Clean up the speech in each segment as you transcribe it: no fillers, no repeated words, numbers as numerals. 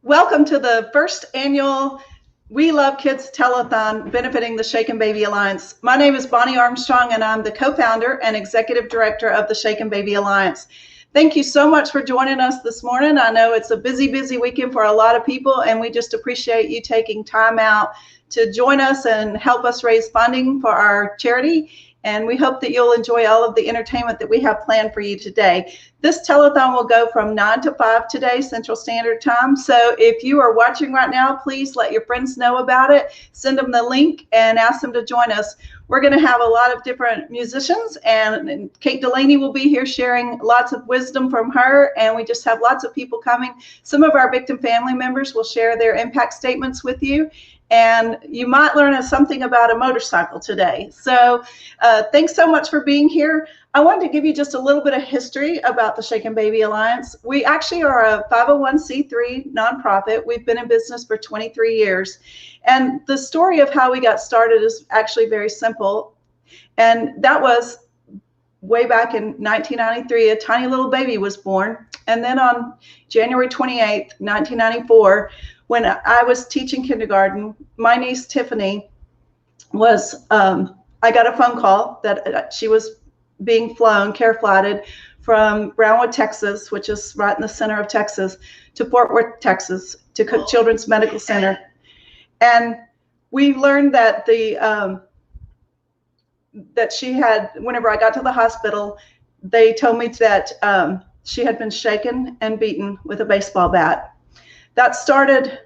Welcome to the first annual We Love Kids Telethon benefiting the Shaken Baby Alliance. My name is Bonnie Armstrong, and I'm the co-founder and executive director of the Shaken Baby Alliance. Thank you so much for joining us this morning. I know it's a busy weekend for a lot of people, and we just appreciate you taking time out to join us and help us raise funding for our charity. And we hope that you'll enjoy all of the entertainment that we have planned for you today. This telethon will go from 9 to 5 today, Central Standard Time. So if you are watching right now, please let your friends know about it. Send them the link and ask them to join us. We're going to have a lot of different musicians, and Kate Delaney will be here sharing lots of wisdom from her, and we just have lots of people coming. Some of our victim family members will share their impact statements with you, and you might learn something about a motorcycle today. So thanks so much for being here. I wanted to give you just a little bit of history about the Shaken Baby Alliance. We actually are a 501c3 nonprofit. We've been in business for 23 years. And the story of how we got started is actually very simple. And that was way back in 1993, a tiny little baby was born. And then on January 28th, 1994, when I was teaching kindergarten, my niece Tiffany was, I got a phone call that she was being flown, care flighted from Brownwood, Texas, which is right in the center of Texas, to Fort Worth, Texas, to Cook Children's Medical Center. And we learned that that she had, whenever I got to the hospital, they told me that she had been shaken and beaten with a baseball bat. That started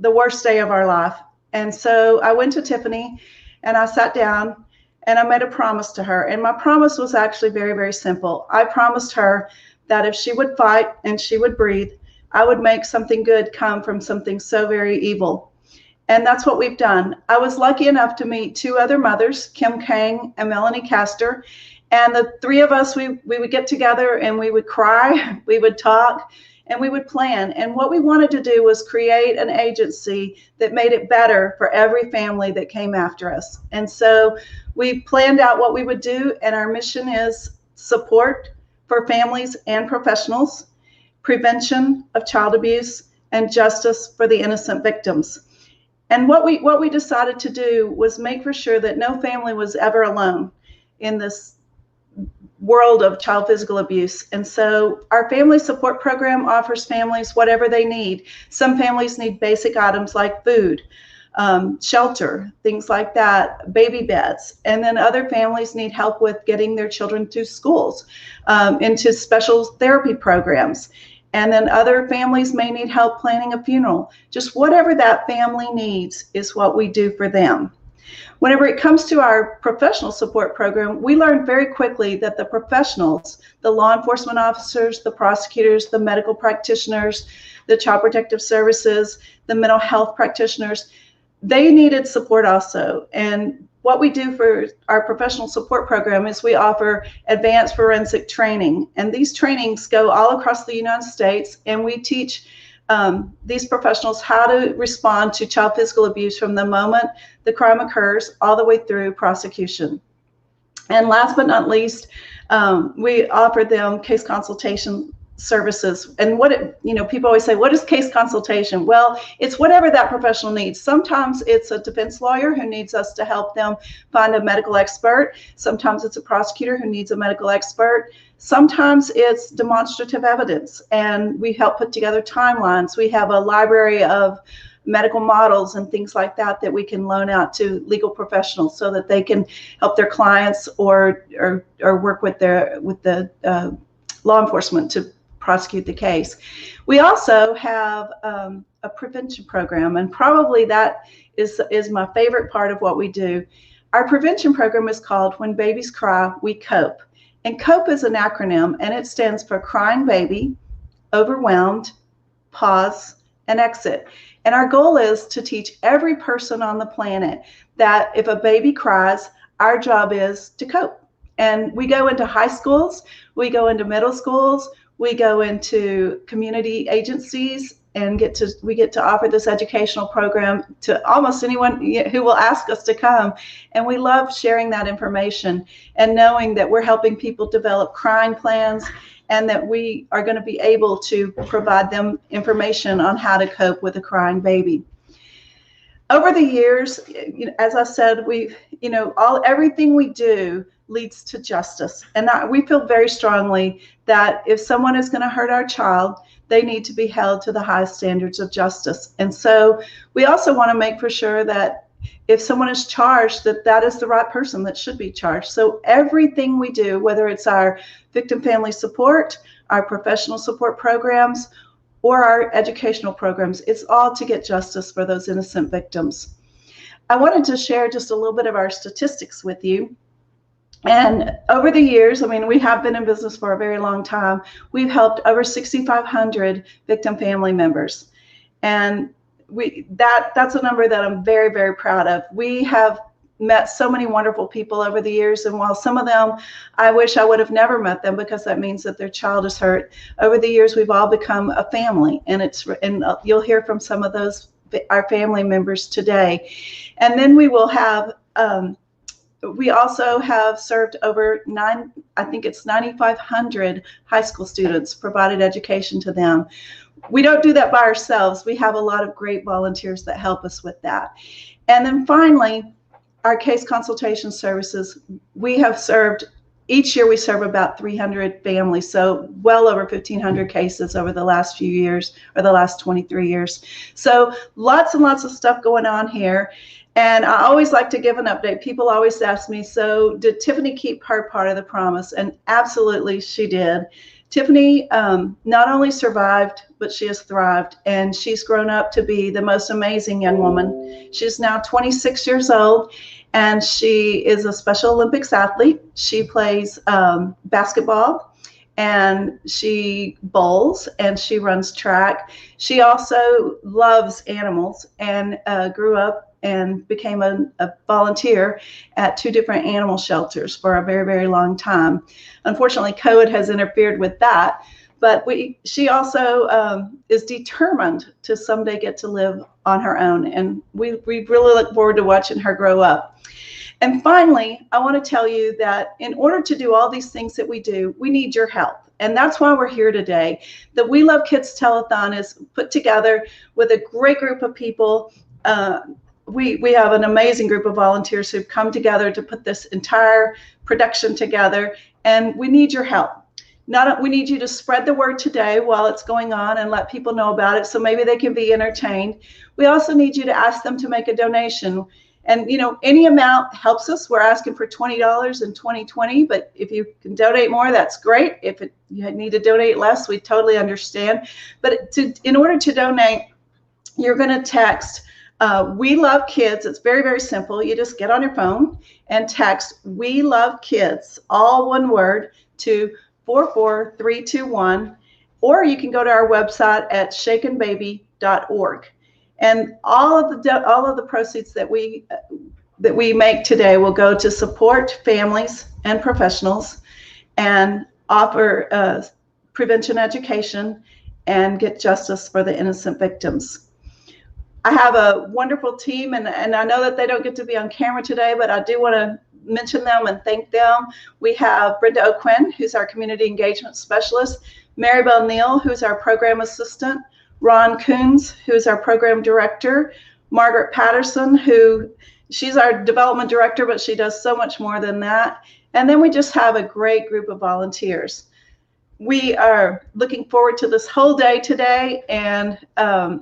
the worst day of our life. And so I went to Tiffany and I sat down and I made a promise to her. And my promise was actually very, very simple. I promised her that if she would fight and she would breathe, I would make something good come from something so very evil. And that's what we've done. I was lucky enough to meet two other mothers, Kim Kang and Melanie Castor. And the three of us, we would get together and we would cry, we would talk, and we would plan. And what we wanted to do was create an agency that made it better for every family that came after us. And so we planned out what we would do, and our mission is support for families and professionals, prevention of child abuse, and justice for the innocent victims. And what we decided to do was make for sure that no family was ever alone in this world of child physical abuse. And so our family support program offers families whatever they need. Some families need basic items like food, shelter, things like that, baby beds. And then other families need help with getting their children through schools, into special therapy programs. And then other families may need help planning a funeral. Just whatever that family needs is what we do for them. Whenever it comes to our professional support program, we learned very quickly that the professionals, the law enforcement officers, the prosecutors, the medical practitioners, the child protective services, the mental health practitioners, they needed support also. And what we do for our professional support program is we offer advanced forensic training. And these trainings go all across the United States, and we teach these professionals how to respond to child physical abuse from the moment the crime occurs all the way through prosecution. And last but not least, we offer them case consultation services. And people always say, what is case consultation? Well, it's whatever that professional needs. Sometimes it's a defense lawyer who needs us to help them find a medical expert. Sometimes it's a prosecutor who needs a medical expert. Sometimes it's demonstrative evidence, and we help put together timelines. We have a library of medical models and things like that that we can loan out to legal professionals so that they can help their clients or work with the law enforcement to prosecute the case. We also have a prevention program, and probably that is my favorite part of what we do. Our prevention program is called When Babies Cry, We Cope. And COPE is an acronym, and it stands for Crying Baby, Overwhelmed, Pause, and Exit. And our goal is to teach every person on the planet that if a baby cries, our job is to cope. And we go into high schools, we go into middle schools, we go into community agencies and we get to offer this educational program to almost anyone who will ask us to come. And we love sharing that information and knowing that we're helping people develop crying plans, and that we are going to be able to provide them information on how to cope with a crying baby. Over the years, as I said, everything we do leads to justice. And we feel very strongly that if someone is going to hurt our child, they need to be held to the highest standards of justice. And so we also want to make for sure that if someone is charged, that is the right person that should be charged. So everything we do, whether it's our victim family support, our professional support programs, or our educational programs, it's all to get justice for those innocent victims. I wanted to share just a little bit of our statistics with you. And over the years, we have been in business for a very long time. We've helped over 6,500 victim family members. And that's a number that I'm very, very proud of. We have met so many wonderful people over the years, and while some of them I wish I would have never met them, because that means that their child is hurt, over the years we've all become a family, and you'll hear from some of those, our family members today. And then we will have we also have served over 9,500 high school students, provided education to them. We don't do that by ourselves. We have a lot of great volunteers that help us with that. And then finally, our case consultation services. We have served, each year we serve about 300 families, so well over 1,500 cases over the last few years, or the last 23 years. So lots and lots of stuff going on here. And I always like to give an update. People always ask me, so did Tiffany keep her part of the promise? And absolutely she did. Tiffany not only survived, but she has thrived, and she's grown up to be the most amazing young woman. She's now 26 years old, and she is a Special Olympics athlete. She plays basketball, and she bowls, and she runs track. She also loves animals, and grew up and became a volunteer at 2 different animal shelters for a very, very long time. Unfortunately, COVID has interfered with that, but she also is determined to someday get to live on her own, and we really look forward to watching her grow up. And finally, I want to tell you that in order to do all these things that we do, we need your help. And that's why we're here today. The We Love Kids Telethon is put together with a great group of people. We have an amazing group of volunteers who've come together to put this entire production together, and we need your help. We need you to spread the word today while it's going on and let people know about it, so maybe they can be entertained. We also need you to ask them to make a donation. And any amount helps us. We're asking for $20 in 2020, but if you can donate more, that's great. If you need to donate less, we totally understand. But in order to donate, you're going to text We Love Kids. It's very, very simple. You just get on your phone and text We Love Kids, all one word, to 44321, or you can go to our website at shakenbaby.org. And all of the proceeds that we make today will go to support families and professionals, and offer prevention education, and get justice for the innocent victims. I have a wonderful team, and I know that they don't get to be on camera today, but I do want to mention them and thank them. We have Brenda O'Quinn, who's our community engagement specialist, Maribel Neal, who's our program assistant, Ron Coons, who's our program director, Margaret Patterson, she's our development director, but she does so much more than that. And then we just have a great group of volunteers. We are looking forward to this whole day today. And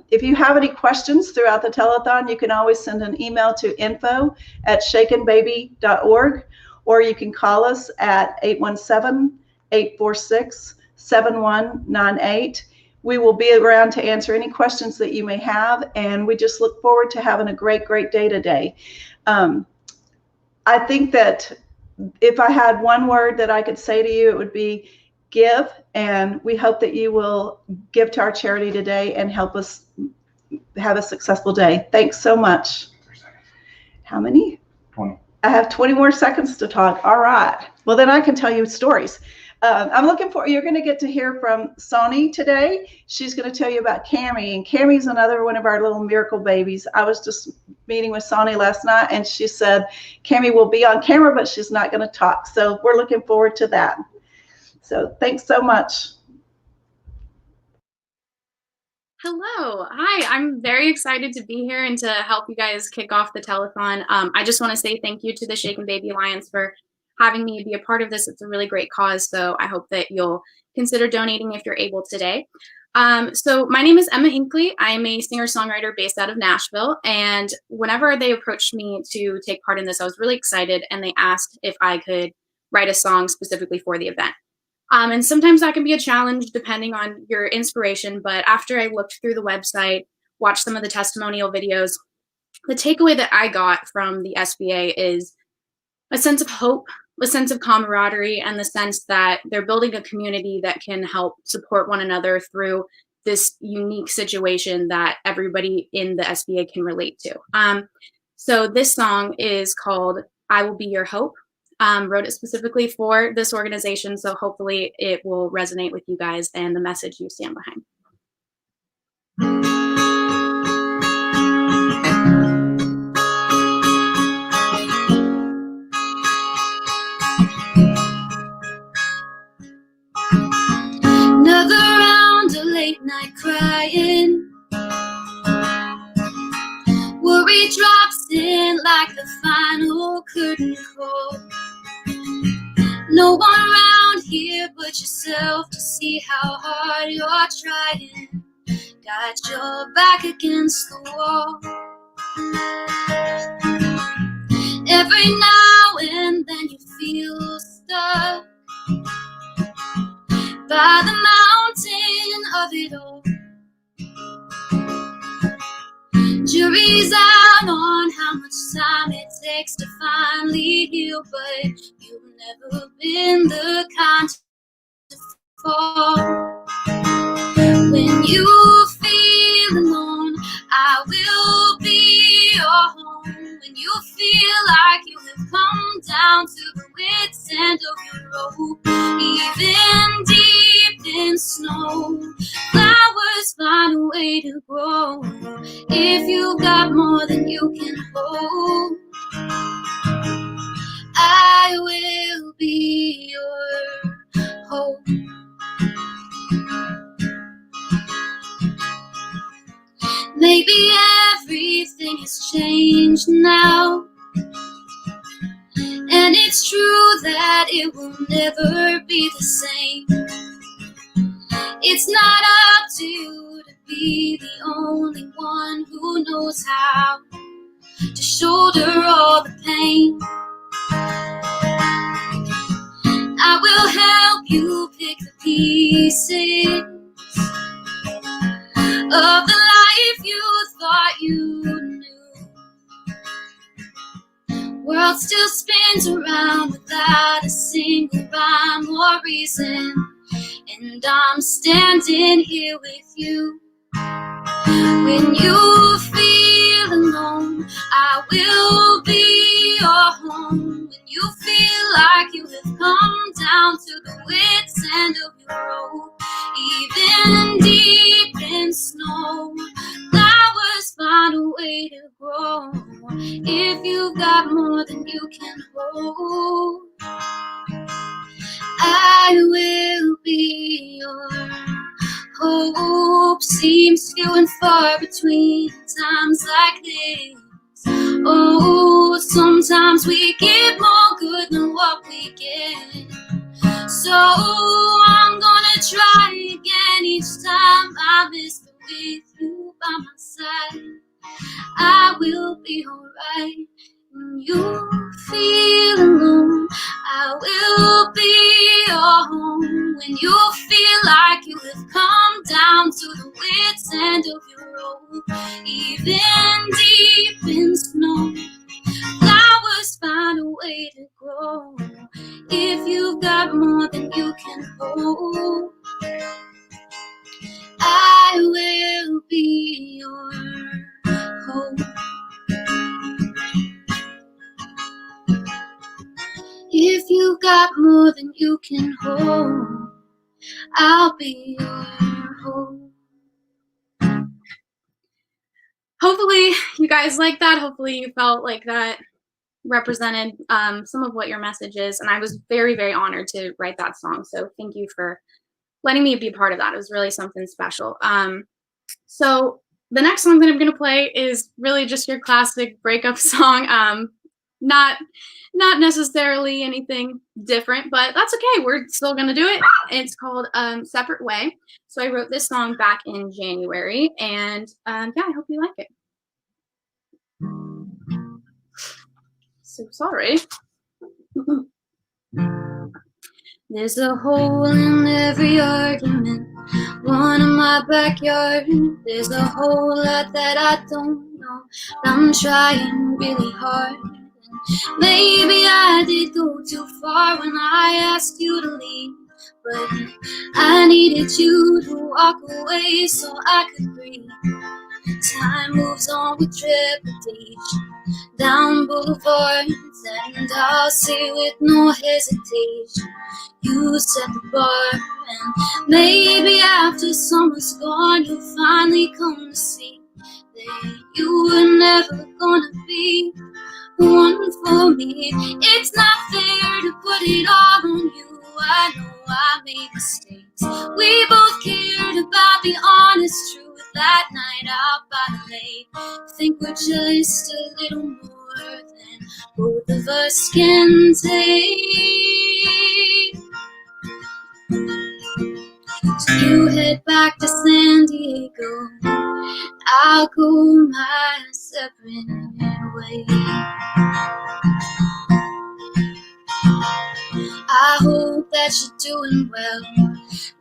if you have any questions throughout the telethon, you can always send an email to info@shakenbaby.org, or you can call us at 817-846-7198. We will be around to answer any questions that you may have, and we just look forward to having a great, great day today. I think that if I had one word that I could say to you, it would be give, and we hope that you will give to our charity today and help us have a successful day. Thanks so much. How many? 20. I have 20 more seconds to talk. All right. Well, then I can tell you stories. I'm looking for, you're going to get to hear from Sonny today. She's going to tell you about Cammie, and Cammie's another one of our little miracle babies. I was just meeting with Sonny last night, and she said Cammie will be on camera, but she's not going to talk. So we're looking forward to that. So thanks so much. Hello. Hi. I'm very excited to be here and to help you guys kick off the telethon. I just want to say thank you to the Shaken Baby Alliance for having me be a part of this. It's a really great cause, so I hope that you'll consider donating if you're able today. So my name is Emma Hinkley. I'm a singer-songwriter based out of Nashville, and whenever they approached me to take part in this, I was really excited, and they asked if I could write a song specifically for the event. And sometimes that can be a challenge depending on your inspiration, but after I looked through the website, watched some of the testimonial videos, the takeaway that I got from the SBA is a sense of hope, a sense of camaraderie, and the sense that they're building a community that can help support one another through this unique situation that everybody in the SBA can relate to. So this song is called I Will Be Your Hope. Wrote it specifically for this organization, so hopefully it will resonate with you guys and the message you stand behind. Another round of late night crying, worry drops in like the final curtain call. No one around here but yourself to see how hard you're trying. Got your back against the wall. Every now and then you feel stuck by the mountain of it all. Jury's out on how much time it takes to finally heal, but you've never been the kind to fall. When you feel alone, I will be your home. When you feel like you have come down to the wit's end of your rope, even deep in snow, flowers find a way to grow. If you've got more than you can hold, I will be your hope. Maybe everything has changed now, and it's true that it will never be the same. It's not up to you to be the only one who knows how to shoulder all the pain. I will help you pick the pieces of the life you thought you knew. World still spins around without a single rhyme or reason, and I'm standing here with you. When you feel alone, I will be your home. When you feel like you have come down to the wit's end of your rope, even deep in snow, flowers find a way to grow. If you've got more than you can hold, I will be your hope. Seems few and far between times like this. Oh, sometimes we give more good than what we get. So I'm gonna try again each time I miss it with you by my side. I will be alright. When you feel alone, I will be your home. When you feel like you have come down to the wit's end of your rope, even deep in snow, flowers find a way to grow. If you've got more than you can hold, I will be your hope. If you've got more than and you can hold. I'll be your home. Hopefully you guys like that. Hopefully you felt like that represented some of what your message is. And I was very, very honored to write that song. So thank you for letting me be a part of that. It was really something special. So the next song that I'm going to play is really just your classic breakup song. Not necessarily anything different, but that's okay. We're still going to do it. It's called Separate Way. So I wrote this song back in January, and yeah, I hope you like it. So sorry. There's a hole in every argument, one in my backyard. There's a whole lot that I don't know, but I'm trying really hard. Maybe I did go too far when I asked you to leave, but I needed you to walk away so I could breathe. Time moves on with trepidation down boulevards, and I'll say with no hesitation, you set the bar. And maybe after summer's gone, you'll finally come to see that you were never gonna be the one for me. It's not fair to put it all on you. I know I made mistakes. We both cared about the honest truth that night out by the lake. Think we're just a little more than both of us can take. So you head back to San Diego, I'll go my separate way. I hope that you're doing well,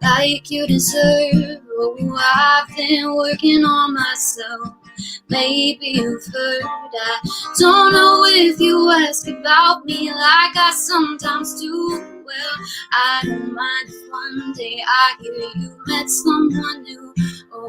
like you deserve. Oh, I've been working on myself. Maybe you've heard. I don't know if you ask about me like I sometimes do. Well, I don't mind if one day I hear you met someone new. Oh,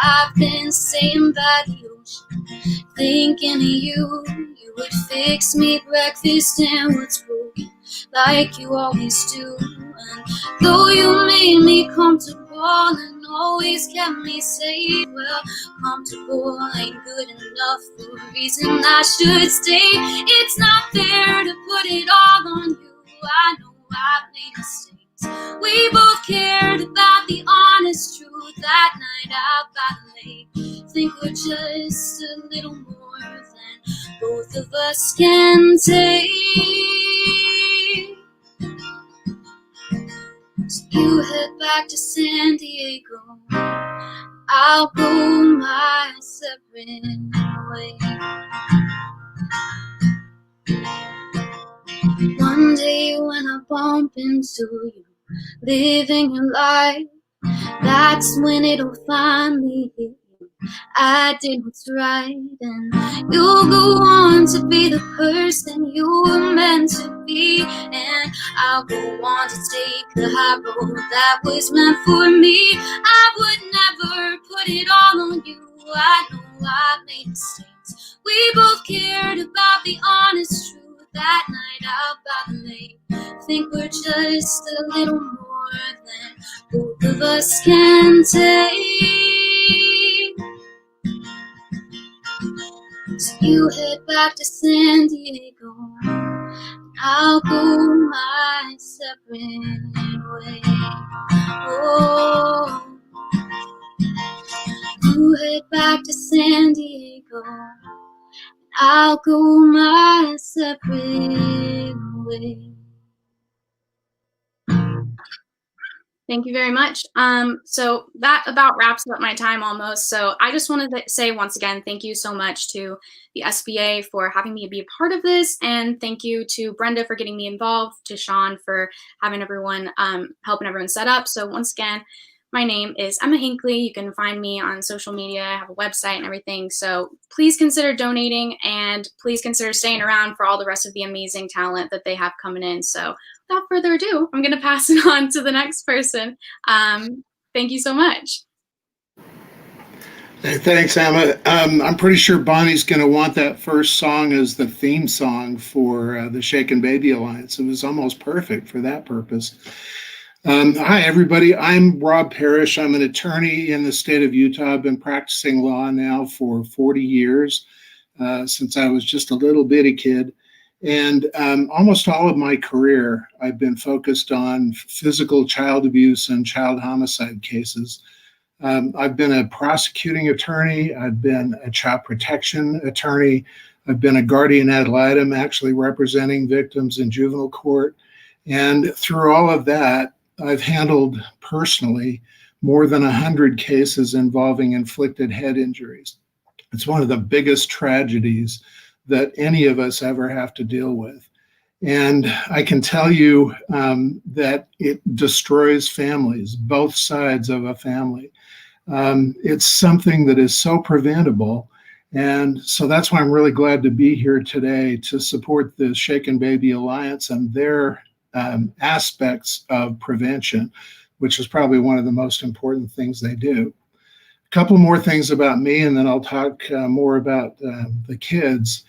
I've been staying by the ocean, thinking of you. You would fix me breakfast and what's broken, like you always do. And though you made me comfortable and always kept me safe, well, comfortable ain't good enough for a reason I should stay. It's not fair to put it all on you. I know I've made mistakes. We both cared about the honest truth that night out by the lake. Think we're just a little more than both of us can take. So you head back to San Diego, I'll go my separate way. One day when I bump into you, living your life, that's when it'll finally hit you. I did what's right, and you'll go on to be the person you were meant to be. And I'll go on to take the high road that was meant for me. I would never put it all on you. I know I made mistakes. We both cared about the honest truth that night out by the lake. Think we're just a little more than both of us can take. So you head back to San Diego, I'll go my separate way. Oh, you head back to San Diego, I'll go my separate way. Thank you very much. So that about wraps up my time almost. So I just wanted to say once again, thank you so much to the SBA for having me be a part of this. And thank you to Brenda for getting me involved, to Sean for having everyone, helping everyone set up. So once again, my name is Emma Hinckley. You can find me on social media. I have a website and everything. So please consider donating, and please consider staying around for all the rest of the amazing talent that they have coming in. So without further ado, I'm going to pass it on to the next person. Thank you so much. Hey, thanks, Emma. I'm pretty sure Bonnie's going to want that first song as the theme song for the Shaken Baby Alliance. It was almost perfect for that purpose. Hi, everybody. I'm Rob Parrish. I'm an attorney in the state of Utah. I've been practicing law now for 40 years, since I was just a little bitty kid. And almost all of my career, I've been focused on physical child abuse and child homicide cases. I've been a prosecuting attorney. I've been a child protection attorney. I've been a guardian ad litem, actually representing victims in juvenile court. And through all of that, I've handled personally more than 100 cases involving inflicted head injuries. It's one of the biggest tragedies that any of us ever have to deal with. And I can tell you that it destroys families, both sides of a family. It's something that is so preventable. And so that's why I'm really glad to be here today to support the Shaken Baby Alliance and their aspects of prevention, which is probably one of the most important things they do. A couple more things about me, and then I'll talk more about the kids.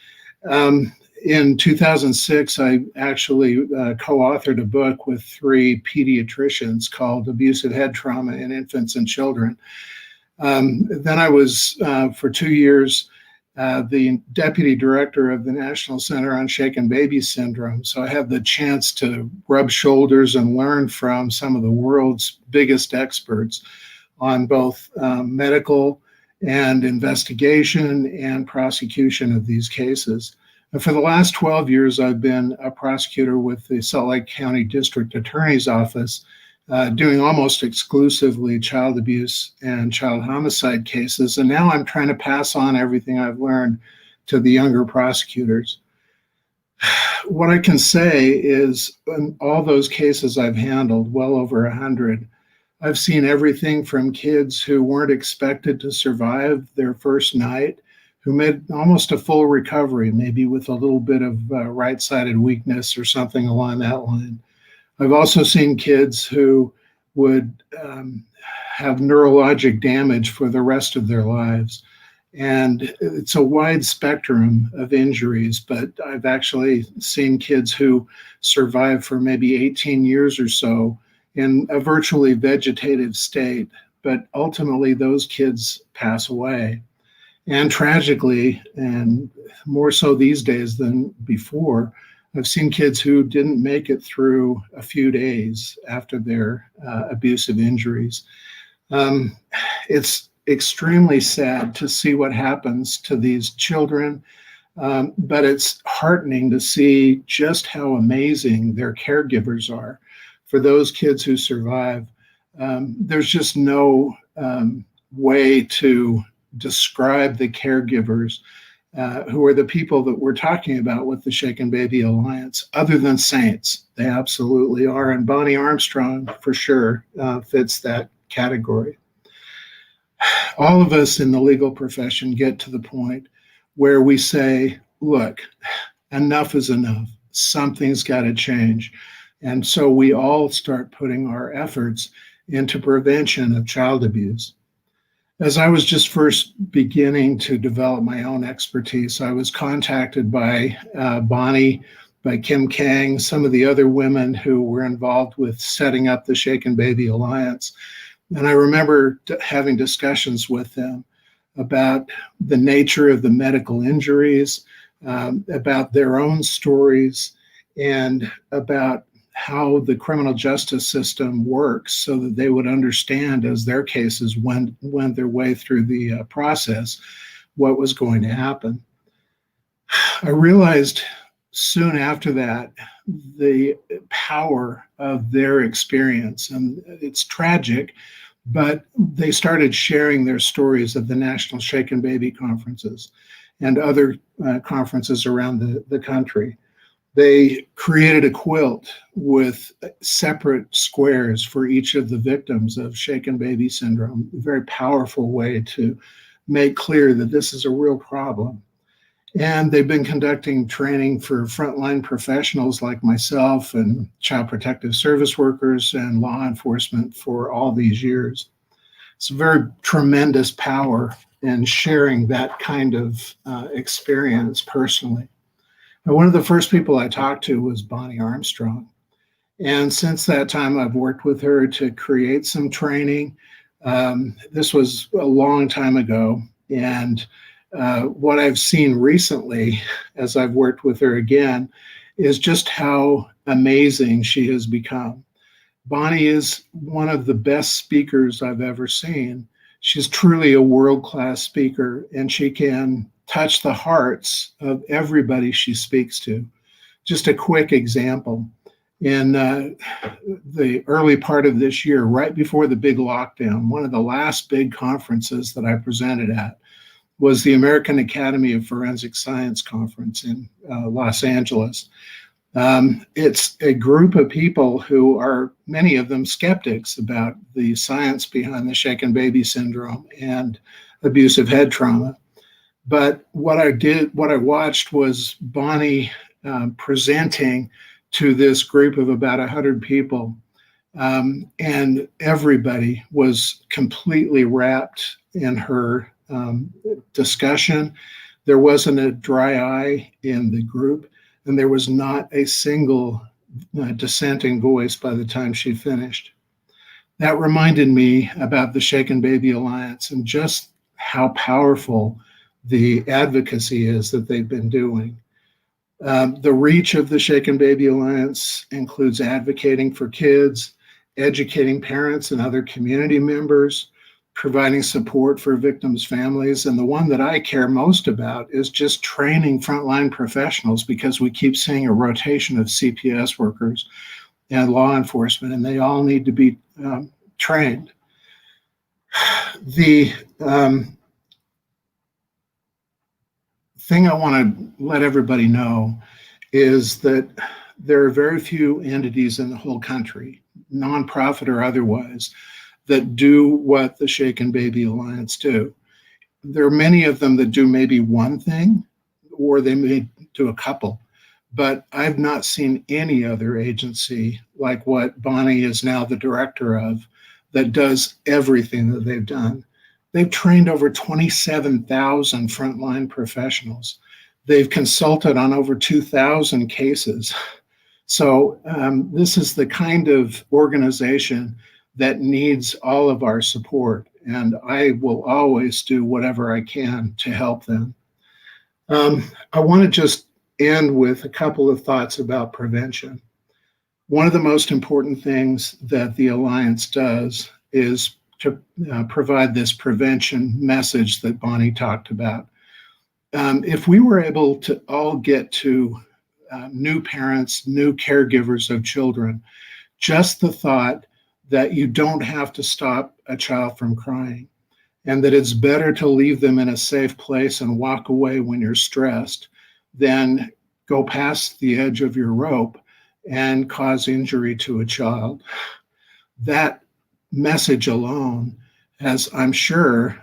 In 2006, I actually co-authored a book with 3 pediatricians called Abusive Head Trauma in Infants and Children. Then I was, for 2 years, the deputy director of the National Center on Shaken Baby Syndrome. So I had the chance to rub shoulders and learn from some of the world's biggest experts on both medical and investigation and prosecution of these cases. And for the last 12 years, I've been a prosecutor with the Salt Lake County District Attorney's Office, doing almost exclusively child abuse and child homicide cases. And now I'm trying to pass on everything I've learned to the younger prosecutors. What I can say is in all those cases I've handled, well over 100, I've seen everything from kids who weren't expected to survive their first night, who made almost a full recovery, maybe with a little bit of right-sided weakness or something along that line. I've also seen kids who would have neurologic damage for the rest of their lives. And it's a wide spectrum of injuries, but I've actually seen kids who survive for maybe 18 years or so in a virtually vegetative state, but ultimately those kids pass away. And tragically, and more so these days than before, I've seen kids who didn't make it through a few days after their abusive injuries. It's extremely sad to see what happens to these children, but it's heartening to see just how amazing their caregivers are. For those kids who survive, there's just no way to describe the caregivers who are the people that we're talking about with the Shaken Baby Alliance, other than saints. They absolutely are. And Bonnie Armstrong, for sure, fits that category. All of us in the legal profession get to the point where we say, look, enough is enough. Something's got to change. And so we all start putting our efforts into prevention of child abuse. As I was just first beginning to develop my own expertise, I was contacted by Bonnie, by Kim Kang, some of the other women who were involved with setting up the Shaken Baby Alliance. And I remember having discussions with them about the nature of the medical injuries, about their own stories, and about how the criminal justice system works so that they would understand as their cases went their way through the process what was going to happen. I realized soon after that the power of their experience, and it's tragic, but they started sharing their stories at the National Shaken Baby conferences and other conferences around the country. They created a quilt with separate squares for each of the victims of Shaken Baby Syndrome, a very powerful way to make clear that this is a real problem. And they've been conducting training for frontline professionals like myself and child protective service workers and law enforcement for all these years. It's a very tremendous power and sharing that kind of experience personally. And one of the first people I talked to was Bonnie Armstrong. And since that time, I've worked with her to create some training. This was a long time ago. And what I've seen recently, as I've worked with her again, is just how amazing she has become. Bonnie is one of the best speakers I've ever seen. She's truly a world-class speaker, and she can touch the hearts of everybody she speaks to. Just a quick example. In the early part of this year, right before the big lockdown, one of the last big conferences that I presented at was the American Academy of Forensic Science Conference in Los Angeles. It's a group of people who are, many of them, skeptics about the science behind the shaken baby syndrome and abusive head trauma. But what I watched was Bonnie presenting to this group of about 100 people. And everybody was completely wrapped in her discussion. There wasn't a dry eye in the group, and there was not a single dissenting voice by the time she finished. That reminded me about the Shaken Baby Alliance and just how powerful the advocacy is that they've been doing. The reach of the Shaken Baby Alliance includes advocating for kids, educating parents and other community members, providing support for victims' families. And the one that I care most about is just training frontline professionals, because we keep seeing a rotation of CPS workers and law enforcement, and they all need to be trained. The thing I want to let everybody know is that there are very few entities in the whole country, nonprofit or otherwise, that do what the Shaken Baby Alliance do. There are many of them that do maybe one thing, or they may do a couple, but I've not seen any other agency like what Bonnie is now the director of that does everything that they've done. They've trained over 27,000 frontline professionals. They've consulted on over 2,000 cases. So this is the kind of organization that needs all of our support, and I will always do whatever I can to help them. I want to just end with a couple of thoughts about prevention. One of the most important things that the Alliance does is to provide this prevention message that Bonnie talked about. If we were able to all get to new parents, new caregivers of children, just the thought that you don't have to stop a child from crying, and that it's better to leave them in a safe place and walk away when you're stressed than go past the edge of your rope and cause injury to a child. That message alone has, I'm sure,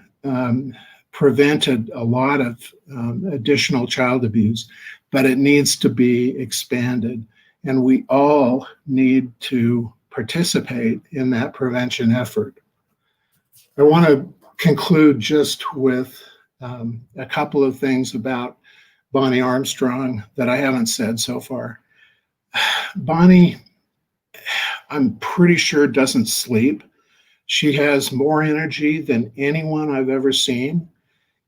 prevented a lot of additional child abuse, but it needs to be expanded. And we all need to participate in that prevention effort. I want to conclude just with a couple of things about Bonnie Armstrong that I haven't said so far. Bonnie, I'm pretty sure, doesn't sleep. She has more energy than anyone I've ever seen.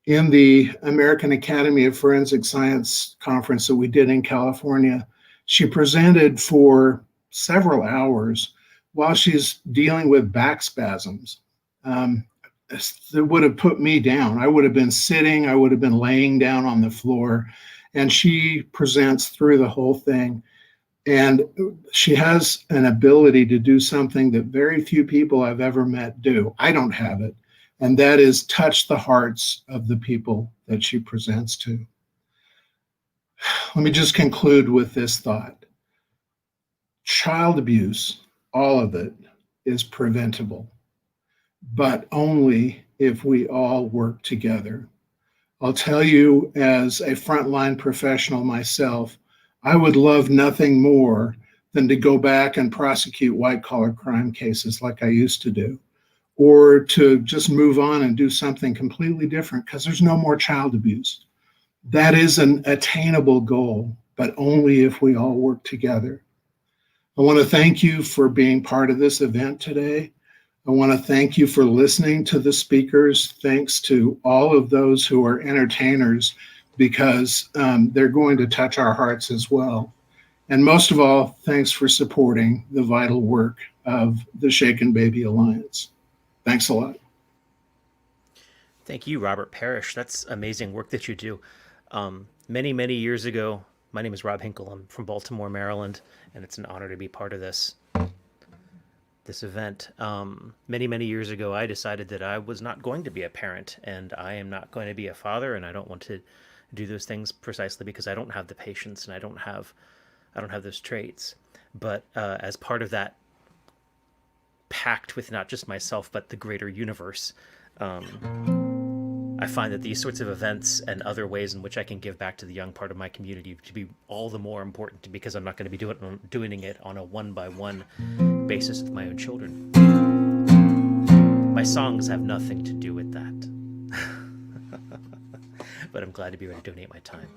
In the American Academy of Forensic Science conference that we did in California, she presented for several hours while she's dealing with back spasms. It would have put me down. I would have been sitting, I would have been laying down on the floor, and she presents through the whole thing. And she has an ability to do something that very few people I've ever met do. I don't have it. And that is touch the hearts of the people that she presents to. Let me just conclude with this thought. Child abuse, all of it, is preventable, but only if we all work together. I'll tell you, as a frontline professional myself, I would love nothing more than to go back and prosecute white-collar crime cases like I used to do, or to just move on and do something completely different because there's no more child abuse. That is an attainable goal, but only if we all work together. I want to thank you for being part of this event today. I want to thank you for listening to the speakers. Thanks to all of those who are entertainers, because they're going to touch our hearts as well. And most of all, thanks for supporting the vital work of the Shaken Baby Alliance. Thanks a lot. Thank you, Robert Parrish. That's amazing work that you do. Many, many years ago, my name is Rob Hinkle. I'm from Baltimore, Maryland, and it's an honor to be part of this event. Many, many years ago, I decided that I was not going to be a parent, and I am not going to be a father, and I don't want to do those things precisely because I don't have the patience and I don't have those traits. But as part of that pact with not just myself but the greater universe, I find that these sorts of events and other ways in which I can give back to the young part of my community to be all the more important, because I'm not going to be doing it on a one-by-one basis with my own children. My songs have nothing to do with that. But I'm glad to be able to donate my time.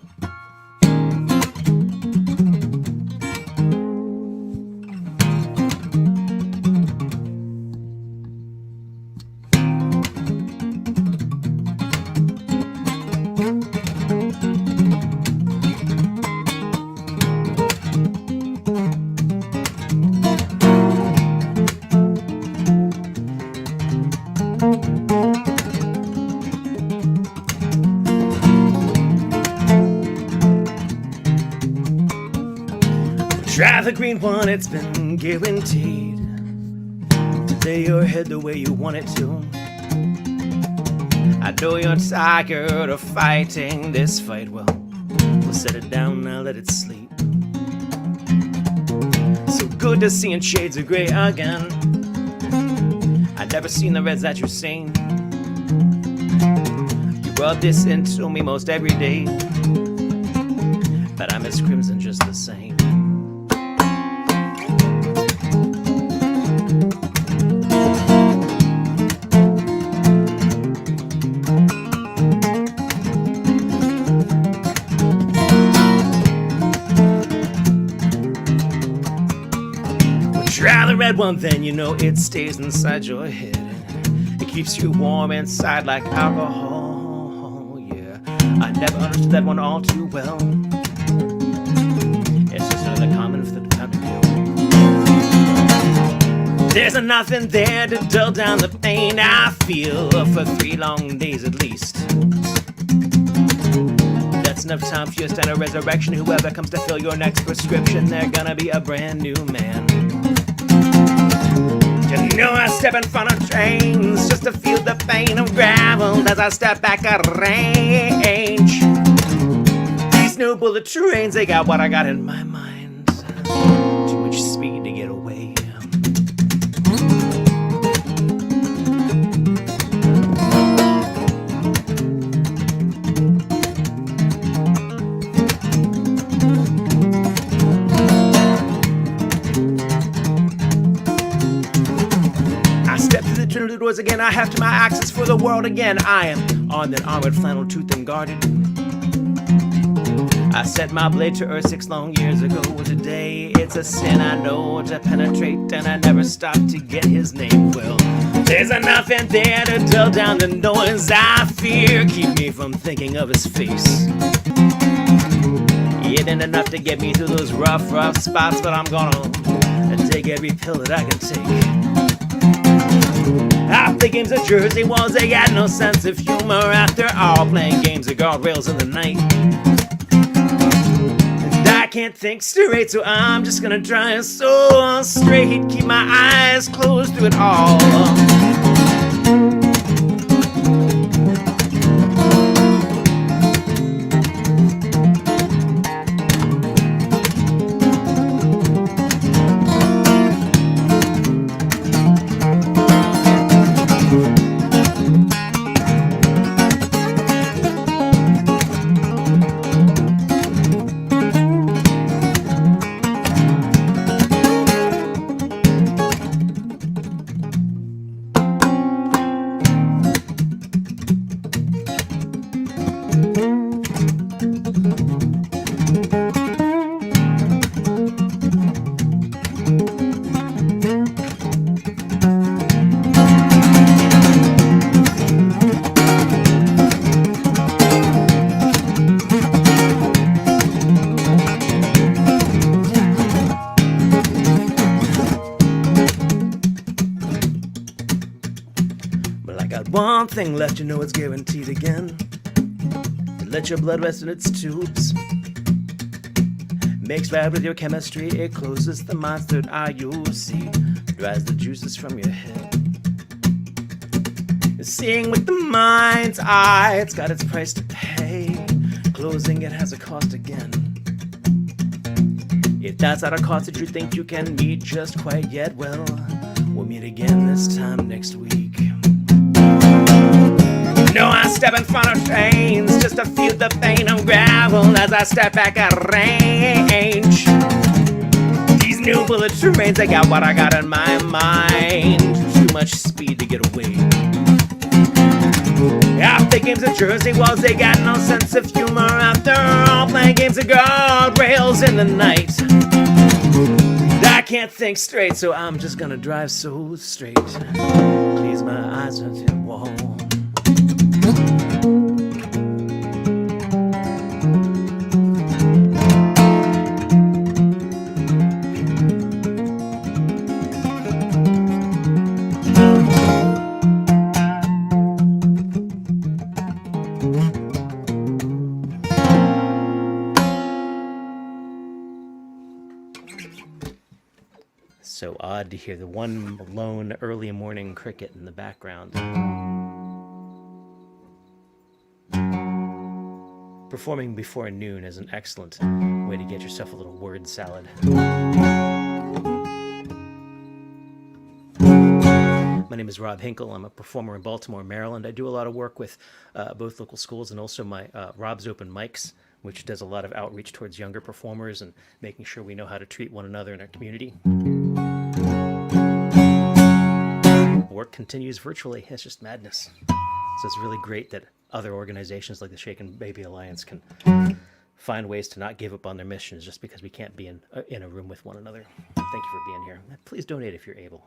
Try the green one, it's been guaranteed to lay your head the way you want it to. I know you're tired of fighting this fight. Well, we'll set it down now, let it sleep. So good to see in shades of gray again. I've never seen the reds that you've seen. You rub this into me most every day, but I miss crimson just the same. Try the red one, then you know it stays inside your head. It keeps you warm inside like alcohol, yeah. I never understood that one all too well. It's just another common for the time to kill. There's nothing there to dull down the pain I feel for 3 long days at least. That's enough time for your standard resurrection. Whoever comes to fill your next prescription, they're gonna be a brand new man. You know I step in front of trains just to feel the pain of gravel as I step back at range. These new bullet trains, they got what I got in my mind. Too much speed to get away. Turn the doors again, I have to my access for the world again. I am on that armored flannel, tooth and guarded. I set my blade to earth 6 long years ago. Today it's a sin I know to penetrate, and I never stop to get his name. Well, there's enough in there to dull down the noise I fear. Keep me from thinking of his face. It ain't enough to get me through those rough spots, but I'm gonna take every pill that I can take. Half the games of Jersey Walls, they got no sense of humor after all, playing games of guardrails in the night. And I can't think straight, so I'm just gonna try and so straight, keep my eyes closed through it all. Well, I got one thing left, you know it's guaranteed again. Let your blood rest in its tubes. Makes right with your chemistry, it closes the mind's third eye, you'll see. Dries the juices from your head. Seeing with the mind's eye, it's got its price to pay. Closing it has a cost again. If that's not a cost that you think you can meet just quite yet, well, we'll meet again this time next week. No, I step in front of trains just to feel the pain of gravel as I step back at range. These new bullet trains, they got what I got in my mind. Too much speed to get away. After games of Jersey walls, they got no sense of humor. After all, playing games of guardrails in the night. I can't think straight, so I'm just gonna drive so straight. Please, my eyes on the wall. So odd to hear the one lone early morning cricket in the background. Performing before noon is an excellent way to get yourself a little word salad. My name is Rob Hinkle. I'm a performer in Baltimore, Maryland. I do a lot of work with both local schools and also my Rob's Open Mics, which does a lot of outreach towards younger performers and making sure we know how to treat one another in our community. Work continues virtually. It's just madness. So it's really great that other organizations like the Shaken Baby Alliance can find ways to not give up on their missions just because we can't be in a room with one another. Thank you for being here. Please donate if you're able.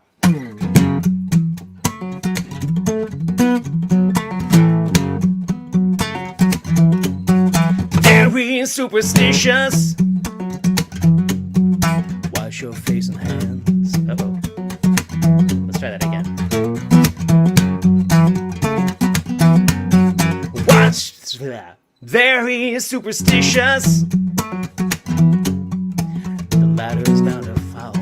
Very superstitious. Wash your face and hands. Uh-oh. Let's try that again. Watch that. Very superstitious. The ladder's bound to fall.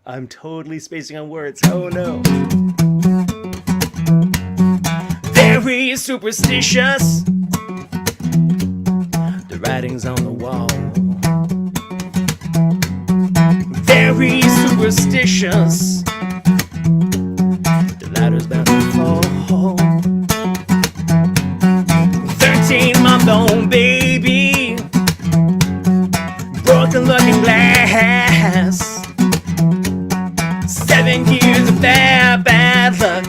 I'm totally spacing on words. Oh no. Very superstitious. The writing's on the wall. Very superstitious. The ladder's bound to fall. 13-month-old baby, broken looking glass. 7 years of bad luck.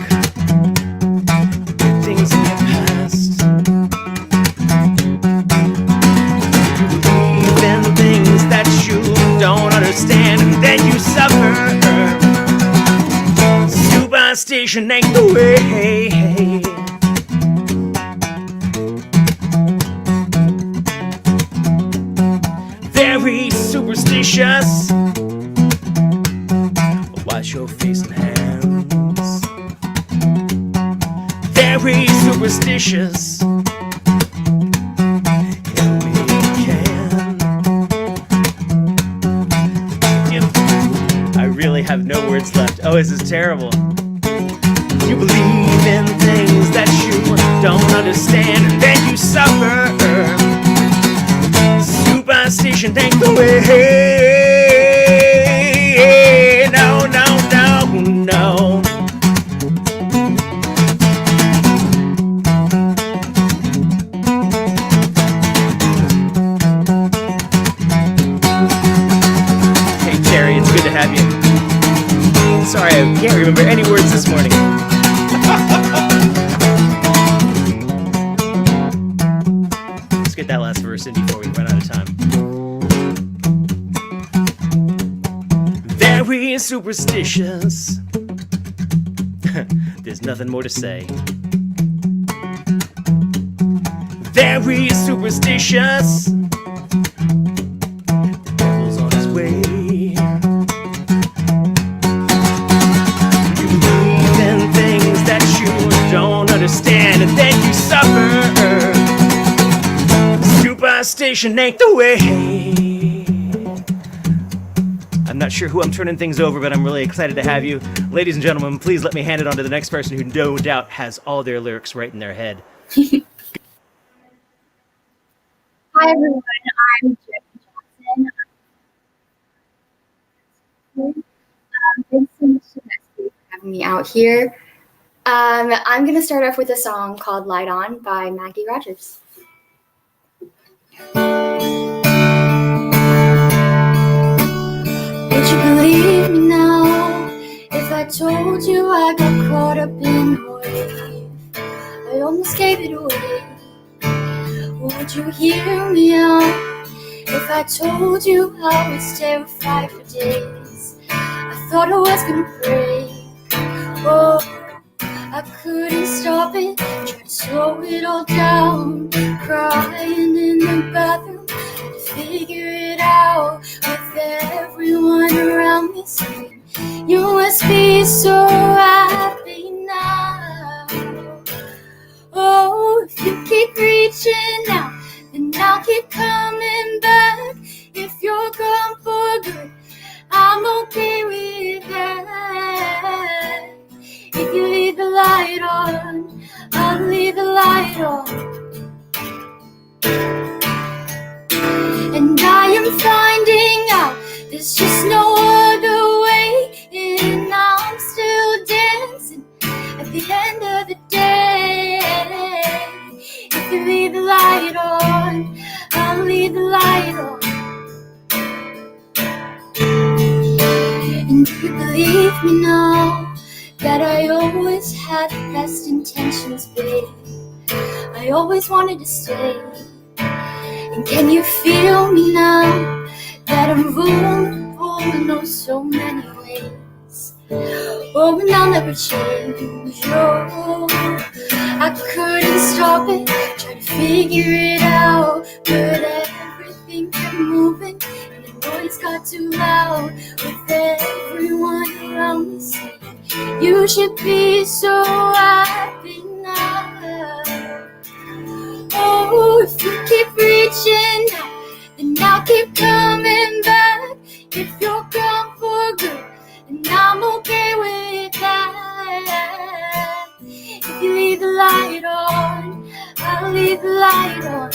Good things in your past. You believe in things that you don't understand, and then you suffer. Superstition ain't the way. Very superstitious. Wash your face and hands. Very superstitious. Yeah, we can. I really have no words left. Oh, this is terrible. You believe in things that you don't understand, and then you suffer. Superstition ain't the way. No, no, no, no. Hey Terry, it's good to have you. Sorry, I can't remember any words this morning. Let's get that last verse in before we run out of time. Very superstitious. There's nothing more to say. Very superstitious. The devil's on his way. You believe in things that you understand, and then you suffer. Superstition ain't the way. I'm not sure who I'm turning things over, but I'm really excited to have you. Ladies and gentlemen, please let me hand it on to the next person who no doubt has all their lyrics right in their head. Hi everyone, I'm Jen Johnson. Thanks so much to Nestle for having me out here. I'm going to start off with a song called Light On by Maggie Rogers. Would you believe me now if I told you I got caught up in a wave? I almost gave it away. Would you hear me out if I told you I was terrified for days? I thought I was gonna break. Oh, I couldn't stop it, tried to slow it all down. Crying in the bathroom, had to figure it out. With everyone around me saying, you must be so happy now. Oh, if you keep reaching out, then I'll keep coming back. If you're gone for good, I'm okay with that. If you leave the light on, I'll leave the light on. And I am finding out there's just no other way. And I'm still dancing at the end of the day. If you leave the light on, I'll leave the light on. And do you believe me now that I always had the best intentions, babe? I always wanted to stay. And can you feel me now that I'm vulnerable in oh so many ways? Oh, and I'll never change. Oh, I couldn't stop it, tried to figure it out, but everything kept moving and the noise got too loud. With everyone around me saying, you should be so happy now. Oh, if you keep reaching out, then I'll keep coming back. If you're gone for good, and I'm okay with that. If you leave the light on, I'll leave the light on.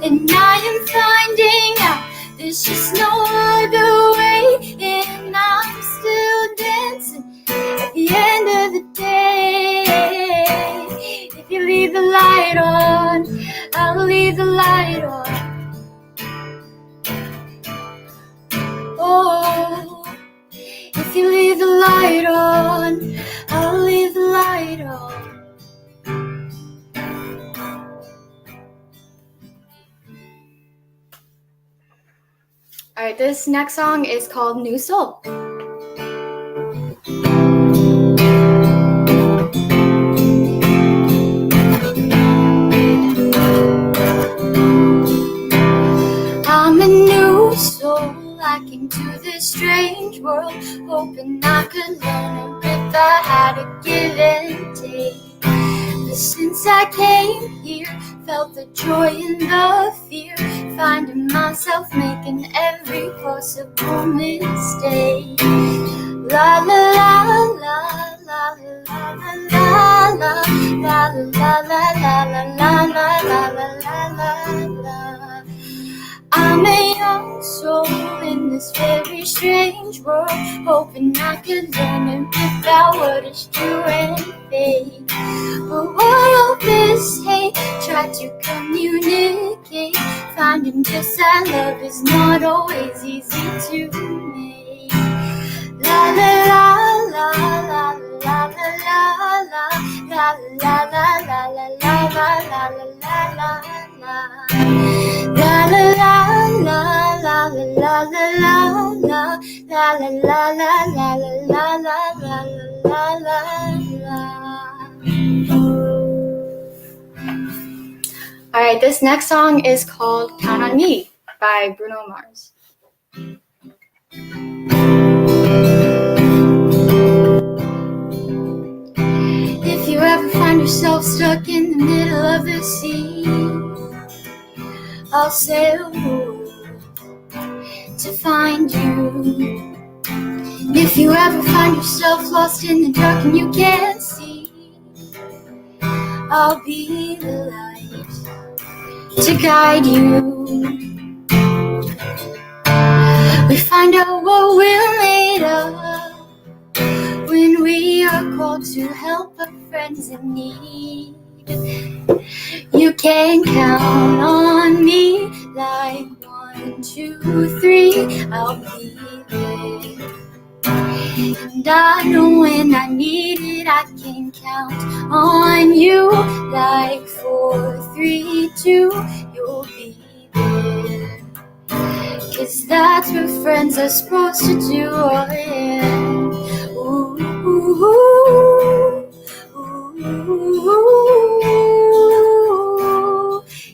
And I am finding out there's just no other way. And I'm still dancing at the end of the day. If you leave the light on, I'll leave the light on. Oh, if you leave the light on, I'll leave the light on. All right, this next song is called New Soul. I'm a new soul. I came to this strange world, hoping I could learn a bit I had to give and take. But since I came here, felt the joy and the fear, finding myself making every possible mistake. La la la la la la la la la la la la la la la. I'm a young soul in this very strange world, hoping I could learn and pick out what is true and fake. But while this hate tried to communicate, finding just that love is not always easy to make. La la la la la la la la la la la la la la la la la la la. La la la la la la la la la la la la la la la la la. All right, this next song is called Count on Me by Bruno Mars. I'll sail to find you. And if you ever find yourself lost in the dark and you can't see, I'll be the light to guide you. We find out what we're made of when we are called to help our friends in need. You can count on me like 1, 2, 3, I'll be there. And I know when I need it, I can count on you like 4, 3, 2, you'll be there. 'Cause that's what friends are supposed to do, oh yeah. Ooh, ooh, ooh, ooh,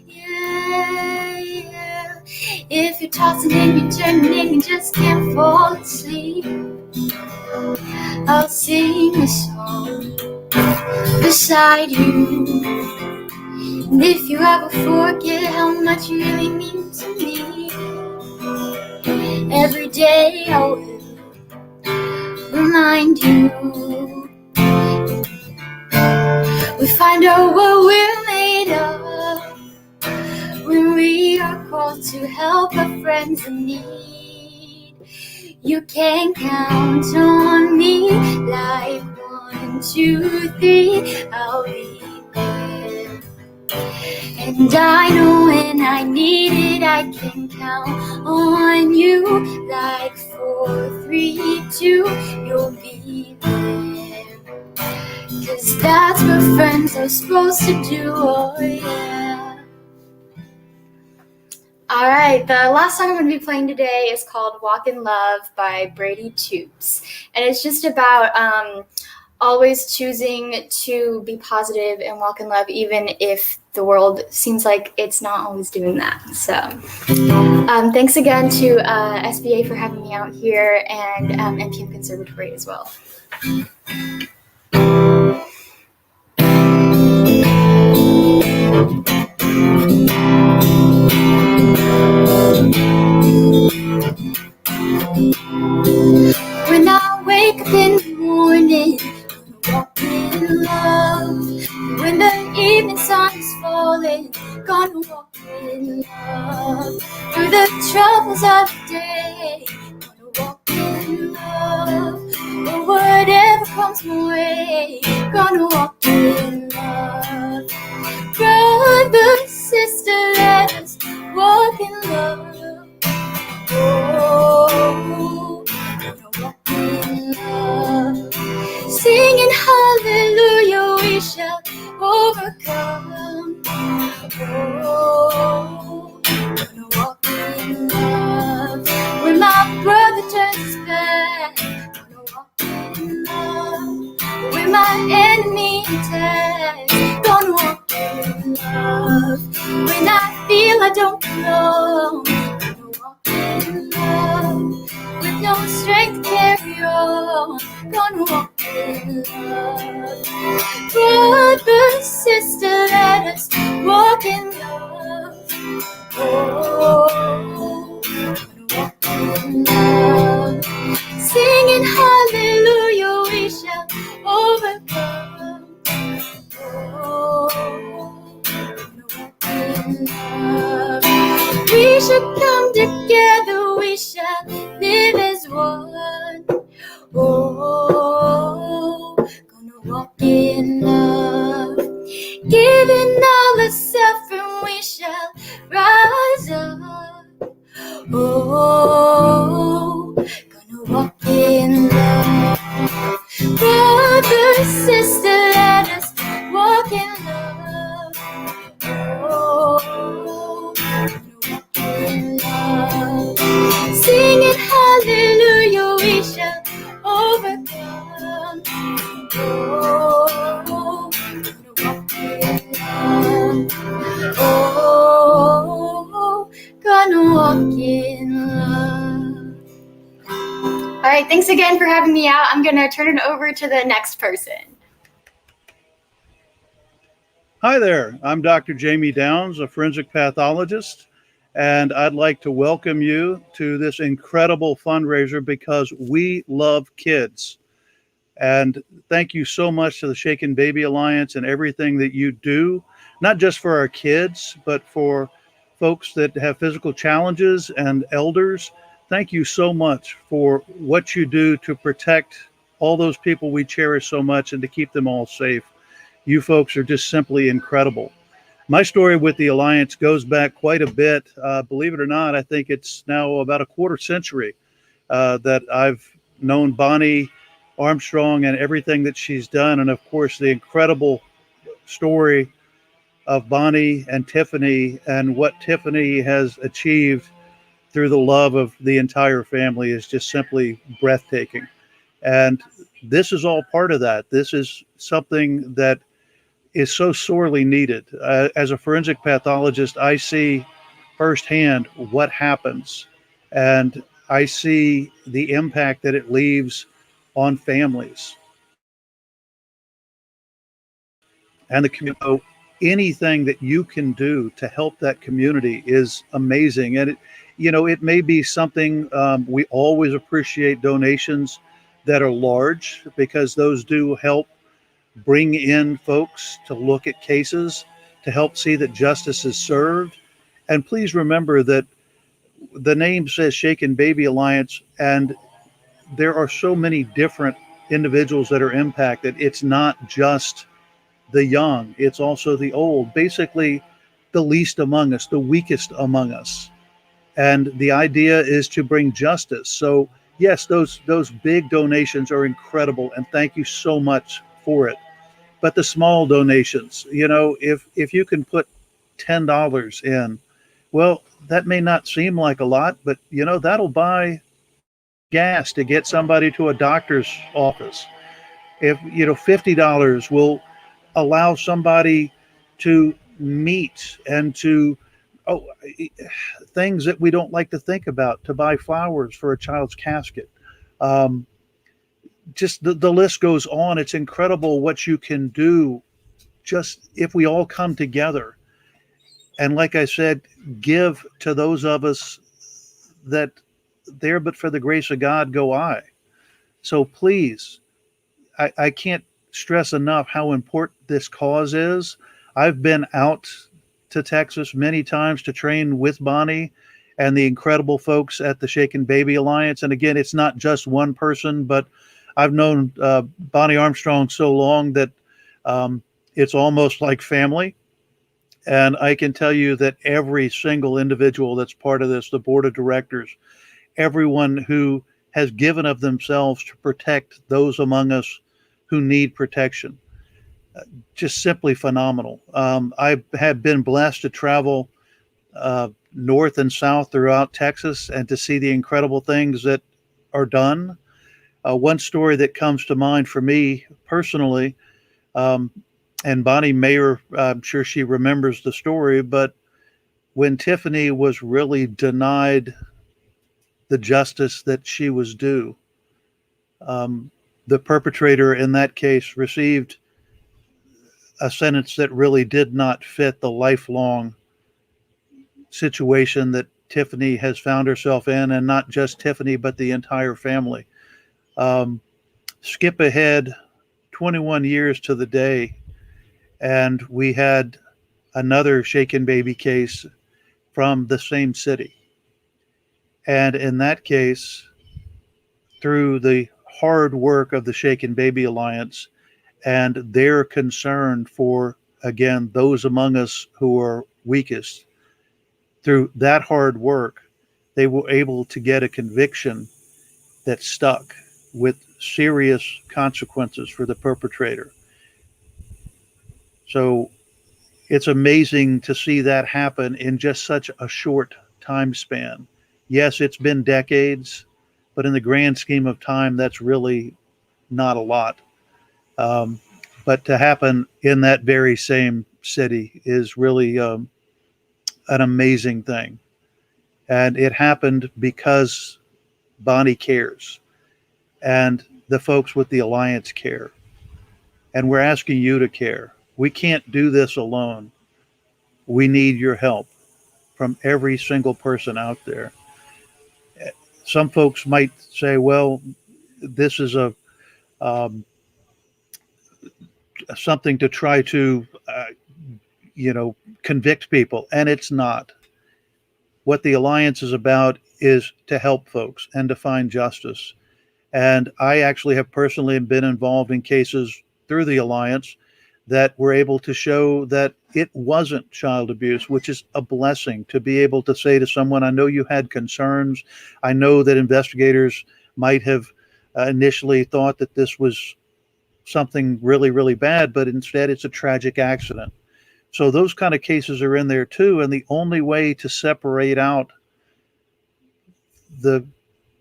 yeah, yeah. If you're tossing and you're turning and you just can't fall asleep, I'll sing a song beside you. And if you ever forget how much you really mean to me, every day I will remind you. We find out what we're made of when we are called to help our friends in need. You can count on me like 1, 2, 3, I'll be there. And I know when I need it, I can count on you like 4, 3, 2, you'll be there. 'Cause that's what friends are supposed to do, oh yeah. Alright, the last song I'm going to be playing today is called Walk in Love by Brady Toops. And it's just about always choosing to be positive and walk in love, even if the world seems like it's not always doing that. So thanks again to SBA for having me out here, and NPM Conservatory as well. When I wake up in the morning, walk in love. When the evening sun is falling, gonna walk in love. Through the troubles of the day, gonna walk in love. Or whatever comes my way, gonna walk in love. Brother, sister, let us walk in love. Oh, gonna walk in love. Singing hallelujah, we shall overcome. Oh, gonna walk in love. When my brother turns his back, gonna walk in love. When my enemy attacks, gonna walk in love. When I feel I don't belong, gonna walk in love. With no strength to carry on, gonna walk in love. Brother, sister, let us walk in love. Oh, gonna walk in love. Singing hallelujah, we shall overcome. Oh, gonna walk in love. We shall come together, we shall live as one. Oh, gonna walk in love. Giving all ourselves and we shall rise up. Oh, gonna walk in love. Brother, sister, let us walk in love. Oh, gonna walk in love. Singing hallelujah, we shall overcome. Oh, gonna walk in love. Oh, gonna walk in love. All right, thanks again for having me out. I'm gonna turn it over to the next person. Hi there, I'm Dr. Jamie Downs, a forensic pathologist, And I'd like to welcome you to this incredible fundraiser because we love kids. And thank you so much to the Shaken Baby Alliance and everything that you do, not just for our kids, but for folks that have physical challenges and elders. Thank you so much for what you do to protect all those people we cherish so much and to keep them all safe. You folks are just simply incredible. My story with the Alliance goes back quite a bit. Believe it or not, I think it's now about a quarter century that I've known Bonnie Armstrong and everything that she's done. And of course, the incredible story of Bonnie and Tiffany and what Tiffany has achieved through the love of the entire family is just simply breathtaking. And this is all part of that. This is something that is so sorely needed. As a forensic pathologist, I see firsthand what happens, and I see the impact that it leaves on families and the community. So anything that you can do to help that community is amazing. And it may be something we always appreciate donations that are large because those do help bring in folks to look at cases to help see that justice is served. And please remember that the name says Shaken Baby Alliance, and there are so many different individuals that are impacted. It's not just the young, it's also the old, basically the least among us, the weakest among us. And the idea is to bring justice. So yes, those big donations are incredible, and thank you so much for it. But the small donations, if you can put $10 in, well, that may not seem like a lot, but that'll buy gas to get somebody to a doctor's office. If $50 will allow somebody to meet and to oh things that we don't like to think about, to buy flowers for a child's casket. Um, just the list goes on. It's incredible what you can do just if we all come together. And like I said, give to those of us that there but for the grace of God go I. So please, I can't stress enough how important this cause is. I've been out to Texas many times to train with Bonnie and the incredible folks at the Shaken Baby Alliance. And again, it's not just one person, but I've known Bonnie Armstrong so long that it's almost like family. And I can tell you that every single individual that's part of this, the board of directors, everyone who has given of themselves to protect those among us who need protection, just simply phenomenal. I have been blessed to travel north and south throughout Texas and to see the incredible things that are done. One story that comes to mind for me personally, and Bonnie Mayer, I'm sure she remembers the story, but when Tiffany was really denied the justice that she was due, the perpetrator in that case received a sentence that really did not fit the lifelong situation that Tiffany has found herself in, and not just Tiffany, but the entire family. Skip ahead 21 years to the day, and we had another Shaken Baby case from the same city. And in that case, through the hard work of the Shaken Baby Alliance and their concern for, again, those among us who are weakest, through that hard work, they were able to get a conviction that stuck with serious consequences for the perpetrator. So it's amazing to see that happen in just such a short time span. Yes, it's been decades, but in the grand scheme of time, that's really not a lot. But to happen in that very same city is really an amazing thing. And it happened because Bonnie cares and the folks with the Alliance care. And we're asking you to care. We can't do this alone. We need your help. from every single person out there. Some folks might say, well, this is a something to try to, convict people, and it's not. What the Alliance is about is to help folks and to find justice. And I actually have personally been involved in cases through the Alliance that were able to show that it wasn't child abuse, which is a blessing to be able to say to someone, I know you had concerns. I know that investigators might have initially thought that this was something really, really bad, but instead it's a tragic accident. So those kind of cases are in there too. And the only way to separate out the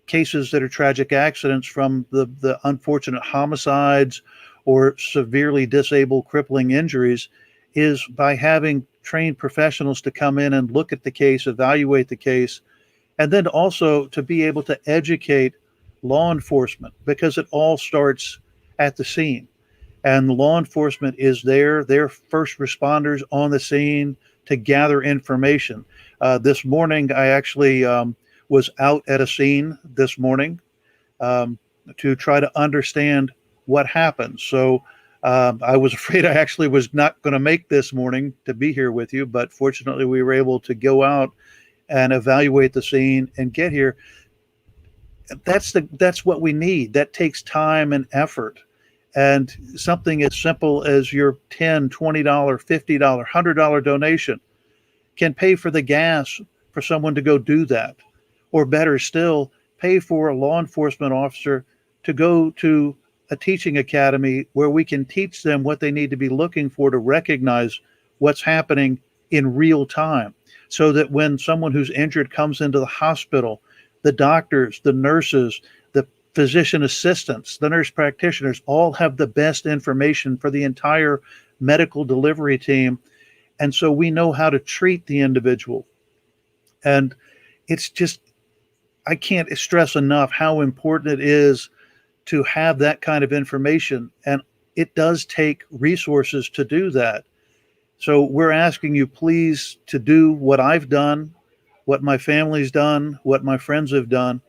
cases that are tragic accidents from the unfortunate homicides or severely disabled, crippling injuries is by having trained professionals to come in and look at the case, evaluate the case, and then also to be able to educate law enforcement, because it all starts at the scene. And the law enforcement is there, they're first responders on the scene to gather information. This morning, I actually was out at a scene this morning to try to understand what happened. So I was afraid I actually was not going to make this morning to be here with you, but fortunately we were able to go out and evaluate the scene and get here. That's what we need. That takes time and effort. And something as simple as your $10, $20, $50, $100 donation can pay for the gas for someone to go do that. Or better still, pay for a law enforcement officer to go to a teaching academy where we can teach them what they need to be looking for to recognize what's happening in real time, so that when someone who's injured comes into the hospital, the doctors, the nurses, the physician assistants, the nurse practitioners all have the best information for the entire medical delivery team. And so we know how to treat the individual. And it's just, I can't stress enough how important it is to have that kind of information. And it does take resources to do that. So we're asking you, please, to do what I've done, what my family's done, what my friends have done,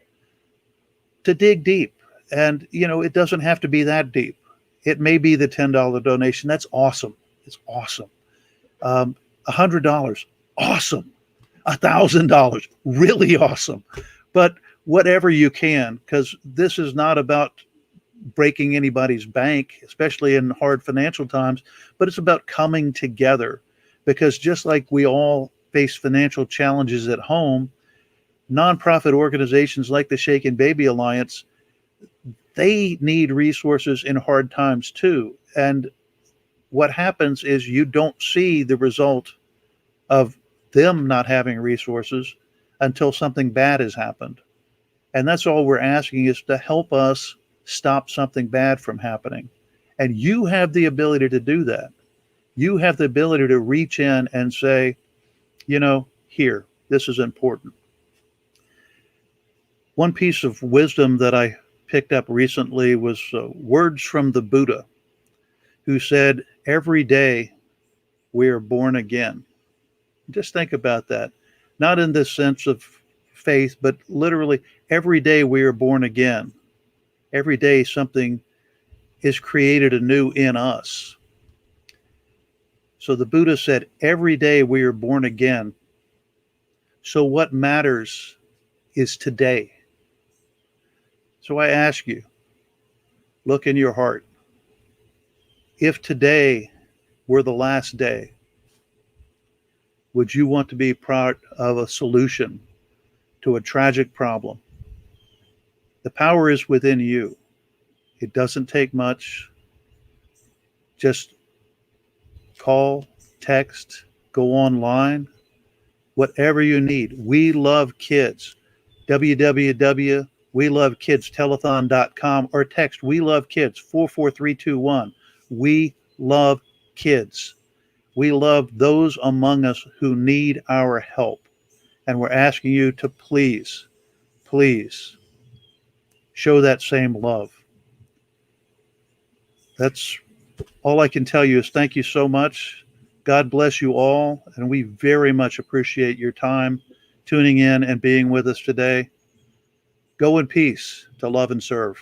to dig deep. And, it doesn't have to be that deep. It may be the $10 donation. That's awesome. It's awesome. $100, awesome. $1,000, really awesome. But whatever you can, because this is not about breaking anybody's bank, especially in hard financial times, but it's about coming together. Because just like we all face financial challenges at home, nonprofit organizations like the Shaken Baby Alliance, they need resources in hard times too. And what happens is you don't see the result of them not having resources until something bad has happened. And that's all we're asking, is to help us stop something bad from happening. And you have the ability to do that. You have the ability to reach in and say, here, this is important. One piece of wisdom that I picked up recently was words from the Buddha, who said, every day we are born again. Just think about that. Not in the sense of faith, but literally every day we are born again. Every day something is created anew in us. So the Buddha said, every day we are born again. So what matters is today. So I ask you, look in your heart. If today were the last day, would you want to be part of a solution to a tragic problem? The power is within you. It doesn't take much. Just call, text, go online, whatever you need. We love kids. www.welovekidstellethon.com or text We Love Kids 44321. We love kids. We love those among us who need our help. And we're asking you to please, please show that same love. That's all I can tell you is thank you so much. God God bless you all, and we very much appreciate your time tuning in and being with us today. Go in peace to love and serve.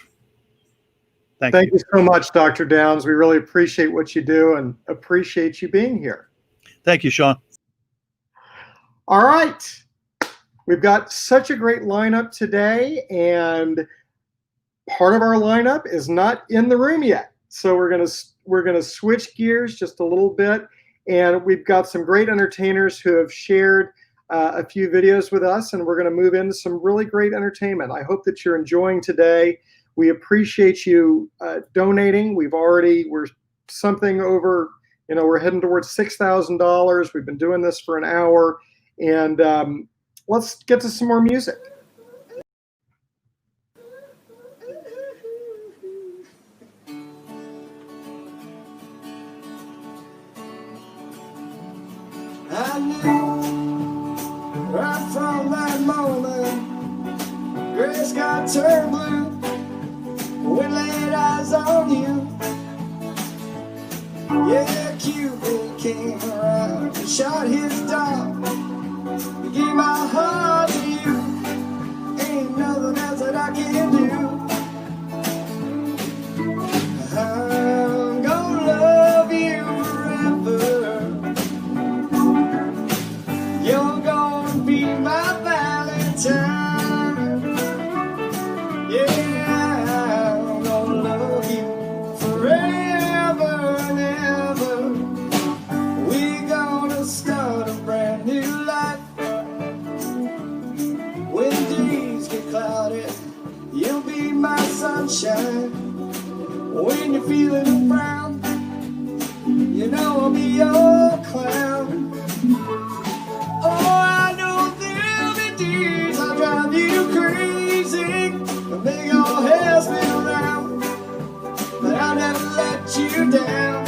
Thank you so much, Dr. Downs. We really appreciate what you do and appreciate you being here. Thank you, Sean. All right. We've got such a great lineup today, and part of our lineup is not in the room yet. So we're gonna switch gears just a little bit, and we've got some great entertainers who have shared a few videos with us, and we're going to move into some really great entertainment. I hope that you're enjoying today. We appreciate you donating. We're something over, we're heading towards $6,000. We've been doing this for an hour, and let's get to some more music. I knew right from that moment, grace got turned blue when laid eyes on you. Yeah, Cupid came around and shot his dart. He gave my heart to you. Ain't nothing else that I can do. I'm gonna love you forever. You're gonna be my Valentine. Yeah, I'm gonna love you forever and ever. We're gonna start a brand new life. When days get cloudy, you'll be my sunshine. When you're feeling frown, you know I'll be your clown. Oh, I know there'll be days I'll drive you crazy and make your hair spin around, but I'll never let you down.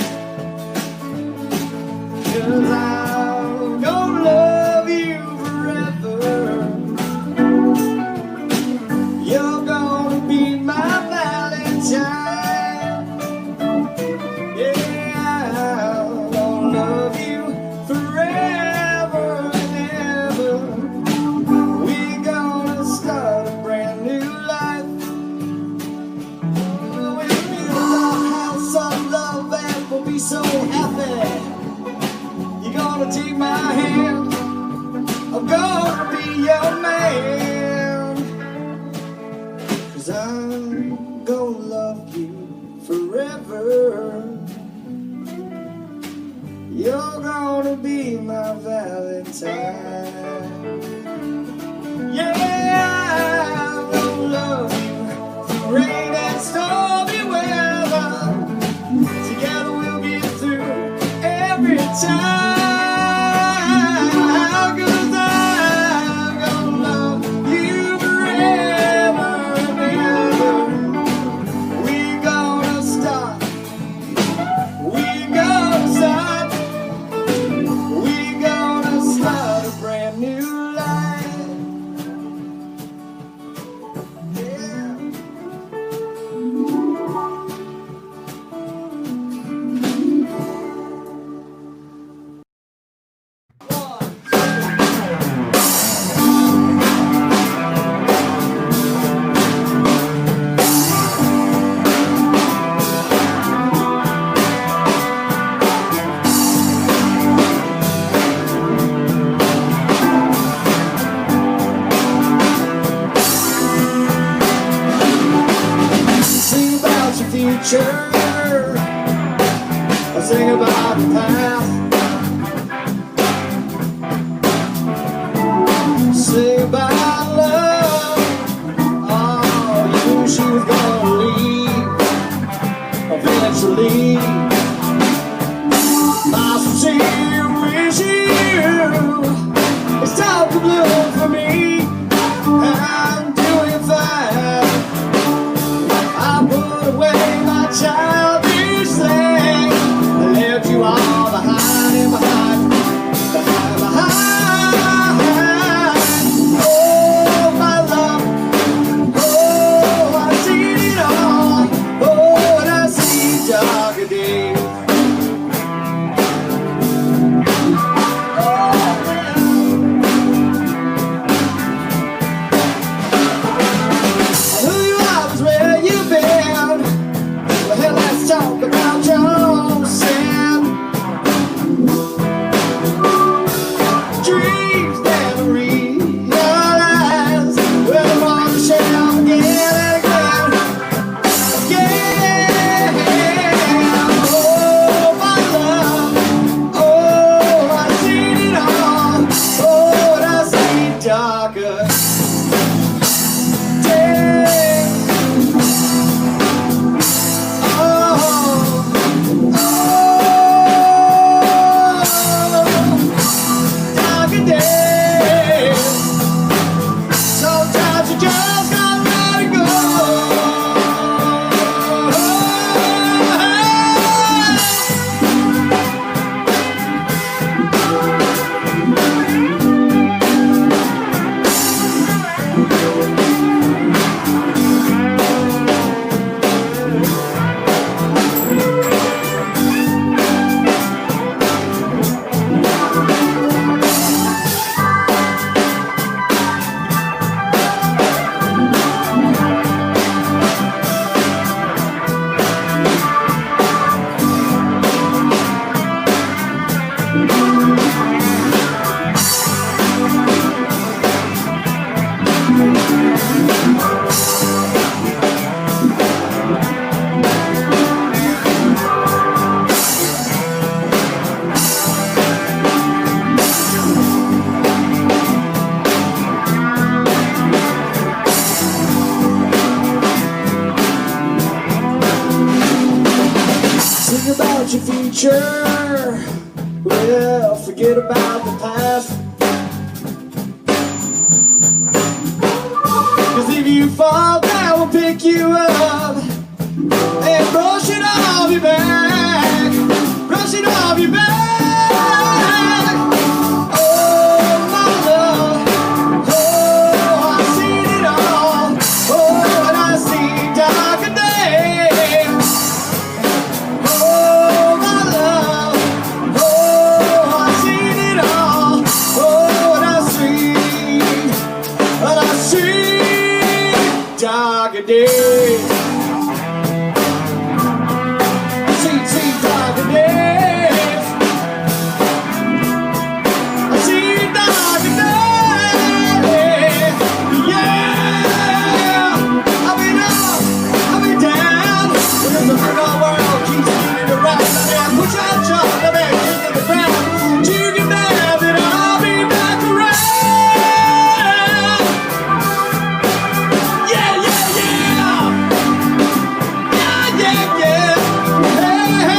'Cause I'm gonna love you forever. You're gonna be my Valentine. Yeah, I'm gonna love you forever and ever. We're gonna start a brand new life. We'll build our house of love and we'll be so happy. You're gonna take my hand, I'm gonna be your man. 'Cause I'm gonna love you forever. You're gonna be my Valentine. Yeah, I'm gonna love you through rain and stormy weather. Together we'll get through every time. 'Cause I'm gonna love you forever and ever. We're gonna start. We're gonna start. We're gonna start a brand new life. Yeah. Sing about your future. I'll sing about the past. Sing about love. Oh, you knew she was gonna leave eventually. My sincere wish you is time to bloom for me. I'm doing fine. I put away my childish thing and left you all behind and behind, behind, behind. Oh, my love, oh, I see it all. Oh, and I see darker days. about your future. Well, forget about the past. 'Cause if you fall down, we'll pick you up and brush it off your back. Brush it off your back. Oh, my love. Oh, I've seen it all. Oh, and I've seen darker days. Oh, my love. Oh, I've seen it all. Oh, and I've seen darker days. See darker days. I see darker days. Yeah. I've been up, I've been down. Because the whole world keeps spinning around. Yeah, push out your the man into the ground. You can have it, I'll be back around. Yeah, yeah, yeah. Yeah, yeah, yeah. Hey, hey, hey.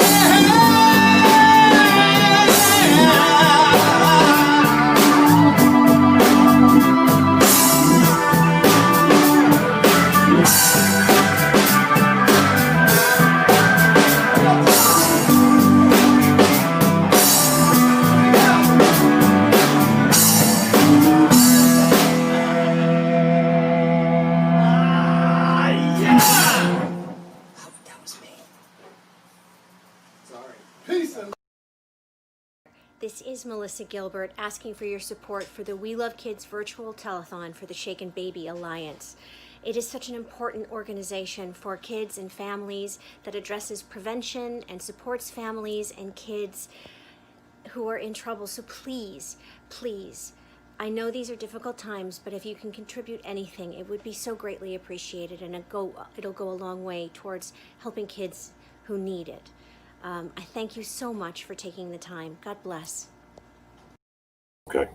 That was me. Sorry. Peace and This is Melissa Gilbert asking for your support for the We Love Kids virtual telethon for the Shaken Baby Alliance. It is such an important organization for kids and families that addresses prevention and supports families and kids who are in trouble. So please, please, I know these are difficult times, but if you can contribute anything, it would be so greatly appreciated, and it'll go a long way towards helping kids who need it. I thank you so much for taking the time. God bless. Okay.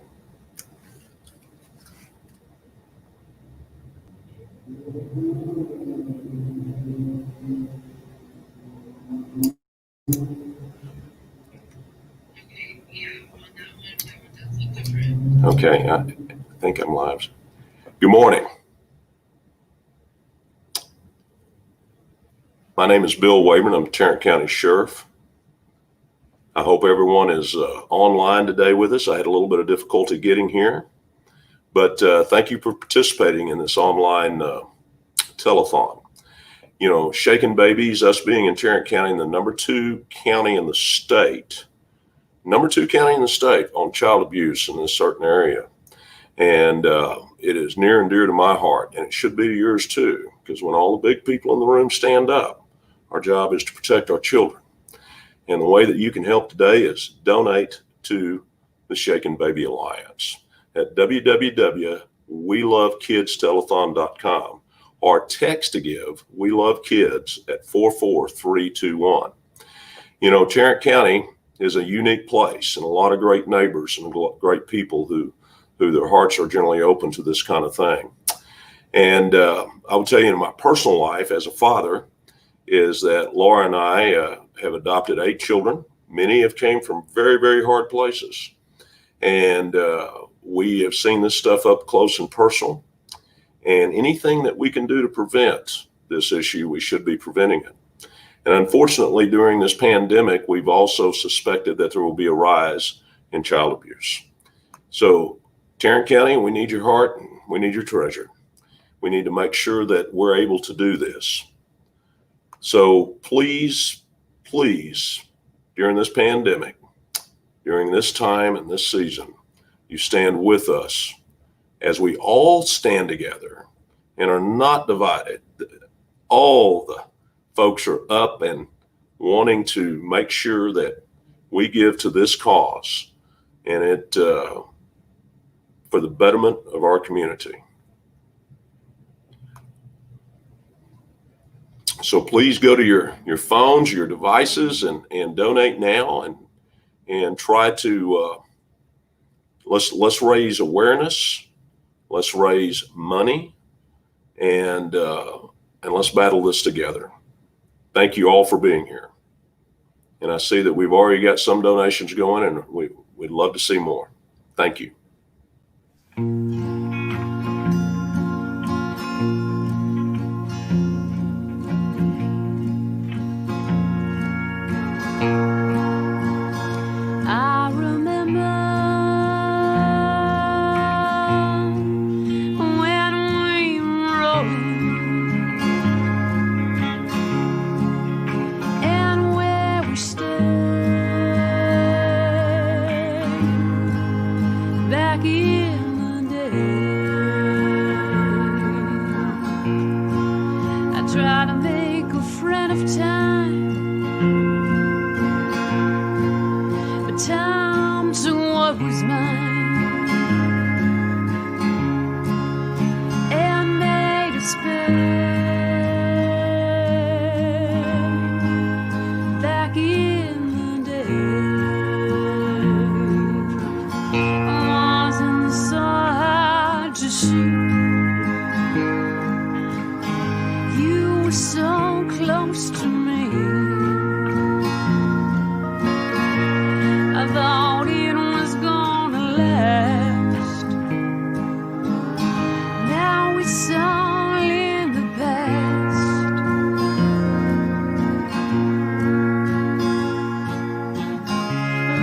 Okay, I think I'm live. Good morning. My name is Bill Wayburn. I'm Tarrant County Sheriff. I hope everyone is online today with us. I had a little bit of difficulty getting here, but thank you for participating in this online telethon. You know, Shaken Babies, us being in Tarrant County, the number 2 county in the state on child abuse in this certain area. And it is near and dear to my heart, and it should be to yours too, because when all the big people in the room stand up, our job is to protect our children. And the way that you can help today is donate to the Shaken Baby Alliance at www.welovekidstellethon.com or text to give We Love Kids at 44321. You know, Tarrant County is a unique place, and a lot of great neighbors and great people who their hearts are generally open to this kind of thing. And I would tell you in my personal life as a father is that Laura and I have adopted 8 children. Many have came from very, very hard places. And we have seen this stuff up close and personal. And anything that we can do to prevent this issue, we should be preventing it. And unfortunately, during this pandemic, we've also suspected that there will be a rise in child abuse. So Tarrant County, we need your heart, and we need your treasure. We need to make sure that we're able to do this. So please, please, during this pandemic, during this time and this season, you stand with us as we all stand together and are not divided. All the folks are up and wanting to make sure that we give to this cause, and it for the betterment of our community. So please go to your phones, your devices, and donate now, and try to let's raise awareness, let's raise money, and let's battle this together. Thank you all for being here. And I see that we've already got some donations going, and we'd love to see more. Thank you. I remember when we were rolling and where we stood back in the day. I tried to make a friend of time, but time took what was mine and made us spend back in the day. Wasn't so hard to shoot. You were so close to me. I thought it was gonna last. Now it's all in the past.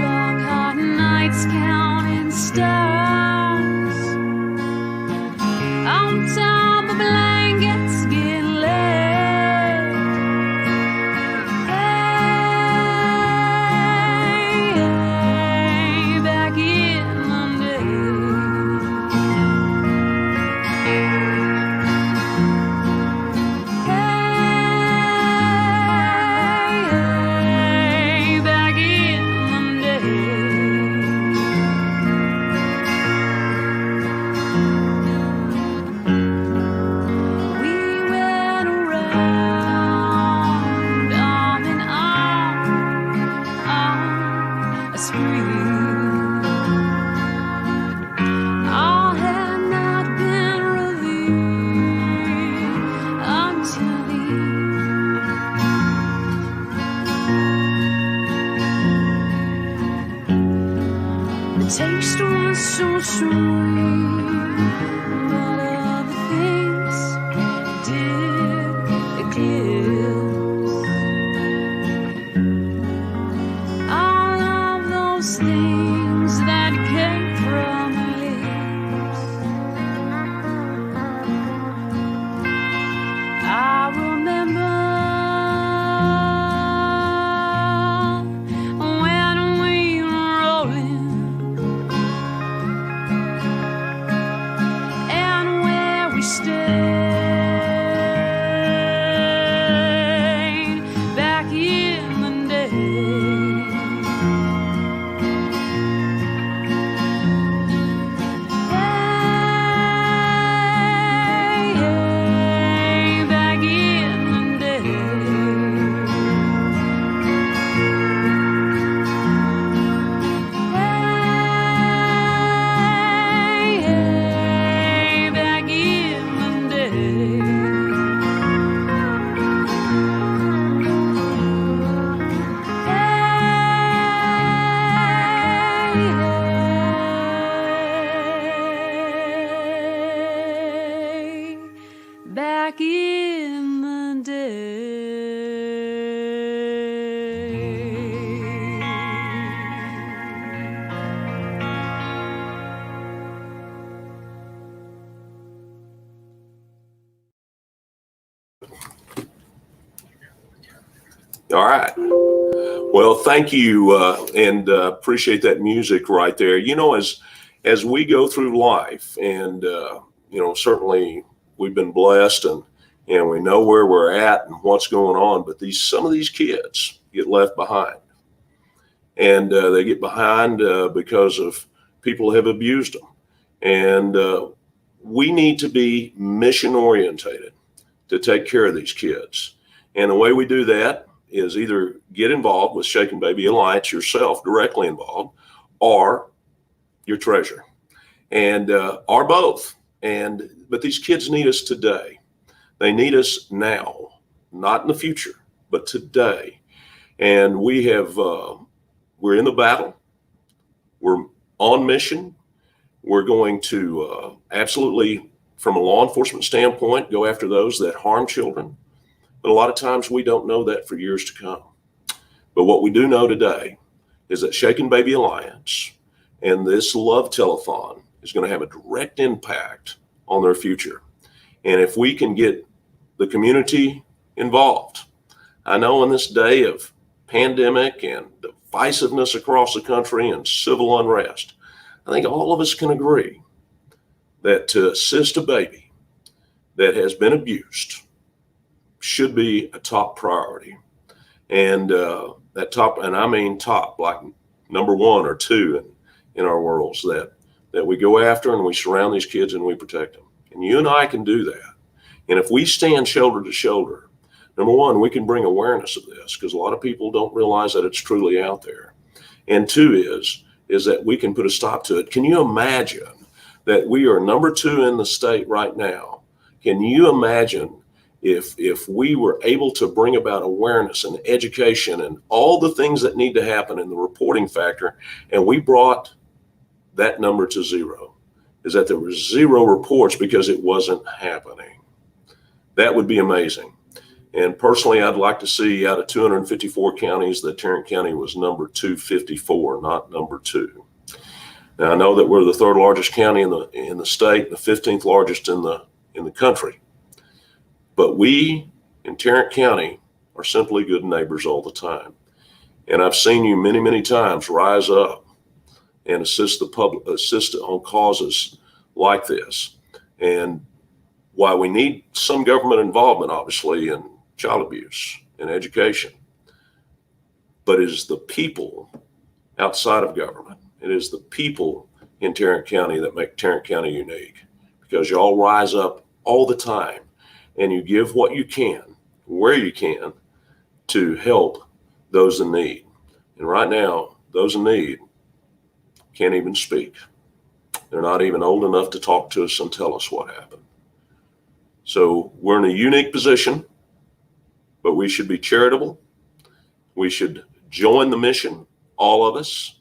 Long hot nights counting stars on top of blankets getting laid. Hey, back in the day. Hey, back in the day. We went around arm in arm a spree. All had not been revealed until the taste was so sweet, but other things did eclipse all of those things that came from her lips. I remember when we were rolling and where we stayed back in the day. Hey, back in the day. Hey, back in the day. Hey, back in the All right. Well, thank you, and appreciate that music right there. You know, as we go through life, and certainly we've been blessed, and we know where we're at and what's going on. But some of these kids get left behind, and they get behind because of people have abused them, and we need to be mission orientated to take care of these kids. And the way we do that is either get involved with Shaken Baby Alliance yourself, directly involved, or your treasurer, and or both. But these kids need us today. They need us now, not in the future, but today. And we have, we're in the battle. We're on mission. We're going to absolutely, from a law enforcement standpoint, go after those that harm children. But a lot of times we don't know that for years to come. But what we do know today is that Shaken Baby Alliance and this Love Telethon is going to have a direct impact on their future. And if we can get the community involved, I know in this day of pandemic and divisiveness across the country and civil unrest, I think all of us can agree that to assist a baby that has been abused should be a top priority. And that top, and I mean top, like number one or two in our worlds, that we go after and we surround these kids and we protect them. And you and I can do that. And if we stand shoulder to shoulder, number one, we can bring awareness of this because a lot of people don't realize that it's truly out there. And two is that we can put a stop to it. Can you imagine that we are number two in the state right now? Can you imagine if we were able to bring about awareness and education and all the things that need to happen in the reporting factor, and we brought that number to zero, is that there were zero reports because it wasn't happening. That would be amazing. And personally, I'd like to see out of 254 counties that Tarrant County was number 254, not number 2. Now I know that we're the third largest county in the state, the 15th largest in the country. But we in Tarrant County are simply good neighbors all the time. And I've seen you many, many times rise up and assist the public, assist on causes like this. And while we need some government involvement, obviously, in child abuse and education, but it is the people outside of government. It is the people in Tarrant County that make Tarrant County unique, because y'all rise up all the time and you give what you can, where you can, to help those in need. And right now, those in need can't even speak. They're not even old enough to talk to us and tell us what happened. So we're in a unique position, but we should be charitable. We should join the mission, all of us,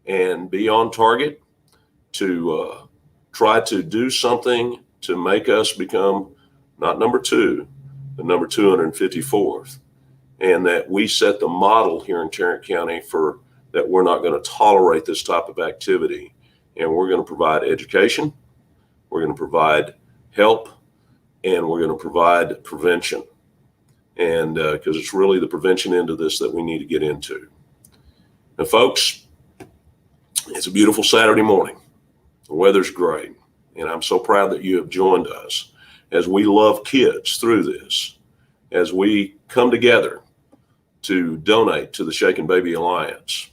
and be on target to try to do something to make us become not number 2, but number 254th. And that we set the model here in Tarrant County for that we're not going to tolerate this type of activity. And we're going to provide education, we're going to provide help, and we're going to provide prevention. And because it's really the prevention end of this that we need to get into. Now, folks, it's a beautiful Saturday morning. The weather's great. And I'm so proud that you have joined us as we love kids through this, as we come together to donate to the Shaken Baby Alliance.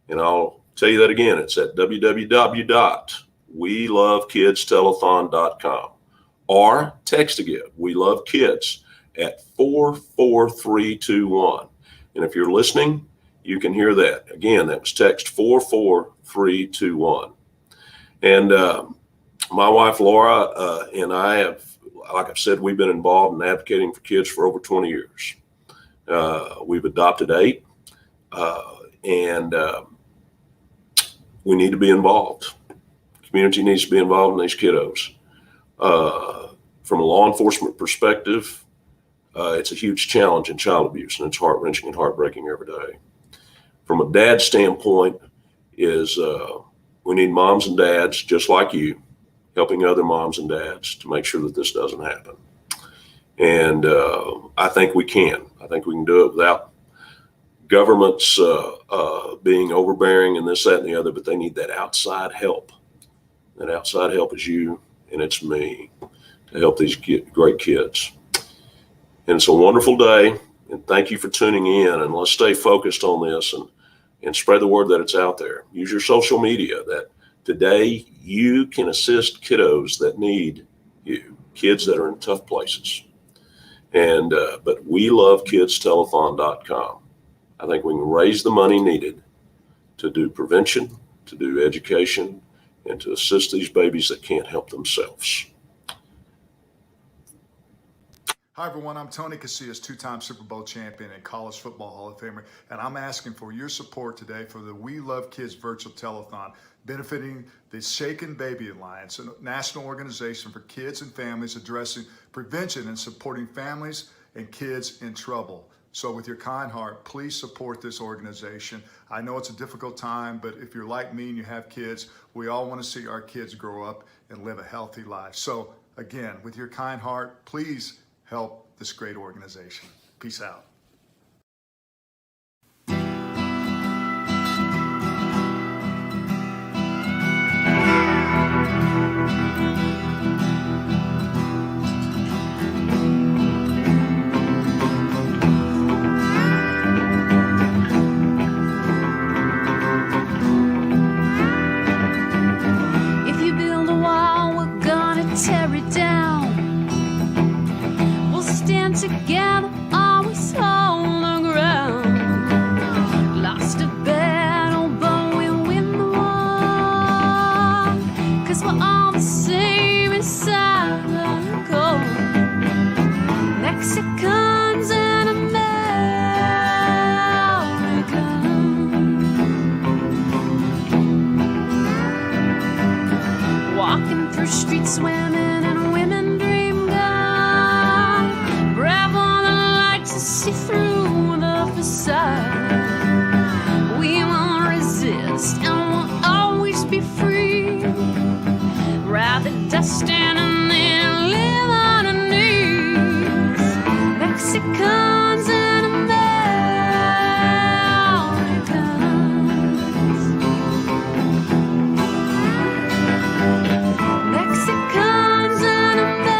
And I'll tell you that again, it's at www.welovekidstellethon.com or text to give. We love kids at 44321. And if you're listening, you can hear that. Again, that was text 44321. And my wife, Laura, and I have, like I've said, we've been involved in advocating for kids for over 20 years. We've adopted 8, and we need to be involved. The community needs to be involved in these kiddos. From a law enforcement perspective, it's a huge challenge in child abuse, and it's heart-wrenching and heartbreaking every day. From a dad standpoint, is we need moms and dads just like you helping other moms and dads to make sure that this doesn't happen. And I think we can. I think we can do it without governments being overbearing and this, that, and the other, but they need that outside help. That outside help is you and it's me to help these great kids. And it's a wonderful day, and thank you for tuning in, and let's stay focused on this and spread the word that it's out there. Use your social media, that today you can assist kiddos that need you, kids that are in tough places. And but we love KidsTelethon.com. I think we can raise the money needed to do prevention, to do education, and to assist these babies that can't help themselves. Hi, everyone. I'm Tony Casillas, two-time Super Bowl champion and College Football Hall of Famer, and I'm asking for your support today for the We Love Kids virtual telethon, benefiting the Shaken Baby Alliance, a national organization for kids and families addressing prevention and supporting families and kids in trouble. So with your kind heart, please support this organization. I know it's a difficult time, but if you're like me and you have kids, we all want to see our kids grow up and live a healthy life. So again, with your kind heart, please help this great organization. Peace out. If you build a wall, we're gonna tear it down. We'll stand together, always hold the ground. Lost a battle, but we win the war. 'Cause we're all the same inside the core. Mexicans and Americans. Walking through streets, women and women dream God. Brave on the light to see through the facade. We won't resist and we'll always be free. Rather dust and then live on our knees. Mexicans and Americans. Mexicans and Americans.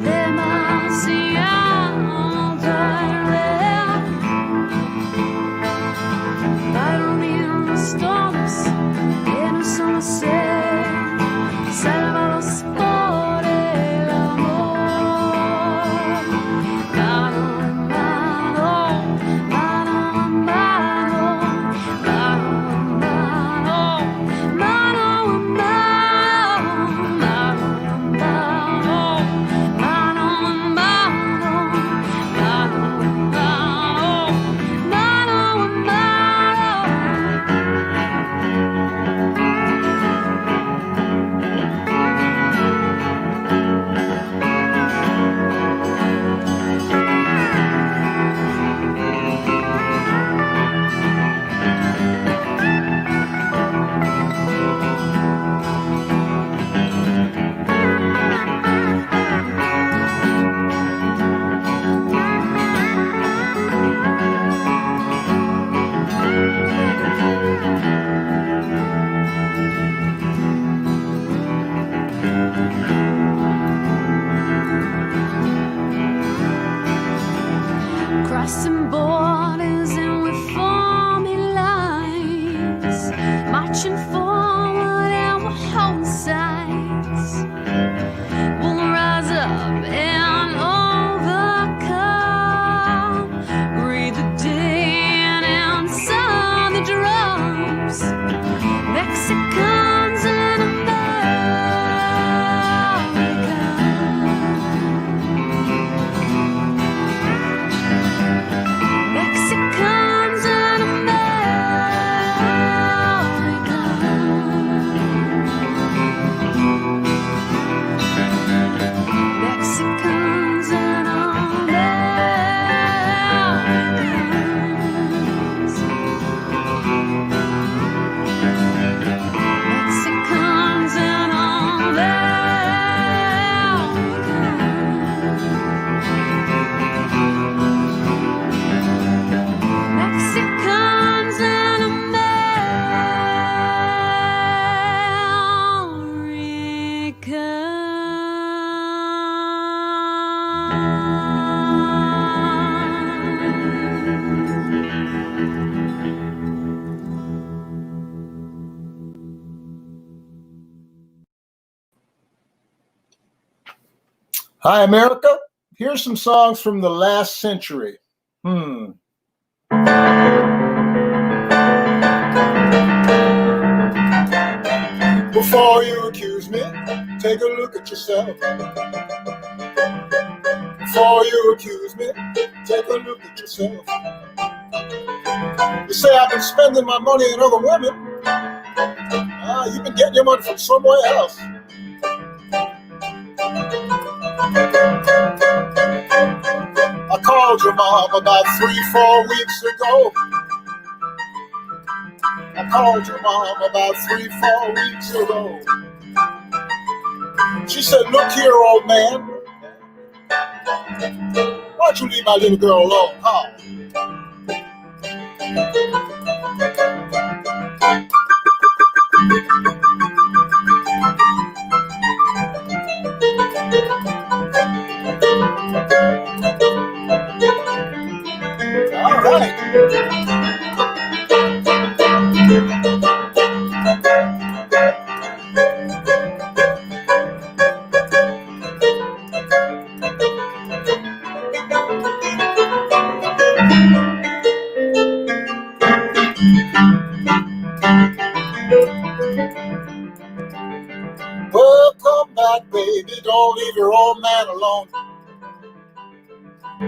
Demasiado tarde. Dormimos todos en un solo ser, salvados por el amor. Mano en mano, mano en mano, mano en mano, mano en mano, mano en mano, mano en mano, mano en mano, crossing borders and we're forming lines, marching forward and we're holding sides. We'll rise up and overcome, breathe the day and sound the drums. Mexicans and Mexicans and Mexicans and Americans. Mexicans and Mexicans and Hi, America. Here's some songs from the last century. Before you accuse me, take a look at yourself. Before you accuse me, take a look at yourself. You say I've been spending my money on other women. You've been getting your money from somewhere else. I called your mom about 3-4 weeks ago. I called your mom about 3-4 weeks ago. She said, look here, old man. Why don't you leave my little girl alone, huh? All right. Well, come back, baby. Don't leave your old man alone.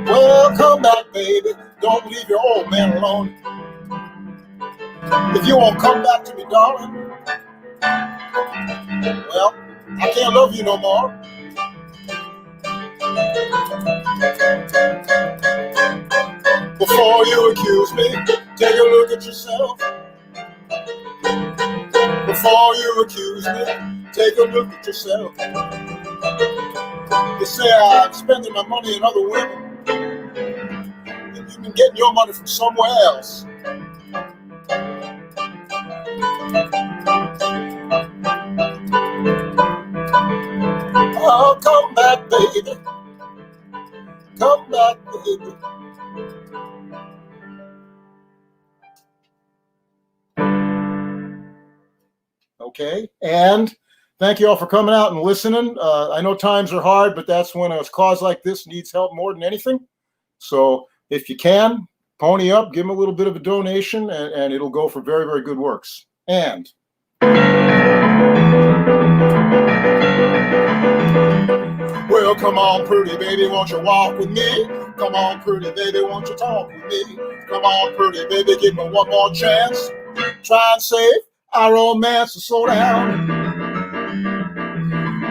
Well, come back, baby. Don't leave your old man alone. If you won't come back to me, darling, well, I can't love you no more. Before you accuse me, take a look at yourself. Before you accuse me, take a look at yourself. You say I'm spending my money on other women, and you've been getting your money from somewhere else. Oh, come back, baby. Come back, baby. Okay, and thank you all for coming out and listening. I know times are hard, but that's when a cause like this needs help more than anything. So if you can, pony up, give them a little bit of a donation, and it'll go for very, very good works. And well, come on, pretty baby, won't you walk with me? Come on, pretty baby, won't you talk with me? Come on, pretty baby, give me one more chance. Try and save our romance, so slow down.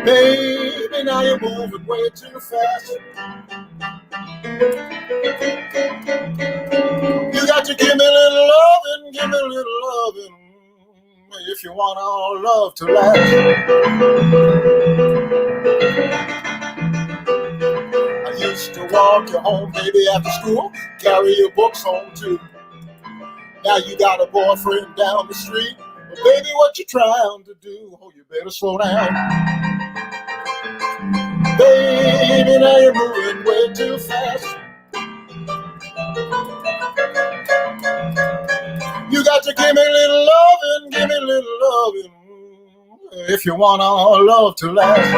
Baby, now you're moving way too fast. You got to give me a little loving, give me a little loving, if you want our love to last. I used to walk you home, baby, after school, carry your books home too. Now you got a boyfriend down the street, but baby, what you trying to do? Oh, you better slow down. Baby, now you're moving way too fast. You got to give me a little loving, give me a little loving, if you want our love to last.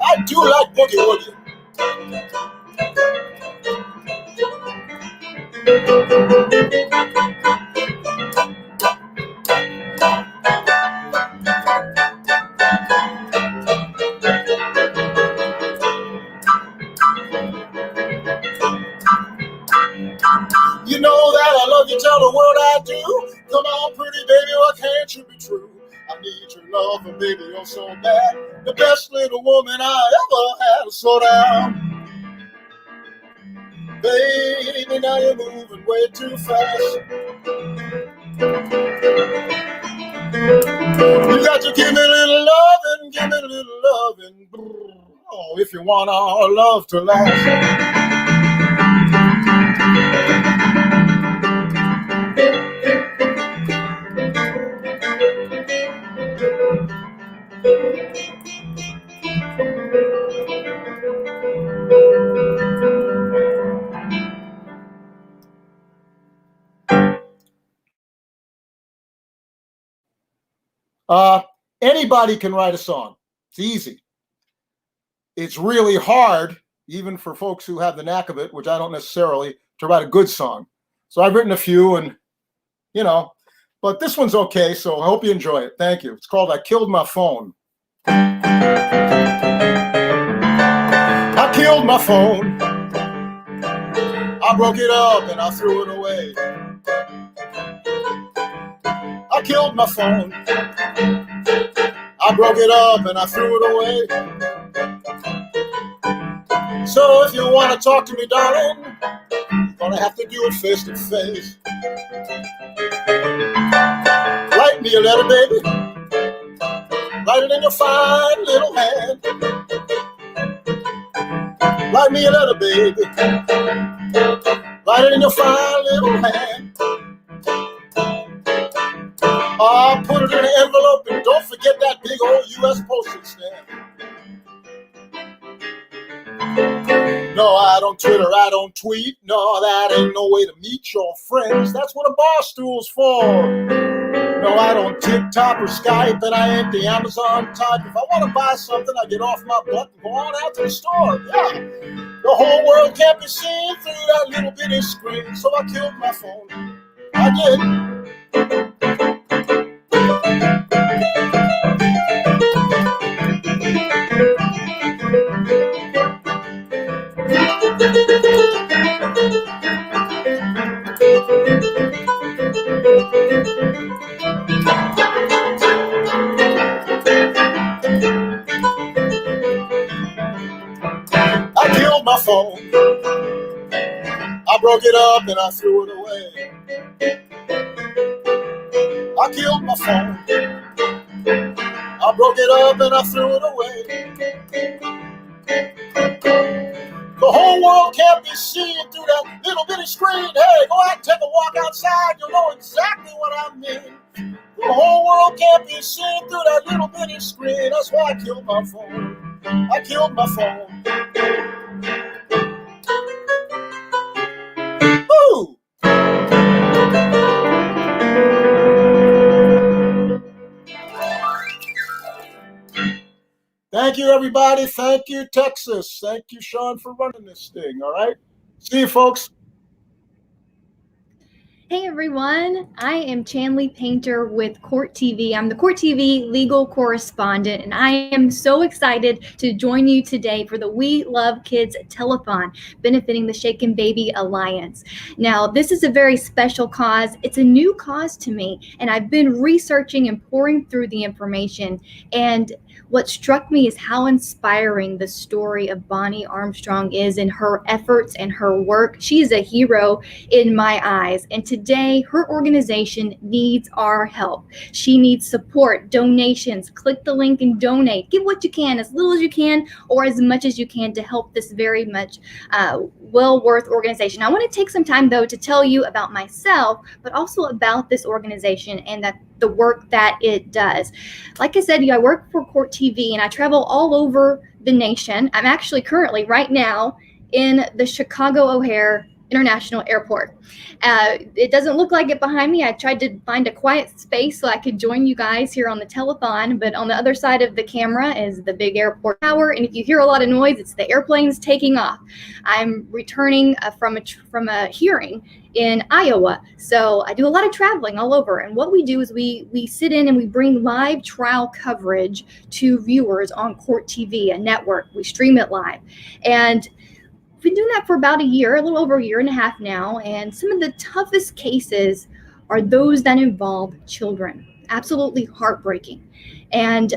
I do like boogie woogie. You know that I love you, tell the world I do. Come on, pretty baby, why can't you be true? I need your love, and baby, you're so bad. The best little woman I ever had. Slow down. Baby, now you're moving way too fast. You got to give me a little loving, give me a little loving. Oh, if you want our love to last. Anybody can write a song. It's easy. It's really hard, even for folks who have the knack of it, which I don't necessarily, to write a good song. So I've written a few, and but this one's okay, so I hope you enjoy it. Thank you. It's called I Killed My Phone. I killed my phone. I broke it up and I threw it away. I killed my phone. I broke it up and I threw it away. So if you want to talk to me, darling, you're gonna have to do it face to face. Write me a letter, baby. Write it in your fine little hand. Write me a letter, baby. Write it in your fine little hand. Put it in an envelope and don't forget that big old U.S. postage stamp. No, I don't Twitter, I don't tweet. No, that ain't no way to meet your friends. That's what a bar stool's for. No, I don't TikTok or Skype, and I ain't the Amazon type. If I want to buy something, I get off my butt and go on out to the store. Yeah, the whole world can't be seen through that little bitty screen. So I killed my phone. I did. I killed my phone. I broke it up and I threw it away. I killed my phone. I broke it up and I threw it away. The whole world can't be seen through that little bitty screen. Hey, go out and take a walk outside. You'll know exactly what I mean. The whole world can't be seen through that little bitty screen. That's why I killed my phone. I killed my phone. Woo! Thank you, everybody. Thank you, Texas. Thank you, Sean, for running this thing. All right. See you, folks. Hey everyone, I am Chanley Painter with Court TV. I'm the Court TV legal correspondent, and I am so excited to join you today for the We Love Kids Telethon, benefiting the Shaken Baby Alliance. Now, this is a very special cause. It's a new cause to me, and I've been researching and pouring through the information, and what struck me is how inspiring the story of Bonnie Armstrong is in her efforts and her work. She is a hero in my eyes, and today her organization needs our help. She needs support, donations. Click the link and donate. Give what you can, as little as you can or as much as you can, to help this very much well worth organization. I want to take some time though to tell you about myself, but also about this organization and that the work that it does. Like I said, I work for Court TV and I travel all over the nation. I'm actually currently right now in the Chicago O'Hare International Airport. It doesn't look like it behind me. I tried to find a quiet space so I could join you guys here on the telethon, but on the other side of the camera is the big airport tower, and if you hear a lot of noise, it's the airplanes taking off. I'm returning from a hearing in Iowa, so I do a lot of traveling all over, and what we do is we sit in and we bring live trial coverage to viewers on Court TV, a network. We stream it live, and been doing that for about a year, a little over a year and a half now, and some of the toughest cases are those that involve children. Absolutely heartbreaking. And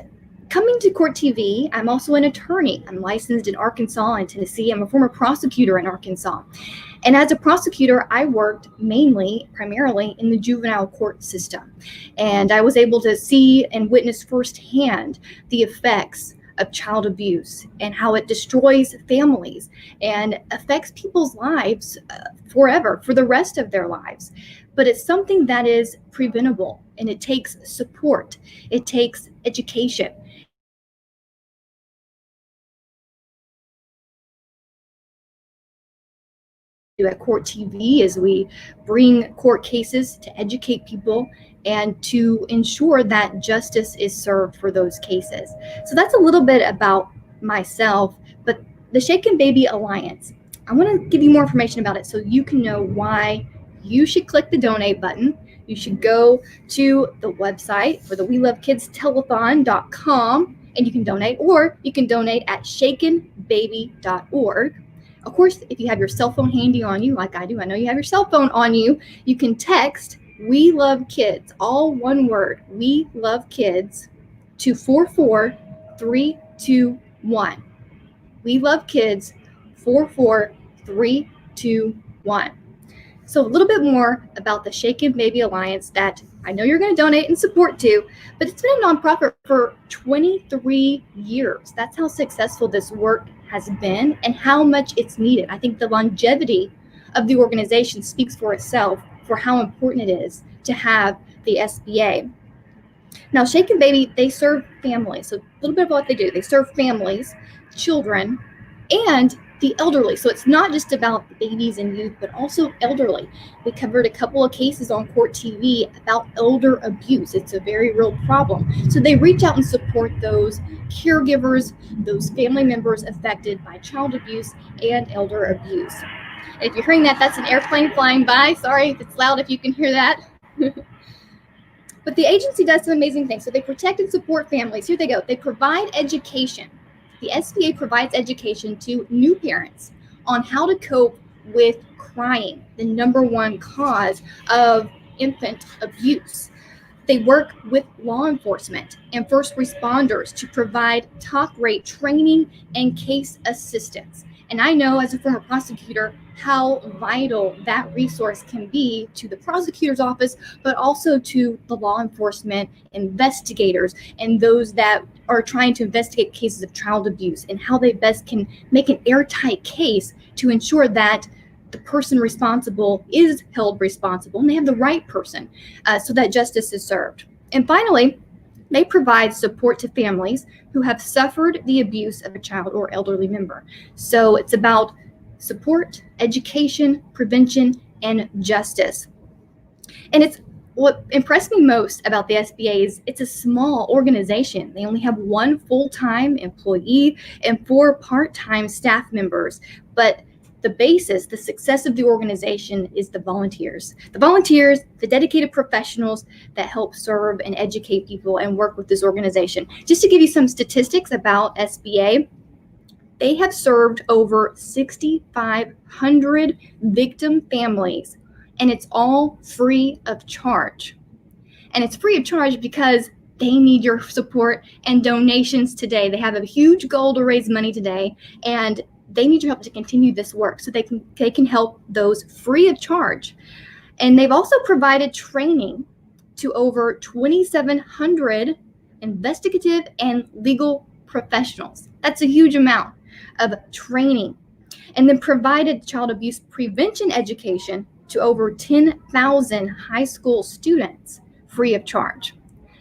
coming to Court TV, I'm also an attorney. I'm licensed in Arkansas and Tennessee. I'm a former prosecutor in Arkansas. And as a prosecutor, I worked primarily in the juvenile court system. And I was able to see and witness firsthand the effects of child abuse and how it destroys families and affects people's lives forever, for the rest of their lives. But it's something that is preventable, and it takes support. It takes education. at Court TV is we bring court cases to educate people and to ensure that justice is served for those cases. So that's a little bit about myself, but the Shaken Baby Alliance, I want to give you more information about it so you can know why you should click the donate button. You should go to the website for the We Love Kids Telethon.com and you can donate, or you can donate at shakenbaby.org. Of course, if you have your cell phone handy on you, like I do, I know you have your cell phone on you, you can text We Love Kids, all one word, We Love Kids, to 44321. We Love Kids, 44321. So a little bit more about the Shaken Baby Alliance that I know you're going to donate and support to, but it's been a nonprofit for 23 years. That's how successful this work has been and how much it's needed. I think the longevity of the organization speaks for itself for how important it is to have the SBA. Now, Shaken Baby, they serve families. So a little bit of what they do. They serve families, children, and the elderly. So it's not just about the babies and youth, but also elderly. We covered a couple of cases on Court TV about elder abuse. It's a very real problem. So they reach out and support those caregivers, those family members affected by child abuse and elder abuse. And if you're hearing that, that's an airplane flying by. Sorry if it's loud if you can hear that. But the agency does some amazing things. So they protect and support families. Here they go. They provide education. The SBA provides education to new parents on how to cope with crying, the number one cause of infant abuse. They work with law enforcement and first responders to provide talk rate training and case assistance. And I know as a former prosecutor how vital that resource can be to the prosecutor's office, but also to the law enforcement investigators and those that are trying to investigate cases of child abuse and how they best can make an airtight case to ensure that the person responsible is held responsible and they have the right person so that justice is served. And finally, they provide support to families who have suffered the abuse of a child or elderly member. So it's about support, education, prevention, and justice. And it's what impressed me most about the SBA is it's a small organization. They only have one full-time employee and 4 part-time staff members. But the basis, the success of the organization is the volunteers. The volunteers, the dedicated professionals that help serve and educate people and work with this organization. Just to give you some statistics about SBA, they have served over 6,500 victim families, and it's all free of charge. And it's free of charge because they need your support and donations today. They have a huge goal to raise money today, and they need your help to continue this work so they can help those free of charge. And they've also provided training to over 2,700 investigative and legal professionals. That's a huge amount of training. And then provided child abuse prevention education to over 10,000 high school students free of charge.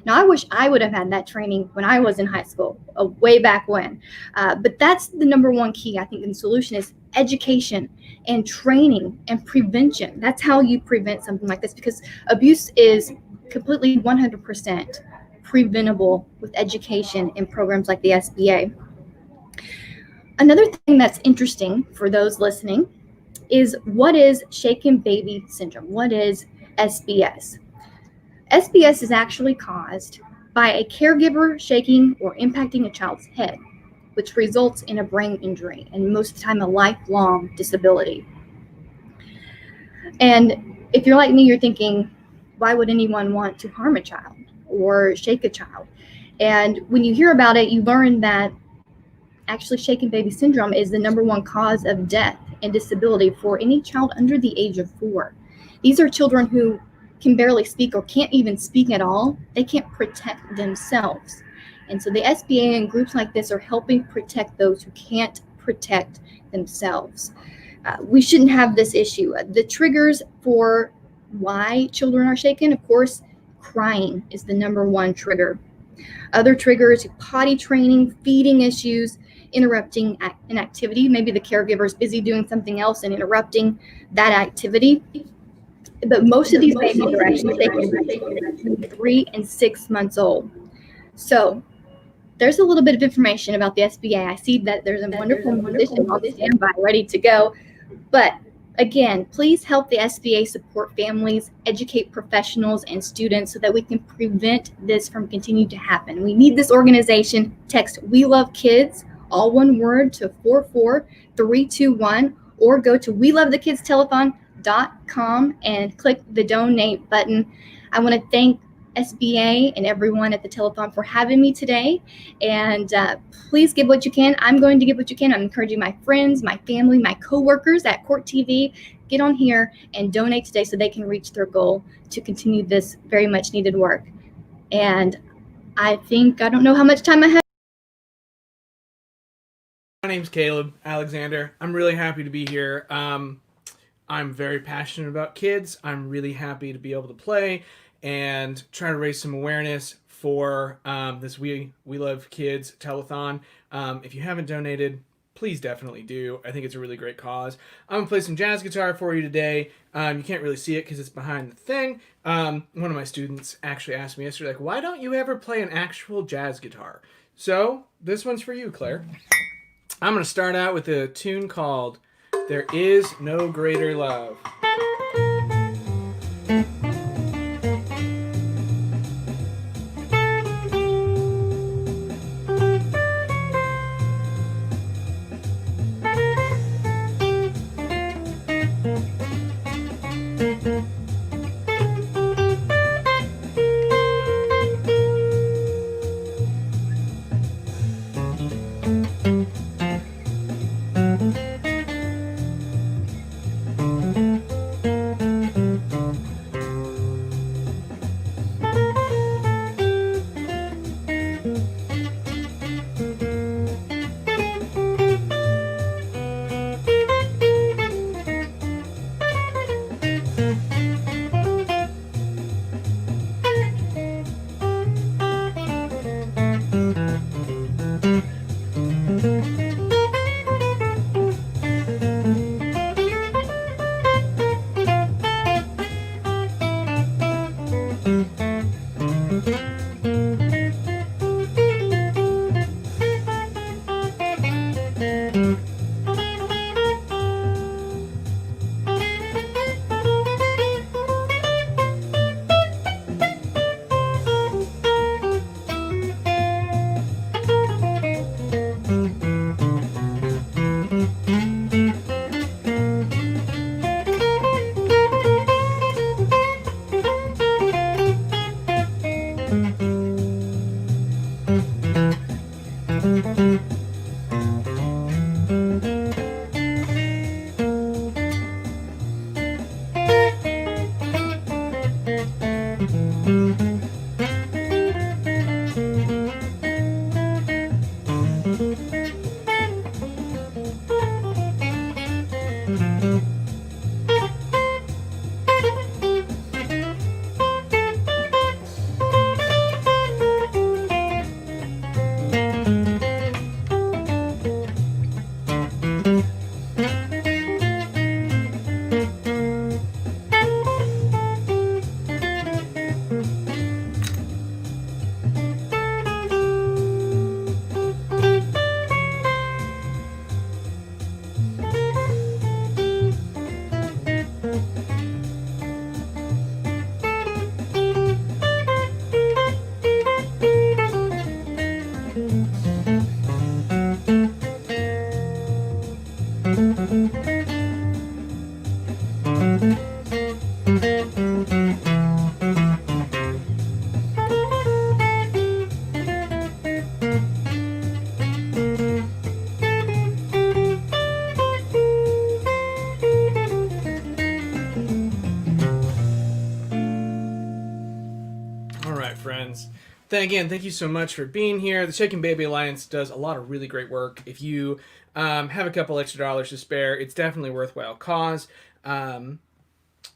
Now, I wish I would have had that training when I was in high school, way back when. But that's the number one key, I think, in the solution is education and training and prevention. That's how you prevent something like this, because abuse is completely 100% preventable with education and programs like the SBA. Another thing that's interesting for those listening is what is Shaken Baby Syndrome? What is SBS? SBS is actually caused by a caregiver shaking or impacting a child's head, which results in a brain injury and most of the time a lifelong disability. And if you're like me, you're thinking, why would anyone want to harm a child or shake a child? And when you hear about it, you learn that actually Shaken Baby Syndrome is the number one cause of death and disability for any child under the age of 4. These are children who can barely speak or can't even speak at all. They can't protect themselves. And so the SBA and groups like this are helping protect those who can't protect themselves. We shouldn't have this issue. The triggers for why children are shaken, of course, crying is the number one trigger. Other triggers: potty training, feeding issues, interrupting an activity. Maybe the caregiver is busy doing something else and interrupting that activity. But most of these babies are actually taken between 3 and 6 months old. So there's a little bit of information about the SBA. I see that there's a wonderful musician on standby ready to go. But again, please help the SBA support families, educate professionals and students so that we can prevent this from continuing to happen. We need this organization. Text "We Love Kids," all one word, to 44321, or go to welovethekidstellethon.com and click the donate button. I want to thank SBA and everyone at the Telethon for having me today. And please give what you can. I'm going to give what you can. I'm encouraging my friends, my family, my coworkers at Court TV, get on here and donate today so they can reach their goal to continue this very much needed work. And I don't know how much time I have. My name's Caleb Alexander. I'm really happy to be here. I'm very passionate about kids. I'm really happy to be able to play and try to raise some awareness for this We Love Kids telethon. If you haven't donated, please definitely do. I think it's a really great cause. I'm going to play some jazz guitar for you today. You can't really see it because it's behind the thing. One of my students actually asked me yesterday, like, why don't you ever play an actual jazz guitar? So this one's for you, Claire. I'm going to start out with a tune called "There Is No Greater Love." Friends. Again, thank you so much for being here. The Shaken Baby Alliance does a lot of really great work. If you have a couple extra dollars to spare, it's definitely a worthwhile cause. Like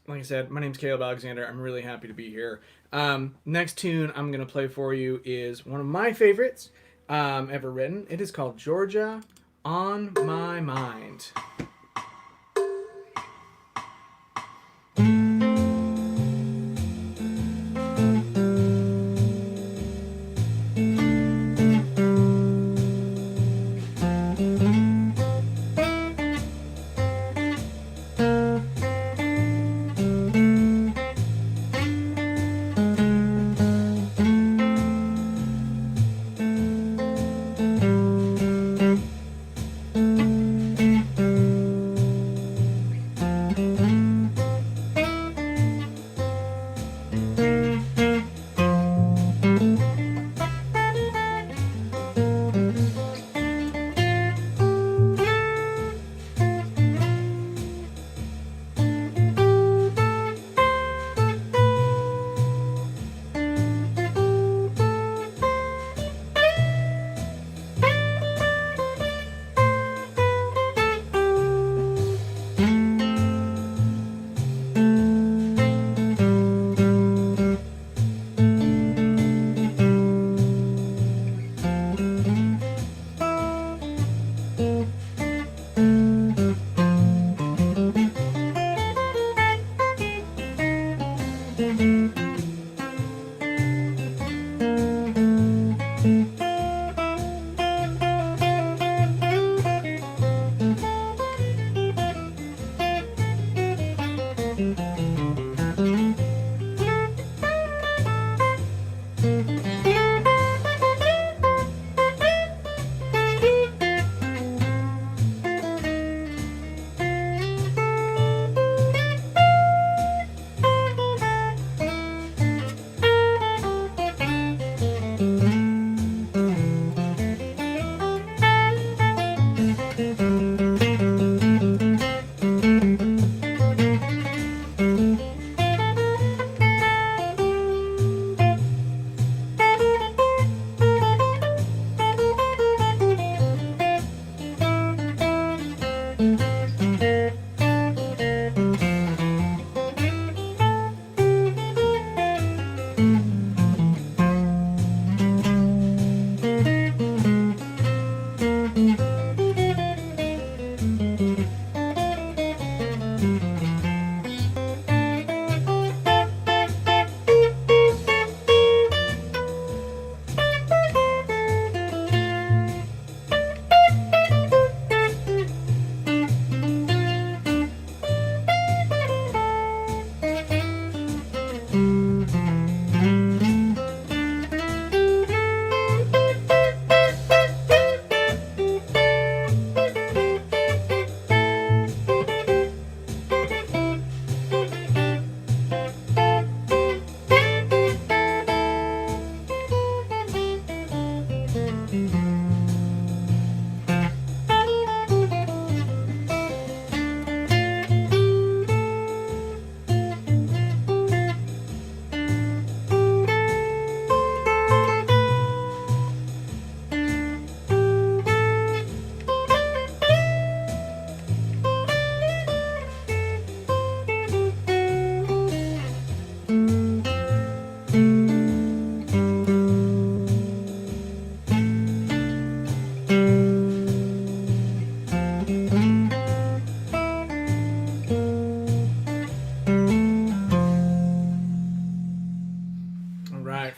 I said, my name's Caleb Alexander. I'm really happy to be here. Next tune I'm going to play for you is one of my favorites ever written. It is called Georgia on My Mind.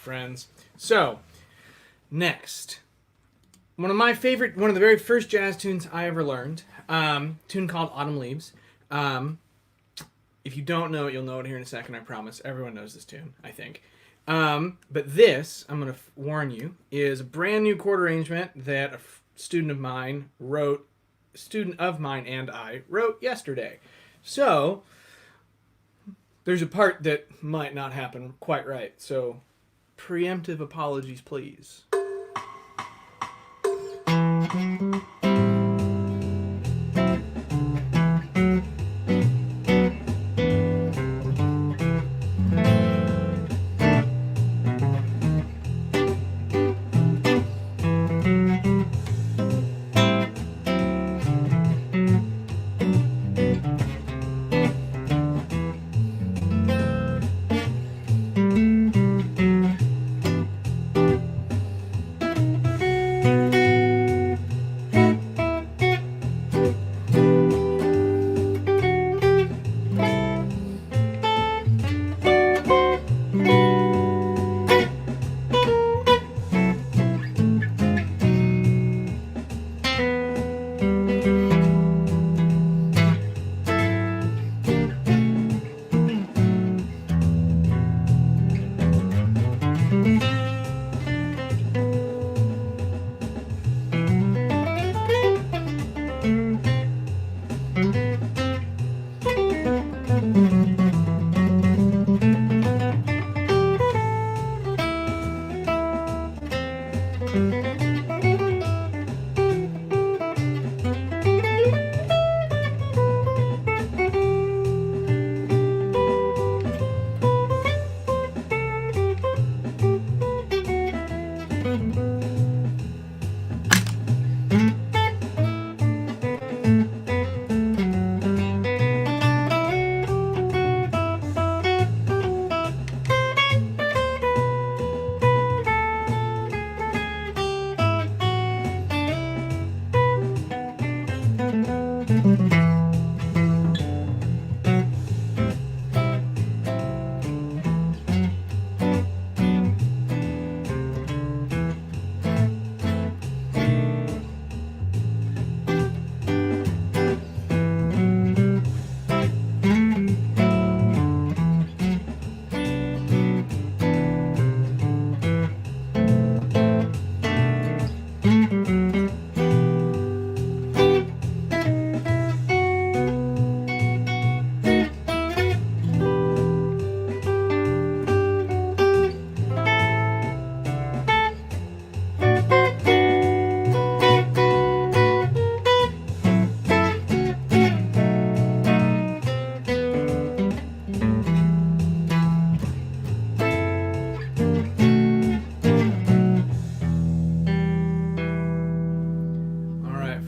friends. So, next, one of the very first jazz tunes I ever learned, tune called Autumn Leaves. If you don't know it, you'll know it here in a second, I promise. Everyone knows this tune, I think. But this, I'm going to warn you, is a brand new chord arrangement that a student of mine and I wrote yesterday. So, there's a part that might not happen quite right. So, preemptive apologies, please.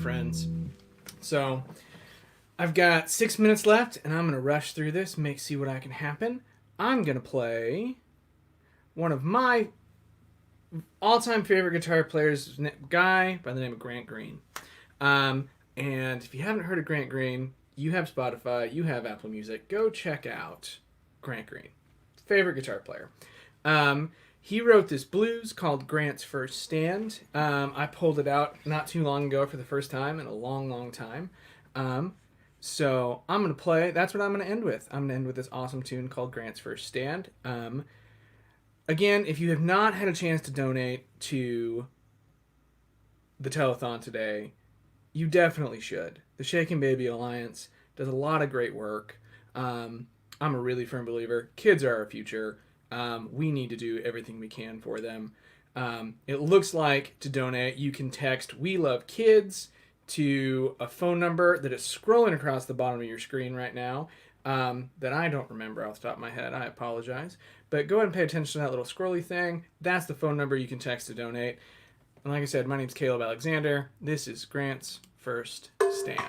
friends. So I've got 6 minutes left, and I'm going to rush through this, see what I can happen. I'm going to play one of my all-time favorite guitar players, guy by the name of Grant Green. And if you haven't heard of Grant Green, you have Spotify, you have Apple Music, go check out Grant Green. Favorite guitar player. He wrote this blues called Grant's First Stand. I pulled it out not too long ago for the first time in a long, long time. So I'm going to play, that's what I'm going to end with. I'm going to end with this awesome tune called Grant's First Stand. Again, if you have not had a chance to donate to the telethon today, you definitely should. The Shaken Baby Alliance does a lot of great work. I'm a really firm believer. Kids are our future. We need to do everything we can for them. It looks like to donate, you can text "We Love Kids" to a phone number that is scrolling across the bottom of your screen right now that I don't remember off the top of my head. I apologize. But go ahead and pay attention to that little scrolly thing. That's the phone number you can text to donate. And like I said, my name's Caleb Alexander. This is Grant's First Stand.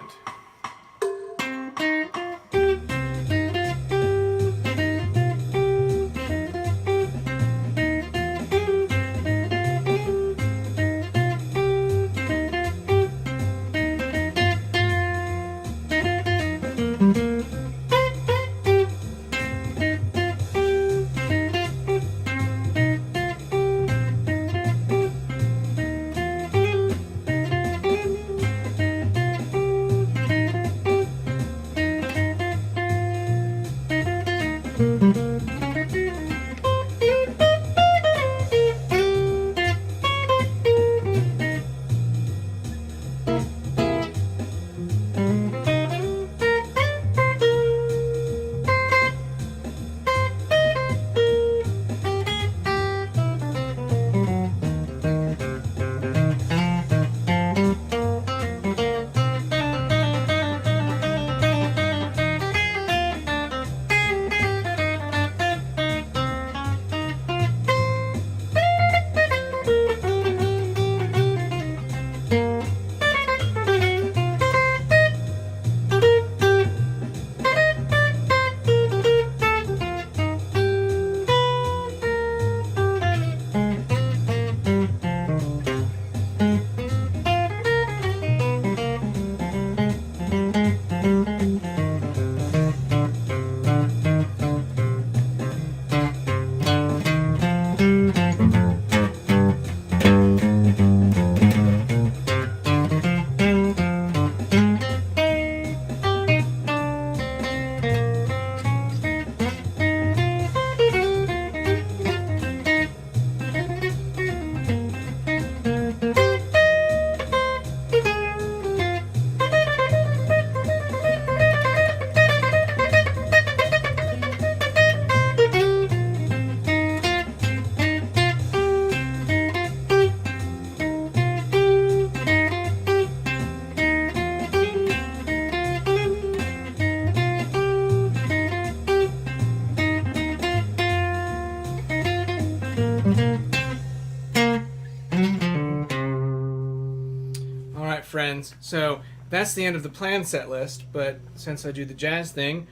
Friends, so that's the end of the planned set list, but since I do the jazz thing,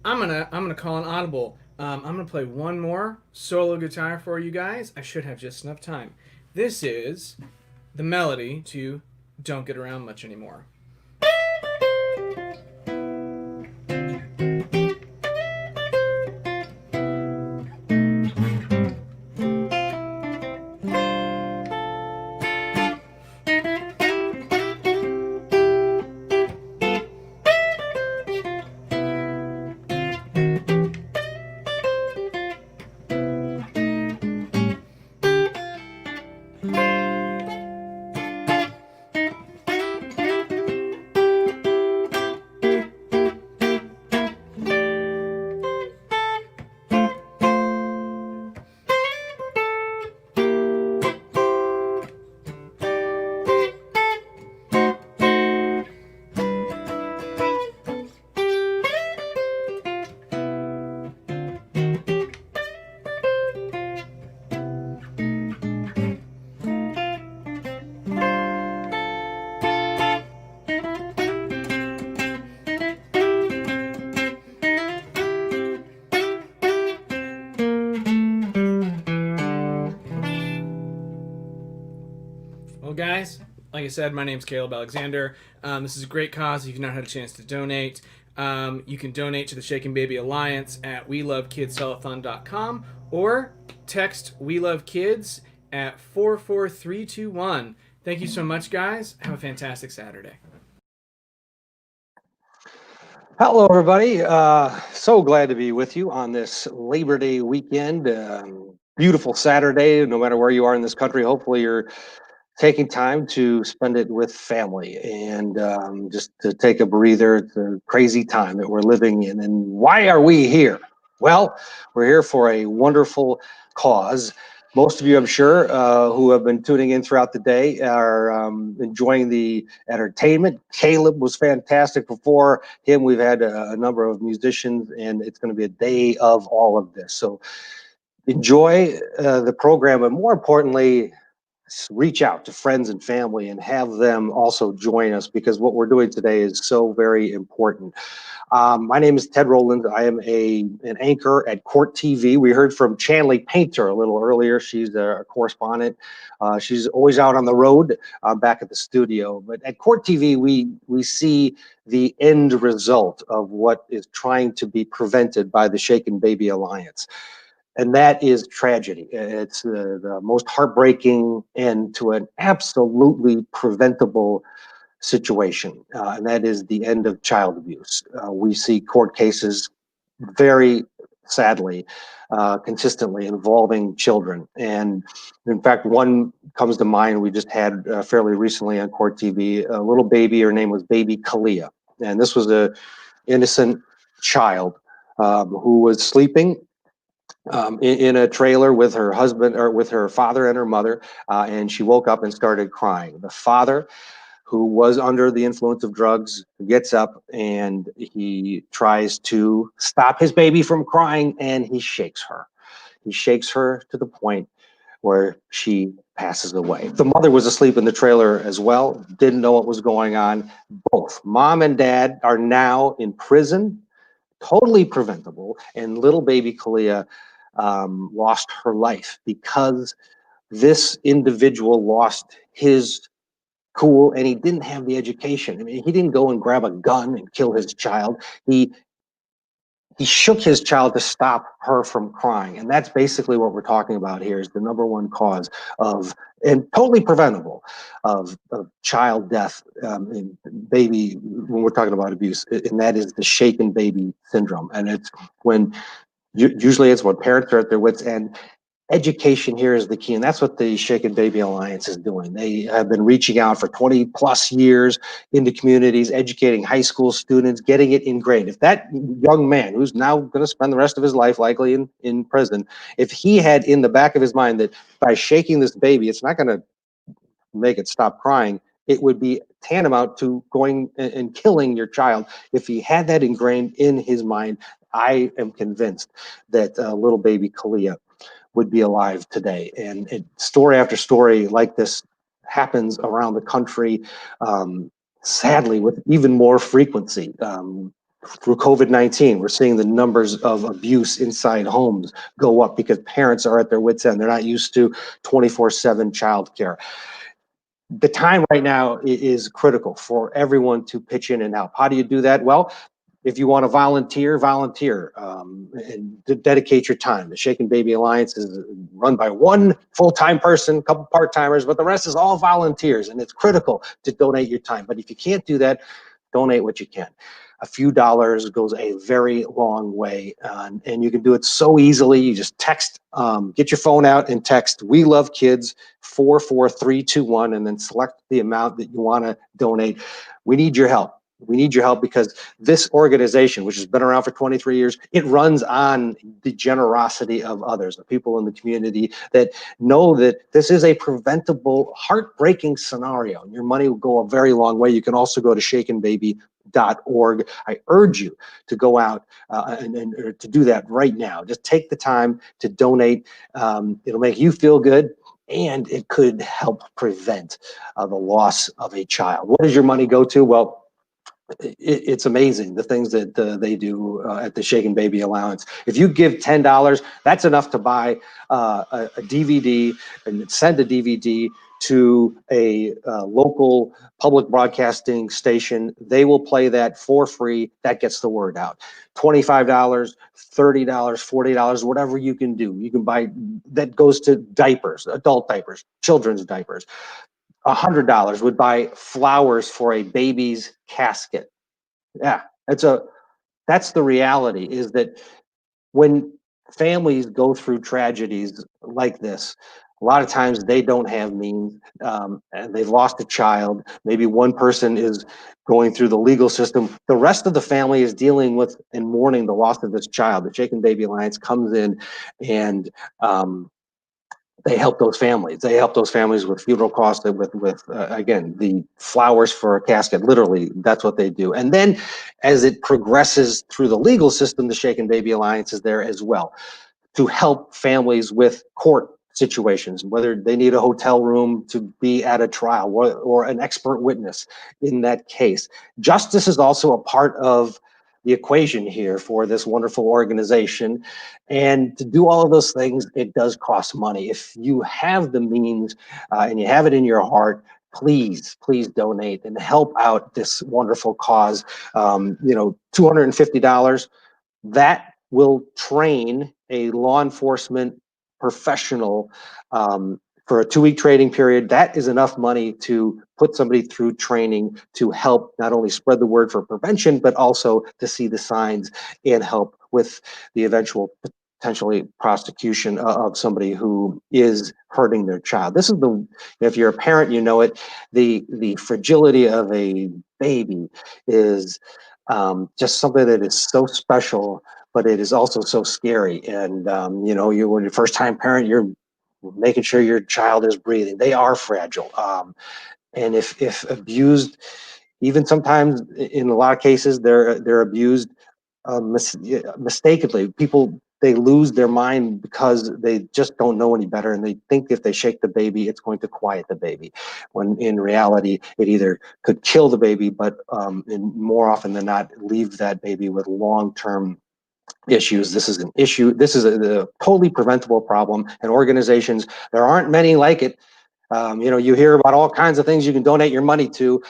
I'm gonna call an audible. I'm gonna play one more solo guitar for you guys. I should have just enough time. This is the melody to Don't Get Around Much Anymore. Well, guys, like I said, my name's Caleb Alexander. This is a great cause. If you've not had a chance to donate, you can donate to the Shaken Baby Alliance at WeLoveKidsTelethon.com or text We Love Kids at 44321. Thank you so much, guys. Have a fantastic Saturday. Hello, everybody. So glad to be with you on this Labor Day weekend. Beautiful Saturday, no matter where you are in this country. Hopefully, you're taking time to spend it with family and just to take a breather. It's a crazy time that we're living in. And why are we here? Well, we're here for a wonderful cause. Most of you, I'm sure, who have been tuning in throughout the day are enjoying the entertainment. Caleb was fantastic. Before him, we've had a number of musicians, and it's going to be a day of all of this. So enjoy the program, but more importantly, reach out to friends and family and have them also join us, because what we're doing today is so very important. My name is Ted Rowland. I am an anchor at Court TV. We heard from Chanley Painter a little earlier. She's a correspondent. She's always out on the road, back at the studio. But at Court TV, we see the end result of what is trying to be prevented by the Shaken Baby Alliance. And that is tragedy. It's the most heartbreaking end to an absolutely preventable situation, and that is the end of child abuse. We see court cases very sadly, consistently involving children. And in fact, one comes to mind we just had fairly recently on Court TV, a little baby, her name was baby Kalia. And this was a innocent child who was sleeping in a trailer with her husband, or with her father and her mother, and she woke up and started crying. The father, who was under the influence of drugs, gets up and he tries to stop his baby from crying, and he shakes her. He shakes her to the point where she passes away. The mother was asleep in the trailer as well, didn't know what was going on. Both mom and dad are now in prison, totally preventable, and little baby Kalia lost her life because this individual lost his cool, and he didn't have the education. I mean, he didn't go and grab a gun and kill his child. He shook his child to stop her from crying. And that's basically what we're talking about here, is the number one cause of, and totally preventable, of child death in baby, when we're talking about abuse, and that is the shaken baby syndrome. And it's when, usually it's when parents are at their wits' end. Education here is the key, and that's what the Shaken Baby Alliance is doing. They have been reaching out for 20 plus years into communities, educating high school students, getting it ingrained. If that young man, who's now going to spend the rest of his life likely in prison, if he had in the back of his mind that by shaking this baby, it's not going to make it stop crying, it would be tantamount to going and killing your child. If he had that ingrained in his mind, I am convinced that little baby Kalia would be alive today. And story after story like this happens around the country, sadly, with even more frequency. Through COVID-19, we're seeing the numbers of abuse inside homes go up because parents are at their wits' end. They're not used to 24/7 childcare. The time right now is critical for everyone to pitch in and help. How do you do that? Well, if you want to volunteer, and dedicate your time. The Shaken Baby Alliance is run by one full-time person, a couple part-timers, but the rest is all volunteers, and it's critical to donate your time. But if you can't do that, donate what you can. A few dollars goes a very long way, and you can do it so easily. You just text, get your phone out and text "We Love Kids" 44321, and then select the amount that you want to donate. We need your help. We need your help because this organization, which has been around for 23 years, it runs on the generosity of others, the people in the community that know that this is a preventable, heartbreaking scenario. Your money will go a very long way. You can also go to shakenbaby.org. I urge you to go out and to do that right now. Just take the time to donate. It'll make you feel good, and it could help prevent the loss of a child. What does your money go to? Well, it's amazing the things that they do at the Shaken Baby Allowance. If you give $10, that's enough to buy a DVD and send a DVD to a local public broadcasting station. They will play that for free. That gets the word out. $25, $30, $40, whatever you can do. You can buy, that goes to diapers, adult diapers, children's diapers. $100 would buy flowers for a baby's casket. Yeah, that's the reality, is that when families go through tragedies like this, a lot of times they don't have means, and they've lost a child. Maybe one person is going through the legal system. The rest of the family is dealing with and mourning the loss of this child. The Shaken Baby Alliance comes in and they help those families. They help those families with funeral costs, with again, the flowers for a casket. Literally, that's what they do. And then as it progresses through the legal system, the Shaken Baby Alliance is there as well to help families with court situations, whether they need a hotel room to be at a trial or an expert witness in that case. Justice is also a part of the equation here for this wonderful organization. And to do all of those things, it does cost money. If you have the means and you have it in your heart, please donate and help out this wonderful cause. $250, that will train a law enforcement professional for a 2-week training period. That is enough money to put somebody through training to help not only spread the word for prevention, but also to see the signs and help with the eventual potentially prosecution of somebody who is hurting their child. This is if you're a parent, you know it, the fragility of a baby is just something that is so special, but it is also so scary. And when you're a first-time parent, you're making sure your child is breathing. They are fragile, and if abused, even sometimes in a lot of cases they're abused mistakenly. People, they lose their mind because they just don't know any better, and they think if they shake the baby, it's going to quiet the baby, when in reality it either could kill the baby, but more often than not leave that baby with long-term issues. This is an issue. This is a totally preventable problem, and organizations, there aren't many like it. You hear about all kinds of things you can donate your money to,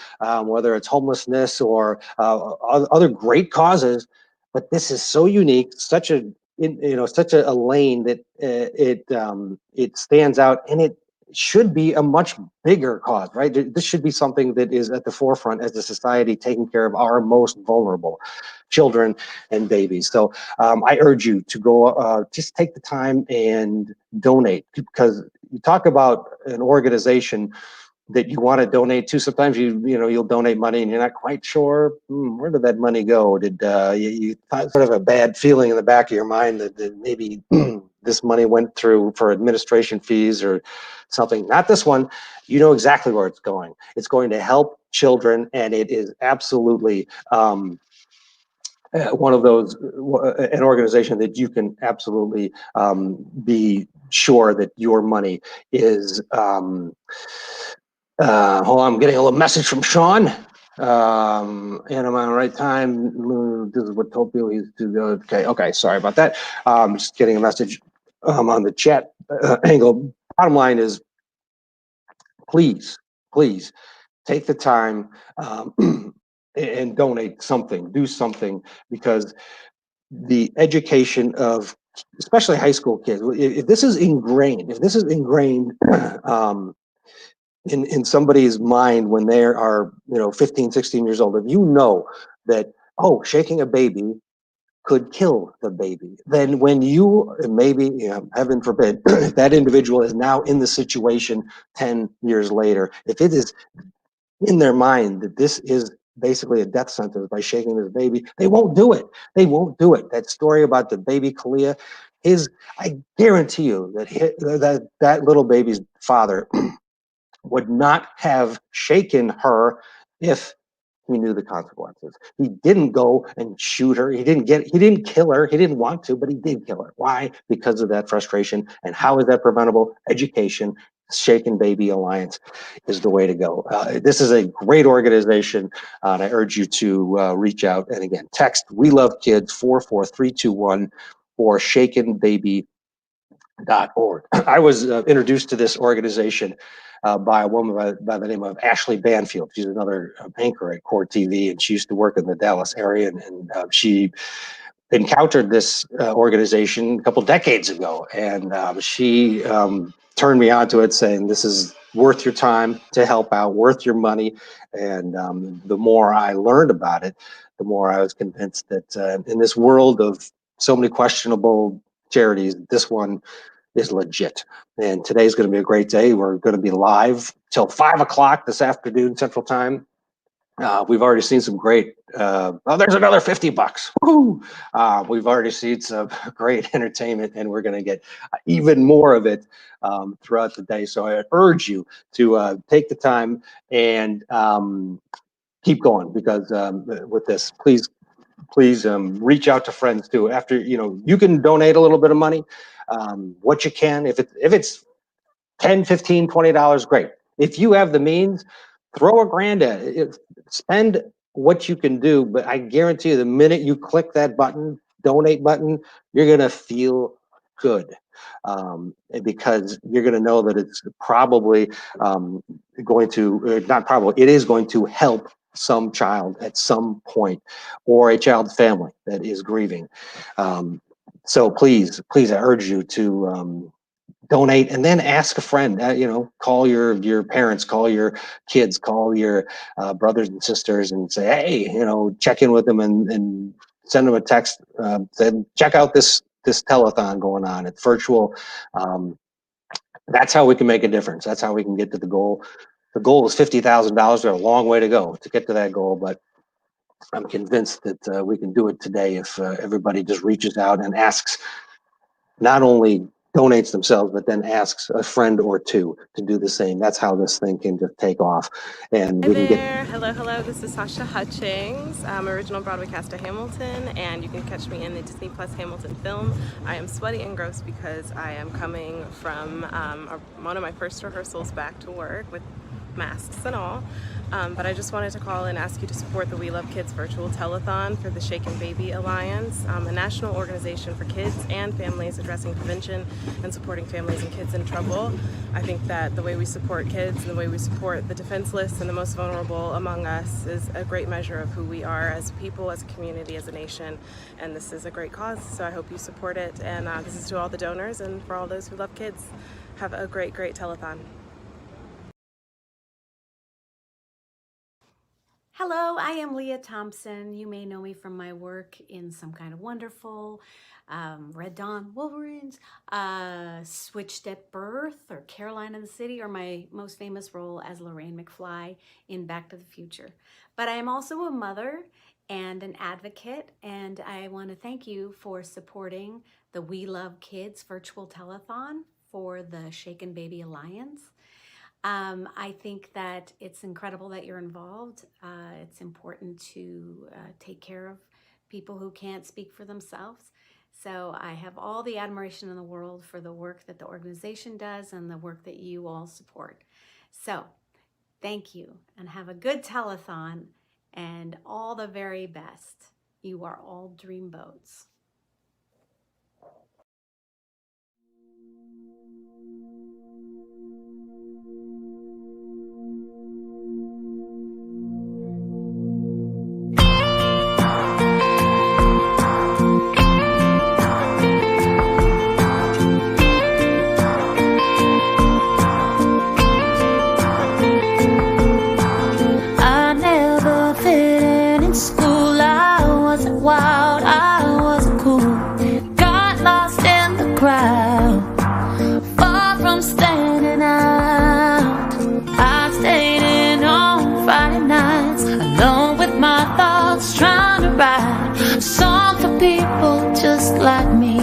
whether it's homelessness or other great causes, but this is so unique, such a lane that it stands out, and it should be a much bigger cause, right? This should be something that is at the forefront as a society, taking care of our most vulnerable children and babies. So I urge you to go, just take the time and donate, because you talk about an organization that you want to donate to. Sometimes you'll donate money and you're not quite sure where did that money go. Did you sort of a bad feeling in the back of your mind that maybe this money went through for administration fees or something? Not this one. You know exactly where it's going. It's going to help children, and it is absolutely one of those, an organization that you can absolutely be sure that your money is. Hold on, I'm getting a little message from Sean. And I'm on the right time. This is what told you he's to go. Okay, sorry about that. Just getting a message on the chat angle. Bottom line is, please take the time and donate something, do something, because the education of especially high school kids, if this is ingrained in somebody's mind when they are 15, 16 years old, if you know that, shaking a baby could kill the baby, then when you maybe, heaven forbid, if that individual is now in the situation 10 years later, if it is in their mind that this is basically a death sentence by shaking this baby, they won't do it. That story about the baby Kalia I guarantee you that that little baby's father would not have shaken her if he knew the consequences. He didn't go and shoot her. He didn't kill her. He didn't want to, but he did kill her. Why? Because of that frustration. And how is that preventable? Education. Shaken Baby Alliance is the way to go. This is a great organization, and I urge you to reach out. And again, text "We Love Kids" 44321 or shakenbaby.org. I was introduced to this organization by a woman by the name of Ashley Banfield. She's another anchor at Court TV, and she used to work in the Dallas area, and she encountered this organization a couple decades ago, and she turned me on to it, saying this is worth your time to help out, worth your money. And the more I learned about it, the more I was convinced that in this world of so many questionable charities, this one is legit. And today's going to be a great day. We're going to be live till 5 o'clock this afternoon Central Time. We've already seen some great, there's another $50. Woo! We've already seen some great entertainment, and we're going to get even more of it throughout the day. So I urge you to take the time and keep going, because with this, please reach out to friends too. After, you can donate a little bit of money, what you can. If it's $10, $15, $20, great. If you have the means, throw a grand at it. Spend what you can do, but I guarantee you, the minute you click that button, donate button, you're gonna feel good, because you're gonna know that it's probably going to, not probably, it is going to help some child at some point, or a child's family that is grieving. So please, I urge you to donate, and then ask a friend. Call your parents, call your kids, call your brothers and sisters, and say, hey, check in with them, and send them a text. Say, check out this telethon going on. It's virtual. That's how we can make a difference. That's how we can get to the goal. The goal is $50,000. There's a long way to go to get to that goal, but I'm convinced that we can do it today if everybody just reaches out and asks, not only donates themselves, but then asks a friend or two to do the same. That's how this thing can just take off. And we can get. Hello. This is Sasha Hutchings. I'm original Broadway cast of Hamilton, and you can catch me in the Disney Plus Hamilton film. I am sweaty and gross because I am coming from one of my first rehearsals back to work with masks and all. But I just wanted to call and ask you to support the We Love Kids virtual telethon for the Shaken Baby Alliance, a national organization for kids and families addressing prevention and supporting families and kids in trouble. I think that the way we support kids and the way we support the defenseless and the most vulnerable among us is a great measure of who we are as people, as a community, as a nation. And this is a great cause, so I hope you support it. And this is to all the donors and for all those who love kids. Have a great telethon. Hello, I am Leah Thompson. You may know me from my work in Some Kind of Wonderful, Red Dawn Wolverines, Switched at Birth, or Caroline in the City, or my most famous role as Lorraine McFly in Back to the Future. But I am also a mother and an advocate, and I want to thank you for supporting the We Love Kids virtual telethon for the Shaken Baby Alliance. I think that it's incredible that you're involved. It's important to take care of people who can't speak for themselves. So I have all the admiration in the world for the work that the organization does and the work that you all support. So thank you, and have a good telethon, and all the very best. You are all dreamboats. Wild, I wasn't cool. Got lost in the crowd, far from standing out. I stayed in on Friday nights, alone with my thoughts, trying to write a song for people just like me,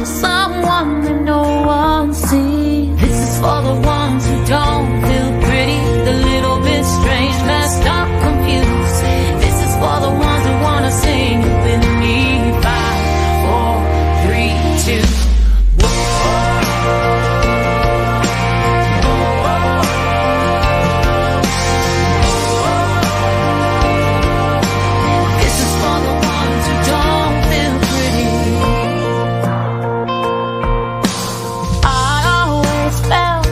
someone that no one sees. This is for the ones who don't feel pretty, the little bit strange, messed up, confused. This is for the ones who wanna sing it with me. 5, 4, 3, 2. This is for the ones who don't feel pretty. I always felt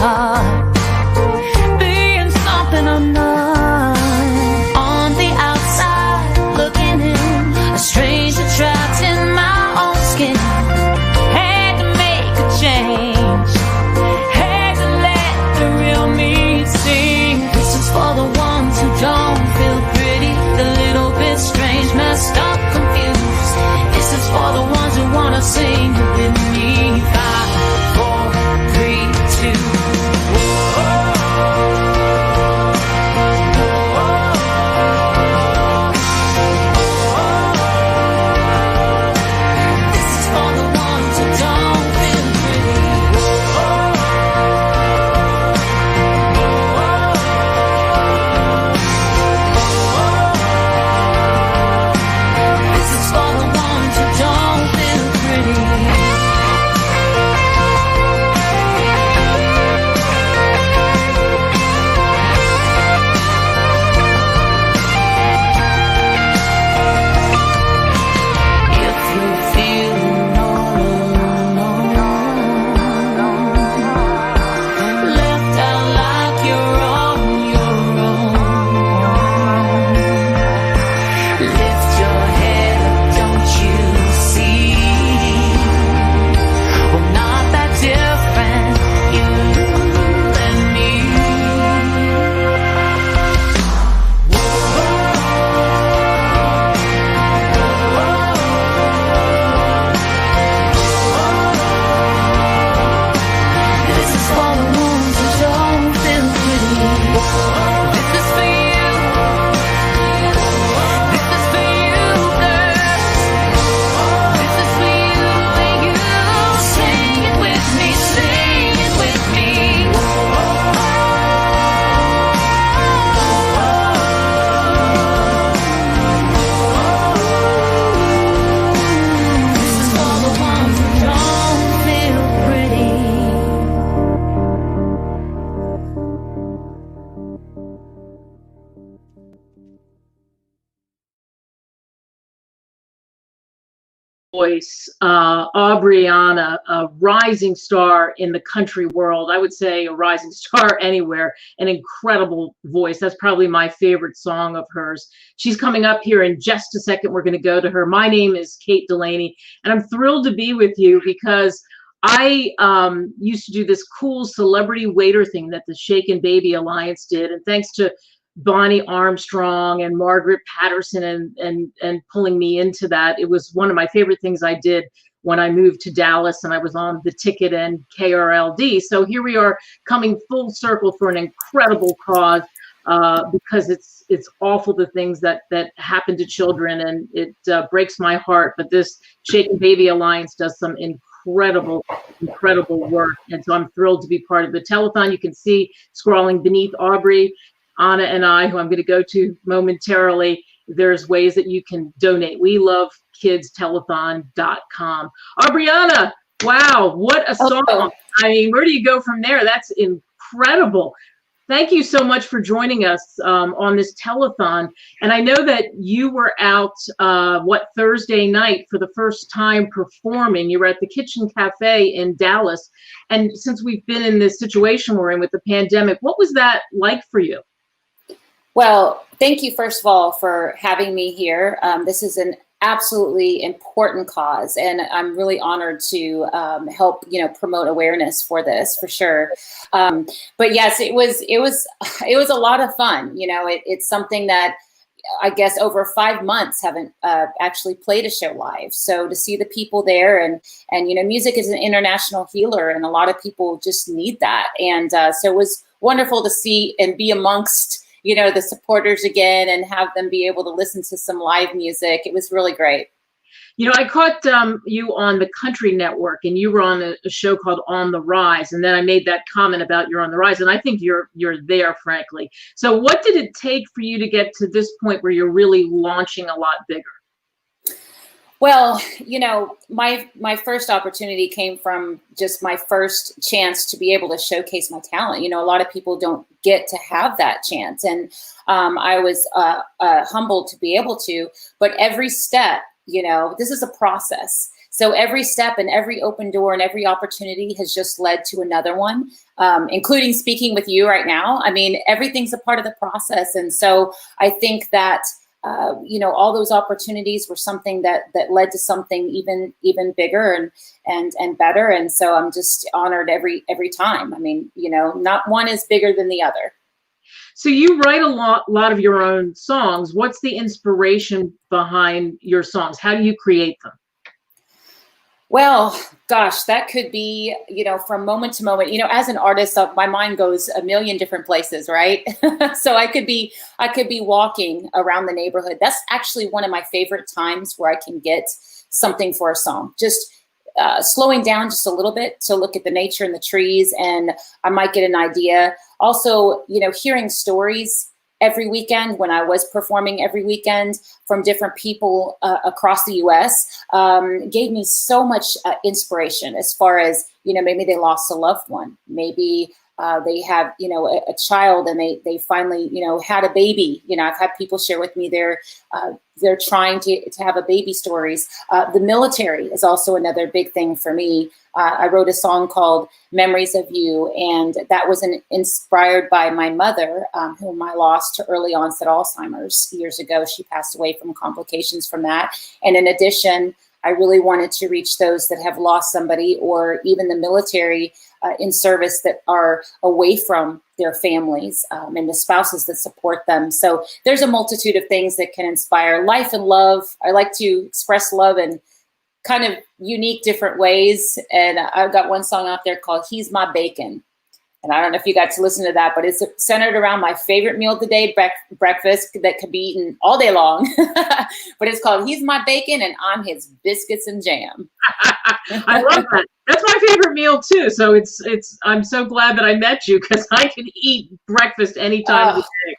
heart, being something I'm not. On the outside, looking in, a stranger trapped in my own skin. Had to make a change, had to let the real me sing. This is for the ones who don't feel pretty, the little bit strange, messed up, confused. This is for the ones who wanna sing it with me. 5, 4, 3, 2. This is for the ones who don't feel pretty. This is for the ones who don't feel pretty. If you're feeling all alone, left out like you're on your own, lift your head up, don't you see? We're not that different, you and me. This is for the ones who don't feel pretty. This is for you. This is for you, girl. This is for you and you. Sing it with me, sing it with me. This is for the ones who don't feel pretty. Voice, Aubriana, a rising star in the country world. I would say a rising star anywhere, an incredible voice. That's probably my favorite song of hers. She's coming up here in just a second. We're going to go to her. My name is Kate Delaney, and I'm thrilled to be with you because I used to do this cool celebrity waiter thing that the Shaken Baby Alliance did. And thanks to Bonnie Armstrong and Margaret Patterson and pulling me into that. It was one of my favorite things I did when I moved to Dallas and I was on The Ticket and KRLD. So here we are coming full circle for an incredible cause because it's awful the things that happen to children, and it breaks my heart. But this Shaken Baby Alliance does some incredible work. And so I'm thrilled to be part of the telethon. You can see scrolling beneath Aubrey, Anna, and I, who I'm going to go to momentarily, there's ways that you can donate. We love kidstellethon.com. Aubriana, wow, what a song. I mean, where do you go from there? That's incredible. Thank you so much for joining us on this telethon. And I know that you were out, Thursday night for the first time performing. You were at the Kitchen Cafe in Dallas. And since we've been in this situation we're in with the pandemic, what was that like for you? Well, thank you, first of all, for having me here. This is an absolutely important cause, and I'm really honored to help, promote awareness for this, for sure. But yes, it was a lot of fun. It's something that I guess over 5 months haven't actually played a show live. So to see the people there and music is an international healer, and a lot of people just need that. And so it was wonderful to see and be amongst the supporters again and have them be able to listen to some live music. It was really great. I caught you on the Country Network, and you were on a show called On the Rise. And then I made that comment about you're on the rise, and I think you're there, frankly. So what did it take for you to get to this point where you're really launching a lot bigger? Well, my first opportunity came from just my first chance to be able to showcase my talent. A lot of people don't get to have that chance. And I was humbled to be able to, but every step, this is a process. So every step and every open door and every opportunity has just led to another one, including speaking with you right now. I mean, everything's a part of the process. And so I think that, all those opportunities were something that led to something even bigger and better. And so I'm just honored every time. I mean, not one is bigger than the other. So you write a lot of your own songs. What's the inspiration behind your songs? How do you create them? Well, gosh, that could be, from moment to moment. As an artist, my mind goes a million different places, right? So I could be walking around the neighborhood. That's actually one of my favorite times where I can get something for a song. Just slowing down just a little bit to look at the nature and the trees, and I might get an idea. Also, hearing stories every weekend when I was performing every weekend from different people across the US gave me so much inspiration as far as, maybe they lost a loved one. Maybe they have, a child and they finally, had a baby. I've had people share with me they're trying to have a baby stories. The military is also another big thing for me. I wrote a song called Memories of You, and that was inspired by my mother, whom I lost to early onset Alzheimer's years ago. She passed away from complications from that. And in addition, I really wanted to reach those that have lost somebody, or even the military in service that are away from their families, and the spouses that support them. So there's a multitude of things that can inspire life and love. I like to express love in kind of unique different ways. And I've got one song out there called He's My Bacon. And I don't know if you got to listen to that, but it's centered around my favorite meal of the day, breakfast, that could be eaten all day long. But it's called He's My Bacon and I'm His Biscuits and Jam. I love that. That's my favorite meal too. So I'm so glad that I met you, because I can eat breakfast anytime of the day.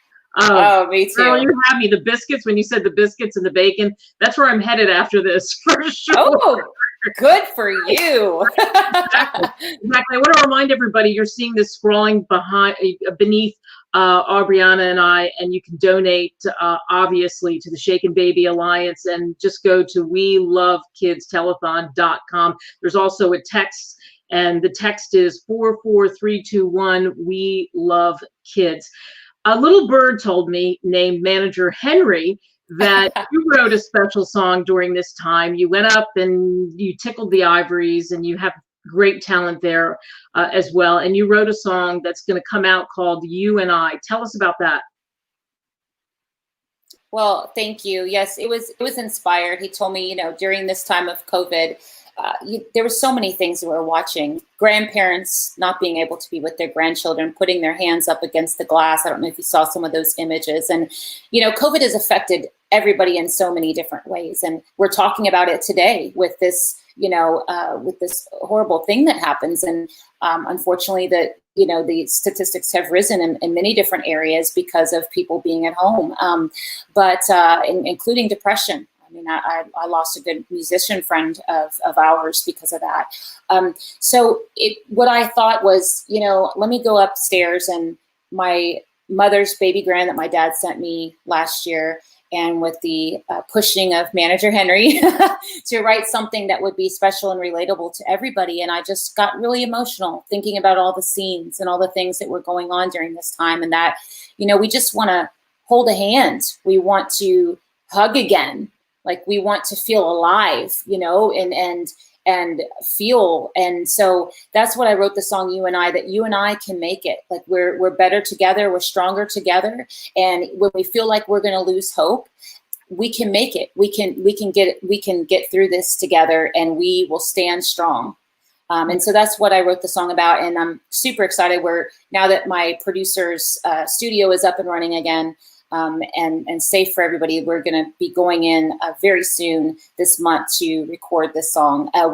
Me too. Girl, you have me. The biscuits, when you said the biscuits and the bacon, that's where I'm headed after this for sure. Oh, good for you. Exactly. I want to remind everybody, you're seeing this scrolling beneath Aubriana and I, and you can donate obviously to the Shaken Baby Alliance, and just go to welovekidstellethon.com. There's also a text, and the text is 44321, We Love Kids. A little bird told me, named Manager Henry, that you wrote a special song during this time. You went up and you tickled the ivories, and you have great talent there as well. And you wrote a song that's going to come out called You and I. Tell us about that. Well, thank you. Yes, it was inspired. He told me, during this time of COVID, there were so many things that we were watching. Grandparents not being able to be with their grandchildren, putting their hands up against the glass. I don't know if you saw some of those images. And, COVID has affected everybody in so many different ways. And we're talking about it today with this, with this horrible thing that happens. And unfortunately that, the statistics have risen in many different areas because of people being at home, but including depression. I mean, I lost a good musician friend of ours because of that. So what I thought was, let me go upstairs, and my mother's baby grand that my dad sent me last year, and with the pushing of Manager Henry to write something that would be special and relatable to everybody. And I just got really emotional thinking about all the scenes and all the things that were going on during this time, and that, we just want to hold a hand. We want to hug again. Like, we want to feel alive, and feel. And so that's what I wrote the song You and I, that you and I can make it. Like, we're better together, we're stronger together. And when we feel like we're going to lose hope, we can make it. We can get through this together, and we will stand strong. And so that's what I wrote the song about. And I'm super excited. Now that my producer's studio is up and running again, and safe for everybody, we're going to be going in very soon this month to record this song. I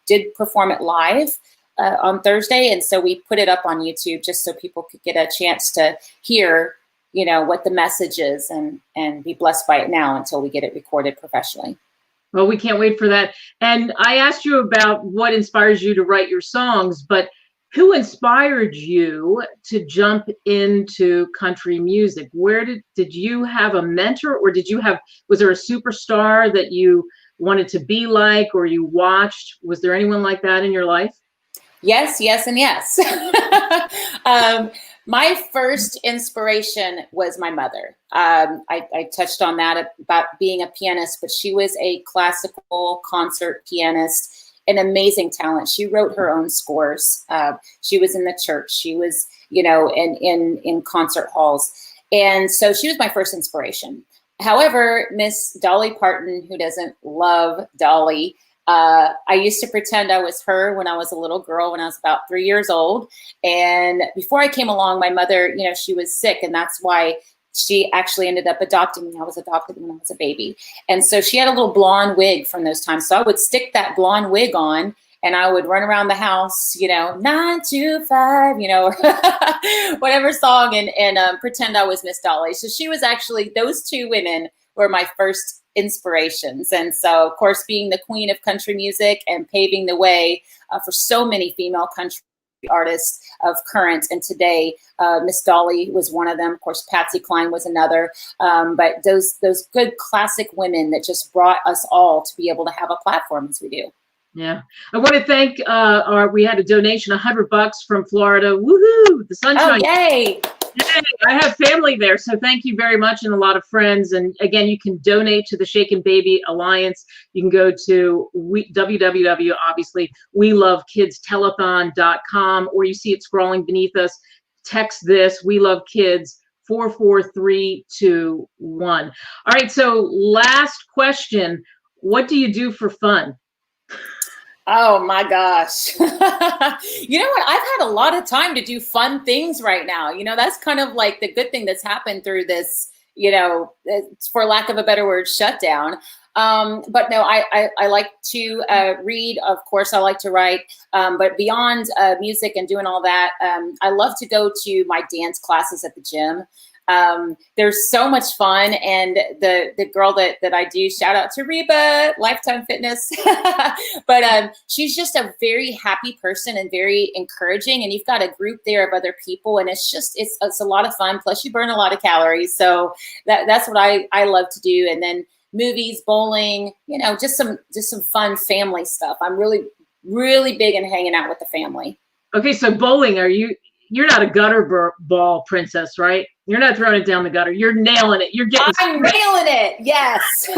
did perform it live on Thursday, and so we put it up on YouTube just so people could get a chance to hear, what the message is, and be blessed by it now until we get it recorded professionally. Well, we can't wait for that. And I asked you about what inspires you to write your songs, but who inspired you to jump into country music? Where did you have a mentor, or was there a superstar that you wanted to be like, or you watched? Was there anyone like that in your life? Yes, yes, and yes. My first inspiration was my mother. I touched on that about being a pianist, but she was a classical concert pianist, an amazing talent. She wrote her own scores. She was in the church. She was, in concert halls. And so she was my first inspiration. However, Miss Dolly Parton, who doesn't love Dolly, I used to pretend I was her when I was a little girl, when I was about 3 years old. And before I came along, my mother, she was sick, and that's why she actually ended up adopting me. I was adopted when I was a baby. And so she had a little blonde wig from those times. So I would stick that blonde wig on, and I would run around the house, 9 to 5, whatever song, and pretend I was Miss Dolly. So she was actually, those two women were my first inspirations. And so, of course, being the queen of country music and paving the way for so many female country artists of current and today, Miss Dolly was one of them. Of course, Patsy Cline was another. But those good classic women that just brought us all to be able to have a platform as we do. Yeah, I want to thank we had a donation, $100 from Florida. Woohoo! The sunshine. Oh, yay! Yay! I have family there, so thank you very much, and a lot of friends. And again, you can donate to the Shaken Baby Alliance. You can go to www, obviously, welovekidstellethon.com, or you see it scrolling beneath us. Text this, We Love Kids, 44321. All right, so last question. What do you do for fun? Oh my gosh. You know what? I've had a lot of time to do fun things right now. That's kind of like the good thing that's happened through this, for lack of a better word, shutdown. But no, I like to read. Of course, I like to write. But beyond music and doing all that, I love to go to my dance classes at the gym. There's so much fun, and the girl that I do, shout out to Reba, Lifetime Fitness, but she's just a very happy person and very encouraging, and you've got a group there of other people, and it's a lot of fun, plus you burn a lot of calories, so that's what I love to do. And then movies, bowling, just some fun family stuff. I'm really, really big in hanging out with the family. Okay, so bowling, you're not a gutter ball princess, right? You're not throwing it down the gutter. You're nailing it. I'm nailing it. Yes.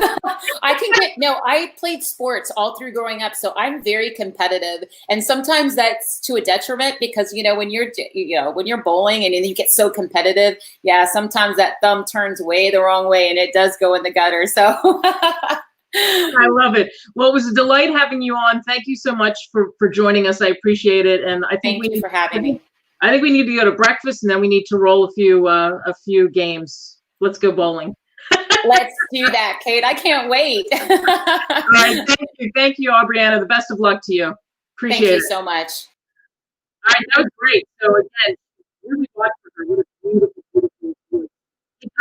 I played sports all through growing up, so I'm very competitive. And sometimes that's to a detriment because, when you're bowling and you get so competitive, yeah, sometimes that thumb turns way the wrong way and it does go in the gutter. So I love it. Well, it was a delight having you on. Thank you so much for joining us. I appreciate it. And I think Thank you for having me. I think we need to go to breakfast, and then we need to roll a few games. Let's go bowling. Let's do that, Kate. I can't wait. All right, thank you, Aubriana. The best of luck to you. Appreciate it. Thank you so much. All right, that was great. So again, really watch her. What a beautiful, beautiful voice.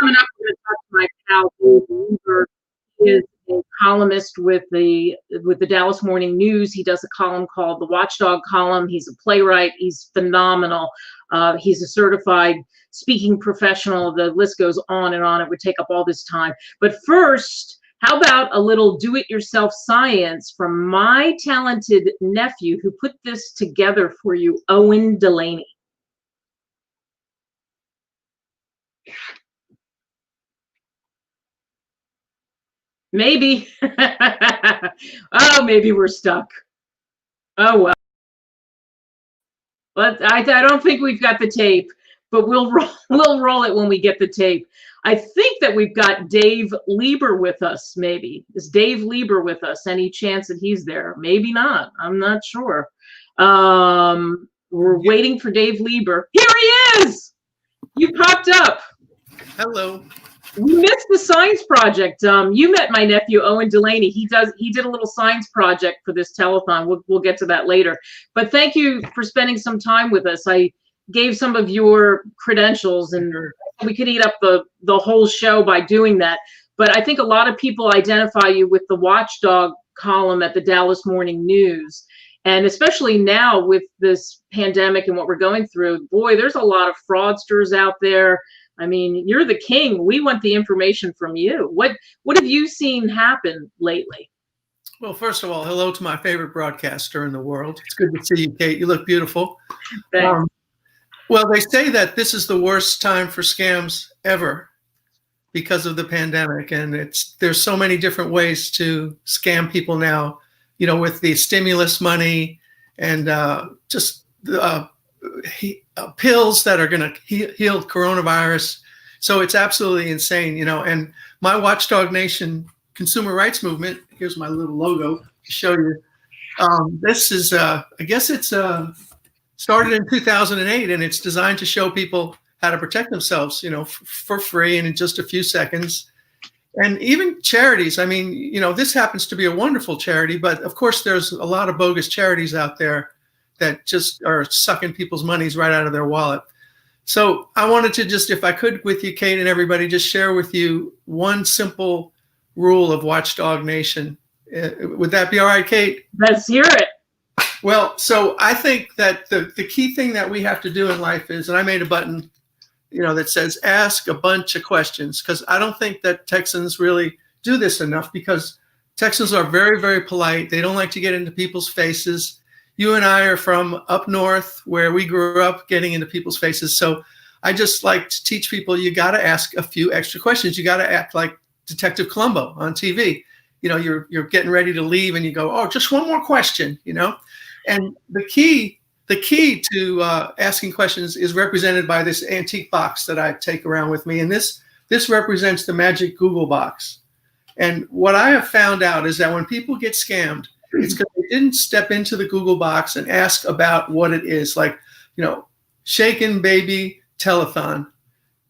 Coming up, we're going to talk to my pal Dave Lieber. He is a columnist with the Dallas Morning News. He does a column called the Watchdog Column. He's a playwright. He's phenomenal. He's a certified speaking professional. The list goes on and on. It would take up all this time. But first, how about a little do-it-yourself science from my talented nephew who put this together for you, Owen Delaney. Maybe. Oh, maybe we're stuck. Oh, well. But I don't think we've got the tape, but we'll roll it when we get the tape. I think that we've got Dave Lieber with us, maybe. Is Dave Lieber with us? Any chance that he's there? Maybe not. I'm not sure. We're waiting for Dave Lieber. Here he is! You popped up. Hello. We missed the science project. You met my nephew Owen Delaney. He did a little science project for this telethon. We'll get to that later. But thank you for spending some time with us. I gave some of your credentials, and we could eat up the whole show by doing that. But I think a lot of people identify you with the Watchdog column at the Dallas Morning News. And especially now with this pandemic and what we're going through, boy, there's a lot of fraudsters out there. I mean, you're the king. We want the information from you. What have you seen happen lately? Well, first of all, hello to my favorite broadcaster in the world. It's good to see you, Kate. You look beautiful. Thanks. Well, they say that this is the worst time for scams ever because of the pandemic, and there's so many different ways to scam people now. With the stimulus money and just pills that are going to heal coronavirus. So it's absolutely insane. And my Watchdog Nation consumer rights movement. Here's my little logo to show you. This is, I guess it's started in 2008, and it's designed to show people how to protect themselves, for free and in just a few seconds. And even charities. I mean, this happens to be a wonderful charity, but of course there's a lot of bogus charities out there that just are sucking people's monies right out of their wallet. So I wanted to just, if I could with you, Kate, and everybody, just share with you one simple rule of Watchdog Nation. Would that be all right, Kate? Let's hear it. Well, so I think that the key thing that we have to do in life is, and I made a button, that says ask a bunch of questions, because I don't think that Texans really do this enough, because Texans are very, very polite. They don't like to get into people's faces. You and I are from up north where we grew up getting into people's faces. So I just like to teach people, you got to ask a few extra questions. You got to act like Detective Columbo on TV. You're getting ready to leave and you go, oh, just one more question, And the key to asking questions is represented by this antique box that I take around with me. And this represents the magic Google box. And what I have found out is that when people get scammed, it's because they didn't step into the Google box and ask about what it is. Like, shaken baby telethon.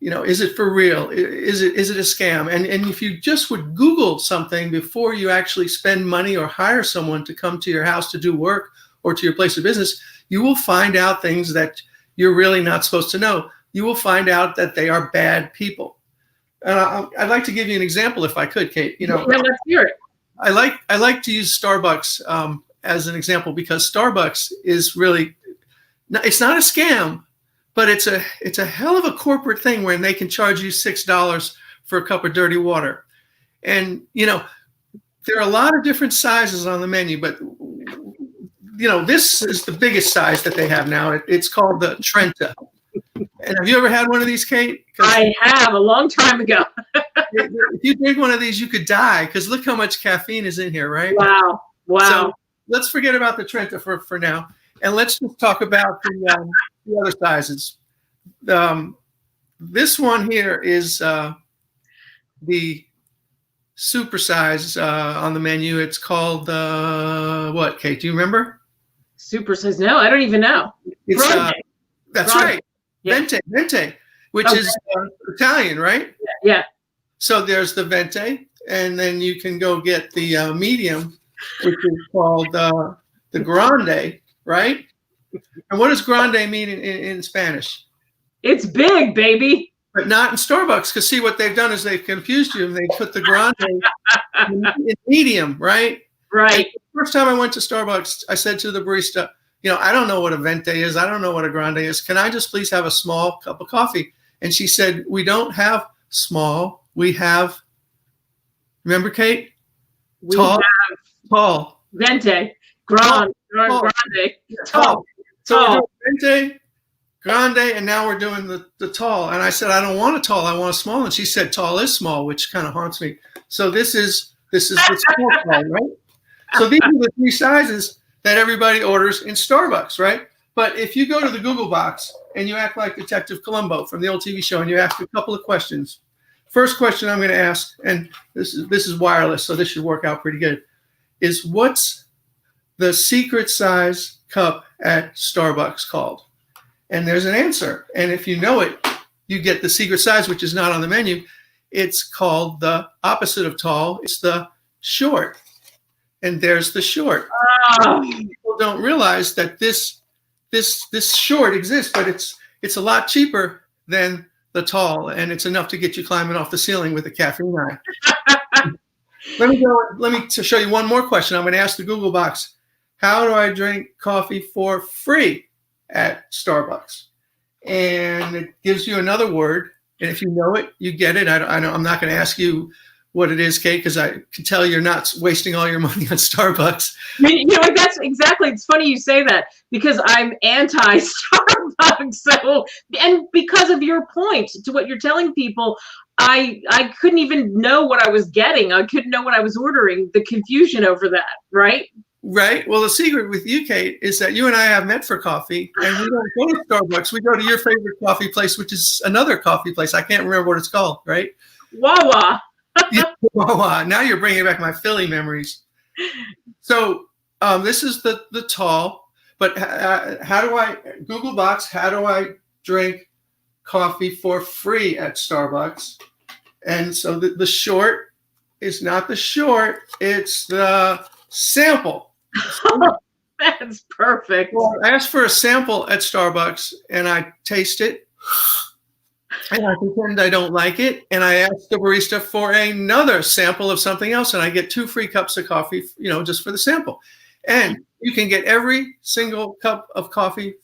Is it for real? Is it a scam? And if you just would Google something before you actually spend money or hire someone to come to your house to do work or to your place of business, you will find out things that you're really not supposed to know. You will find out that they are bad people. And I'd like to give you an example, if I could, Kate. Let's hear it. I like to use Starbucks as an example, because Starbucks is really, it's not a scam, but it's a hell of a corporate thing where they can charge you $6 for a cup of dirty water. And, there are a lot of different sizes on the menu, but, this is the biggest size that they have now. It's called the Trenta. And have you ever had one of these, Kate? I have, a long time ago. If you drink one of these, you could die, because look how much caffeine is in here, right? Wow. So let's forget about the Trenta for now, and let's just talk about the other sizes. This one here is the super size on the menu. It's called what, Kate? Do you remember? Super size? No, I don't even know. It's that's Grande. right. Yeah. Vente, which is Italian, right? Yeah. So there's the Vente, and then you can go get the medium, which is called the Grande, right? And what does Grande mean in Spanish? It's big, baby. But not in Starbucks, because see, what they've done is they've confused you, and they put the Grande in medium, right? Right. And the first time I went to Starbucks, I said to the barista, I don't know what a Vente is. I don't know what a Grande is. Can I just please have a small cup of coffee? And she said, we don't have small. We have, remember, Kate? Tall. Vente. Grande. Tall. So we're doing Vente, Grande, and now we're doing the tall. And I said, I don't want a tall. I want a small. And she said, tall is small, which kind of haunts me. So this is the small tall, right? So these are the three sizes that everybody orders in Starbucks, right? But if you go to the Google box and you act like Detective Columbo from the old TV show, and you ask a couple of questions. First question I'm going to ask, and this is wireless, so this should work out pretty good, is what's the secret size cup at Starbucks called? And there's an answer. And if you know it, you get the secret size, which is not on the menu. It's called the opposite of tall. It's the short. And there's the short. Oh. People don't realize that this short exists, but it's a lot cheaper than the tall, and it's enough to get you climbing off the ceiling with a caffeine eye. Let me show you one more question. I'm going to ask the Google box. How do I drink coffee for free at Starbucks? And it gives you another word. And if you know it, you get it. I'm not going to ask you what it is, Kate, because I can tell you're not wasting all your money on Starbucks. You know, that's exactly. It's funny you say that because I'm anti-Starbucks. So, and because of your point to what you're telling people, I couldn't even know what I was getting. I couldn't know what I was ordering. The confusion over that, right? Right. Well, the secret with you, Kate, is that you and I have met for coffee, and we don't go to Starbucks. We go to your favorite coffee place, which is another coffee place. I can't remember what it's called, right? Wawa. Yeah, Wawa. Now you're bringing back my Philly memories. So this is the tall, but how do I, Google Box, how do I drink coffee for free at Starbucks? And so the short is not the short, it's the sample. That's perfect. Well, I asked for a sample at Starbucks and I taste it and I pretend I don't like it. And I ask the barista for another sample of something else and I get 2 free cups of coffee, you know, just for the sample. And you can get every single cup of coffee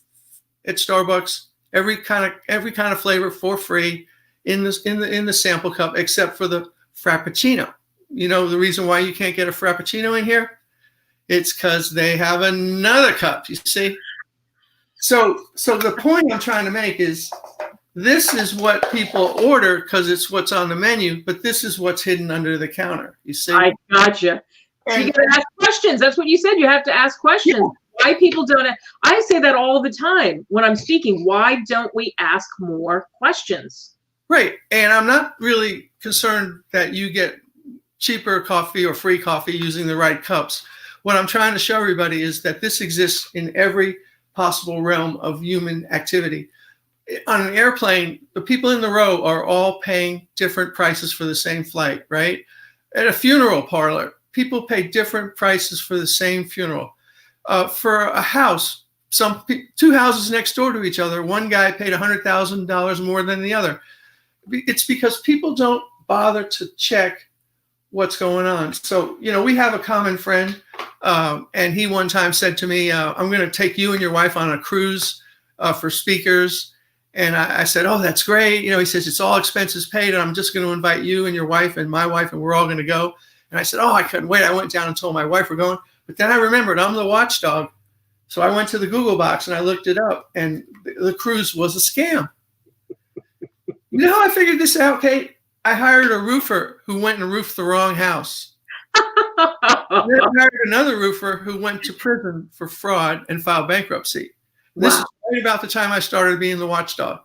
at Starbucks, every kind of flavor for free in the sample cup, except for the Frappuccino. You know the reason why you can't get a Frappuccino in here? It's because they have another cup, you see? So the point I'm trying to make is this is what people order because it's what's on the menu, but this is what's hidden under the counter, you see? I gotcha. So you got to ask questions. That's what you said. You have to ask questions. Yeah. Why people don't, I say that all the time when I'm speaking. Why don't we ask more questions? Right. And I'm not really concerned that you get cheaper coffee or free coffee using the right cups. What I'm trying to show everybody is that this exists in every possible realm of human activity. On an airplane, the people in the row are all paying different prices for the same flight, right? At a funeral parlor, people pay different prices for the same funeral. For a house, 2 houses next door to each other, one guy paid $100,000 more than the other. It's because people don't bother to check what's going on. So, you know, we have a common friend, and he one time said to me, I'm going to take you and your wife on a cruise for speakers. And I said, oh, that's great. You know, he says, it's all expenses paid, and I'm just going to invite you and your wife and my wife, and we're all going to go. And I said, oh, I couldn't wait. I went down and told my wife we're going. But then I remembered I'm the watchdog. So I went to the Google box and I looked it up, and the cruise was a scam. You know how I figured this out, Kate? I hired a roofer who went and roofed the wrong house. Then I hired another roofer who went to prison for fraud and filed bankruptcy. Wow. This is right about the time I started being the watchdog.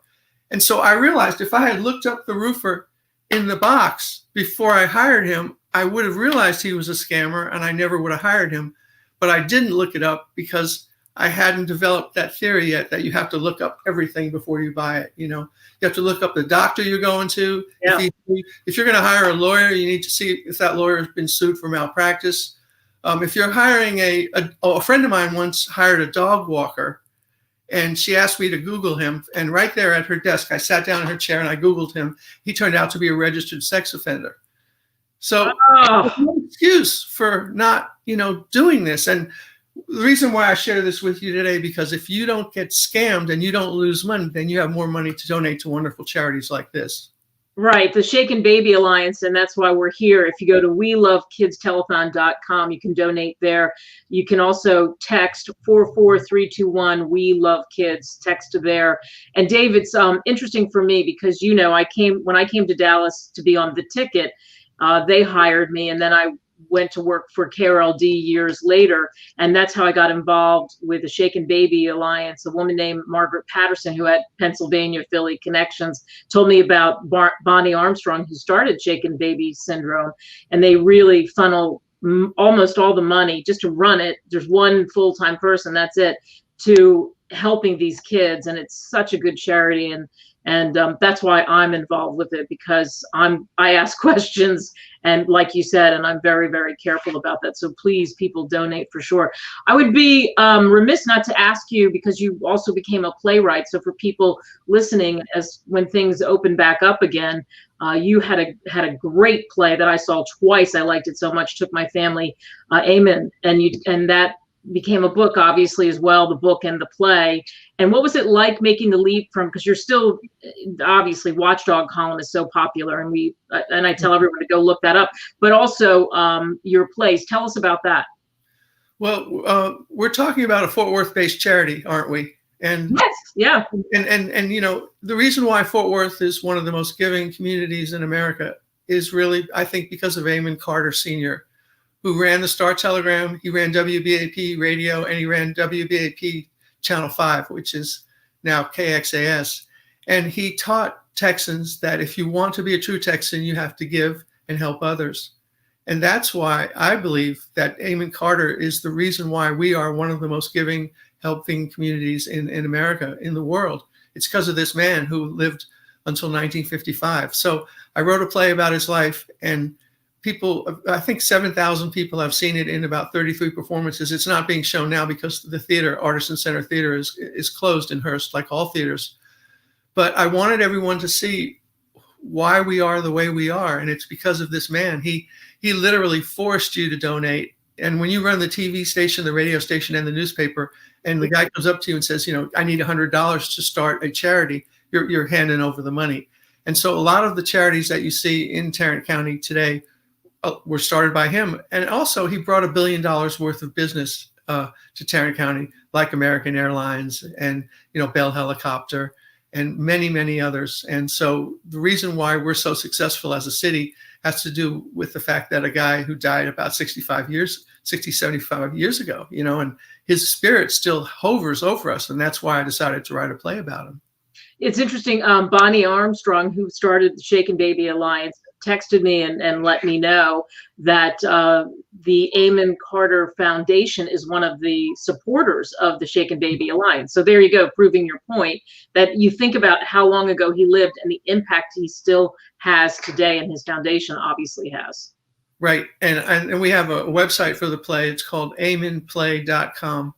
And so I realized if I had looked up the roofer in the box before I hired him, I would have realized he was a scammer and I never would have hired him. But I didn't look it up because I hadn't developed that theory yet that you have to look up everything before you buy it. You know, you have to look up the doctor you're going to. Yeah. If you're going to hire a lawyer, you need to see if that lawyer has been sued for malpractice. If you're hiring a friend of mine once hired a dog walker, and she asked me to Google him. And right there at her desk, I sat down in her chair and I Googled him. He turned out to be a registered sex offender. So there's no excuse for not, you know, doing this. And the reason why I share this with you today, because if you don't get scammed and you don't lose money, then you have more money to donate to wonderful charities like this. Right, the Shaken Baby Alliance, and that's why we're here. If you go to welovekidstellethon.com, you can donate there. You can also text 44321 We Love Kids. Text there. And Dave, it's interesting for me because you know when I came to Dallas to be on the ticket, they hired me, and then I went to work for KRLD years later, and that's how I got involved with the Shaken Baby Alliance. A woman named Margaret Patterson, who had Pennsylvania, Philly connections, told me about Bonnie Armstrong, who started Shaken Baby Syndrome, and they really funnel almost all the money just to run it. There's one full-time person, that's it, to helping these kids, and it's such a good charity, and that's why I'm involved with it, because I ask questions, and like you said, and I'm very, very careful about that. So please, people, donate for sure. I would be remiss not to ask you, because you also became a playwright. So for people listening, as when things open back up again, you had a great play that I saw twice. I liked it so much. Took my family, Amen, and that became a book, obviously, as well, the book and the play. And what was it like making the leap from, because you're still, obviously, Watchdog column is so popular, and I tell everyone to go look that up, but also your plays. Tell us about that. Well, we're talking about a Fort Worth-based charity, aren't we? And yes, yeah. And you know, the reason why Fort Worth is one of the most giving communities in America is really, I think, because of Amon Carter Sr., who ran the Star Telegram. He ran WBAP radio, and he ran WBAP Channel 5, which is now KXAS. And he taught Texans that if you want to be a true Texan, you have to give and help others. And that's why I believe that Amon Carter is the reason why we are one of the most giving, helping communities in America, in the world. It's because of this man who lived until 1955. So I wrote a play about his life, and people, I think 7,000 people have seen it in about 33 performances. It's not being shown now because the theater, Artisan Center Theater, is closed in Hearst, like all theaters. But I wanted everyone to see why we are the way we are, and it's because of this man. He literally forced you to donate. And when you run the TV station, the radio station, and the newspaper, and the guy comes up to you and says, you know, I need $100 to start a charity, you're handing over the money. And so a lot of the charities that you see in Tarrant County today were started by him. And also he brought $1 billion worth of business to Tarrant County, like American Airlines and, you know, Bell Helicopter and many, many others. And so the reason why we're so successful as a city has to do with the fact that a guy who died about 75 years ago, you know, and his spirit still hovers over us. And that's why I decided to write a play about him. It's interesting. Bonnie Armstrong, who started the Shaken Baby Alliance, texted me and let me know that the Amon Carter Foundation is one of the supporters of the Shaken Baby Alliance. So there you go, proving your point that you think about how long ago he lived and the impact he still has today, and his foundation obviously has. Right. And we have a website for the play. It's called amonplay.com.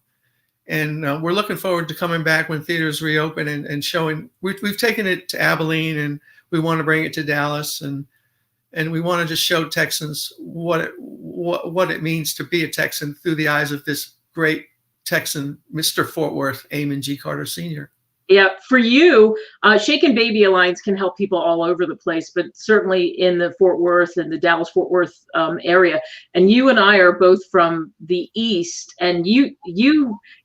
And we're looking forward to coming back when theaters reopen and showing. We've taken it to Abilene, and we want to bring it to Dallas, and we want to just show Texans what it means to be a Texan through the eyes of this great Texan, Mr. Fort Worth, Amon G. Carter Sr. Yeah, for you, Shaken Baby Alliance can help people all over the place, but certainly in the Fort Worth and the Dallas-Fort Worth area. And you and I are both from the East, and you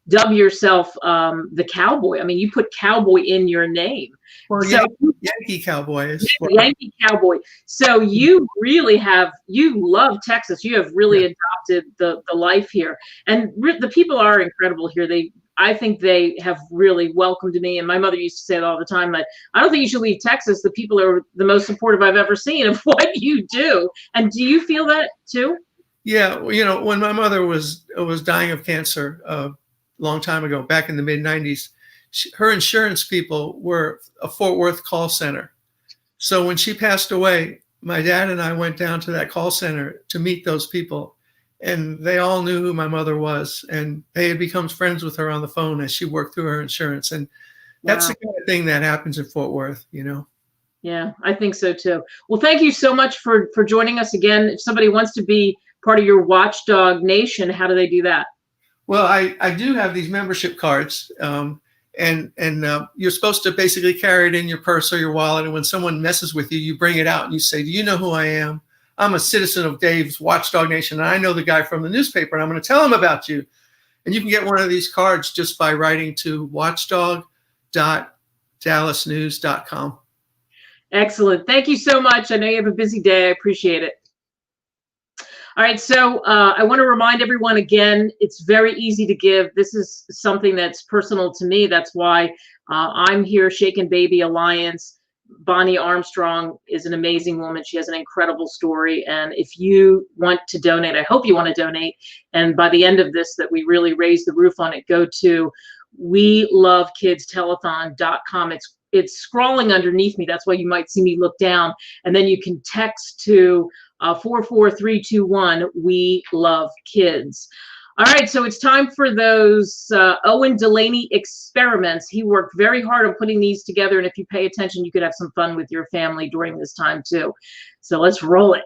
dub yourself the Cowboy. I mean, you put Cowboy in your name. Well, so, Yankee Cowboy. Yankee Cowboy. So you really you love Texas. You have really adopted the life here. And the people are incredible here. I think they have really welcomed me. And my mother used to say it all the time, that I don't think you should leave Texas. The people are the most supportive I've ever seen of what you do. And do you feel that too? Yeah. Well, you know, when my mother was dying of cancer a long time ago, back in the mid-90s, her insurance people were a Fort Worth call center. So when she passed away, my dad and I went down to that call center to meet those people. And they all knew who my mother was, and they had become friends with her on the phone as she worked through her insurance. And that's the kind of thing that happens in Fort Worth, you know? Yeah, I think so too. Well, thank you so much for joining us again. If somebody wants to be part of your Watchdog Nation, how do they do that? Well, I do have these membership cards, and you're supposed to basically carry it in your purse or your wallet. And when someone messes with you, you bring it out and you say, do you know who I am? I'm a citizen of Dave's Watchdog Nation, and I know the guy from the newspaper, and I'm going to tell him about you. And you can get one of these cards just by writing to watchdog.dallasnews.com. Excellent. Thank you so much. I know you have a busy day. I appreciate it. All right, so I want to remind everyone again, it's very easy to give. This is something that's personal to me. That's why I'm here, Shaken Baby Alliance. Bonnie Armstrong is an amazing woman. She has an incredible story. And if you want to donate, I hope you want to donate. And by the end of this, that we really raise the roof on it, go to welovekidstellethon.com. It's scrolling underneath me. That's why you might see me look down. And then you can text to 44321, We Love Kids. All right, so it's time for those Owen Delaney experiments. He worked very hard on putting these together, and if you pay attention, you could have some fun with your family during this time too. So let's roll it.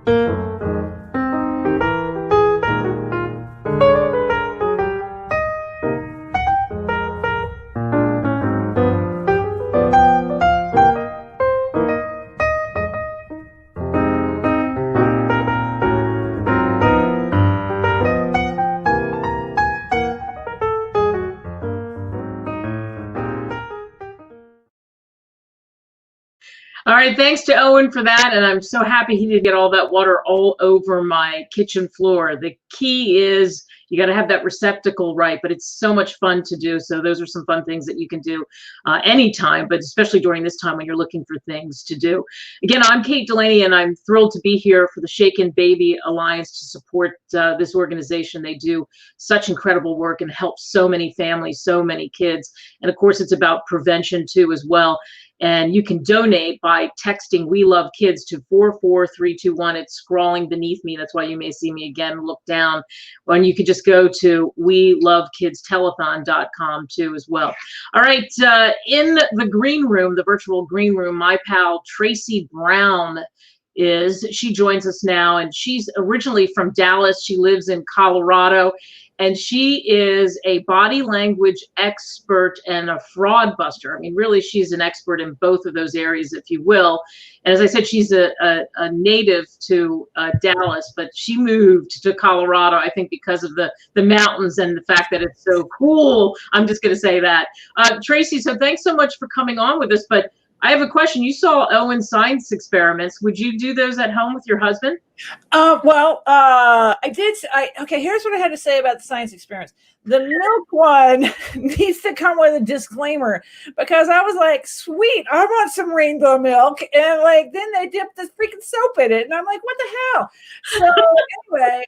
All right, thanks to Owen for that, and I'm so happy he didn't get all that water all over my kitchen floor. The key is you got to have that receptacle right, but it's so much fun to do. So those are some fun things that you can do anytime, but especially during this time when you're looking for things to do. Again, I'm Kate Delaney, and I'm thrilled to be here for the Shaken Baby Alliance to support this organization. They do such incredible work and help so many families, so many kids. And of course, it's about prevention too as well. And you can donate by texting "We Love Kids" to 44321. It's scrawling beneath me. That's why you may see me again look down. And you can just go to welovekidstellethon.com too as well. All right, in the green room, the virtual green room, my pal Tracy Brown she joins us now, and she's originally from Dallas. She lives in Colorado, and she is a body language expert and a fraud buster. I mean, really, she's an expert in both of those areas, if you will. And as I said, she's a native to Dallas, but she moved to Colorado, I think, because of the mountains and the fact that it's so cool. I'm just going to say that. Tracy, so thanks so much for coming on with us, but I have a question. You saw Owen's science experiments. Would you do those at home with your husband? I did. Okay, here's what I had to say about the science experiments. The milk one needs to come with a disclaimer, because I was like, sweet, I want some rainbow milk. And like, then they dipped this freaking soap in it. And I'm like, what the hell? So anyway,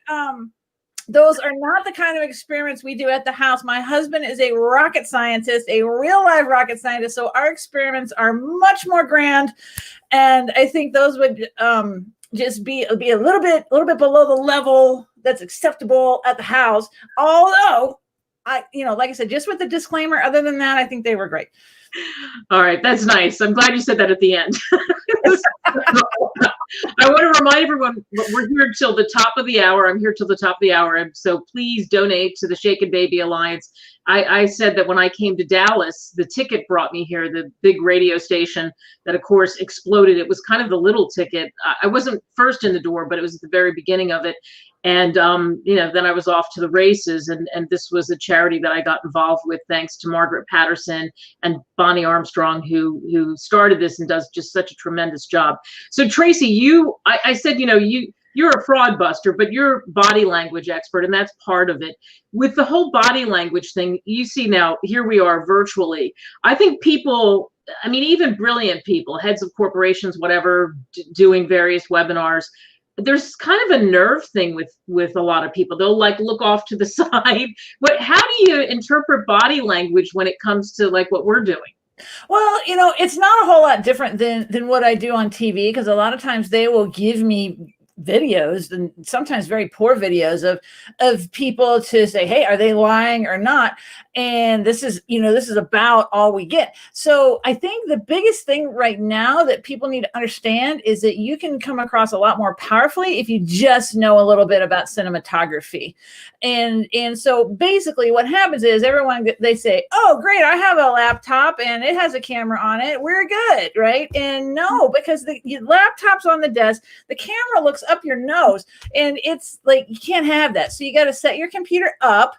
those are not the kind of experiments we do at the house. My husband is a rocket scientist, a real live rocket scientist. So our experiments are much more grand. And I think those would just be a little bit below the level that's acceptable at the house. Although like I said, just with the disclaimer, other than that, I think they were great. All right, that's nice. I'm glad you said that at the end. I want to remind everyone, we're here till the top of the hour. I'm here till the top of the hour. And so please donate to the Shaken Baby Alliance. I said that when I came to Dallas, the ticket brought me here, the big radio station that, of course, exploded. It was kind of the little ticket. I wasn't first in the door, but it was at the very beginning of it. And, then I was off to the races, and this was a charity that I got involved with thanks to Margaret Patterson and Bonnie Armstrong, who started this and does just such a tremendous job. So Tracy, I said, you're a fraud buster, but you're body language expert, and that's part of it. With the whole body language thing, you see now, here we are virtually. I think people, even brilliant people, heads of corporations, whatever, doing various webinars, there's kind of a nerve thing with a lot of people. They'll like look off to the side. But how do you interpret body language when it comes to like what we're doing? Well, it's not a whole lot different than what I do on TV, because a lot of times they will give me videos, and sometimes very poor videos of people to say, hey, are they lying or not? And this is about all we get. So I think the biggest thing right now that people need to understand is that you can come across a lot more powerfully if you just know a little bit about cinematography. And so basically what happens is they say, oh, great, I have a laptop and it has a camera on it. We're good, right? And no, because the laptop's on the desk, the camera looks up your nose, and it's like, you can't have that. So you got to set your computer up,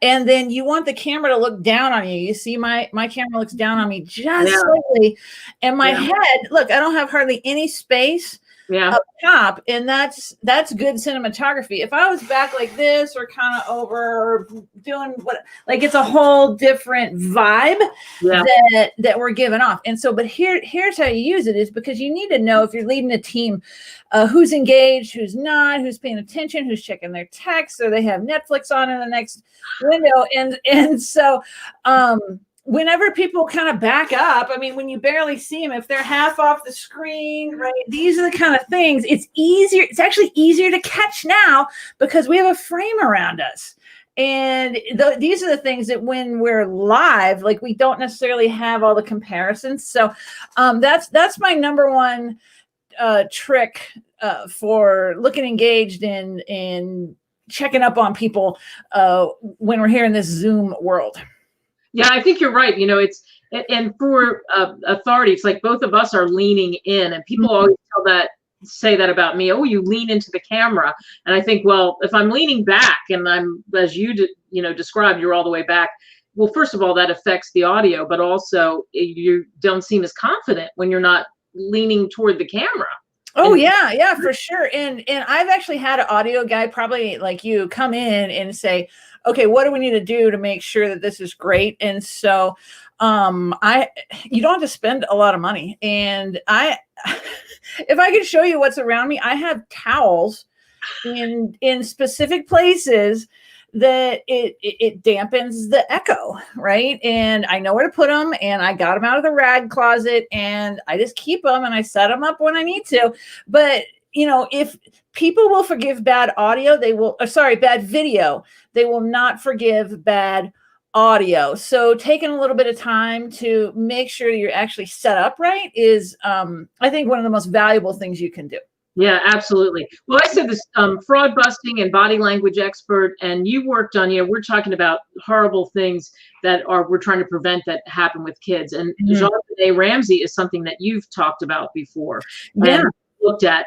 and then you want the camera to look down on you. You see my camera looks down on me just slightly, and my head, look, I don't have hardly any space up top, and that's good cinematography. If I was back like this or kind of over doing it's a whole different vibe that we're giving off. And so, but here's how you use it, is because you need to know, if you're leading a team, who's engaged, who's not, who's paying attention, who's checking their texts, or they have Netflix on in the next window. And so whenever people kind of back up, when you barely see them, if they're half off the screen, right, these are the kind of things, it's actually easier to catch now because we have a frame around us. And these are the things that when we're live, like, we don't necessarily have all the comparisons. So that's my number one trick for looking engaged and checking up on people when we're here in this Zoom world. Yeah, I think you're right. You know, and for authority, it's like both of us are leaning in, and people always say that about me. Oh, you lean into the camera, and I think, well, if I'm leaning back and I'm, as you described, you're all the way back. Well, first of all, that affects the audio, but also you don't seem as confident when you're not leaning toward the camera. Oh, yeah, for sure. And I've actually had an audio guy, probably like you, come in and say, okay, what do we need to do to make sure that this is great? And so you don't have to spend a lot of money. And if I could show you what's around me, I have towels in specific places that it dampens the echo, right? And I know where to put them, and I got them out of the rag closet, and I just keep them and I set them up when I need to. But if people will forgive bad audio, bad video, they will not forgive bad audio. So taking a little bit of time to make sure you're actually set up right is, I think, one of the most valuable things you can do. Yeah, absolutely. Well, I said this fraud busting and body language expert, and you worked on, we're talking about horrible things that we're trying to prevent that happen with kids. And Jean-Benet Ramsey is something that you've talked about before. Yeah. And looked at.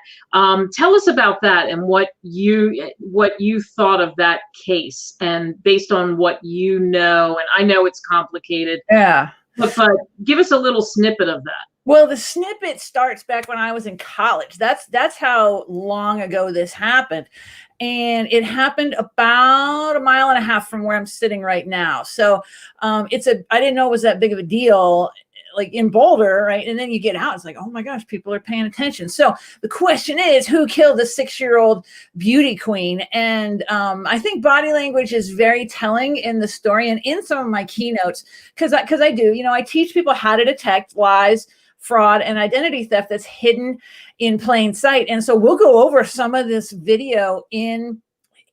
Tell us about that and what you thought of that case, and based on what you know, and I know it's complicated. Yeah. But give us a little snippet of that. Well, the snippet starts back when I was in college. That's how long ago this happened. And it happened about 1.5 miles from where I'm sitting right now. So I didn't know it was that big of a deal, like in Boulder, right? And then you get out, it's like, oh my gosh, people are paying attention. So the question is, who killed the 6-year-old beauty queen? And I think body language is very telling in the story and in some of my keynotes, because I do, I teach people how to detect lies, fraud, and identity theft that's hidden in plain sight. And so we'll go over some of this video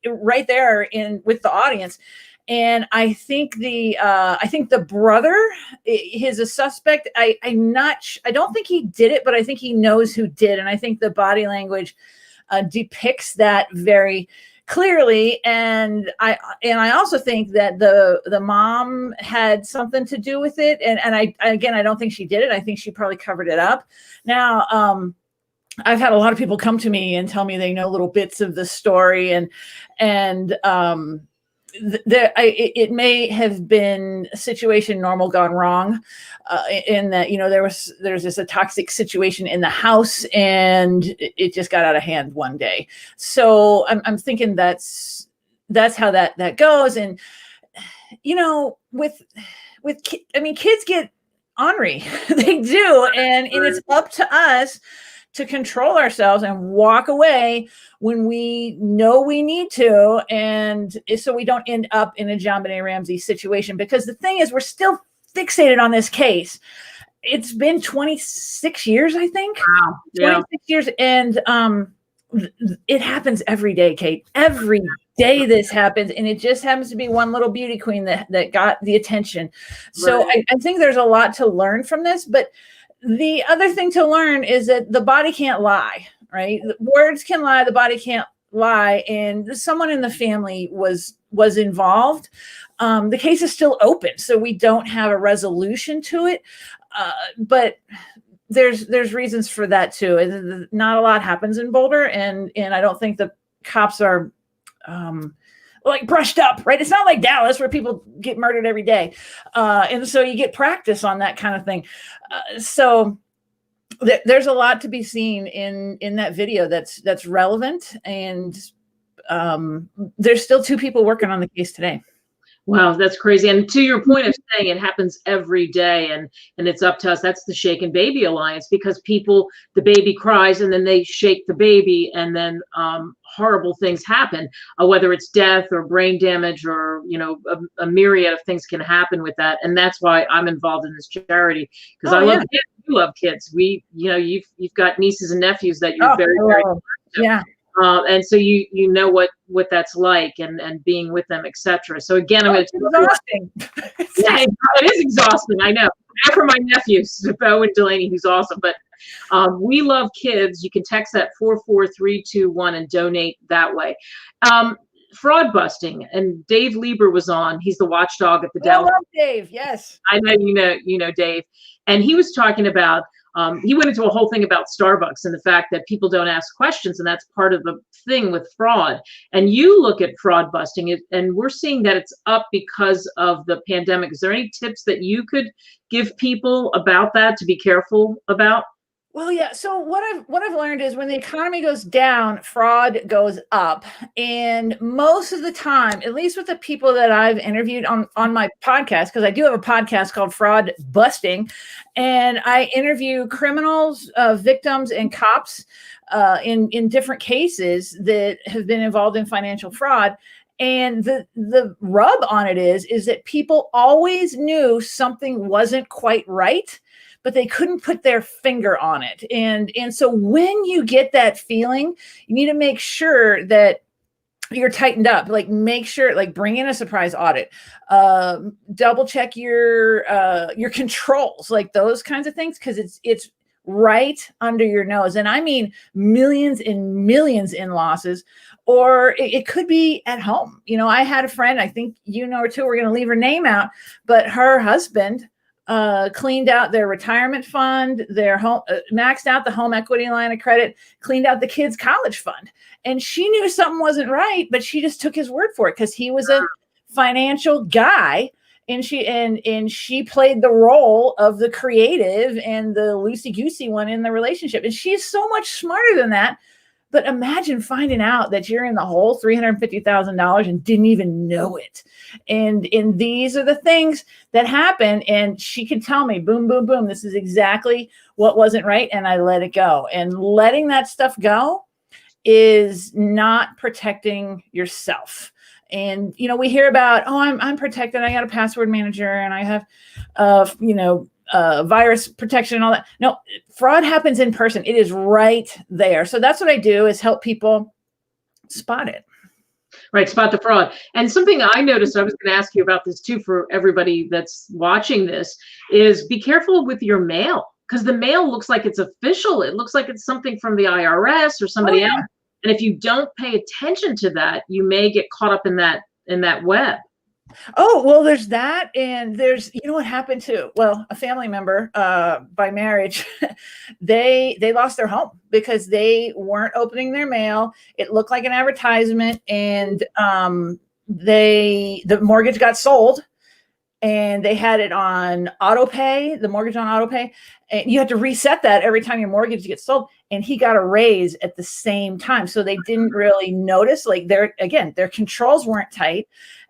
right there with the audience. And I think the brother is a suspect. I don't think he did it, but I think he knows who did. And I think the body language depicts that very clearly. And I also think that the mom had something to do with it. And I don't think she did it. I think she probably covered it up. Now, I've had a lot of people come to me and tell me they know little bits of the story, and it may have been a situation normal gone wrong, in that there's a toxic situation in the house and it just got out of hand one day. So I'm thinking that's how that goes. And kids get ornery. They do, and it's up to us to control ourselves and walk away when we know we need to, and so we don't end up in a JonBenet Ramsey situation. Because the thing is, we're still fixated on this case. It's been 26 years, I think. Wow. Yeah. 26 years, and it happens every day, Kate. Every day this happens, and it just happens to be one little beauty queen that got the attention. So Right. I think there's a lot to learn from this, but the other thing to learn is that the body can't lie, right? Words can lie, the body can't lie. And someone in the family was involved. The case is still open, so we don't have a resolution to it. But there's reasons for that too. Not a lot happens in Boulder, and I don't think the cops are like brushed up, right? It's not like Dallas where people get murdered every day. And so you get practice on that kind of thing. So there's a lot to be seen in that video that's relevant. And there's still 2 people working on the case today. Wow, that's crazy. And to your point of saying it happens every day, and it's up to us. That's the Shaken Baby Alliance, because the baby cries and then they shake the baby, and then horrible things happen, whether it's death or brain damage or a myriad of things can happen with that. And that's why I'm involved in this charity, because I love kids. You love kids. You've got nieces and nephews that you're very yeah. And so you know what that's like, and being with them, etc. So again, I'm going to exhausting. Yeah, it is exhausting. I know. After my nephews, Bo and Delaney, who's awesome, but We Love Kids. You can text that 44321 and donate that way. Fraud busting, and Dave Lieber was on. He's the watchdog at the I Dow. love Dave. Yes. I know you know Dave, and he was talking about. He went into a whole thing about Starbucks and the fact that people don't ask questions, and that's part of the thing with fraud. And you look at fraud busting, and we're seeing that it's up because of the pandemic. Is there any tips that you could give people about that to be careful about? Well, yeah. So what I've learned is when the economy goes down, fraud goes up. And most of the time, at least with the people that I've interviewed on my podcast, because I do have a podcast called Fraud Busting, and I interview criminals, victims, and cops in different cases that have been involved in financial fraud. And the rub on it is that people always knew something wasn't quite right, but they couldn't put their finger on it. And so when you get that feeling, you need to make sure that you're tightened up. Like, make sure, like, bring in a surprise audit, double check your controls, like those kinds of things, because it's right under your nose. And I mean millions and millions in losses, or it could be at home. You know, I had a friend, I think you know her too, we're going to leave her name out, but her husband cleaned out their retirement fund, their home, maxed out the home equity line of credit, cleaned out the kids' college fund. And she knew something wasn't right, but she just took his word for it because he was a financial guy. And she played the role of the creative and the loosey-goosey one in the relationship. And she's so much smarter than that. But imagine finding out that you're in the hole $350,000 and didn't even know it. And these are the things that happen. And she can tell me, boom, boom, boom, this is exactly what wasn't right. And I let it go. And letting that stuff go is not protecting yourself. And, you know, we hear about, oh, I'm protected. I got a password manager and I have, virus protection and all that. No, fraud happens in person. It is right there. So that's what I do, is help people spot it. Right, spot the fraud. And something I noticed, I was going to ask you about this too, for everybody that's watching this, is be careful with your mail, because the mail looks like it's official. It looks like it's something from the IRS or somebody else. And if you don't pay attention to that, you may get caught up in that web. Oh, well, there's that. And there's, you know what happened to, well, a family member by marriage, they lost their home because they weren't opening their mail. It looked like an advertisement, and the mortgage got sold, and they had it on auto pay, the mortgage on auto pay. And you have to reset that every time your mortgage gets sold. And he got a raise at the same time. So they didn't really notice, like their controls weren't tight.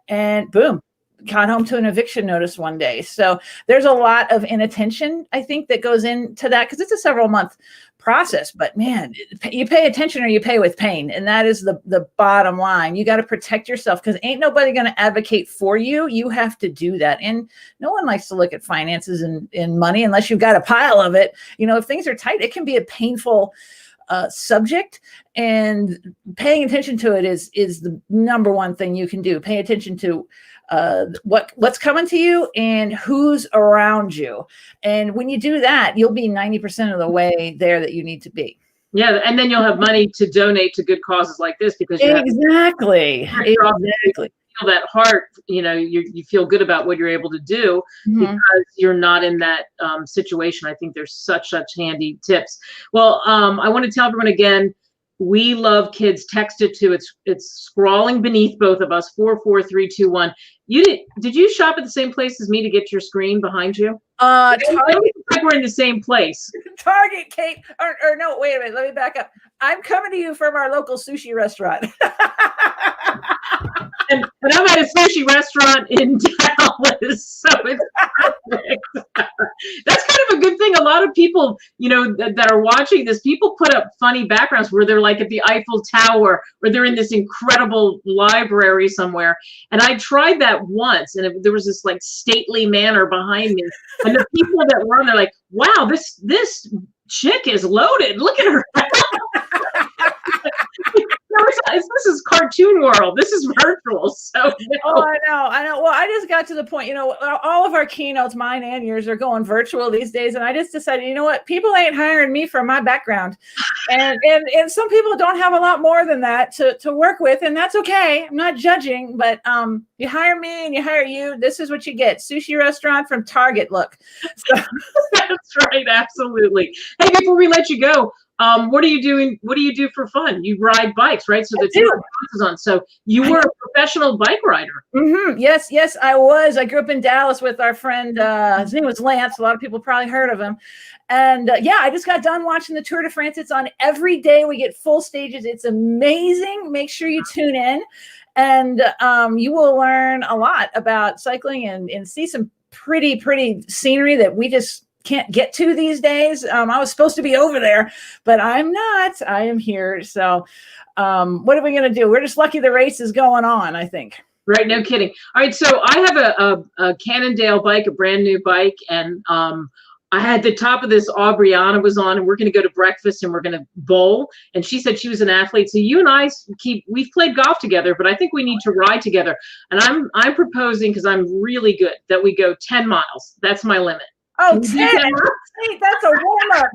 And boom, got home to an eviction notice one day. So there's a lot of inattention, I think, that goes into that, because it's a several month process. But man, you pay attention or you pay with pain. And that is the bottom line. You got to protect yourself, because ain't nobody going to advocate for you. You have to do that. And no one likes to look at finances and money unless you've got a pile of it. You know, if things are tight, it can be a painful subject, and paying attention to it is the number one thing you can do. Pay attention to what's coming to you and who's around you. And when you do that, you'll be 90% of the way there that you need to be. Yeah, and then you'll have money to donate to good causes like this, because you exactly. feel that heart, you know, you feel good about what you're able to do because you're not in that situation. I think there's such handy tips. Well, I want to tell everyone again, We Love Kids. Text it to, it's scrawling beneath both of us, 44321. Did you shop at the same place as me to get your screen behind you? Target. Like we're in the same place. Target, Kate. Or no, wait a minute. Let me back up. I'm coming to you from our local sushi restaurant. And I'm at a sushi restaurant in Dallas, so it's perfect. That's kind of a good thing. A lot of people, you know, that are watching this, people put up funny backgrounds where they're like at the Eiffel Tower, or they're in this incredible library somewhere. And I tried that once, and there was this like stately manor behind me, and the people that were on there like, wow, this chick is loaded. Look at her. This is cartoon world. This is virtual. So no. Oh, I know. Well, I just got to the point, all of our keynotes, mine and yours, are going virtual these days. And I just decided, you know what? People ain't hiring me for my background. And some people don't have a lot more than that to work with. And that's okay. I'm not judging, but you hire me and you hire you. This is what you get. Sushi restaurant from Target. Look. So. That's right. Absolutely. Hey, before we let you go, what are you doing? What do you do for fun? You ride bikes, right? So the Tour is on. So you were a professional bike rider. Mm-hmm. Yes, I was. I grew up in Dallas with our friend. His name was Lance. A lot of people probably heard of him. And I just got done watching the Tour de France. It's on every day. We get full stages. It's amazing. Make sure you tune in, and you will learn a lot about cycling and see some pretty scenery that we just can't get to these days. I was supposed to be over there, but I'm not. I am here. So what are we going to do? We're just lucky the race is going on, I think. Right. No kidding. All right. So I have a Cannondale bike, a brand new bike. And I had the top of this, Aubriana was on, and we're going to go to breakfast and we're going to bowl. And she said she was an athlete. So you and I we've played golf together, but I think we need to ride together. And I'm proposing, because I'm really good, that we go 10 miles. That's my limit. Oh, 10. Hey, that's a warm up.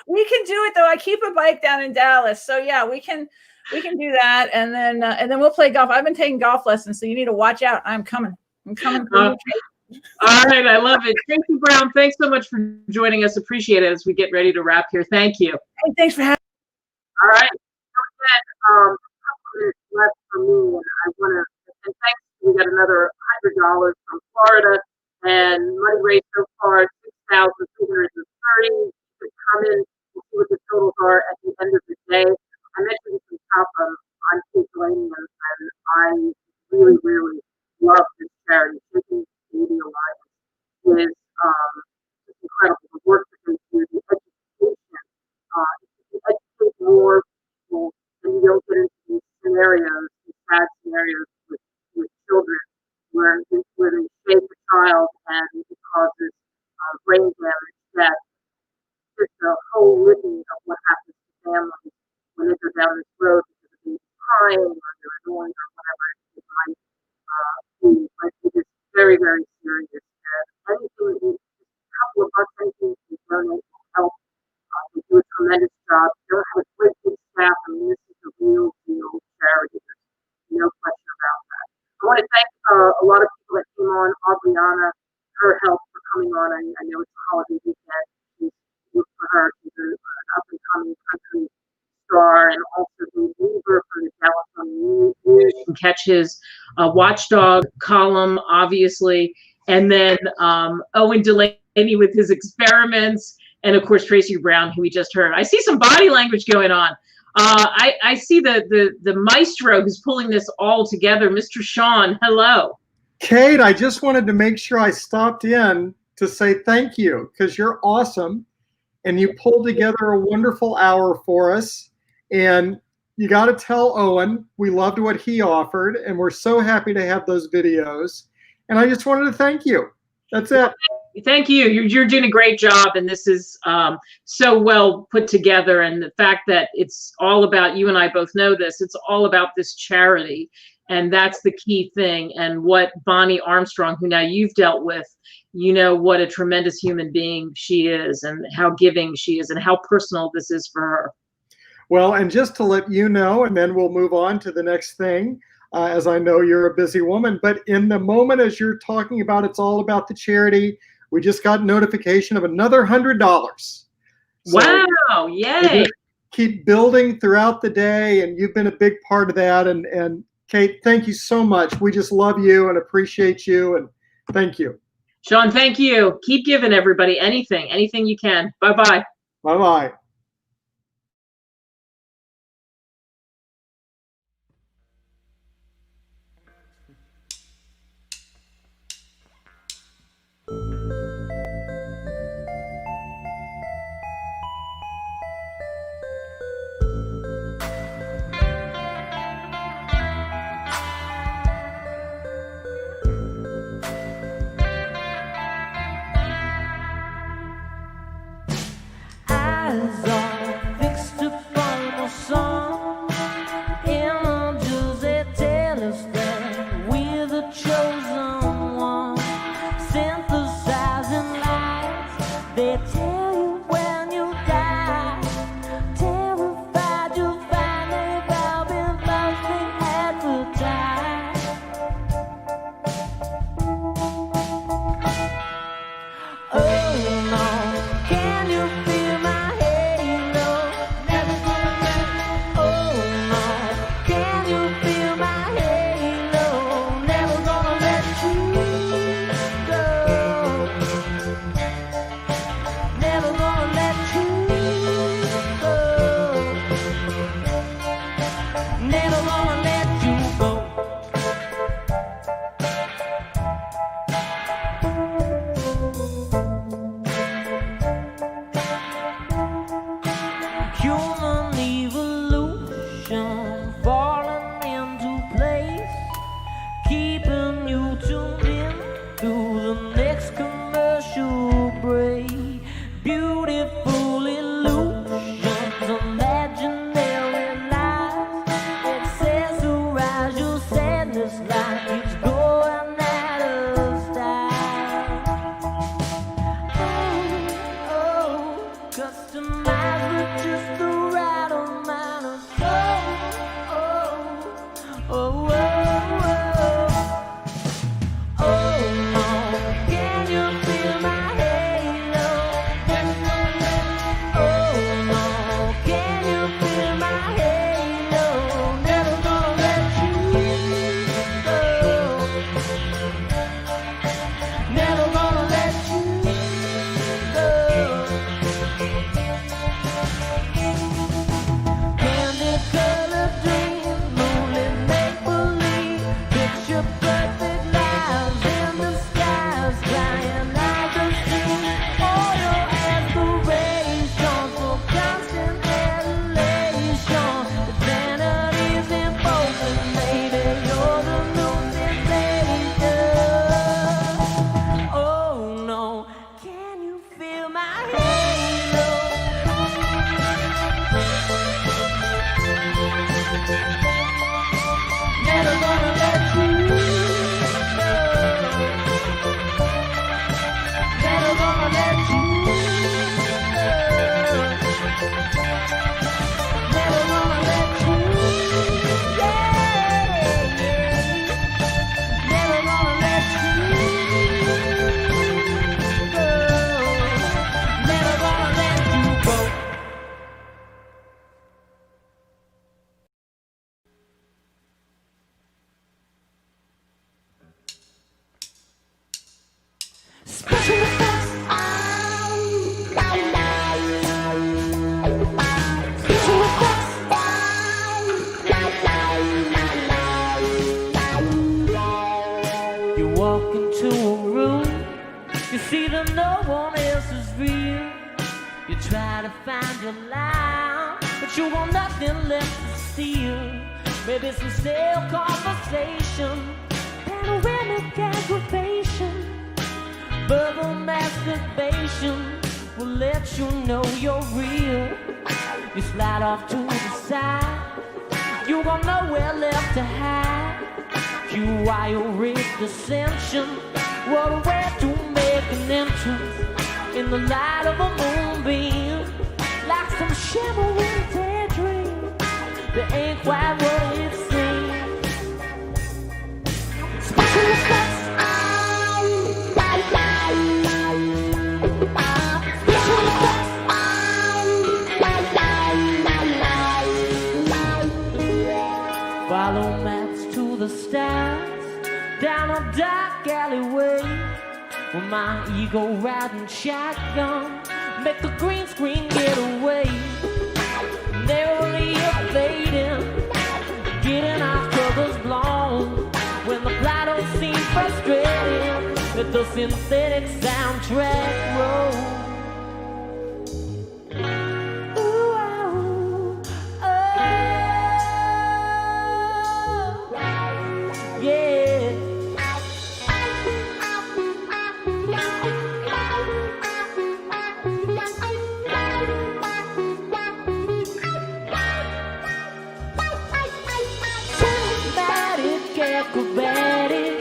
We can do it though. I keep a bike down in Dallas. So yeah, we can do that. And then we'll play golf. I've been taking golf lessons, so you need to watch out. I'm coming. For you. All right. I love it. Tracy Brown, thanks so much for joining us. Appreciate it as we get ready to wrap here. Thank you. Hey, thanks for having me. All right. A couple minutes left for me, and I want to, and thanks. We got another $100 from Florida. And money raised so far, $6,330. You can come in and see what the totals are at the end of the day. I mentioned this in top of I'm Kate Delaney, and I really, really love this charity. Shaken Baby Alliance is just incredible. The work that they do, the education, if you educate more people, and you don't get into these scenarios, these sad scenarios with children, where they shake a child and it causes brain damage, that just a whole litany of what happens to families when they go down this road because of being crying or they're annoying or whatever it might be. But it is very, very serious. And anything, a couple of bucks, anything you can donate will help. They do a tremendous job. They don't have a great big staff. I mean, this is a real deal charity. There's no question about that. I want to thank a lot of people that came on. Aubriana, her help for coming on. I know it's a holiday weekend. Look for her. She's an up-and-coming country star, and also the Weaver for the Telethon News. You can catch his Watchdog column, obviously, and then Owen Delaney with his experiments, and of course Tracy Brown, who we just heard. I see some body language going on. I see the maestro who's pulling this all together, Mr. Sean. Hello. Kate, I just wanted to make sure I stopped in to say thank you, because you're awesome and you pulled together a wonderful hour for us. And you got to tell Owen we loved what he offered, and we're so happy to have those videos. And I just wanted to thank you. That's it. Thank you. You're doing a great job, and this is so well put together. And the fact that it's all about, you and I both know this, it's all about this charity. And that's the key thing. And what Bonnie Armstrong, who now you've dealt with, you know what a tremendous human being she is and how giving she is and how personal this is for her. Well, and just to let you know, and then we'll move on to the next thing, as I know you're a busy woman, but in the moment as you're talking about it's all about the charity, we just got notification of another $100. Wow, yay. Keep building throughout the day, and you've been a big part of that. And Kate, thank you so much. We just love you and appreciate you, and thank you. Sean, thank you. Keep giving everybody anything you can. Bye-bye. Bye-bye. As you got nothing left to steal. Maybe some stale conversation, panoramic aggravation, verbal masturbation will let you know you're real. You slide off to the side, you got nowhere left to hide. You wild dissension, what a way to make an entrance in the light of a moonbeam, like some shimmering daydream that ain't quite what it seems. Special effects. Follow maps to the stars, down a dark alleyway, with my ego riding shotgun, make the green screen get away. Narrowly fading, getting our colors blown. When the plot don't seem frustrating, let the synthetic soundtrack roll. Acrobatic,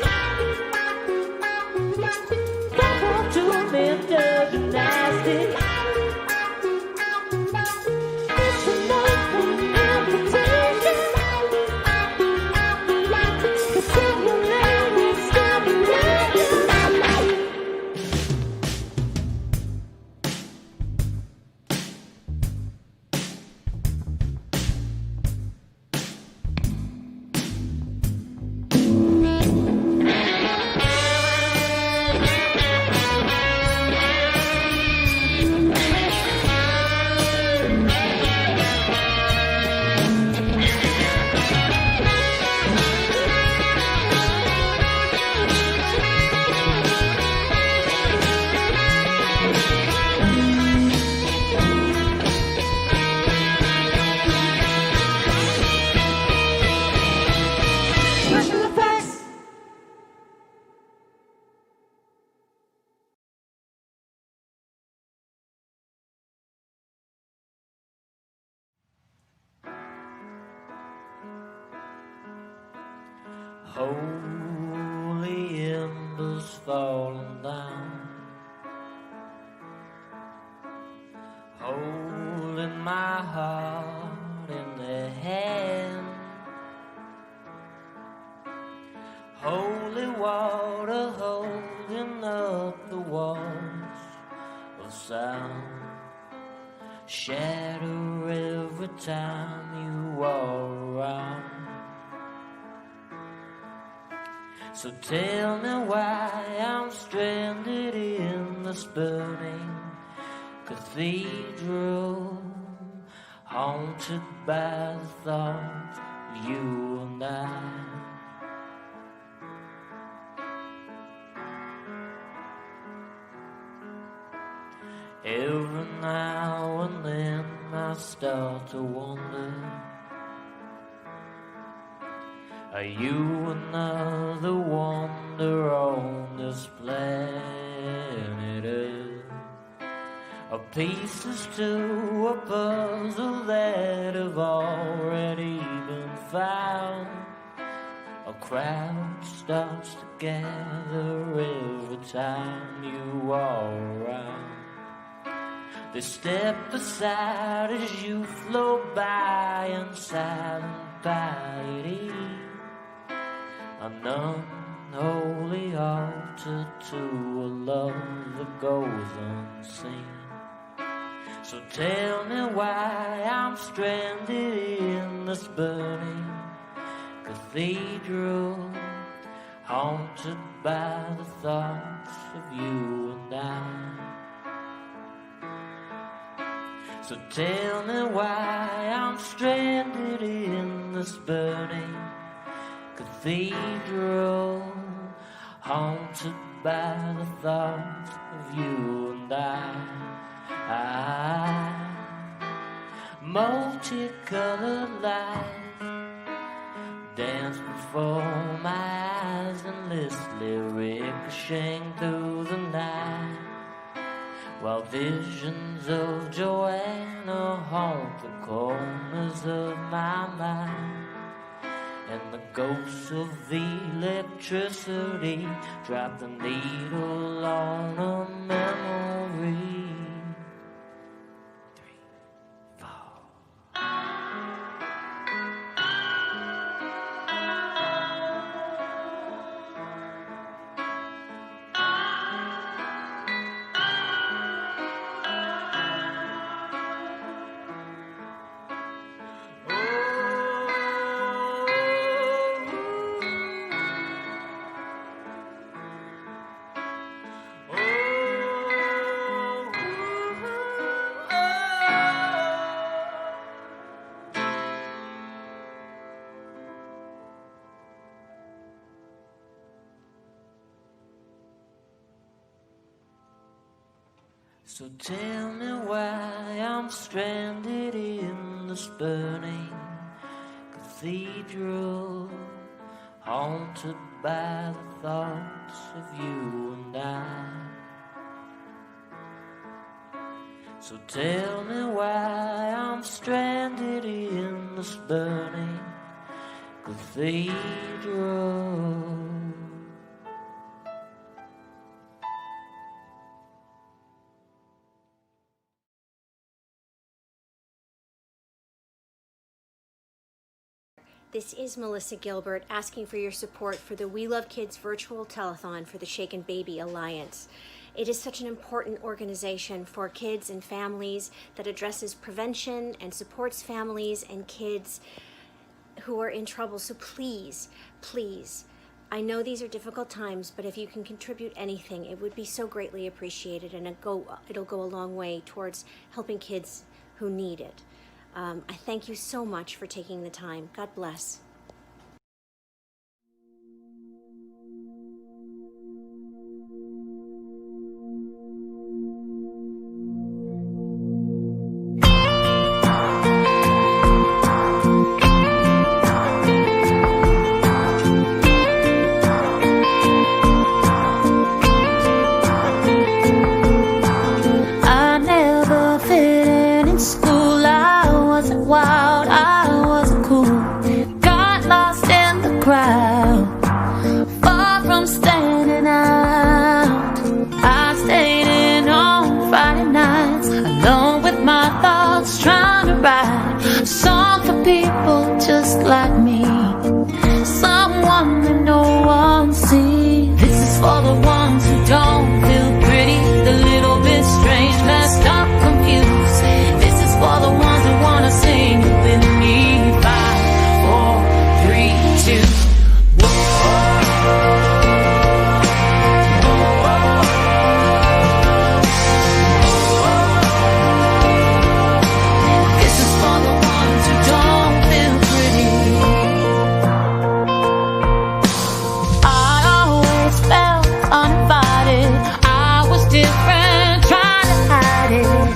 welcome to mental gymnastics. It's an open invitation to sing your name and stop it. Holy embers falling down, holding my heart in their hand. Holy water holding up the walls of sound, shatter every time you walk around. So tell me why I'm stranded in this burning cathedral, haunted by the thought of you and I. Every now and then I start to wonder, are you another wonder on this planet Earth? Are pieces to a puzzle that have already been found? A crowd starts to gather every time you walk around. They step aside as you float by in silent piety, an unholy altar to a love that goes unseen. So tell me why I'm stranded in this burning cathedral, haunted by the thoughts of you and I. So tell me why I'm stranded in this burning cathedral, haunted by the thoughts of you and I. multicolored light dance before my eyes, endlessly ricocheting through the night, while visions of Joanna haunt the corners of my mind, and the ghosts of electricity drop the needle on a memory. So tell me why I'm stranded in this burning cathedral, haunted by the thoughts of you and I. So tell me why I'm stranded in this burning cathedral. This is Melissa Gilbert asking for your support for the We Love Kids virtual telethon for the Shaken Baby Alliance. It is such an important organization for kids and families that addresses prevention and supports families and kids who are in trouble. So please, please, I know these are difficult times, but if you can contribute anything, it would be so greatly appreciated, and it'll go a long way towards helping kids who need it. I thank you so much for taking the time. God bless. I never fit in school. I wasn't wild, I wasn't cool. Got lost in the crowd, far from standing out. I stayed in on Friday nights, alone with my thoughts, trying to write a song for people just like me, someone that no one sees. This is for the ones who don't feel pretty, the little bit strange, messed up, confused. This is for the ones that wanna sing with me. 5, 4, 3, 2. This is for the ones who don't feel pretty. I always felt uninvited. I was different, trying to hide it.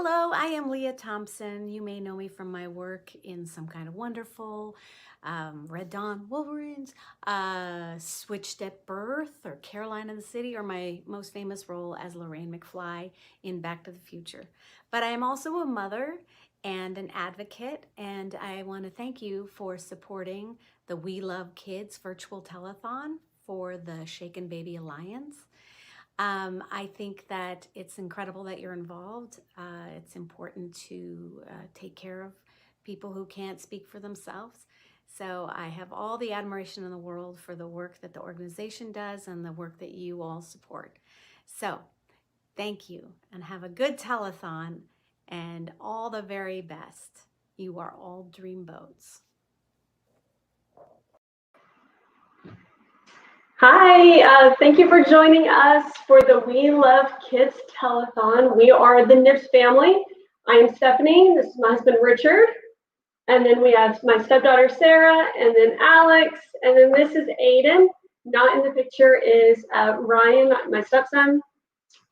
Hello, I am Leah Thompson. You may know me from my work in Some Kind of Wonderful, Red Dawn, Wolverines, Switched at Birth, or Caroline in the City, or my most famous role as Lorraine McFly in Back to the Future. But I am also a mother and an advocate, and I want to thank you for supporting the We Love Kids virtual telethon for the Shaken Baby Alliance. I think that it's incredible that you're involved. It's important to take care of people who can't speak for themselves. So I have all the admiration in the world for the work that the organization does and the work that you all support. So thank you, and have a good telethon and all the very best. You are all dreamboats. Hi, thank you for joining us for the We Love Kids Telethon. We are the Nips family. I am Stephanie, this is my husband Richard, and then we have my stepdaughter Sarah, and then Alex, and then this is Aiden. Not in the picture is Ryan, my stepson,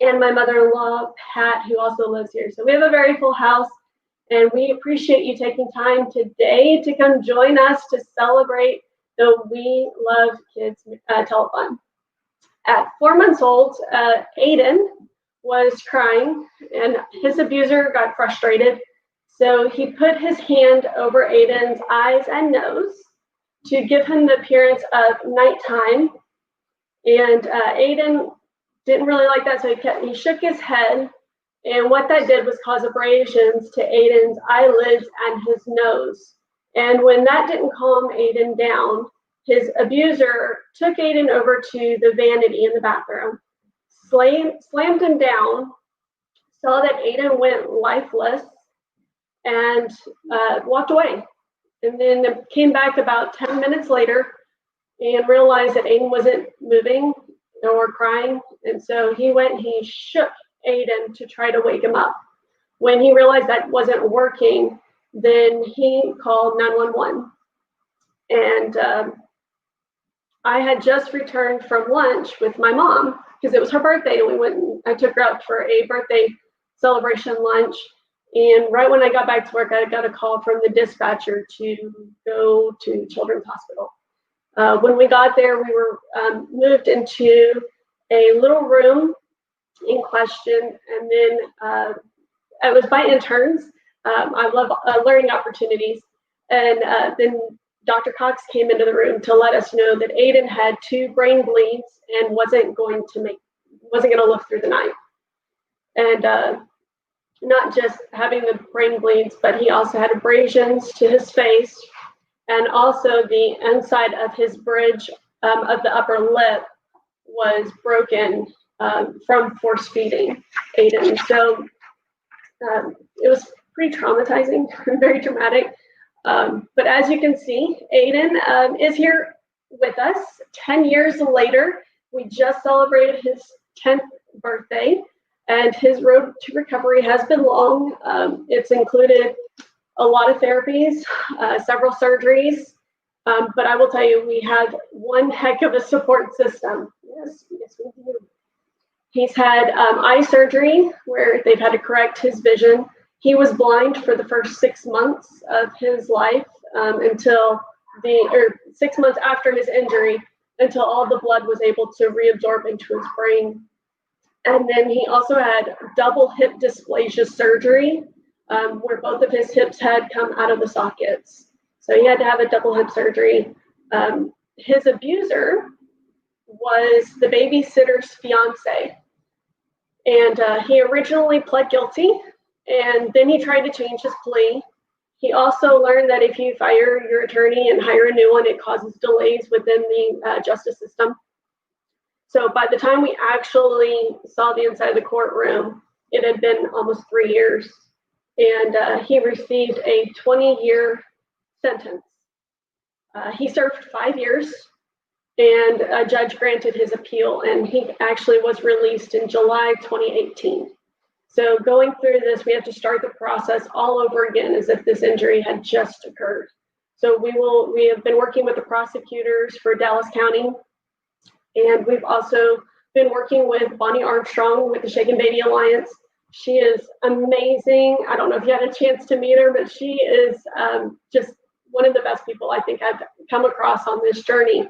and my mother-in-law Pat, who also lives here. So we have a very full house, and we appreciate you taking time today to come join us to celebrate the We Love Kids telethon. At 4 months old, Aiden was crying, and his abuser got frustrated. So he put his hand over Aiden's eyes and nose to give him the appearance of nighttime. And Aiden didn't really like that, so he shook his head. And what that did was cause abrasions to Aiden's eyelids and his nose. And when that didn't calm Aiden down, his abuser took Aiden over to the vanity in the bathroom, slammed him down, saw that Aiden went lifeless, and walked away. And then came back about 10 minutes later and realized that Aiden wasn't moving or crying. And so he went and he shook Aiden to try to wake him up. When he realized that wasn't working, then he called 911. And I had just returned from lunch with my mom because it was her birthday, and we went and I took her out for a birthday celebration lunch. And right when I got back to work, I got a call from the dispatcher to go to Children's Hospital. When we got there, we were moved into a little room in question, and then it was by interns. I love learning opportunities. And then Dr. Cox came into the room to let us know that Aiden had 2 brain bleeds and wasn't going to live through the night. And not just having the brain bleeds, but he also had abrasions to his face, and also the inside of his bridge of the upper lip was broken from force feeding Aiden. So it was pretty traumatizing and very dramatic. But as you can see, Aiden is here with us 10 years later. We just celebrated his 10th birthday, and his road to recovery has been long. It's included a lot of therapies, several surgeries, but I will tell you, we have one heck of a support system. Yes, we do. He's had eye surgery where they've had to correct his vision. He was blind for the first 6 months of his life until 6 months after his injury, until all the blood was able to reabsorb into his brain. And then he also had double hip dysplasia surgery, where both of his hips had come out of the sockets. So he had to have a double hip surgery. His abuser was the babysitter's fiance. And he originally pled guilty, and then he tried to change his plea. He also learned that if you fire your attorney and hire a new one, it causes delays within the justice system. So by the time we actually saw the inside of the courtroom, it had been almost 3 years. And he received a 20-year sentence. He served 5 years, and a judge granted his appeal, and he actually was released in July 2018. So going through this, we have to start the process all over again as if this injury had just occurred. So we have been working with the prosecutors for Dallas County, and we've also been working with Bonnie Armstrong with the Shaken Baby Alliance She is amazing. I don't know if you had a chance to meet her, but she is just one of the best people I think I've come across on this journey.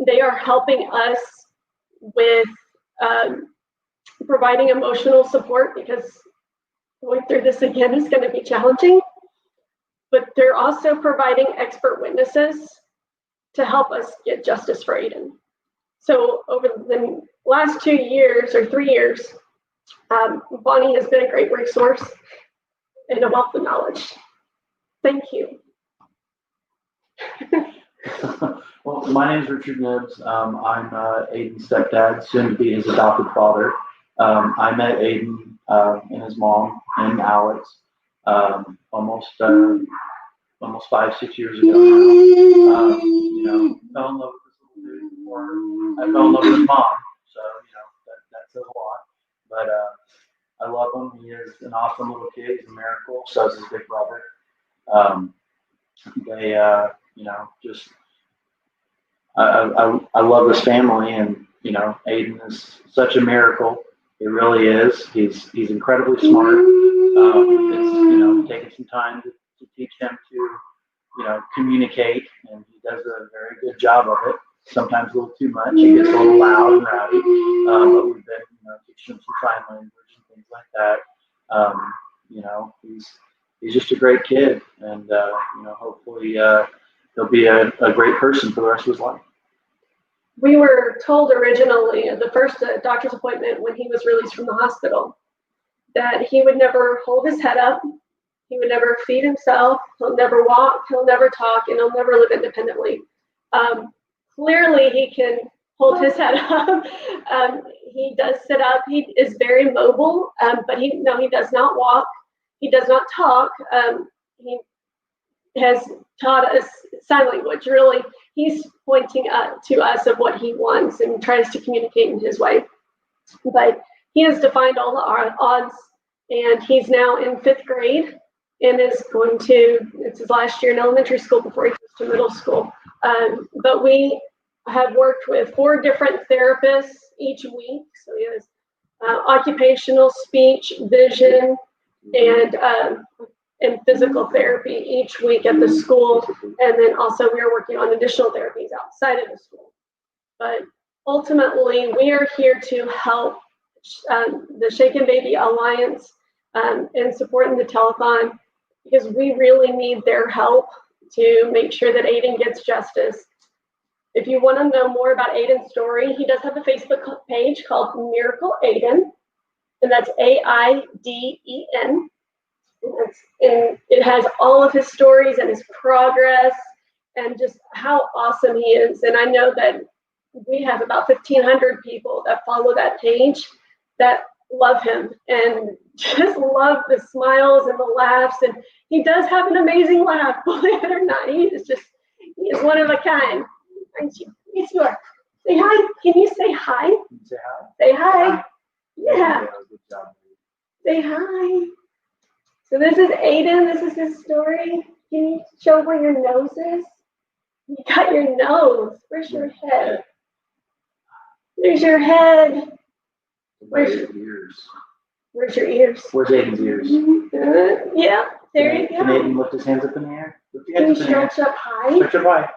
They are helping us with providing emotional support because going through this again is going to be challenging. But they're also providing expert witnesses to help us get justice for Aiden. So over the last 2 years or 3 years, Bonnie has been a great resource and a wealth of knowledge. Thank you. Well, my name is Richard Nibbs. I'm Aiden's stepdad, soon to be his adopted father. I met Aiden and his mom and Alex almost 5-6 years ago now. Fell in love with this little dude before I fell in love with his mom. So, that says a lot. But I love him. He is an awesome little kid. He's a miracle. So is his big brother. Just I love this family, and Aiden is such a miracle. He really is. He's incredibly smart. It's taking some time to teach him to communicate, and he does a very good job of it. Sometimes a little too much. He gets a little loud and rowdy, but we've been teaching him some sign language and things like that. He's just a great kid, and hopefully he'll be a great person for the rest of his life. We were told originally at the first doctor's appointment when he was released from the hospital that he would never hold his head up, he would never feed himself, he'll never walk, he'll never talk, and he'll never live independently. Clearly he can hold his head up. He does sit up, he is very mobile, but he does not walk, he does not talk. He has taught us sign language. Really, he's pointing to us of what he wants and tries to communicate in his way. But he has defied all the odds, and he's now in 5th grade and is it's his last year in elementary school before he goes to middle school. But we have worked with 4 different therapists each week. So he has occupational, speech, vision, and physical therapy each week at the school. And then also we are working on additional therapies outside of the school. But ultimately, we are here to help the Shaken Baby Alliance in supporting the telethon because we really need their help to make sure that Aiden gets justice. If you want to know more about Aiden's story, he does have a Facebook page called Miracle Aiden, and that's AIDEN. And it has all of his stories and his progress and just how awesome he is. And I know that we have about 1,500 people that follow that page that love him and just love the smiles and the laughs. And he does have an amazing laugh, believe it or not. He is one of a kind. Aren't you? Yes, you are. Say hi. Can you say hi? Say hi. Say hi. Yeah. Say hi. So this is Aiden. This is his story. Can you show where your nose is? You got your nose. Where's your head? There's your head. Where's your ears? Where's your ears? Where's Aiden's ears? Yeah, there you Can go. Aiden lift his hands up in the air? Can you stretch up high? Stretch up high.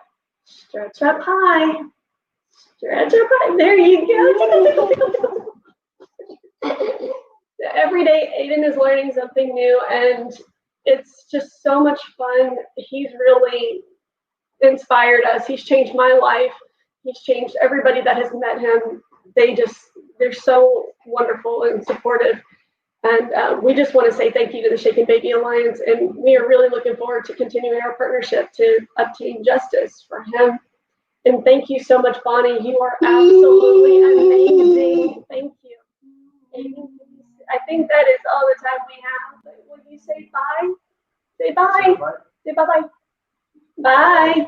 Stretch up high. Stretch up high. There you go. Every day, Aiden is learning something new, and it's just so much fun. He's really inspired us. He's changed my life. He's changed everybody that has met him. They're so wonderful and supportive. And we just want to say thank you to the Shaken Baby Alliance, and we are really looking forward to continuing our partnership to obtain justice for him. And thank you so much, Bonnie. You are absolutely amazing. Thank you. I think that is all the time we have. Will you say bye? Say bye. Say bye-bye. Bye.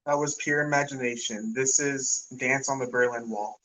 That was pure imagination. This is Dance on the Berlin Wall.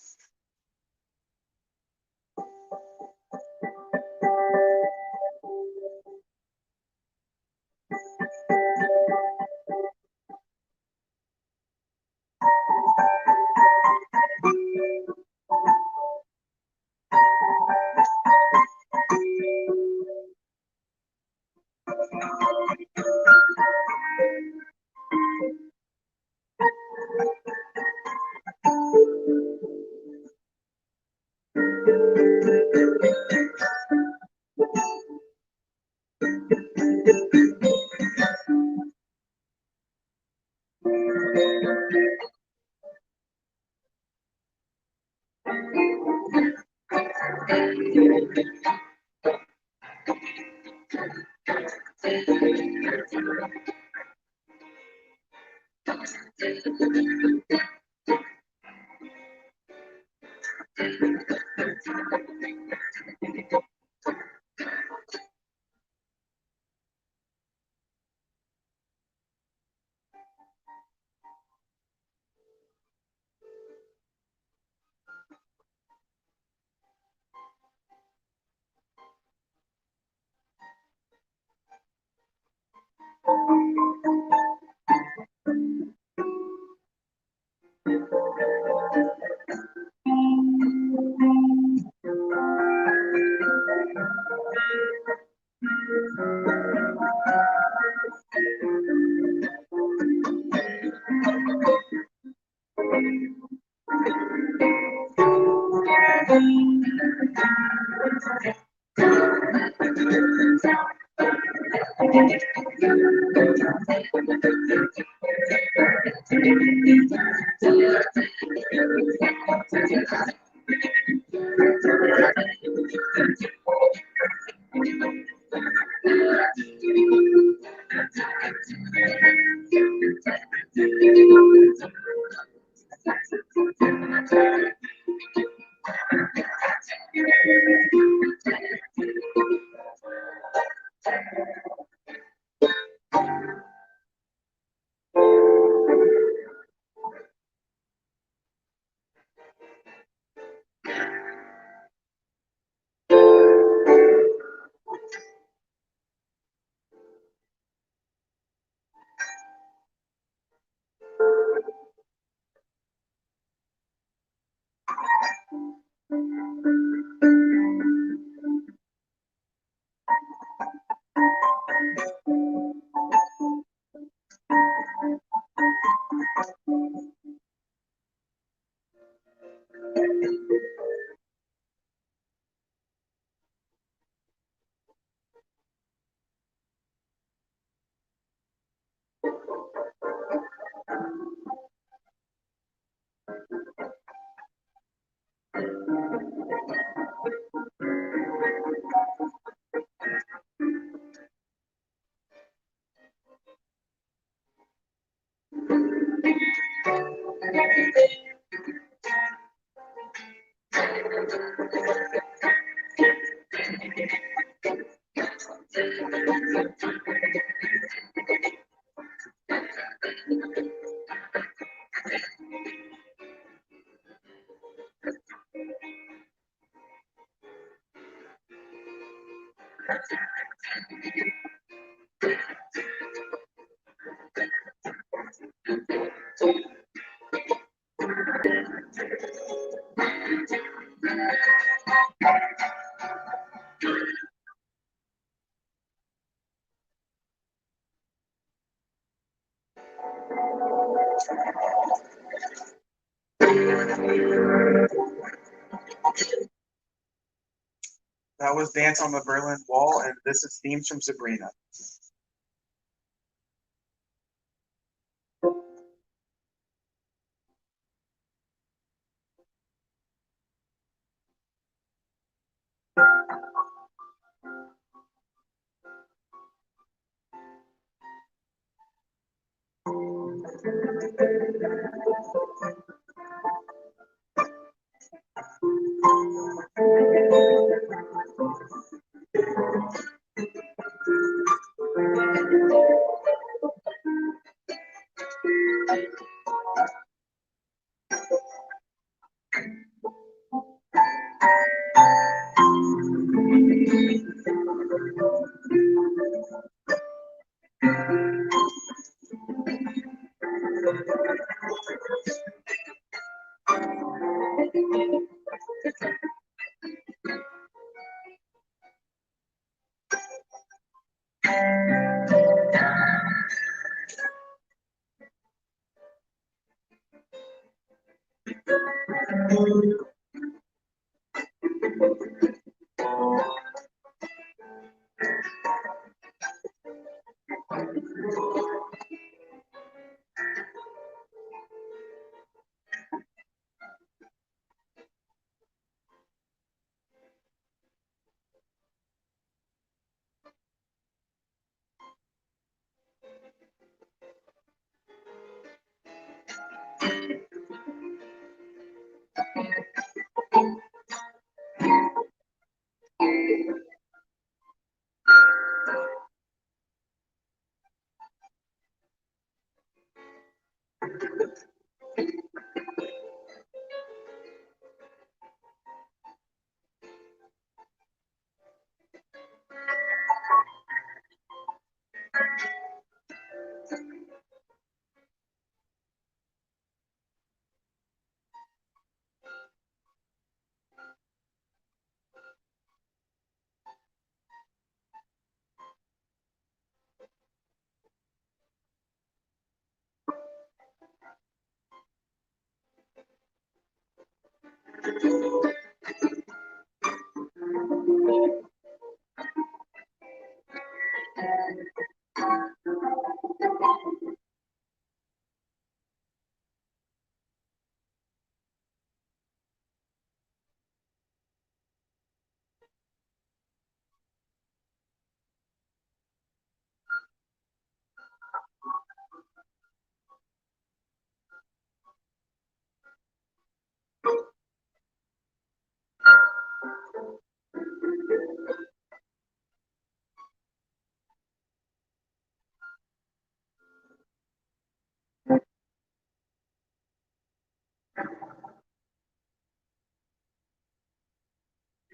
That was Dance on the Berlin Wall, and this is Themes from Sabrina.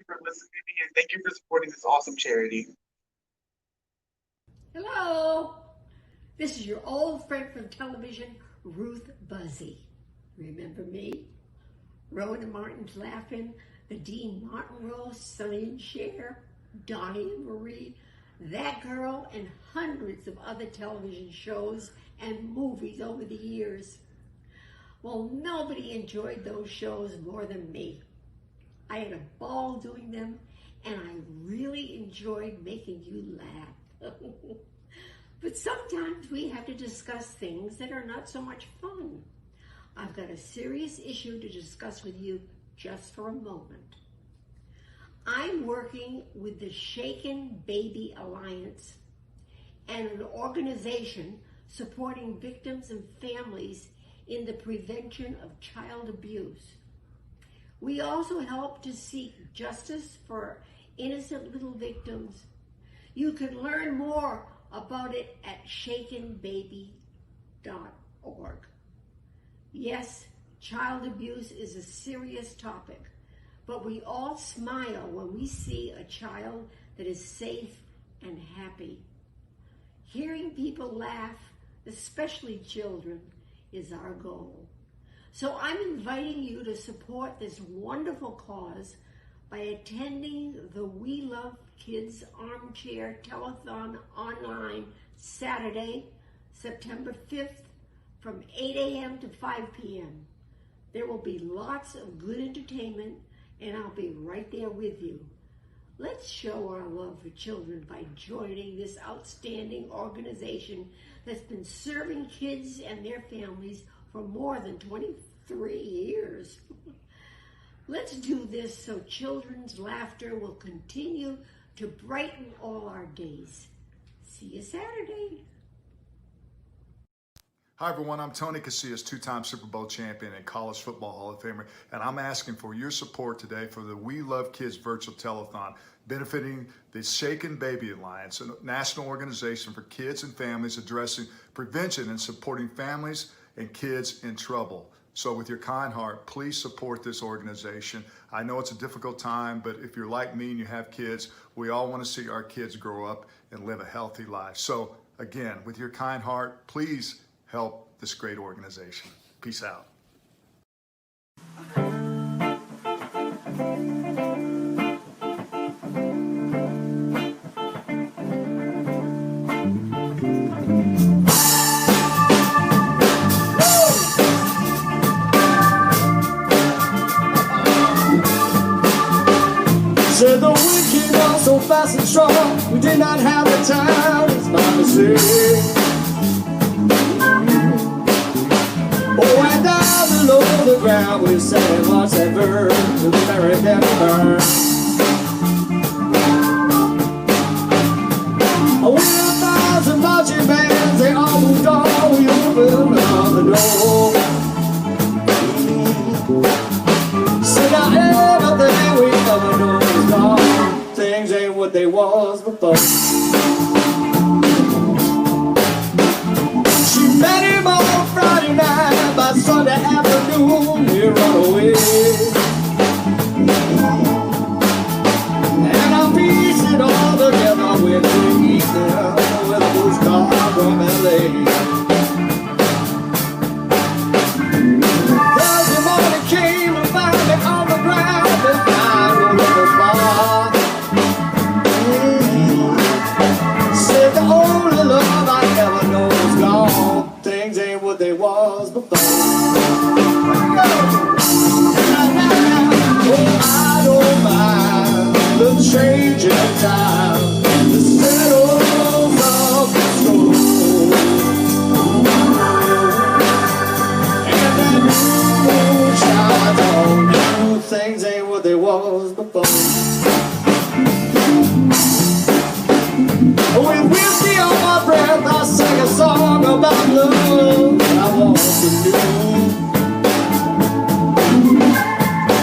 For listening and thank you for supporting this awesome charity. Hello, this is your old friend from television, Ruth Buzzy. Remember me? Rhoda Martin's Laughing, the Dean Martin roast, Sonny and Cher, Donnie and Marie, That Girl, and hundreds of other television shows and movies over the years. Well, nobody enjoyed those shows more than me. I had a ball doing them, and I really enjoyed making you laugh. But sometimes we have to discuss things that are not so much fun. I've got a serious issue to discuss with you just for a moment. I'm working with the Shaken Baby Alliance and an organization supporting victims and families in the prevention of child abuse. We also help to seek justice for innocent little victims. You can learn more about it at shakenbaby.org. Yes, child abuse is a serious topic, but we all smile when we see a child that is safe and happy. Hearing people laugh, especially children, is our goal. So I'm inviting you to support this wonderful cause by attending the We Love Kids Armchair Telethon online Saturday, September 5th from 8 a.m. to 5 p.m. There will be lots of good entertainment, and I'll be right there with you. Let's show our love for children by joining this outstanding organization that's been serving kids and their families for more than 23 years. Let's do this so children's laughter will continue to brighten all our days. See you Saturday. Hi everyone, I'm Tony Casillas, two-time Super Bowl champion and College Football Hall of Famer, and I'm asking for your support today for the We Love Kids Virtual Telethon, benefiting the Shaken Baby Alliance, a national organization for kids and families addressing prevention and supporting families and kids in trouble. So with your kind heart, please support this organization. I know it's a difficult time, but if you're like me and you have kids, we all want to see our kids grow up and live a healthy life. So again, with your kind heart, please help this great organization. Peace out. Said the wicked are so fast and strong, we did not have the time, it's my mistake. Oh, and down below the ground we sang, watch that bird to the American burn. Oh, with 1,000 marching bands, they all moved on, we opened up the door. Said now everything we ever knew is gone, things ain't what they was before. She met him on Friday night, by Sunday afternoon he run away. And I pieced it all together with the evening with a postcard from LA. Thursday morning came and found me on the ground and I rolled up the bar. Said the only love I ever know is gone, things ain't what they was before. Oh, I don't mind the change in time, the settles of the soul. And that moon shines on you, things ain't what they was before. With whiskey on my breath, I sang a song about love I want to do.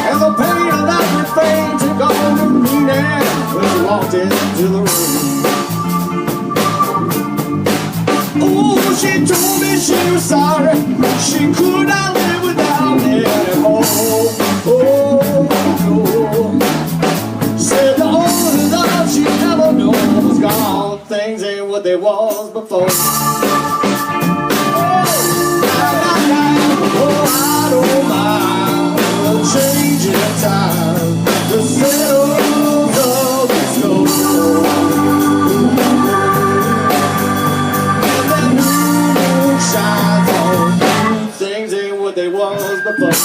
And the pain of that refrain took on new meaning when she walked into the room. Oh, she told me she was sorry, she could not live without me anymore. Oh, no. Said the only love she ever knew was gone, things ain't what they was before. Oh, I don't mind the change in time, the settles of the snow. And that moon shines on you, things ain't what they was before.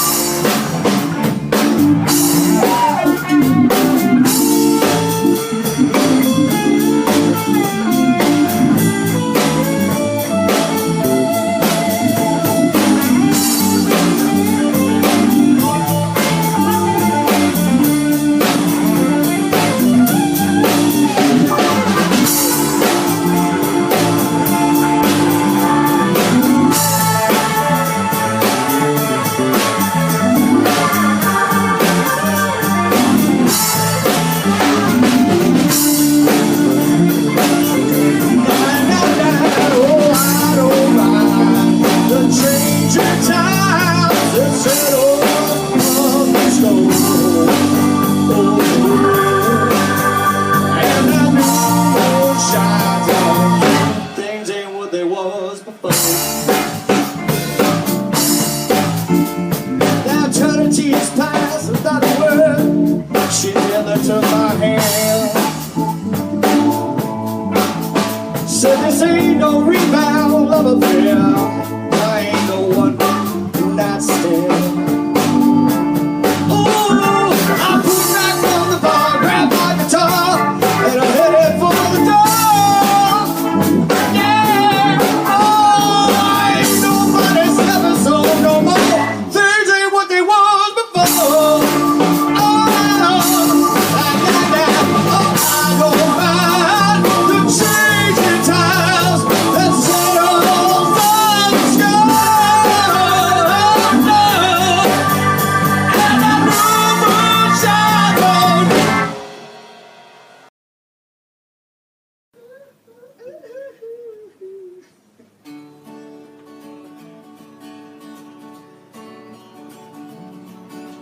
Said this ain't no rebound love affair. I ain't no one night stand. Oh, I put back on the bar, grabbed my guitar, and I headed for the door. Yeah, oh, ain't nobody's ever sold no more. Things ain't what they was before. Oh, I don't mind the changing times that settle on the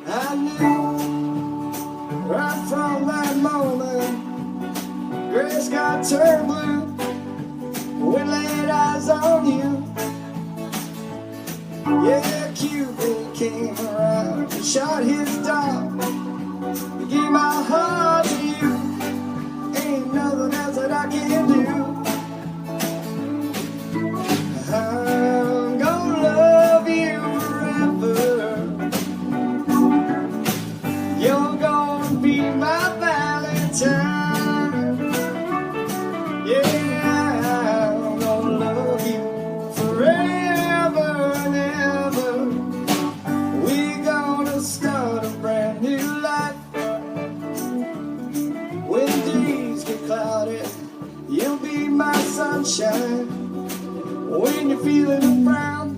I knew right from that moment, gray sky turned blue. We laid eyes on you. Yeah, Cupid came around and shot his dart. He gave my heart to you. Ain't nothing else that I can do. I'm gonna love you forever. You're gonna be my Valentine. Yeah, I'm gonna love you forever and ever. We're gonna start a brand new life. When days get cloudy, you'll be my sunshine. When you're feeling frown,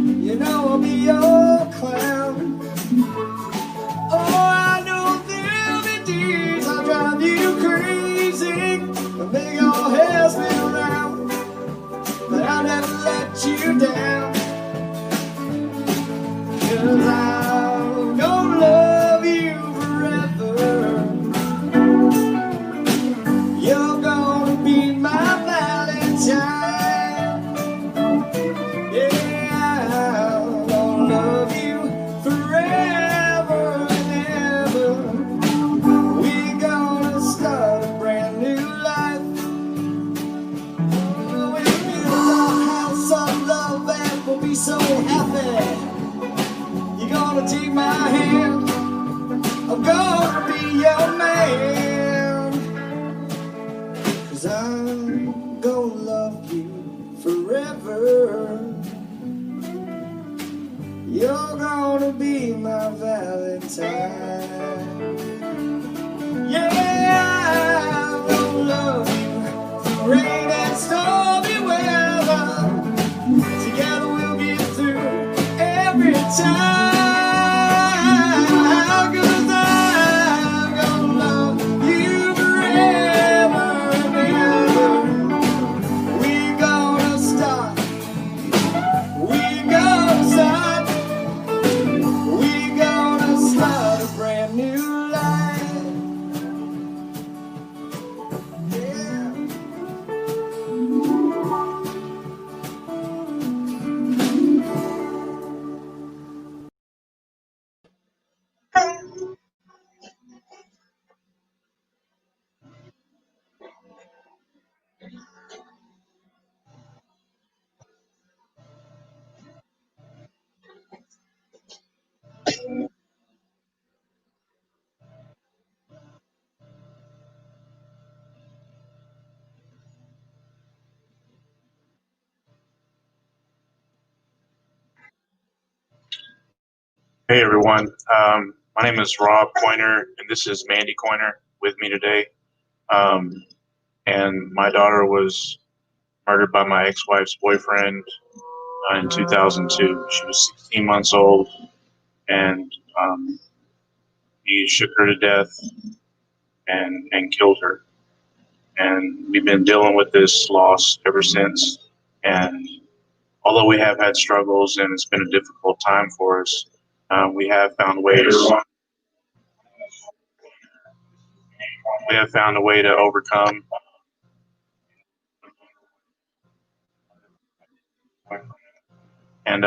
you know I'll be your clown. Oh, I know there'll be days I'll drive you crazy and make your hair spin around, but I'll never let you down. 'Cause I'm gonna love you forever. You're gonna be my Valentine. Yeah, I'm gonna love you forever and ever. We're gonna start a brand new life. We'll build our house on love and we'll be so happy. You're gonna take my hand, I'm gonna be your man. 'Cause I'm gonna love you forever. You're gonna be my Valentine. Yeah, I'm gonna love you through rain and stormy weather. Together we'll get through every time. 'Cause I'm gonna love you forever and ever. We're gonna start. We're gonna start. We're gonna start a brand new life. Yeah. Hey everyone, my name is Rob Coiner, and this is Mandy Coiner with me today. And my daughter was murdered by my ex-wife's boyfriend in 2002. She was 16 months old, and he shook her to death and killed her. And we've been dealing with this loss ever since. And although we have had struggles and it's been a difficult time for us, we have found ways. We have found a way to overcome. And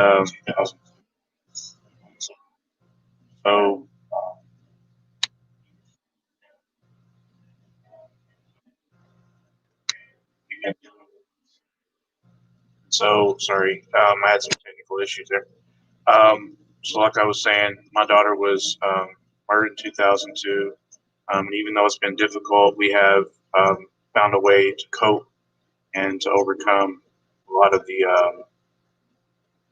so and so sorry, I had some technical issues there. So like I was saying, my daughter was murdered in 2002. And even though it's been difficult, we have found a way to cope and to overcome a lot of the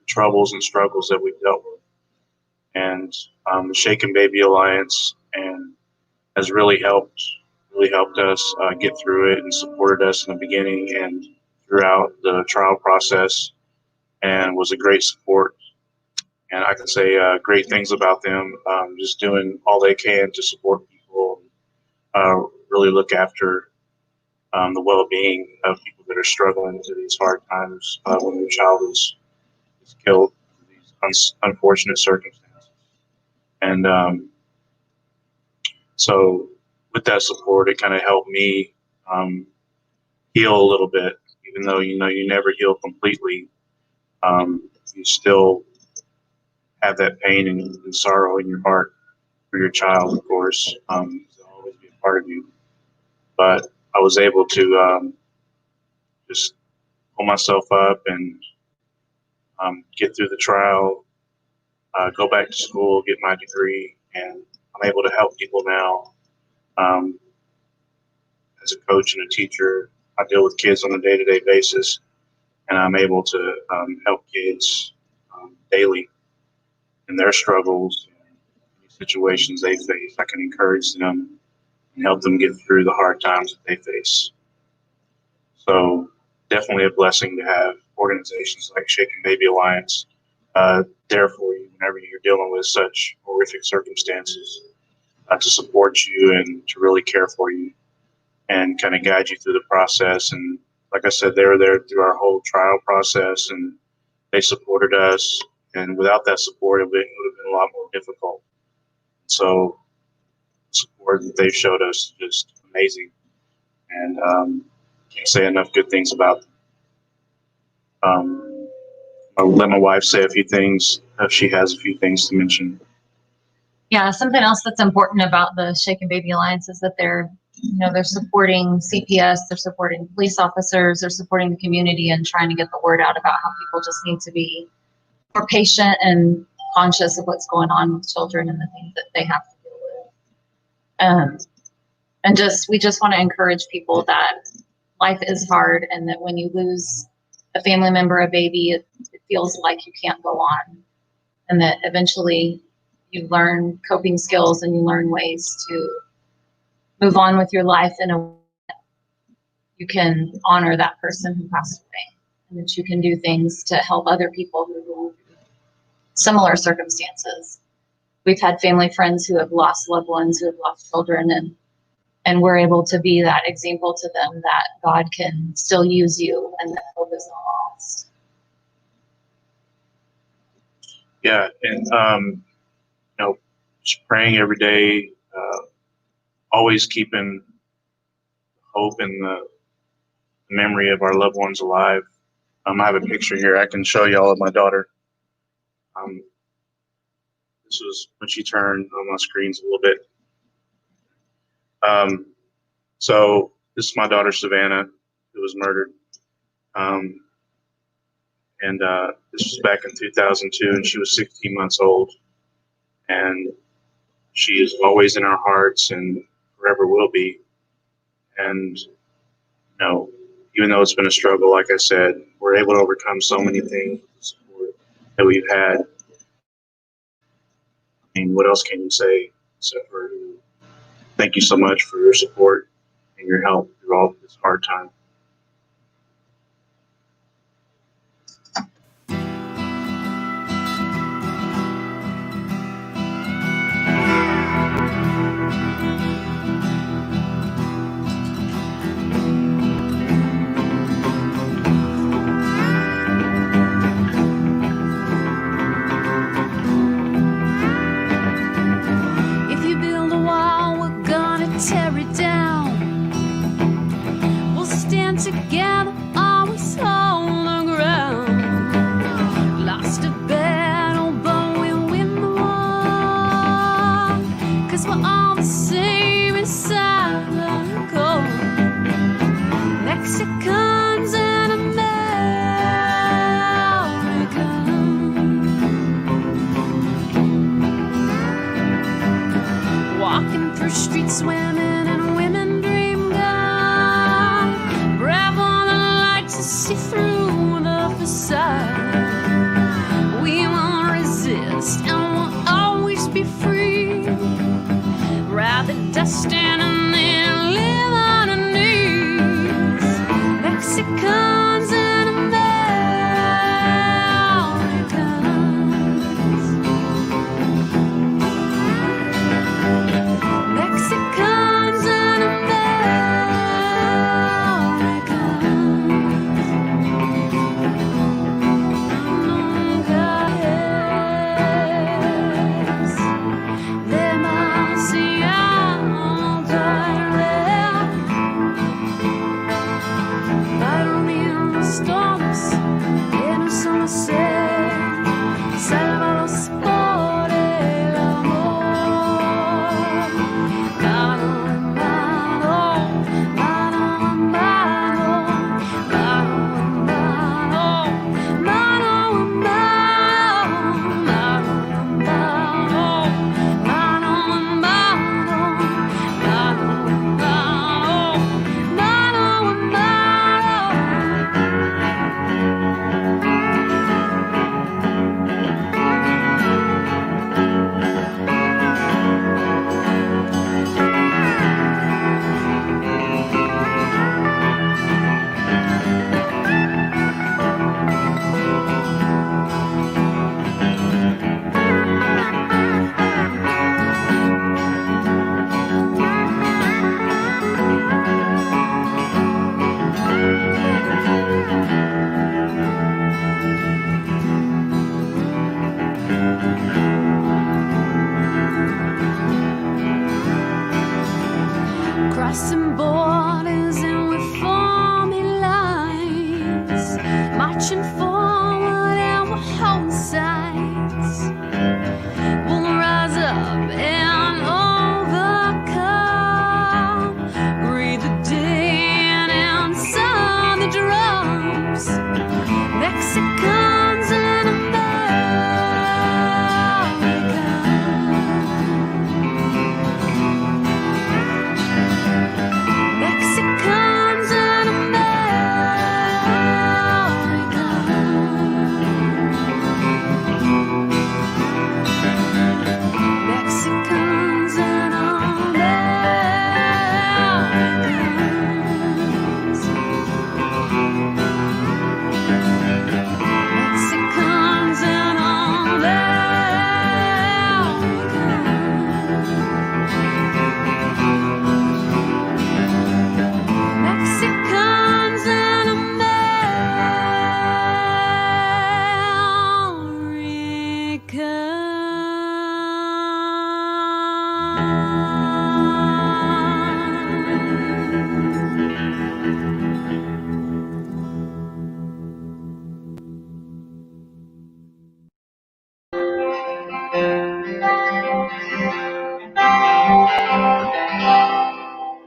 troubles and struggles that we've dealt with. And the Shaken Baby Alliance and has really helped us get through it and supported us in the beginning and throughout the trial process, and was a great support. And I can say great things about them, just doing all they can to support people, really look after the well-being of people that are struggling through these hard times when their child is killed in these unfortunate circumstances. And so with that support, it kind of helped me heal a little bit, even though, you never heal completely. You still have that pain and sorrow in your heart for your child, of course. It'll always be a part of you. But I was able to just pull myself up and get through the trial, go back to school, get my degree, and I'm able to help people now. As a coach and a teacher, I deal with kids on a day-to-day basis, and I'm able to help kids daily in their struggles and situations they face. I can encourage them and help them get through the hard times that they face. So definitely a blessing to have organizations like Shaken Baby Alliance there for you whenever you're dealing with such horrific circumstances, to support you and to really care for you and kind of guide you through the process. And like I said, they were there through our whole trial process, and they supported us. And without that support, it would have been a lot more difficult. So the support that they've showed us is just amazing. And can't say enough good things about them. I'll let my wife say a few things if she has a few things to mention. Yeah, something else that's important about the Shaken Baby Alliance is that they're supporting CPS, they're supporting police officers, they're supporting the community and trying to get the word out about how people just need to be more patient and conscious of what's going on with children and the things that they have to deal with. And we just want to encourage people that life is hard, and that when you lose a family member, a baby, it feels like you can't go on, and that eventually you learn coping skills and you learn ways to move on with your life in a way that you can honor that person who passed away, and that you can do things to help other people who go through similar circumstances. We've had family friends who have lost loved ones, who have lost children, and we're able to be that example to them that God can still use you and that hope is not lost. Yeah, and just praying every day, always keeping hope in the memory of our loved ones alive. I have a picture here I can show y'all of my daughter. This was when she turned on my screens a little bit. So this is my daughter Savannah, who was murdered. And this was back in 2002, and she was 16 months old. And she is always in our hearts and forever will be. And, even though it's been a struggle, like I said, we're able to overcome so many things that we've had. I mean, what else can you say except for thank you so much for your support and your help through all this hard time. If you build a wall, we're gonna tear it down. We'll stand together, always hold the ground. Lost a battle, but we'll win the war. 'Cause we're all the same inside the core. Mexican Mexicans and Americans. Mexicans and Americans. Demasiado tarde. Paron en los storms que no solo sé, sálvalos por el amor. Mano en mano, mano en mano, mano en mano, mano en mano, mano en mano, mano en mano, mano en mano, mano en crossing borders and we're forming lines, marching forward and we'll hold sides. We'll rise up and overcome, breathe the day in and sound the drums. Mexicans and Mexicans and Mexicans and Americans. Mexicans and Mexicans and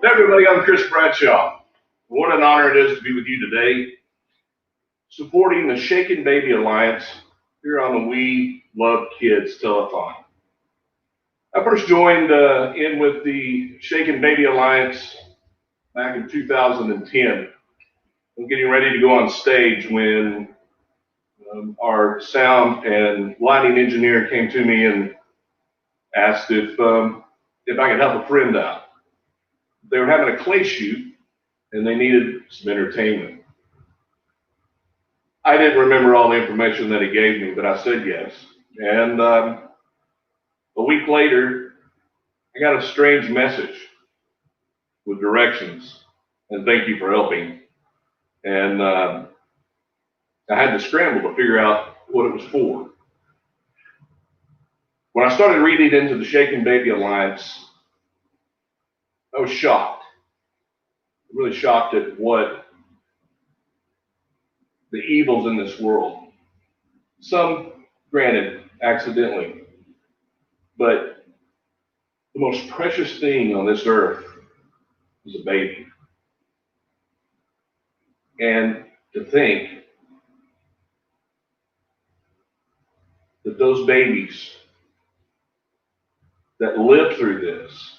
Hey everybody, I'm Chris Bradshaw. What an honor it is to be with you today, supporting the Shaken Baby Alliance here on the We Love Kids Telethon. I first joined in with the Shaken Baby Alliance back in 2010. I'm getting ready to go on stage when our sound and lighting engineer came to me and asked if I could help a friend out. They were having a clay shoot and they needed some entertainment. I didn't remember all the information that he gave me, but I said yes. And a week later, I got a strange message with directions and thank you for helping. And I had to scramble to figure out what it was for. When I started reading into the Shaken Baby Alliance, I was shocked. Really shocked at what the evils in this world. Some, granted, accidentally. But the most precious thing on this earth is a baby. And to think that those babies that live through this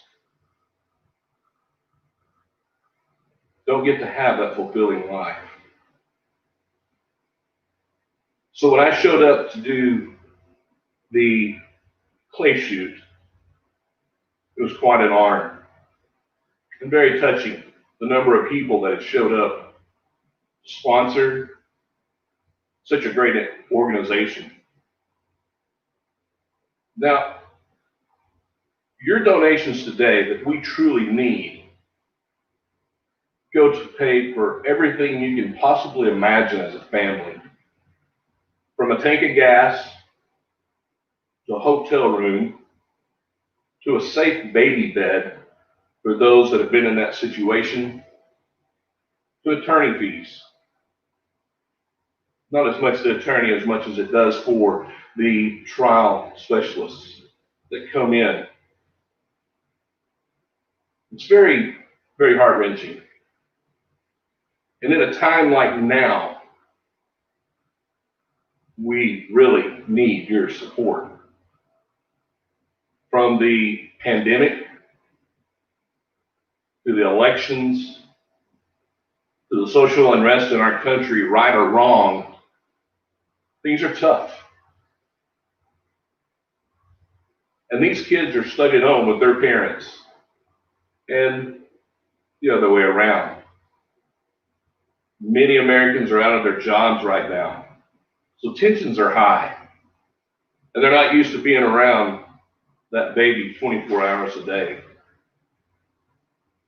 don't get to have that fulfilling life. So when I showed up to do the clay shoot, it was quite an honor and very touching. The number of people that showed up sponsored such a great organization. Now, your donations today that we truly need go to pay for everything you can possibly imagine as a family. From a tank of gas, to a hotel room, to a safe baby bed for those that have been in that situation, to attorney fees. Not as much the attorney as much as it does for the trial specialists that come in. It's very, very heart-wrenching. And in a time like now, we really need your support. From the pandemic, to the elections, to the social unrest in our country, right or wrong, things are tough. And these kids are stuck at home with their parents, and the other way around. Many Americans are out of their jobs right now, so tensions are high, and they're not used to being around that baby 24 hours a day.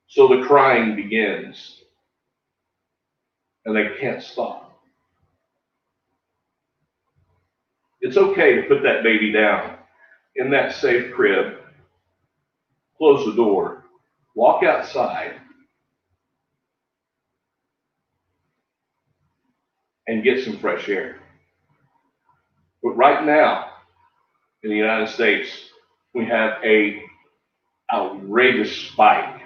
So the crying begins, and they can't stop. It's okay to put that baby down in that safe crib, close the door, walk outside, and get some fresh air. But right now, in the United States, we have an outrageous spike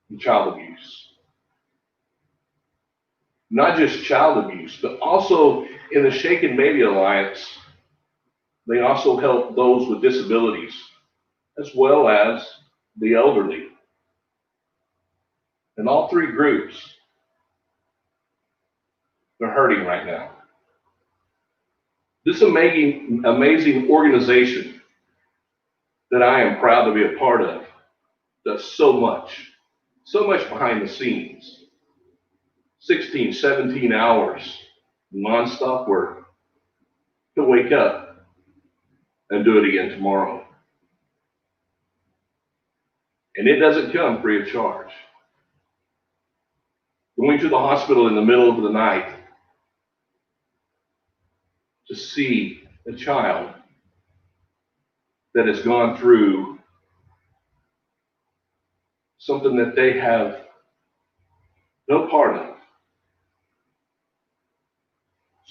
in child abuse. Not just child abuse, but also in the Shaken Baby Alliance, they also help those with disabilities, as well as the elderly. And all three groups, they're hurting right now. This amazing organization that I am proud to be a part of does so much behind the scenes. 16, 17 hours nonstop work to wake up and do it again tomorrow. And it doesn't come free of charge. Going to the hospital in the middle of the night to see a child that has gone through something that they have no part of.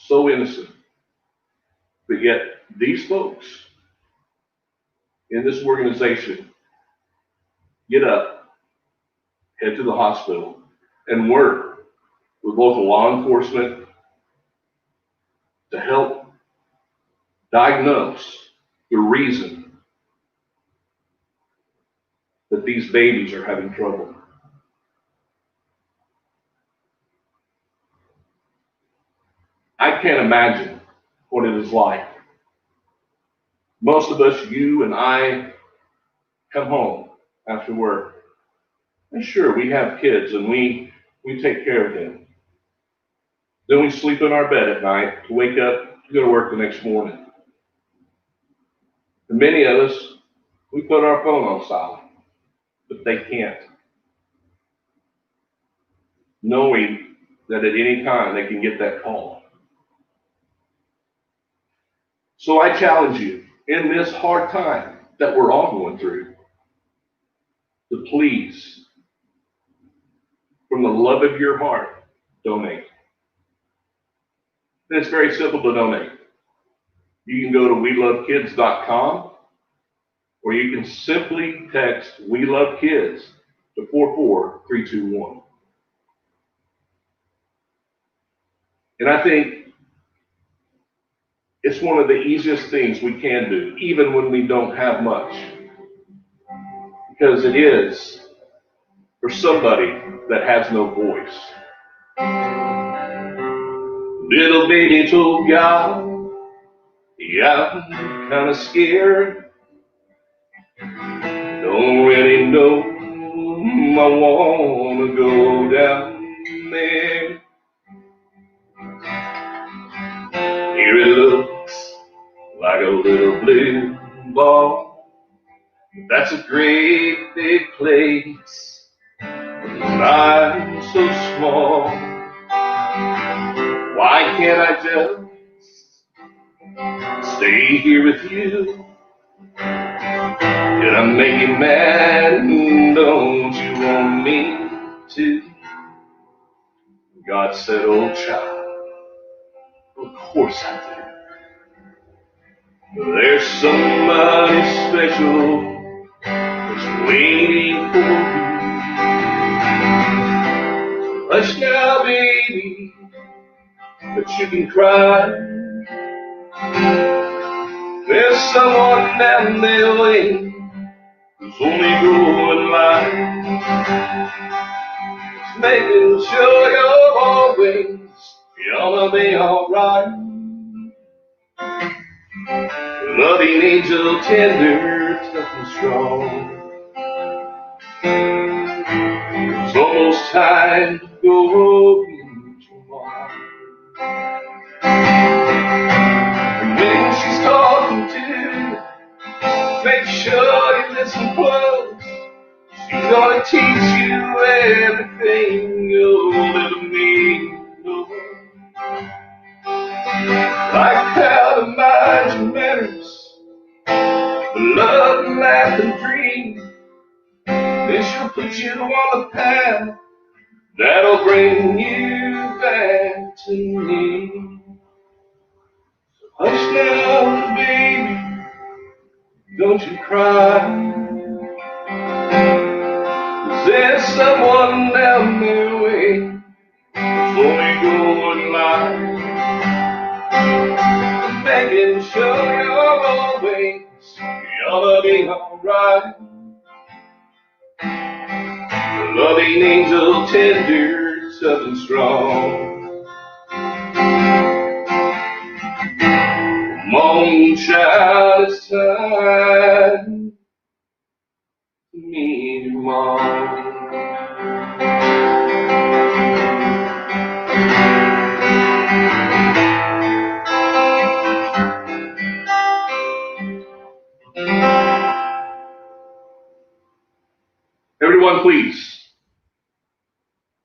So innocent. But yet these folks in this organization get up, head to the hospital, and work with local law enforcement to help diagnose the reason that these babies are having trouble. I can't imagine what it is like. Most of us, you and I, come home after work. And sure, we have kids and we take care of them. Then we sleep in our bed at night to wake up to go to work the next morning. And many of us, we put our phone on silent, but they can't. Knowing that at any time they can get that call. So I challenge you in this hard time that we're all going through to please, from the love of your heart, donate. And it's very simple to donate. You can go to welovekids.com, or you can simply text We Love Kids to 44321. And I think it's one of the easiest things we can do, even when we don't have much. Because it is for somebody that has no voice. Little baby told God, yeah, I'm kind of scared. Don't really know I want to go down there. little blue ball. That's a great big place. I'm so small. Why can't I just stay here with you? Did I make you mad? Don't you want me to? God said, "Oh child, of course I do. There's somebody special that's waiting for you. Hush now, baby, but you can cry. There's someone down there waiting who's only going live, making sure you're always gonna be alright. Loving angel, tender, tough and strong. It's almost time to go tomorrow. And when she's talking to, make sure you listen close. She's gonna teach you everything you'll ever need. Like how to mind your manners, love, laugh, and dream. Then she'll put you on the path that'll bring you back to me. Hush now, baby, don't you cry. 'Cause there's someone down there waiting, slowly going live, making sure you're always gonna be alright. Loving angel, tender, tough and strong. Come on, child, it's time to meet your mom. Everyone, please.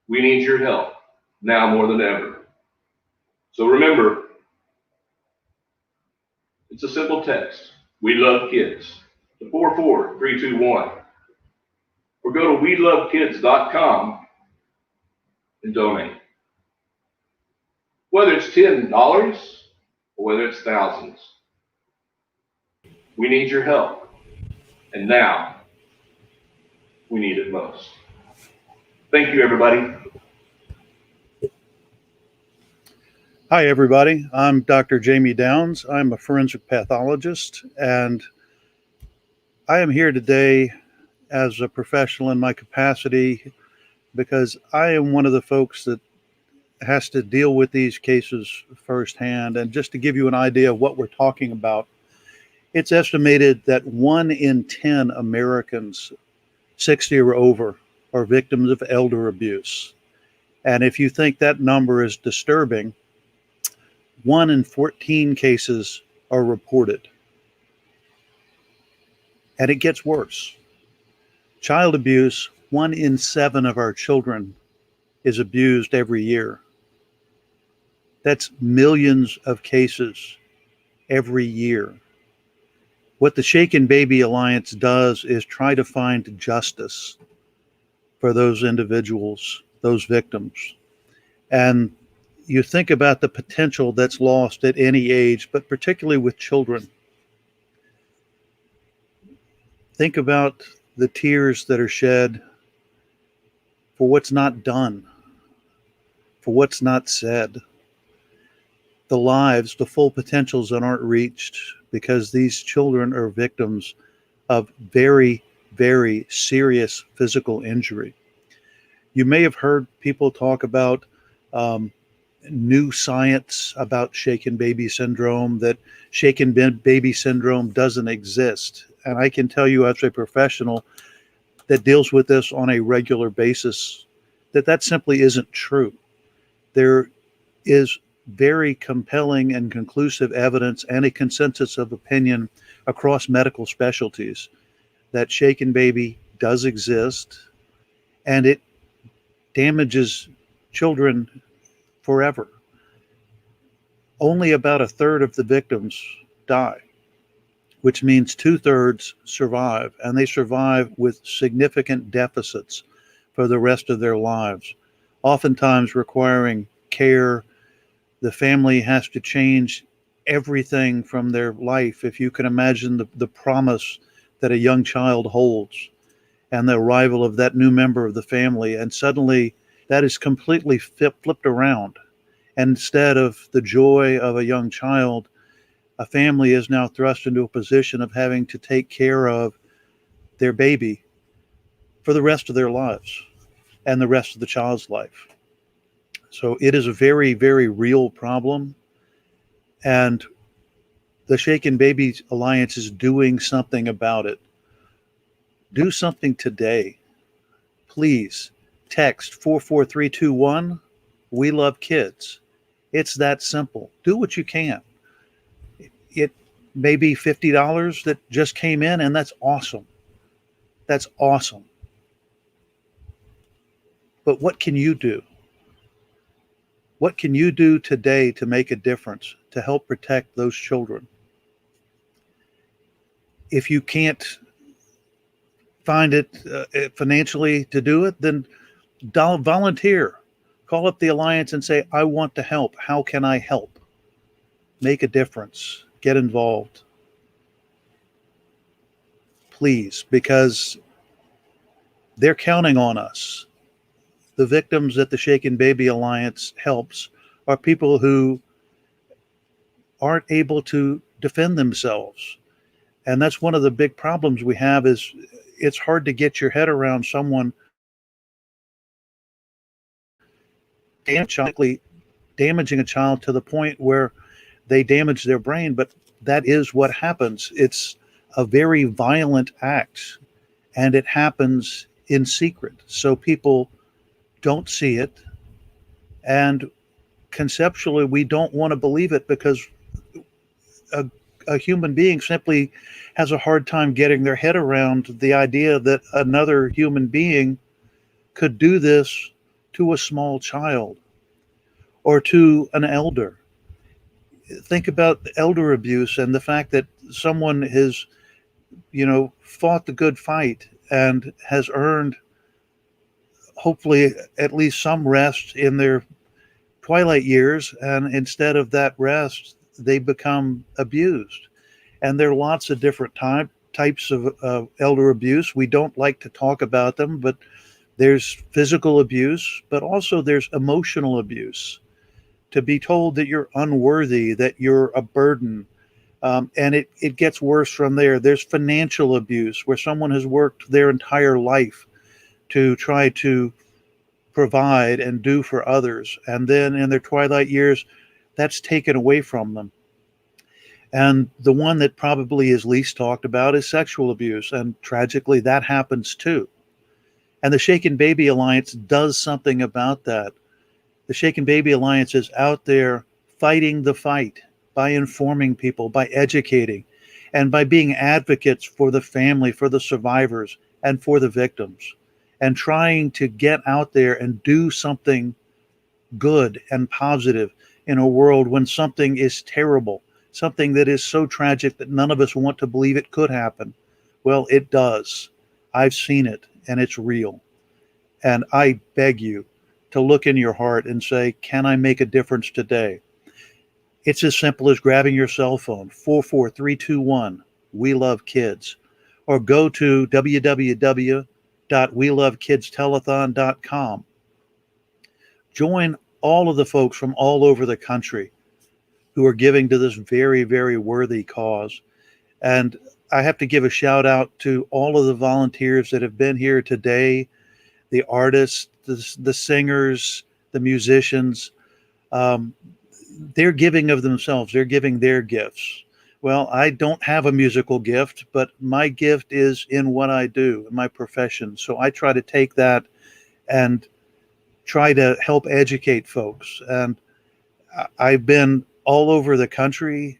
We need your help now more than ever. So remember, it's a simple text. We love kids to 44321. Or go to welovekids.com and donate. Whether it's $10 or whether it's thousands. We need your help. And now we need it most. Thank you, everybody. Hi, everybody. I'm Dr. Jamie Downs. I'm a forensic pathologist, and I am here today as a professional in my capacity because I am one of the folks that has to deal with these cases firsthand. And just to give you an idea of what we're talking about, it's estimated that 1 in 10 Americans 60 or over are victims of elder abuse. And if you think that number is disturbing, 1 in 14 cases are reported. And it gets worse. Child abuse, 1 in 7 of our children is abused every year. That's millions of cases every year. What the Shaken Baby Alliance does is try to find justice for those individuals, those victims. And you think about the potential that's lost at any age, but particularly with children. Think about the tears that are shed for what's not done, for what's not said, the lives, the full potentials that aren't reached because these children are victims of very, very serious physical injury. You may have heard people talk about new science about shaken baby syndrome, that shaken baby syndrome doesn't exist. And I can tell you as a professional that deals with this on a regular basis that that simply isn't true. There is very compelling and conclusive evidence and a consensus of opinion across medical specialties that shaken baby does exist, and it damages children forever. Only about a third of the victims die, which means 2/3 survive, and they survive with significant deficits for the rest of their lives, oftentimes requiring care. The family has to change everything from their life. If you can imagine the promise that a young child holds and the arrival of that new member of the family, and suddenly that is completely flipped around. And instead of the joy of a young child, a family is now thrust into a position of having to take care of their baby for the rest of their lives and the rest of the child's life. So it is a very, very real problem. And the Shaken Babies Alliance is doing something about it. Do something today. Please text 44321. We love kids. It's that simple. Do what you can. It may be $50 that just came in, and that's awesome. That's awesome. But what can you do? What can you do today to make a difference, to help protect those children? If you can't find it financially to do it, then volunteer. Call up the Alliance and say, I want to help. How can I help? Make a difference. Get involved. Please, because they're counting on us. The victims that the Shaken Baby Alliance helps are people who aren't able to defend themselves. And that's one of the big problems we have is it's hard to get your head around someone damaging a child to the point where they damage their brain, but that is what happens. It's a very violent act, and it happens in secret. So people don't see it, and conceptually, we don't want to believe it because a human being simply has a hard time getting their head around the idea that another human being could do this to a small child or to an elder. Think about elder abuse and the fact that someone has, fought the good fight and has earned hopefully at least some rest in their twilight years, and instead of that rest, they become abused. And there are lots of different types of elder abuse. We don't like to talk about them, but there's physical abuse, but also there's emotional abuse. To be told that you're unworthy, that you're a burden, and it gets worse from there. There's financial abuse where someone has worked their entire life to try to provide and do for others. And then in their twilight years, that's taken away from them. And the one that probably is least talked about is sexual abuse. And tragically, that happens too. And the Shaken Baby Alliance does something about that. The Shaken Baby Alliance is out there fighting the fight by informing people, by educating, and by being advocates for the family, for the survivors, and for the victims, and trying to get out there and do something good and positive in a world when something is terrible, something that is so tragic that none of us want to believe it could happen. Well, it does. I've seen it, and it's real. And I beg you to look in your heart and say, can I make a difference today? It's as simple as grabbing your cell phone, 44321, We Love Kids, or go to www.welovekidstelethon.com. Join all of the folks from all over the country who are giving to this very, very worthy cause. And I have to give a shout out to all of the volunteers that have been here today, the artists, the singers, the musicians. They're giving of themselves. They're giving their gifts. Well, I don't have a musical gift, but my gift is in what I do, in my profession. So I try to take that and try to help educate folks. And I've been all over the country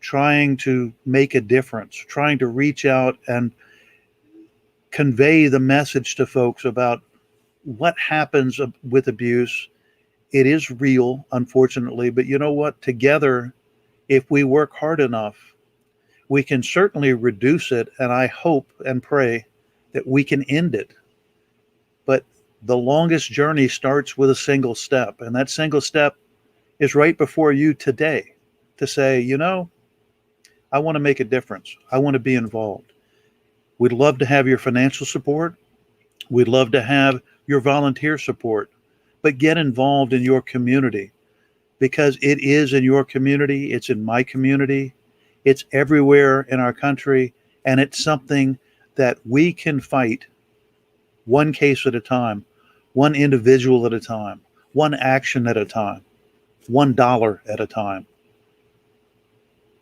trying to make a difference, trying to reach out and convey the message to folks about what happens with abuse. It is real, unfortunately, but you know what? Together, if we work hard enough, we can certainly reduce it, and I hope and pray that we can end it. But the longest journey starts with a single step, and that single step is right before you today to say, you know, I want to make a difference. I want to be involved. We'd love to have your financial support. We'd love to have your volunteer support, but get involved in your community, because it is in your community. It's in my community. It's everywhere in our country. And it's something that we can fight one case at a time, one individual at a time, one action at a time, $1 at a time.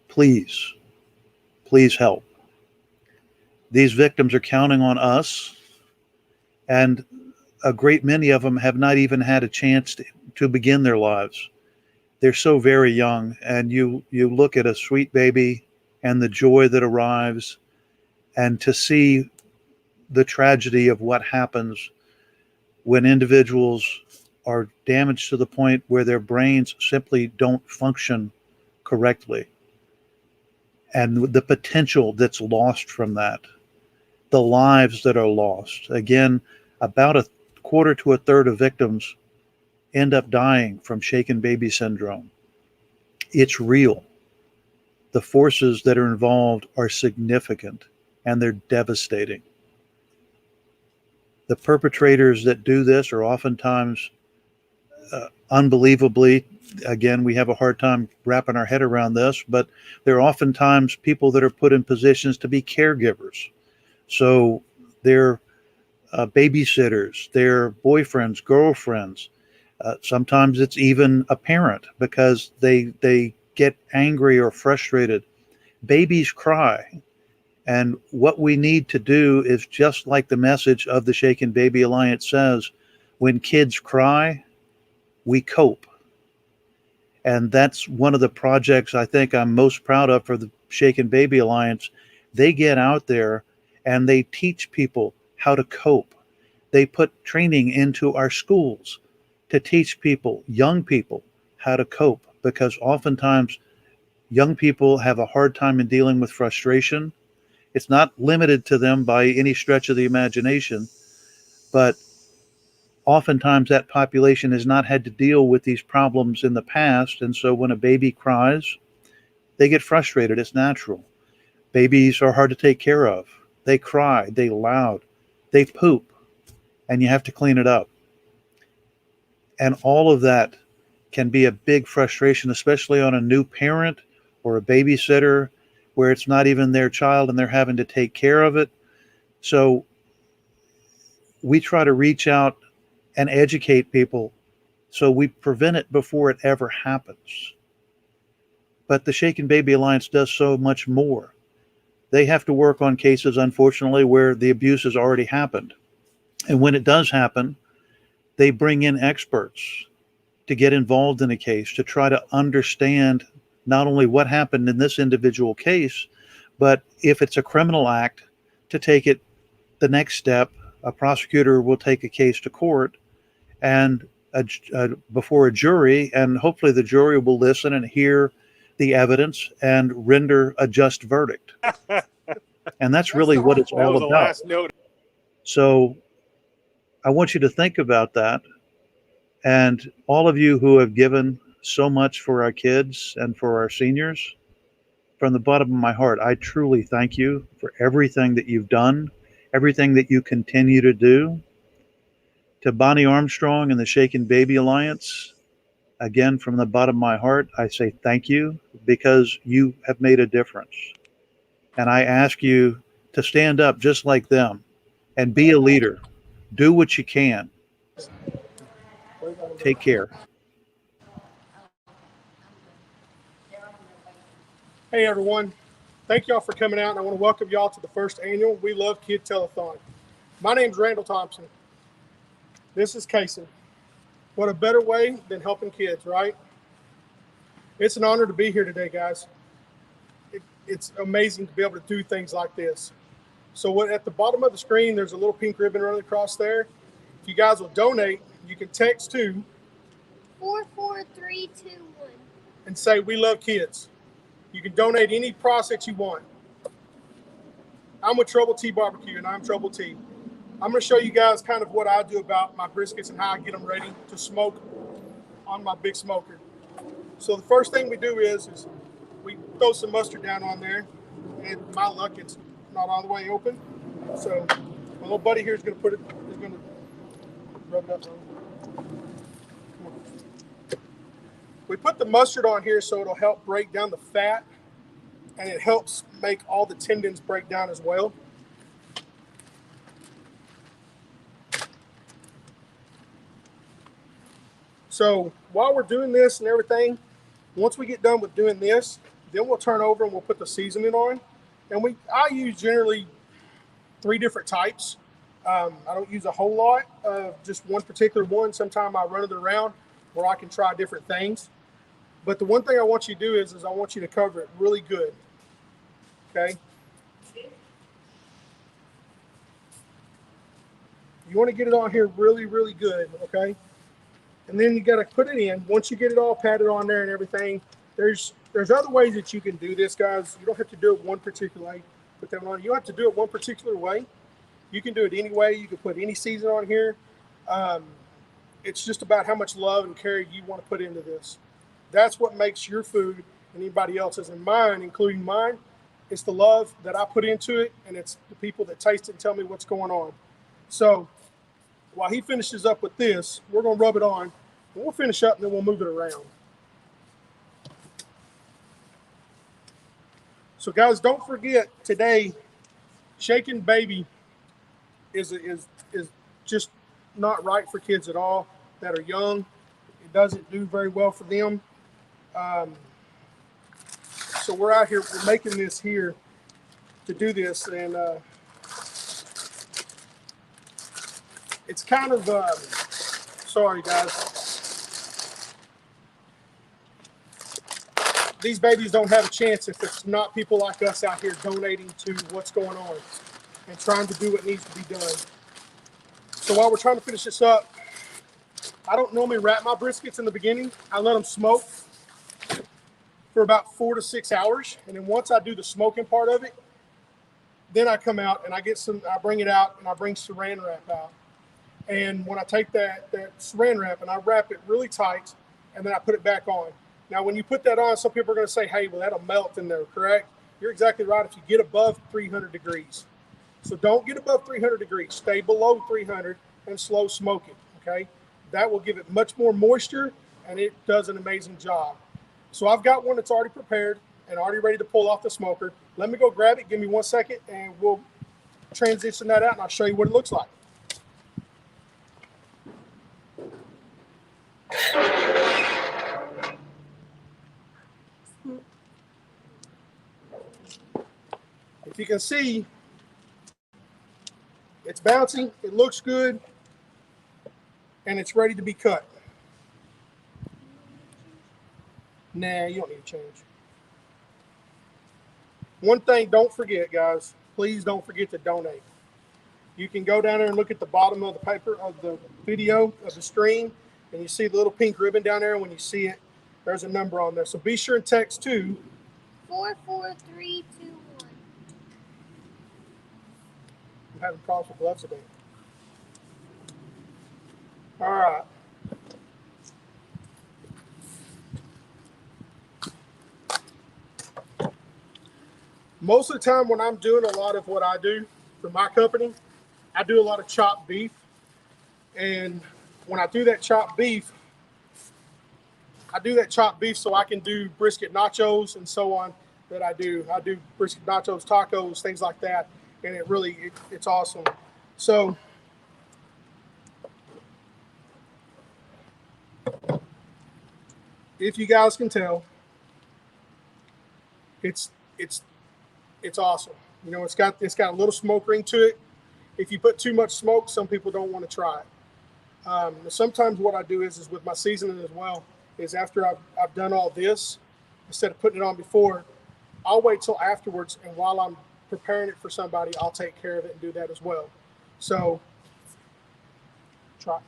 Please, please help. These victims are counting on us, and a great many of them have not even had a chance to begin their lives. They're so very young, and you look at a sweet baby and the joy that arrives, and to see the tragedy of what happens when individuals are damaged to the point where their brains simply don't function correctly, and the potential that's lost from that, the lives that are lost. Again, about a quarter to a third of victims end up dying from shaken baby syndrome. It's real. The forces that are involved are significant, and they're devastating. The perpetrators that do this are oftentimes unbelievably, again, we have a hard time wrapping our head around this, but they're oftentimes people that are put in positions to be caregivers. So they're babysitters, they're boyfriends, girlfriends. Sometimes it's even a parent because they get angry or frustrated. Babies cry. And what we need to do is just like the message of the Shaken Baby Alliance says, when kids cry, we cope. And that's one of the projects I think I'm most proud of for the Shaken Baby Alliance. They get out there and they teach people how to cope. They put training into our schools to teach people, young people, how to cope, because oftentimes young people have a hard time in dealing with frustration. It's not limited to them by any stretch of the imagination, but oftentimes that population has not had to deal with these problems in the past. And so when a baby cries, they get frustrated. It's natural. Babies are hard to take care of. They cry, they loud, they poop, and you have to clean it up. And all of that can be a big frustration, especially on a new parent or a babysitter where it's not even their child and they're having to take care of it. So we try to reach out and educate people so we prevent it before it ever happens. But the Shaken Baby Alliance does so much more. They have to work on cases, unfortunately, where the abuse has already happened. And when it does happen, they bring in experts to get involved in a case to try to understand not only what happened in this individual case, but if it's a criminal act, to take it the next step. A prosecutor will take a case to court and before a jury, and hopefully the jury will listen and hear the evidence and render a just verdict. And that's really what it's all about. So I want you to think about that. And all of you who have given so much for our kids and for our seniors, from the bottom of my heart, I truly thank you for everything that you've done, everything that you continue to do. To Bonnie Armstrong and the Shaken Baby Alliance, again, from the bottom of my heart, I say thank you, because you have made a difference. And I ask you to stand up just like them and be a leader. Do what you can. Take care. Hey everyone, thank y'all for coming out, and I want to welcome y'all to the first annual We Love Kid Telethon. My name's Randall Thompson. This is Casey. What a better way than helping kids, right? It's an honor to be here today, guys. It's amazing to be able to do things like this. So at the bottom of the screen, there's a little pink ribbon running across there. If you guys will donate, you can text to 44321 and say, "We love kids." You can donate any price that you want. I'm with Trouble T Barbecue, and I'm Trouble T. I'm going to show you guys kind of what I do about my briskets and how I get them ready to smoke on my big smoker. So the first thing we do is we throw some mustard down on there, and my luck, it's not all the way open. So my little buddy here is going to rub it up. Come on. We put the mustard on here so it'll help break down the fat, and it helps make all the tendons break down as well. So while we're doing this and everything, once we get done with doing this, then we'll turn over and we'll put the seasoning on. And I use generally 3 different types. I don't use a whole lot of just one particular one. Sometimes I run it around where I can try different things. But the one thing I want you to do is I want you to cover it really good. Okay? You want to get it on here really, really good, okay? And then you got to put it in. Once you get it all patted on there and everything, there's other ways that you can do this, guys. You don't have to do it one particular way. Put that on. You don't have to do it one particular way. You can do it any way. You can put any season on here. It's just about how much love and care you want to put into this. That's what makes your food and anybody else's, and mine, including mine, it's the love that I put into it, and it's the people that taste it and tell me what's going on. So while he finishes up with this, we're going to rub it on, and we'll finish up, and then we'll move it around. So guys, don't forget today, shaken baby is just not right for kids at all that are young. It doesn't do very well for them. So we're out here, we're making this here to do this, and it's kind of, sorry guys. These babies don't have a chance if it's not people like us out here donating to what's going on and trying to do what needs to be done. So while we're trying to finish this up, I don't normally wrap my briskets in the beginning. I let them smoke for about 4 to 6 hours. And then once I do the smoking part of it, then I come out and I bring it out and I bring saran wrap out. And when I take that saran wrap and I wrap it really tight, and then I put it back on. Now, when you put that on, some people are going to say, hey, well, that'll melt in there, correct? You're exactly right if you get above 300 degrees. So don't get above 300 degrees. Stay below 300 and slow smoke it, okay? That will give it much more moisture, and it does an amazing job. So I've got one that's already prepared and already ready to pull off the smoker. Let me go grab it. Give me 1 second, and we'll transition that out, and I'll show you what it looks like. If you can see, it's bouncy, it looks good, and it's ready to be cut. Nah, you don't need to change. One thing, don't forget, guys, please don't forget to donate. You can go down there and look at the bottom of the paper of the video of the screen, and you see the little pink ribbon down there. When you see it, there's a number on there. So be sure and text to 44321. I'm having problems with gloves today. All right. Most of the time when I'm doing a lot of what I do for my company, I do a lot of chopped beef. And when I do that chopped beef, so I can do brisket nachos and so on that I do. I do brisket nachos, tacos, things like that. And it's awesome. So if you guys can tell, it's awesome. You know, it's got a little smoke ring to it. If you put too much smoke, some people don't want to try it. Sometimes what I do is with my seasoning as well, is after I've done all this, instead of putting it on before, I'll wait till afterwards, and while I'm preparing it for somebody, I'll take care of it and do that as well. So try.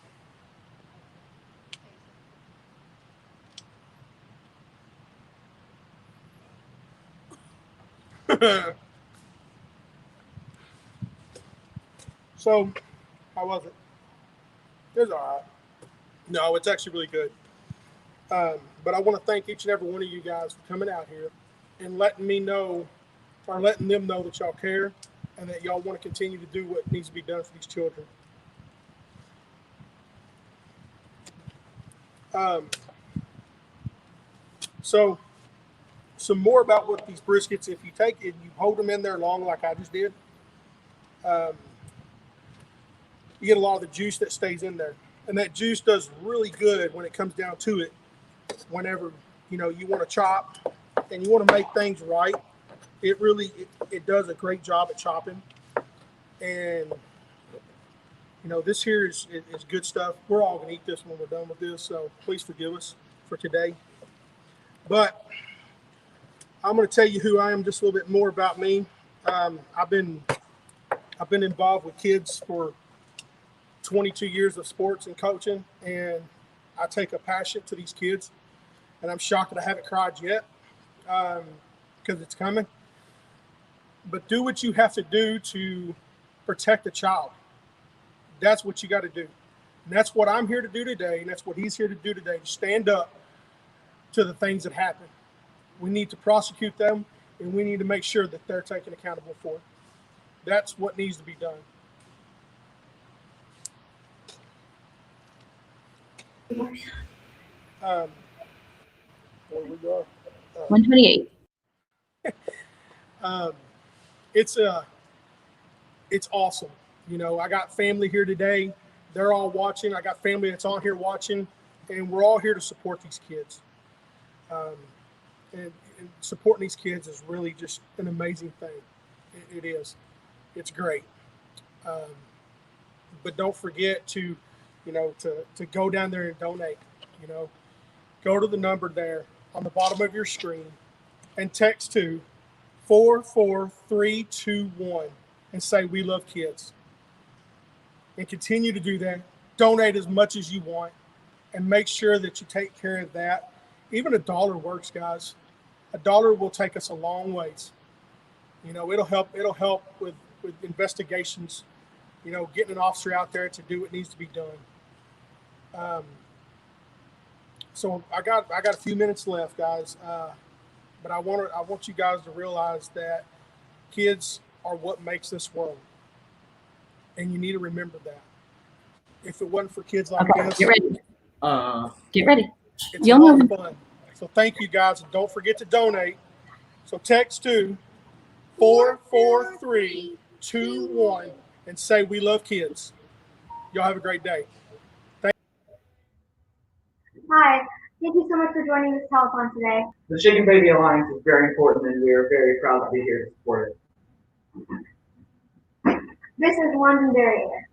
So how was it? It was all right. No, it's actually really good. But I want to thank each and every one of you guys for coming out here and letting me know, or letting them know that y'all care and that y'all want to continue to do what needs to be done for these children. So some more about what these briskets, if you take it, you hold them in there long like I just did, you get a lot of the juice that stays in there. And that juice does really good when it comes down to it. Whenever, you know, you want to chop and you want to make things right, it really, it does a great job at chopping. And, you know, this here is good stuff. We're all going to eat this when we're done with this, so please forgive us for today. But I'm going to tell you who I am, just a little bit more about me. I've been involved with kids for 22 years of sports and coaching, and I take a passion to these kids, and I'm shocked that I haven't cried yet, because it's coming. But do what you have to do to protect a child. That's what you got to do. And that's what I'm here to do today, and that's what he's here to do today, to stand up to the things that happen. We need to prosecute them, and we need to make sure that they're taken accountable for it. That's what needs to be done. Where we go? 128. It's awesome. You know, I got family here today. They're all watching. I got family that's on here watching, and we're all here to support these kids. And supporting these kids is really just an amazing thing. It is. It's great. But don't forget to, you know, to go down there and donate. You know, go to the number there on the bottom of your screen and text to 44321 and say, "We love kids." And continue to do that. Donate as much as you want, and make sure that you take care of that. Even $1 works, guys. $1 will take us a long ways. You know, it'll help with investigations, you know, getting an officer out there to do what needs to be done. So I got a few minutes left, guys. But I want you guys to realize that kids are what makes this world. And you need to remember that. If it wasn't for kids like this, Get ready. Get ready. it's a lot of fun. So thank you, guys. And don't forget to donate. So text to 44321 and say, "We love kids." Y'all have a great day. Hi, thank you so much for joining this telethon today. The Shaken Baby Alliance is very important, and we are very proud to be here to support it. This is London Barrier.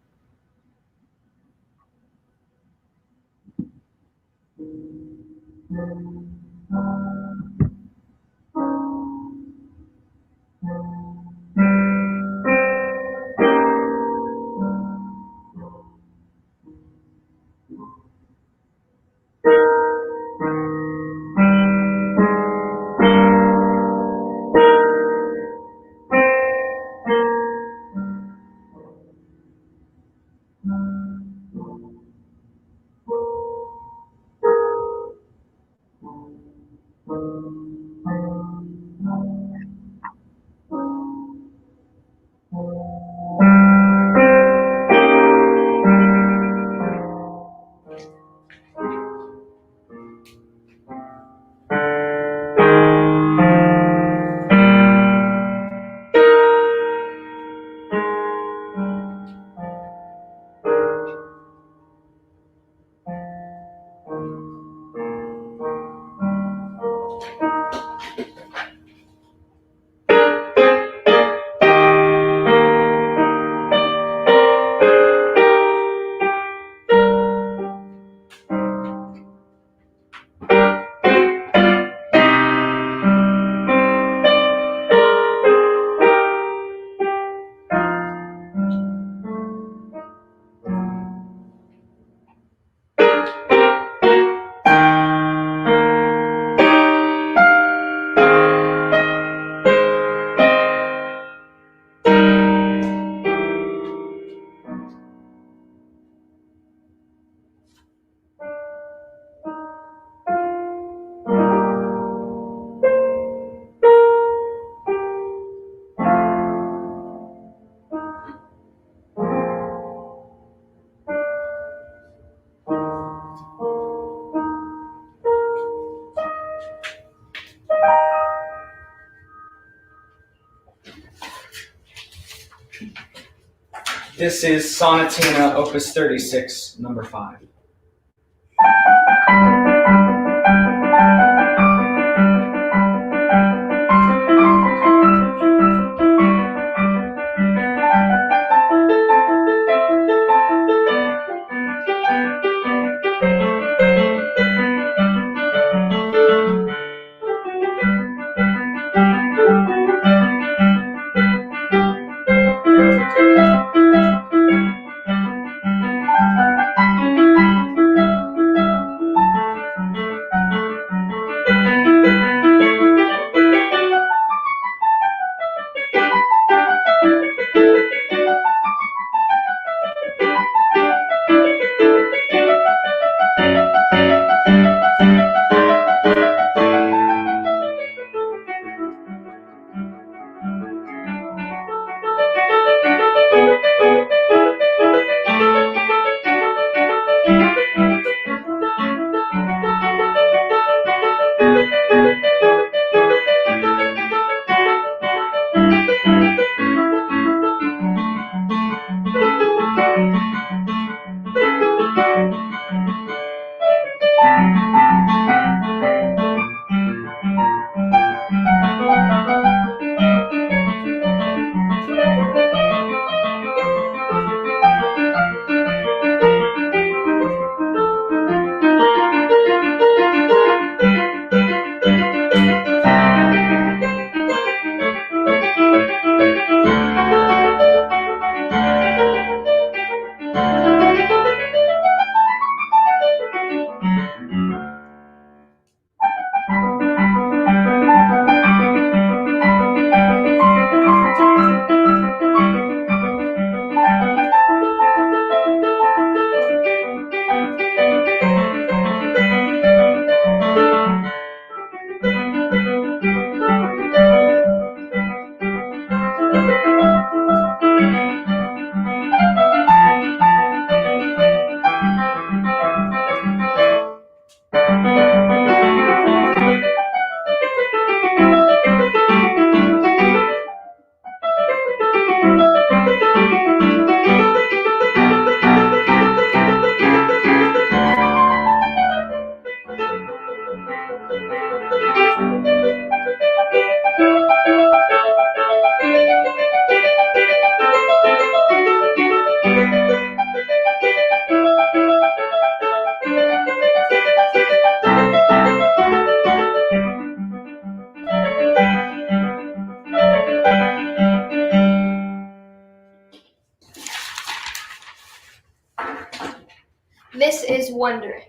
This is Sonatina, Opus 36, number 5. This is Wondering.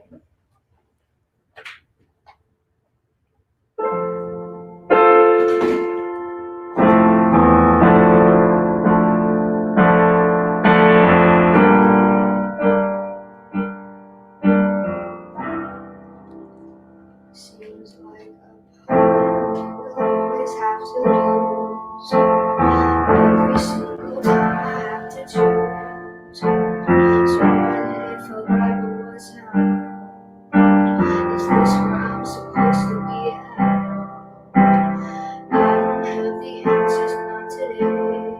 Seems like a part you always have to lose. Every single time I have to choose. So when it felt right but was not. Is this where I'm supposed to be at? I don't have the answers, not today.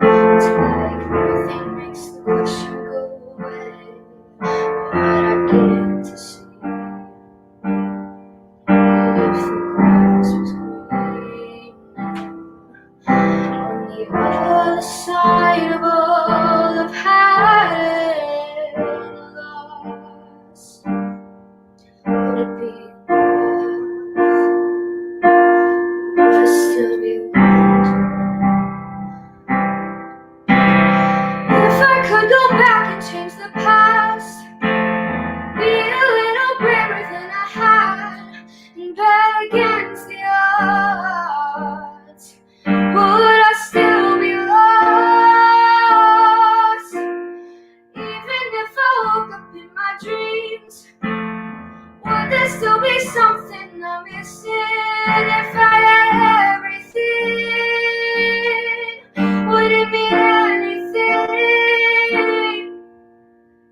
It's like nothing makes the question go away. But I get to see. If the grass was green on the other side of all I've had and lost, would it be worth? Would I still be wondering if I could go back and change the past? Be a little braver than I had and bet against the odds. Would I still be lost? Even if I woke up in my dreams, would there still be something I'm missing? If I had everything, would it mean anything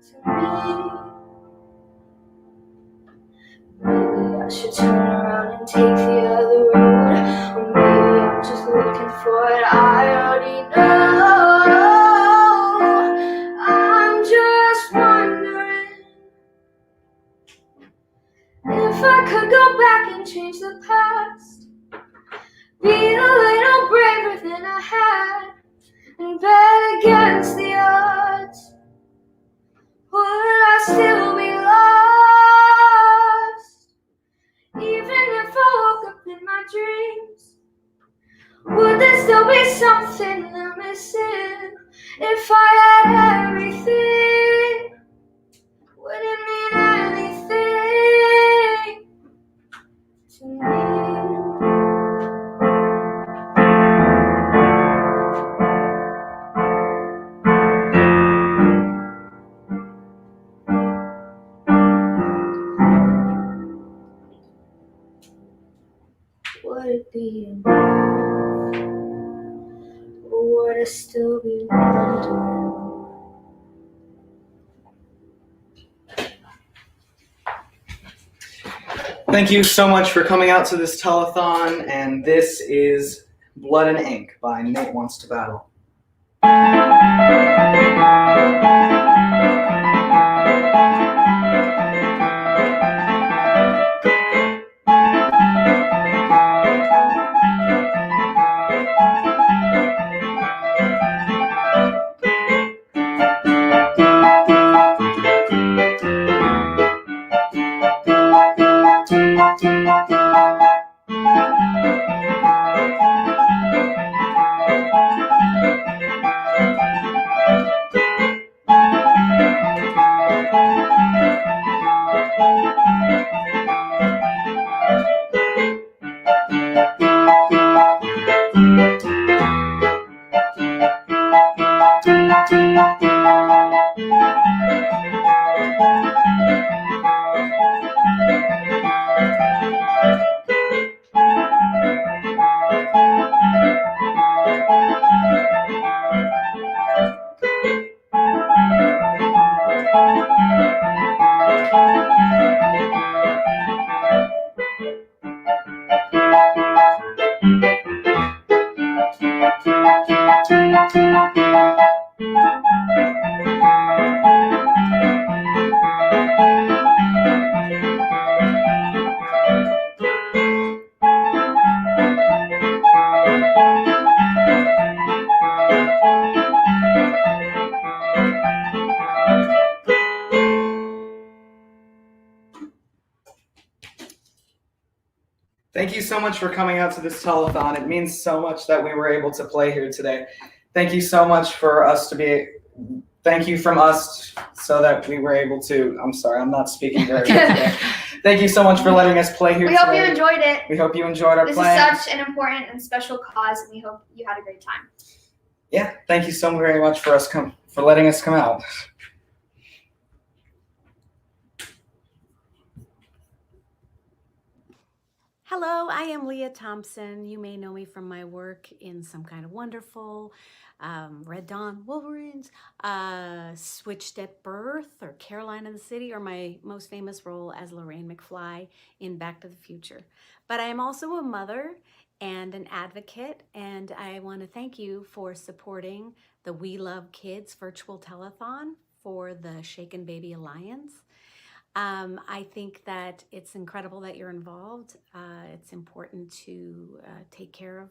to me? Maybe I should turn around and take the other road. Or maybe I'm just looking for it I already know. If I could go back and change the past, be a little braver than I had, and bet against the odds, would I still be lost? Even if I woke up in my dreams, would there still be something I'm missing? If I had everything, would it mean anything to me? Would it be enough, or would I still be wondering? Thank you so much for coming out to this telethon, and this is Blood and Ink by Nate Wants to Battle. Thank you so much for coming out to this telethon. It means so much that we were able to play here today. Thank you so much for us to be, thank you from us so that we were able to, I'm sorry, I'm not speaking very well today. Thank you so much for letting us play here We today. hope you enjoyed it. We hope you enjoyed our This play. is such an important and special cause, and we hope you had a great time. Yeah, thank you so very much for letting us come out. Hello, I am Leah Thompson. You may know me from my work in Some Kind of Wonderful, Red Dawn, Wolverines, Switched at Birth, or Caroline in the City, or my most famous role as Lorraine McFly in Back to the Future. But I am also a mother and an advocate, and I want to thank you for supporting the We Love Kids virtual telethon for the Shaken Baby Alliance. I think that it's incredible that you're involved. It's important to take care of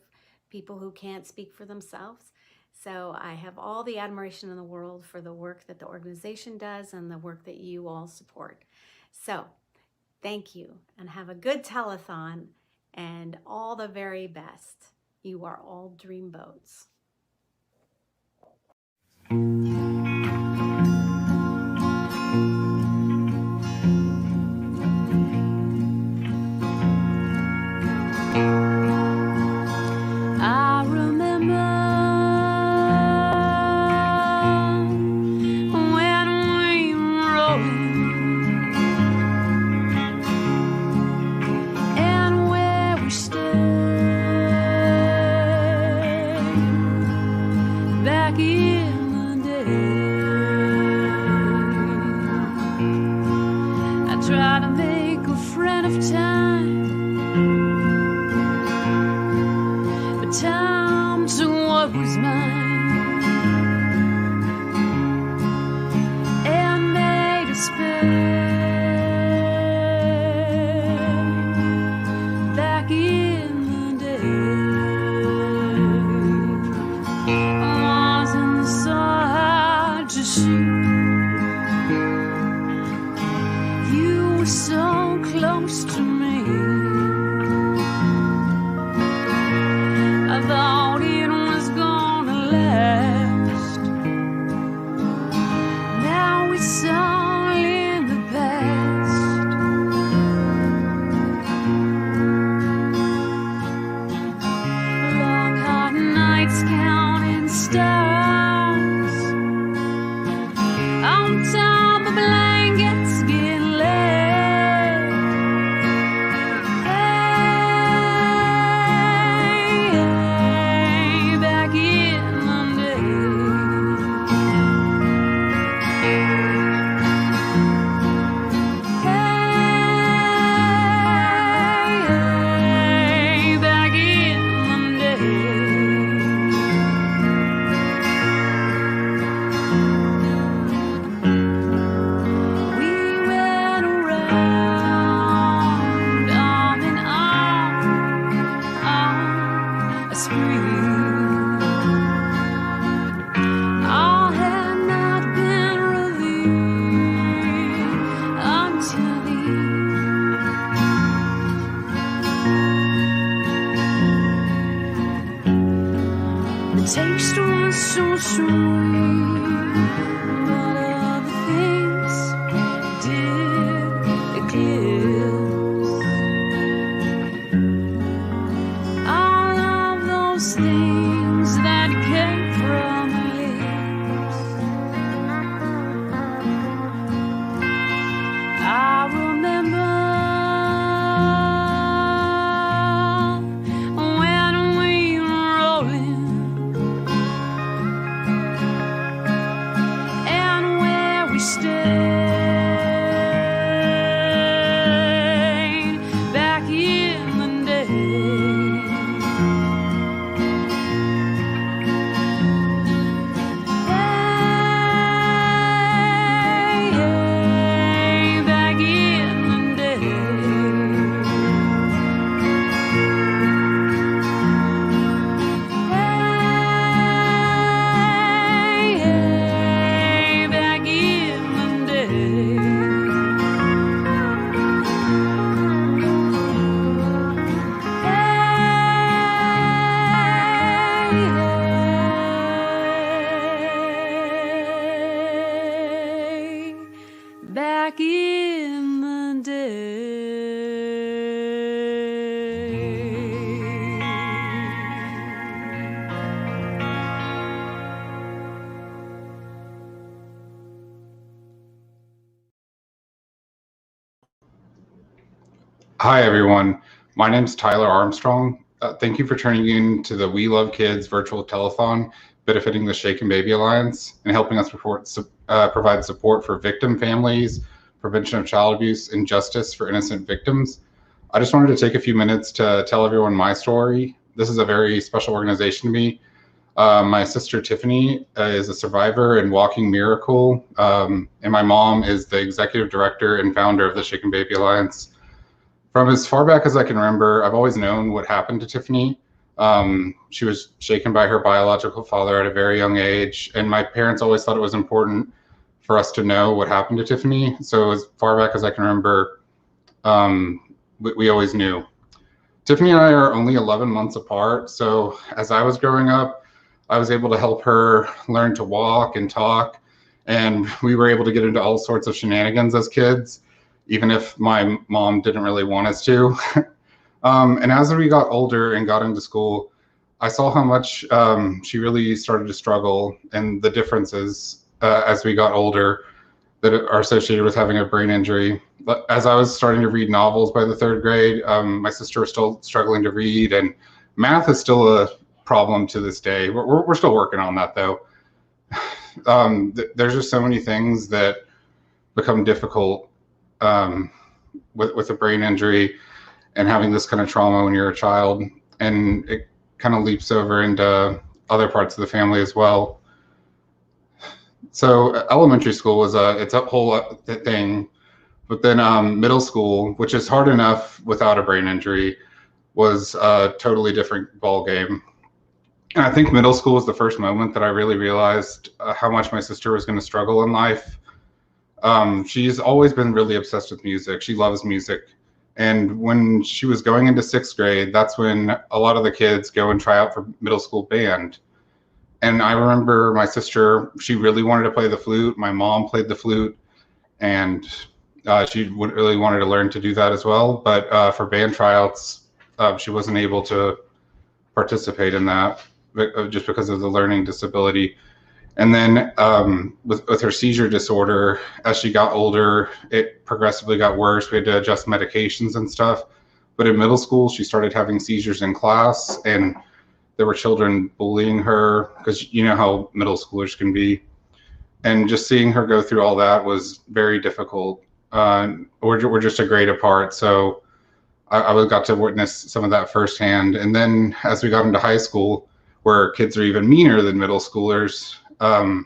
people who can't speak for themselves. So I have all the admiration in the world for the work that the organization does and the work that you all support. So thank you, and have a good telethon and all the very best. You are all dreamboats. I remember when we were rolling and where we stood back in the day. taste was so sweet, but other things did eclipse all of those things that came from her lips. I remember when we were rolling and where we stayed back in the day. Hey, back in the day. Hey, back in the day. Hey, back in the Hi, everyone. My name is Tyler Armstrong. Thank you for tuning in to the We Love Kids virtual telethon benefiting the Shaken Baby Alliance and helping us provide support for victim families, prevention of child abuse, and justice for innocent victims. I just wanted to take a few minutes to tell everyone my story. This is a very special organization to me. My sister Tiffany is a survivor and walking miracle, and my mom is the executive director and founder of the Shaken Baby Alliance. From as far back as I can remember, I've always known what happened to Tiffany. She was shaken by her biological father at a very young age, and my parents always thought it was important for us to know what happened to Tiffany. So as far back as I can remember, we always knew. Tiffany and I are only 11 months apart, so as I was growing up, I was able to help her learn to walk and talk, and we were able to get into all sorts of shenanigans as kids, even if my mom didn't really want us to. And as we got older and got into school, I saw how much she really started to struggle and the differences as we got older that are associated with having a brain injury. But as I was starting to read novels by the 3rd grade, my sister was still struggling to read, and math is still a problem to this day. We're still working on that, though. There's just so many things that become difficult with a brain injury and having this kind of trauma when you're a child, and it kind of leaps over into other parts of the family as well. So elementary school was it's a whole thing, but then middle school, which is hard enough without a brain injury, was a totally different ball game. And I think middle school was the first moment that I really realized how much my sister was going to struggle in life. She's always been really obsessed with music. She loves music. And when she was going into 6th grade, that's when a lot of the kids go and try out for middle school band. And I remember my sister, she really wanted to play the flute. My mom played the flute, and she really wanted to learn to do that as well. But for band tryouts, she wasn't able to participate in that just because of the learning disability. And then with her seizure disorder, as she got older, it progressively got worse. We had to adjust medications and stuff. But in middle school, she started having seizures in class, and there were children bullying her, because you know how middle schoolers can be. And just seeing her go through all that was very difficult. We're just a grade apart, so I got to witness some of that firsthand. And then as we got into high school, where kids are even meaner than middle schoolers, I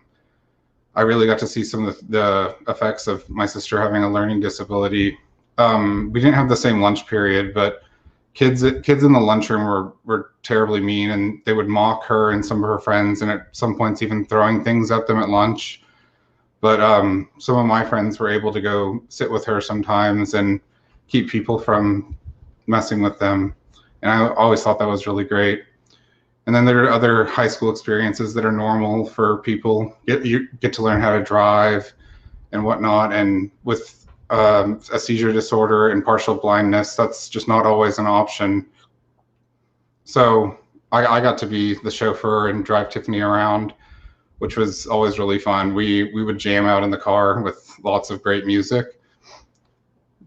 really got to see some of the effects of my sister having a learning disability. We didn't have the same lunch period, but kids in the lunchroom were terribly mean, and they would mock her and some of her friends, and at some points even throwing things at them at lunch. But some of my friends were able to go sit with her sometimes and keep people from messing with them. And I always thought that was really great. And then there are other high school experiences that are normal for people. You get to learn how to drive and whatnot. And with a seizure disorder and partial blindness, that's just not always an option. So I got to be the chauffeur and drive Tiffany around, which was always really fun. We would jam out in the car with lots of great music.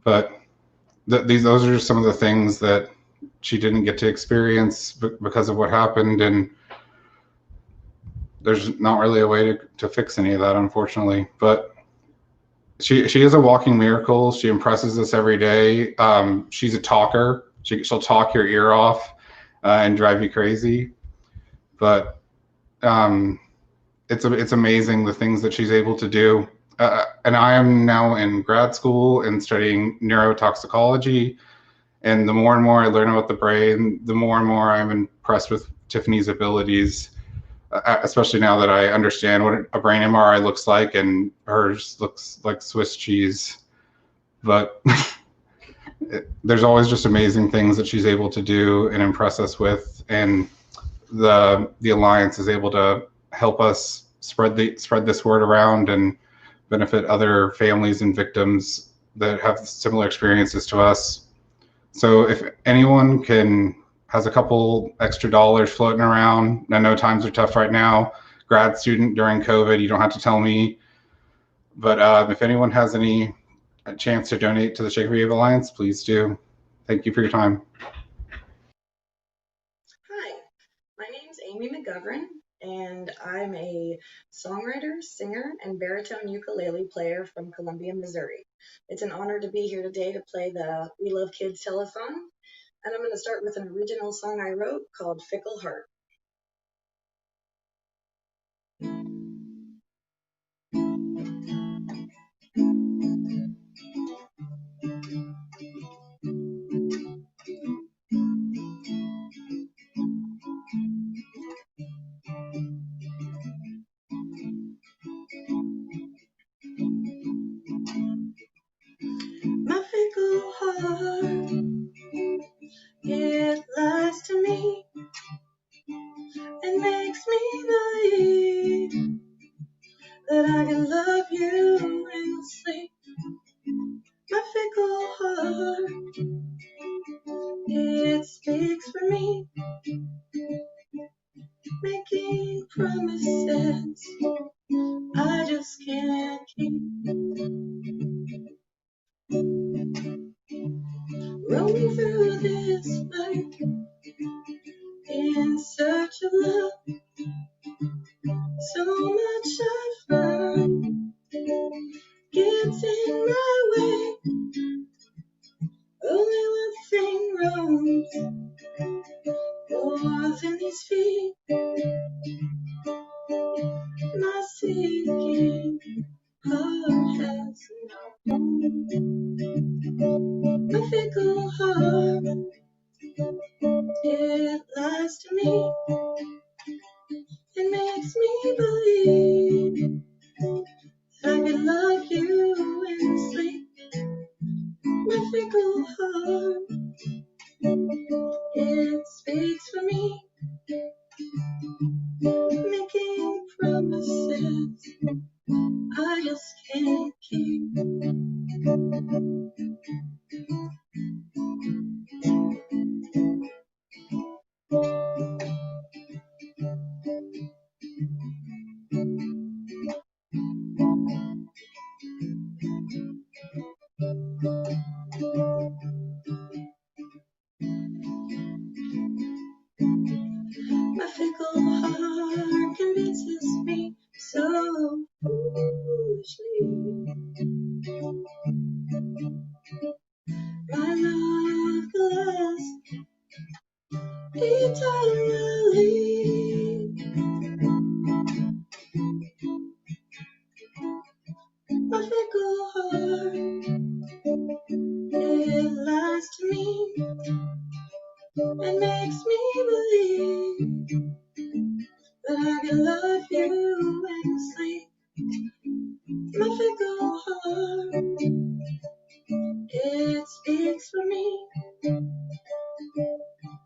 But those are just some of the things that she didn't get to experience because of what happened, and there's not really a way to fix any of that, unfortunately. But she is a walking miracle. She impresses us every day. She's a talker. She'll talk your ear off and drive you crazy. But it's amazing the things that she's able to do. And I am now in grad school and studying neurotoxicology. And the more and more I learn about the brain, the more and more I'm impressed with Tiffany's abilities, especially now that I understand what a brain MRI looks like, and hers looks like Swiss cheese. But there's always just amazing things that she's able to do and impress us with. And the Alliance is able to help us spread this word around and benefit other families and victims that have similar experiences to us. So if anyone has a couple extra dollars floating around, I know times are tough right now, grad student during COVID, you don't have to tell me, but if anyone has any chance to donate to the Shaken Baby Alliance, please do. Thank you for your time. Hi, my name's Amy McGovern, and I'm a songwriter, singer, and baritone ukulele player from Columbia, Missouri. It's an honor to be here today to play the We Love Kids Telethon, and I'm going to start with an original song I wrote called Fickle Heart. My fickle heart, it lies to me and makes me believe that I can love you endlessly. My fickle heart, it speaks for me, making promises I just can't keep. Roaming through this life in search of love, so much I find gets in my way. Only one thing roams more than these feet, my seeking heart has no home. My fickle heart, it lies to me and makes me believe that I can love you endlessly. My fickle heart, it speaks for me, making promises I just can't keep. My fickle heart convinces me so foolishly. My love could last eternally. My fickle heart, it lies to me and makes me believe that I can love you endlessly. My fickle heart, it speaks for me,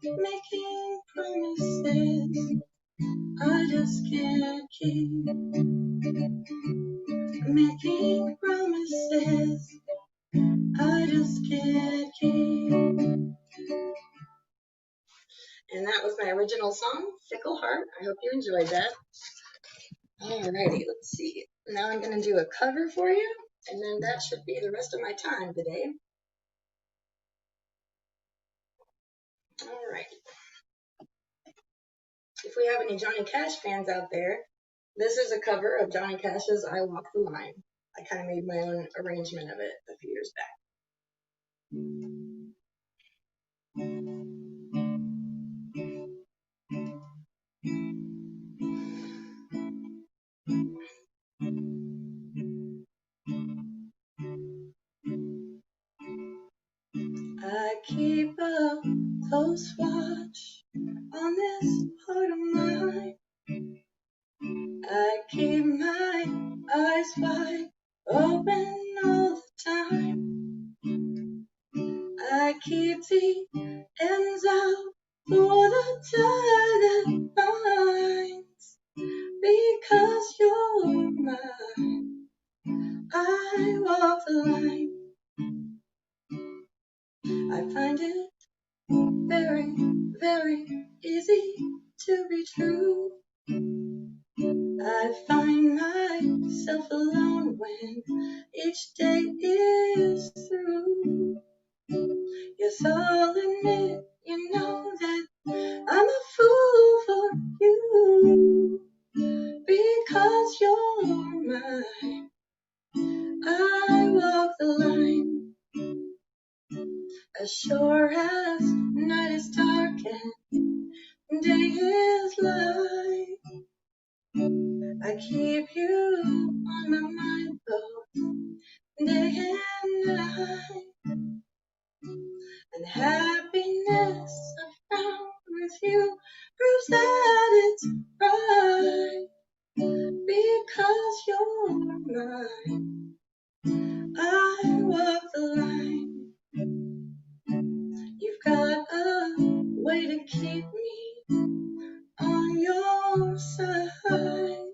making promises just can't keep making promises I just can't keep. And that was my original song, Fickle Heart. I hope you enjoyed that. Alrighty, let's see. Now I'm going to do a cover for you, and then that should be the rest of my time today. Alright. If we have any Johnny Cash fans out there, this is a cover of Johnny Cash's I Walk the Line. I kind of made my own arrangement of it a few years back. I keep a close watch on this heart of mine. I keep my eyes wide open all the time. I keep the ends out for the tide that binds. Because you're mine, I walk the line. I find it very, very easy to be true. I find myself alone when each day is through. Yes, I'll admit, you know that I'm a fool for you. Because you're mine, I walk the line. As sure as night is dark and day is light, I keep you on my mind both day and night. And happiness I found with you proves that it's right. Because you're mine, I walk the line. You've got a way to keep me on your side.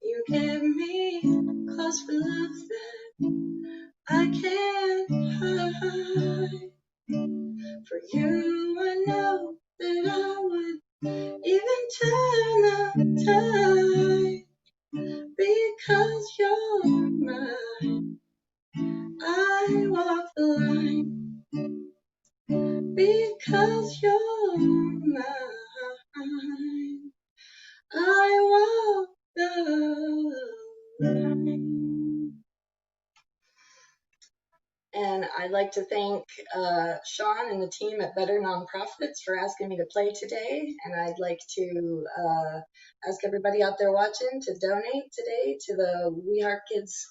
You give me cause for love that I can't hide. For you I know that I would even turn the tide. Because you're mine, I walk the line. Because you're mine, I walk the line. And I'd like to thank Sean and the team at Better Nonprofits for asking me to play today. And I'd like to ask everybody out there watching to donate today to the We Heart Kids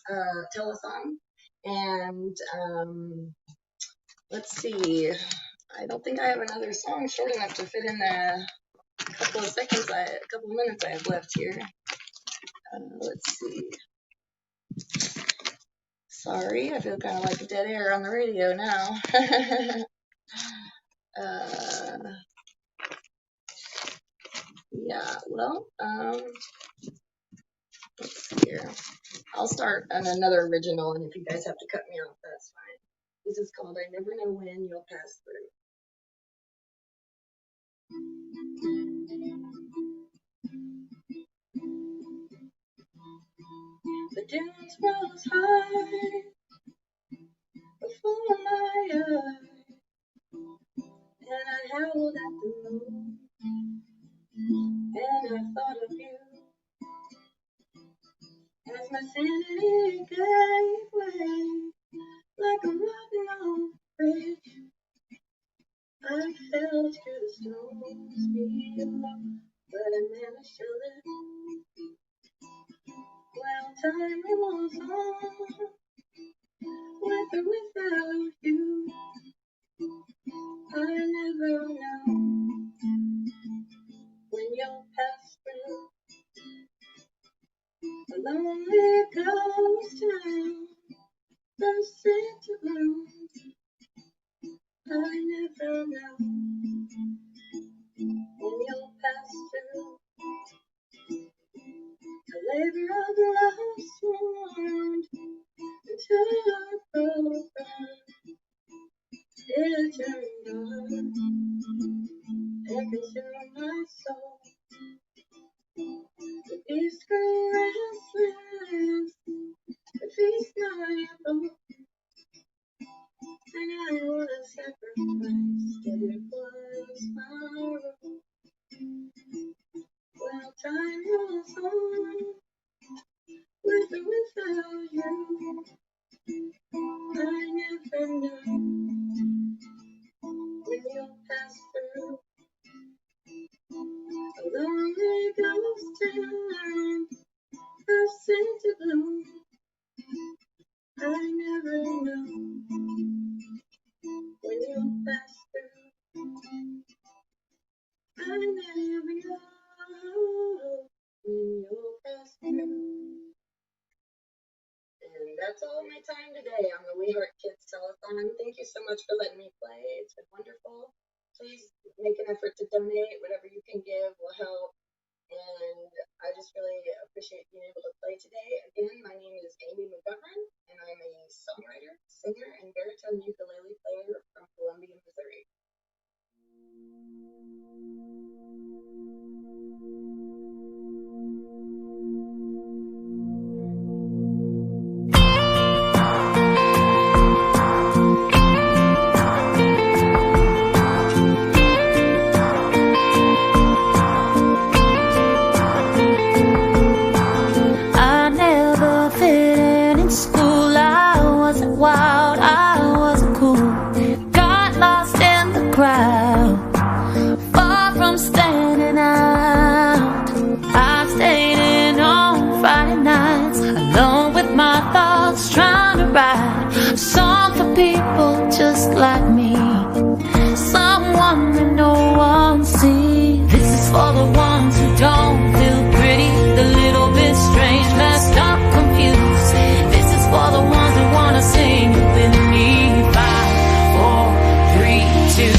Telethon. And let's see, I don't think I have another song short enough to fit in the couple of minutes I have left here. Let's see. Sorry, I feel kind of like a dead air on the radio now. Yeah, well, let's see here. I'll start on another original, and if you guys have to cut me off, that's fine. This is called I Never Know When You'll Pass Through. The dunes rose high before my eyes, and I howled at the moon, and I thought of you. As my sanity gave way, like a rotten old bridge, I fell to the stones below, but I managed to live. Well, time rolls on, with or without you. I never know when you'll pass through. A lonely ghost town bursts into bloom. I never know when you'll pass through. Flavor of love swarmed into our program. It turned on and consumed my soul. The beast grew restless, the feast not able, and I was sacrificed. It was my role. Well, time rolls on, with or without you. I never know when you'll pass through. A lonely ghost town, bursts into bloom. I never know when you'll pass through. I never know when you'll pass through. And that's all my time today on the We Heart Kids Telethon. Thank you so much for letting me play. It's been wonderful. Please make an effort to donate. Whatever you can give will help. And I just really appreciate being able to play today. Again, my name is Amy McGovern, and I'm a songwriter, singer, and baritone ukulele player from Columbia, Missouri. I never fit in school. I wasn't wild, I wasn't cool. Got lost in the crowd, far from standing out. I stayed in on Friday nights, alone with my thoughts, trying to write a song for people just like me, someone that no one sees. This is for the ones who don't feel pretty, the little bit strange, messed up, confused. This is for the ones who wanna sing it with me. 5, 4, 3, 2.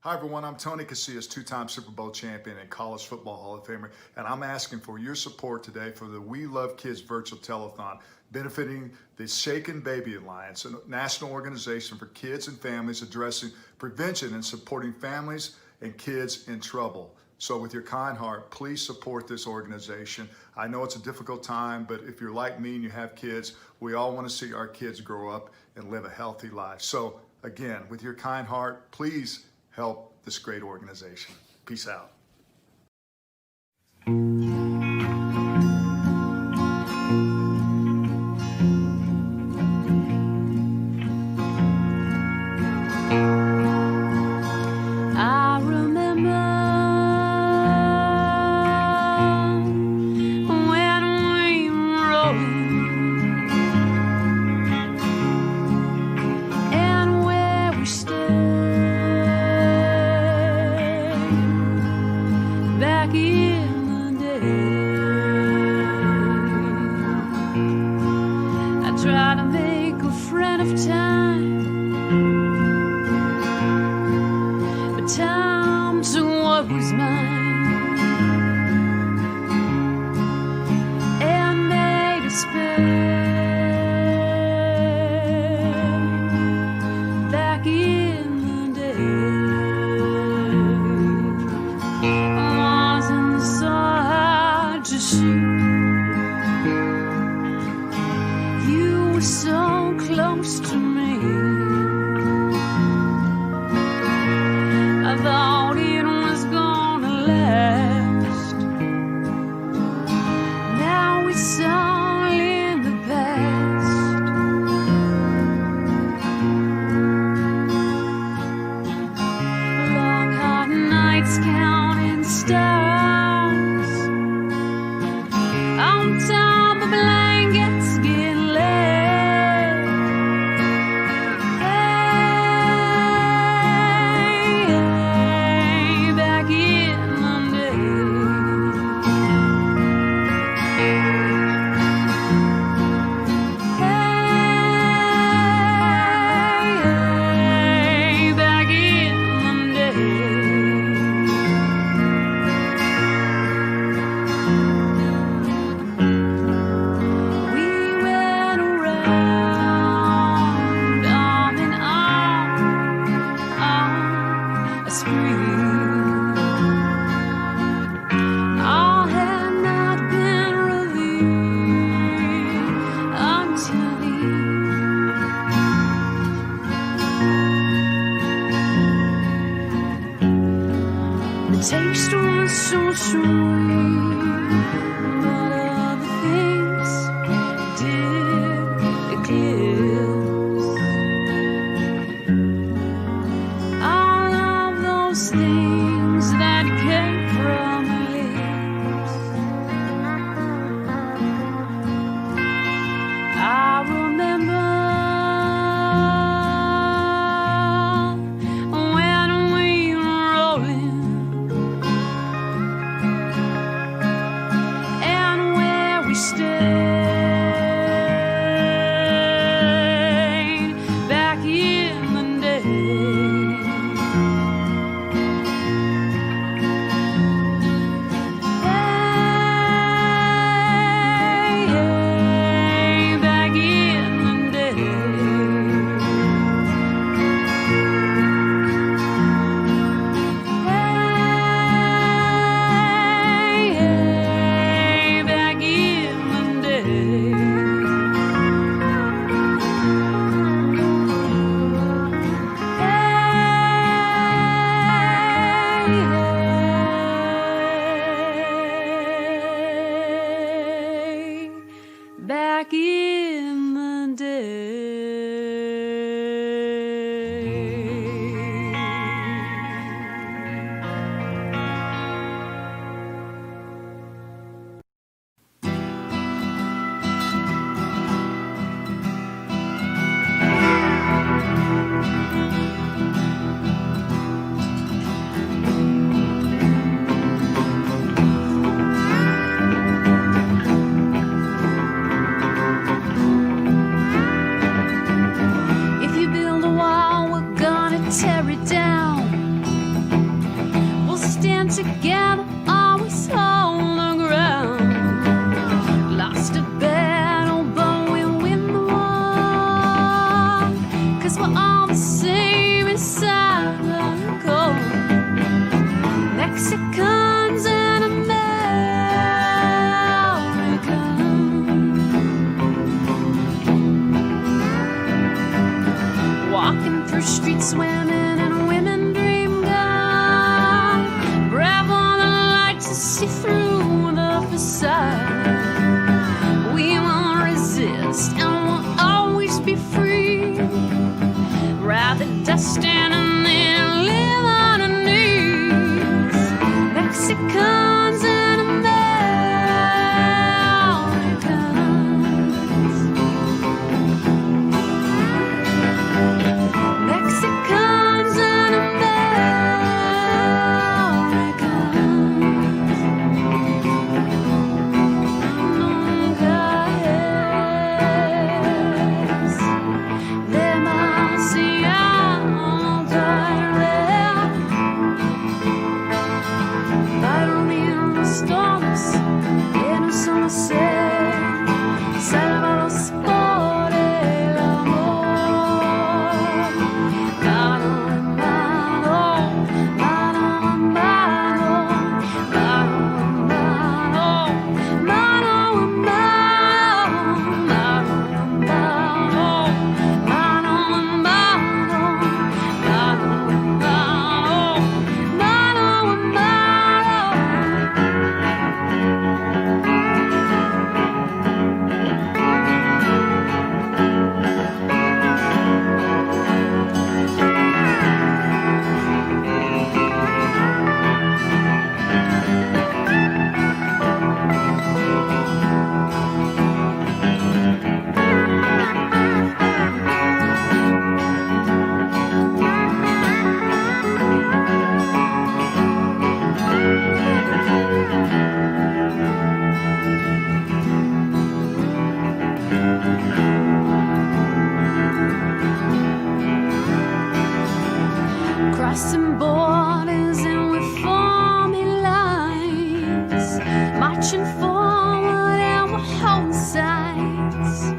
Hi everyone, I'm Tony Casillas, two-time Super Bowl champion and College Football Hall of Famer, and I'm asking for your support today for the We Love Kids Virtual Telethon, benefiting the Shaken Baby Alliance, a national organization for kids and families addressing prevention and supporting families and kids in trouble. So with your kind heart, please support this organization. I know it's a difficult time, but if you're like me and you have kids, we all want to see our kids grow up and live a healthy life. So again, with your kind heart, please help this great organization. Peace out. I remember when we were rolling and where we stood back in the day. I tried to make a friend of time, time to what was mine and made us spend back in the day. Wasn't so hard to shoot. You were so close to me. I thought it was gonna last. Now it's all in the past. Long hot nights counting stars on top of blankets getting laid. Back in the day. Back in the we went around arm in arm, a scream. All had not been revealed until the taste was so sweet, but other things did eclipse all of those things that came from her lips. I remember when we were rolling and where we stayed back in the day. Back in the day. Back in the day. Back in the If you build a wall, we're gonna tear it down. crossing borders and we're forming lines, marching forward and we'll hold sides.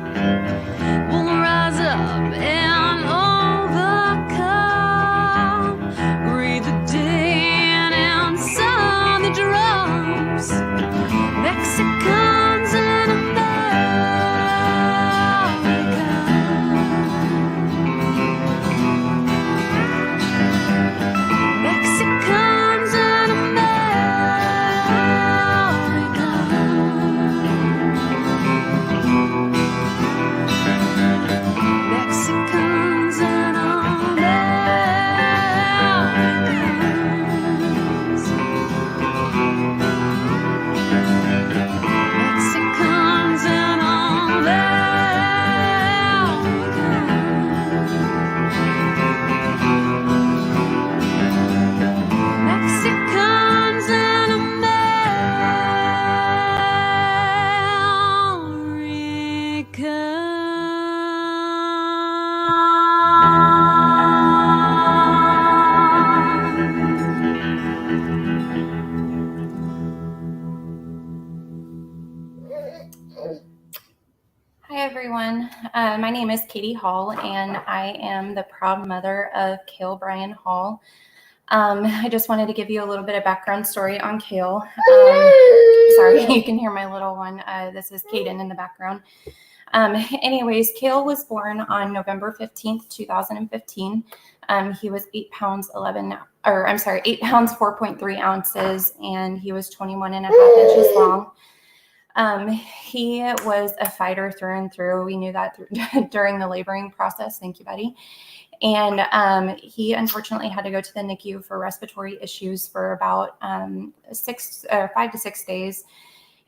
We'll rise up and overcome, breathe the day in and sound the drums. Mexicans and Mexicans and Mexicans and Mexicans and Mexicans and Hi, everyone. My name is Katie Hall, and I am the proud mother of Kale Brian Hall. I just wanted to give you a little bit of background story on Kale. Sorry, you can hear my little one. This is Kaden in the background. Anyways, Kale was born on November 15th, 2015. He was 8 pounds, 4.3 ounces, and he was 21.5 inches long. He was a fighter through and through. We knew that during the laboring process. Thank you, buddy. And he unfortunately had to go to the NICU for respiratory issues for about 5 to 6 days.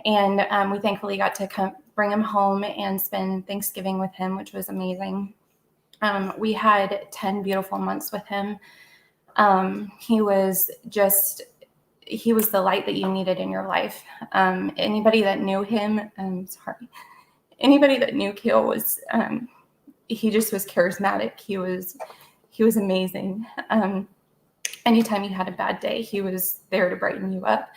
And we thankfully got to bring him home and spend Thanksgiving with him, which was amazing. We had 10 beautiful months with him. He was the light that you needed in your life. Anybody that knew him, anybody that knew Kale was, he just was charismatic. He was amazing. Anytime you had a bad day, he was there to brighten you up.